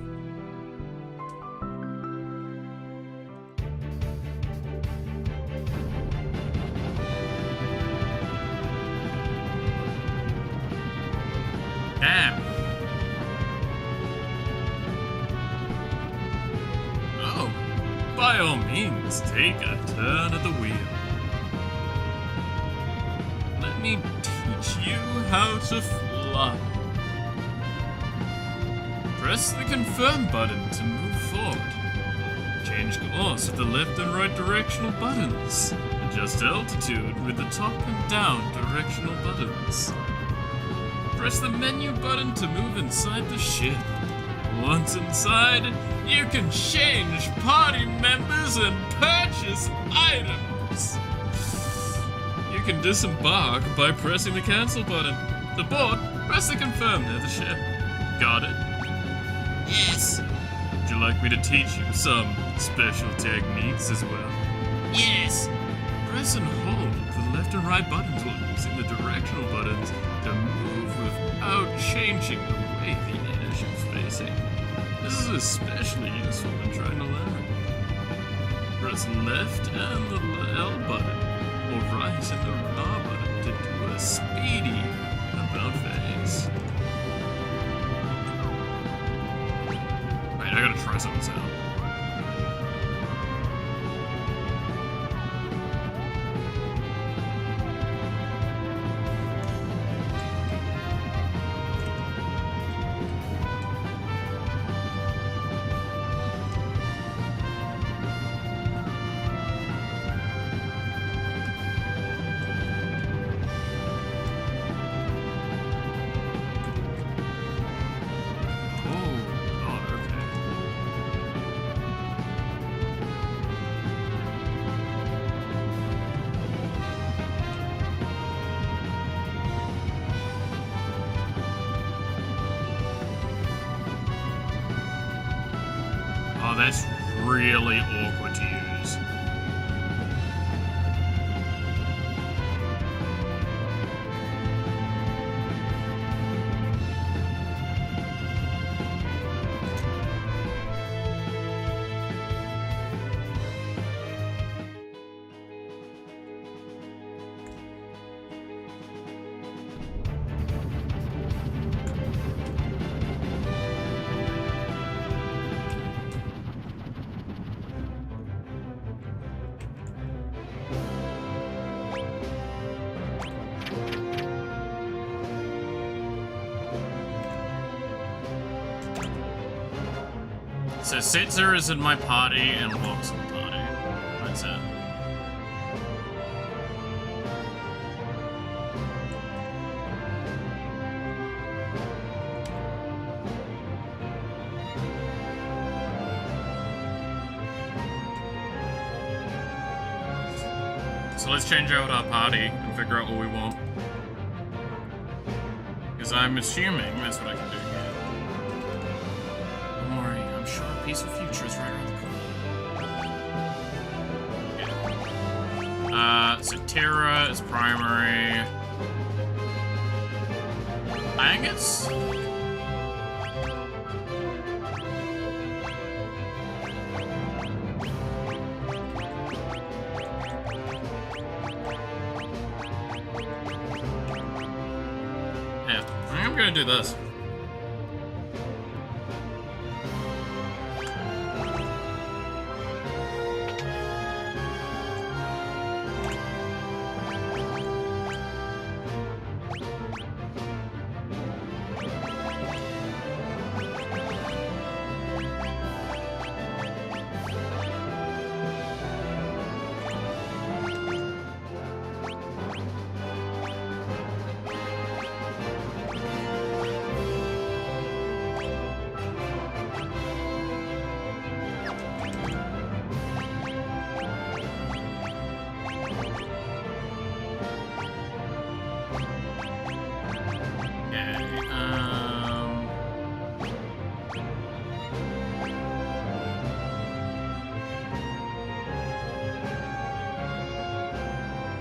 Damn. Oh, by all means, take a turn at the wheel. Let me teach you how to fly. Press the confirm button to move forward. Change course with the left and right directional buttons. Adjust altitude with the top and down directional buttons. Press the menu button to move inside the ship. Once inside, you can change party members and purchase items. You can disembark by pressing the cancel button. To board, press the confirm near the ship. Got it? Yes. Would you like me to teach you some special techniques as well? Yes. Press and hold the left and right buttons while using the directional buttons to move without changing the way the airship's facing. This is especially useful when trying to land. Press left and the L button, or right and the R button to do a speedy about face. Wait, I gotta try something out. Oh, that's really awkward to use. So Setzer is in my party and Locke's in the party. That's it. So let's change out our party and figure out what we want. Because I'm assuming that's what I can do here. Don't worry, I'm sure a peaceful future is right around the corner. So Terra is primary. I think it's... Yeah, I think I'm gonna do this.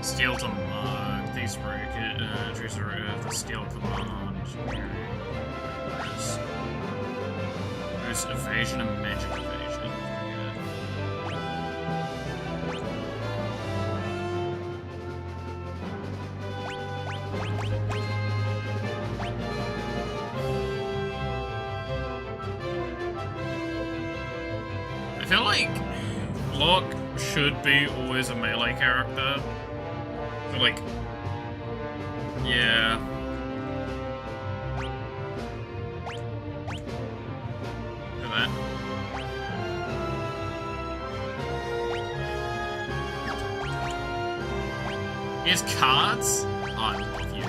Steel to mug, these break it, trees are the steel command. There's evasion and magic evasion. I feel like Locke should be always a melee character. But like, yeah. Look at that. He has cards? Oh, I love you.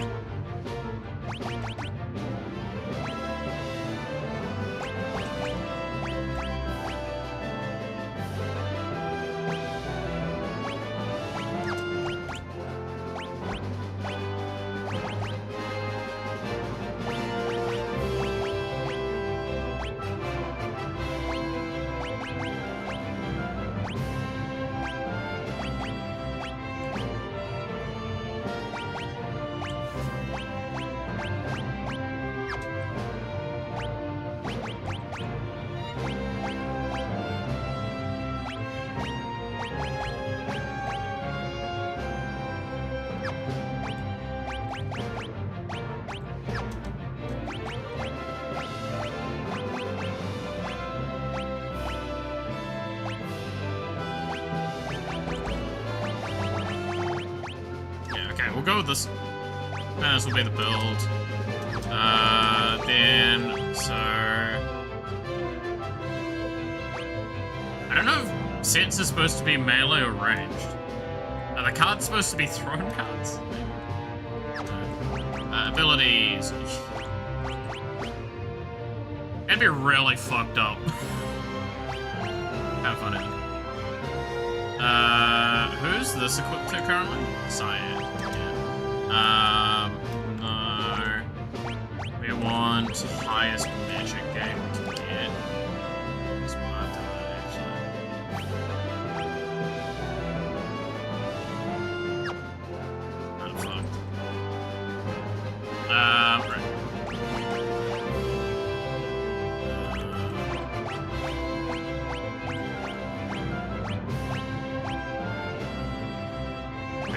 We'll go with this. This will be the build. Then, so... I don't know if sets are supposed to be melee or ranged. Are the cards supposed to be thrown cards? Abilities. That'd be really fucked up. Have fun in. Who's this equipped to currently? Cyan. No. We want highest magic game we can get. That's what I have to do.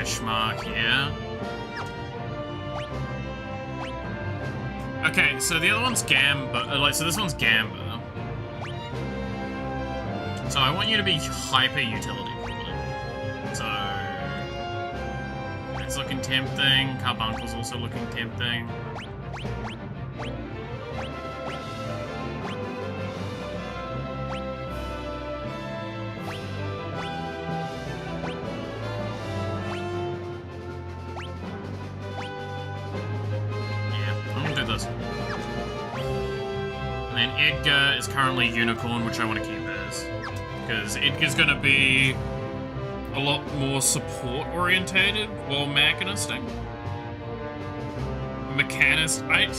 push mark here. Okay, so the other one's Gamba, so this one's Gamba. So I want you to be hyper utility probably. So it's looking tempting. Carbuncul's also looking tempting. And then Edgar is currently Unicorn, which I want to keep as. Because Edgar's going to be a lot more support-orientated while Mechanisting. Mechanist, I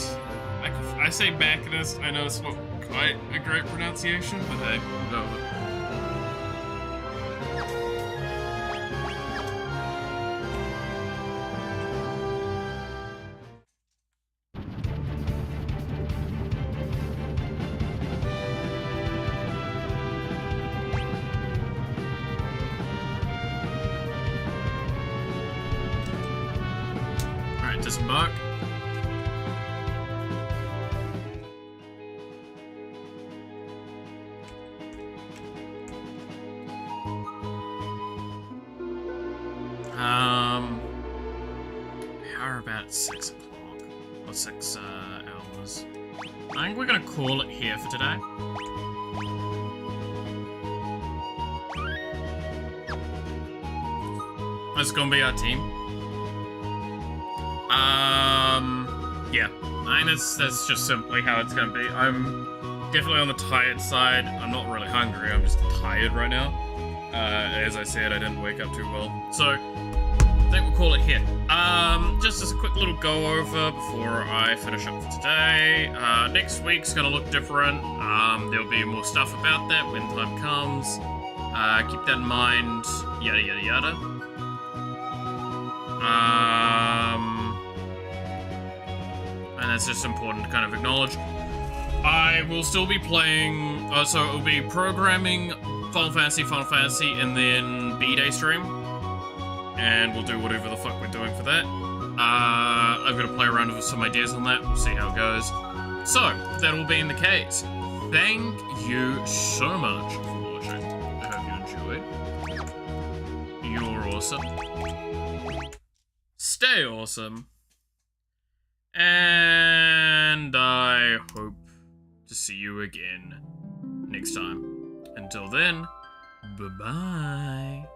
say Mechanist, I know it's not quite a great pronunciation, but hey, go with it. Disembark. How about 6 o'clock? Or 6 hours? I think we're gonna call it here for today. That's gonna be our team. Yeah. I mean, that's just simply how it's gonna be. I'm definitely on the tired side. I'm not really hungry, I'm just tired right now. As I said, I didn't wake up too well. So, I think we'll call it here. Just as a quick little go-over before I finish up for today. Next week's gonna look different. There'll be more stuff about that when time comes. Keep that in mind. Yada, yada, yada. And that's just important to kind of acknowledge. I will still be playing, so it will be programming Final Fantasy, and then B-Day stream. And we'll do whatever the fuck we're doing for that. I'm gonna play around with some ideas on that, we'll see how it goes. So, that will be in the case. Thank you so much for watching. I hope you enjoyed. You're awesome. Stay awesome. And I hope to see you again next time. Until then, bye-bye.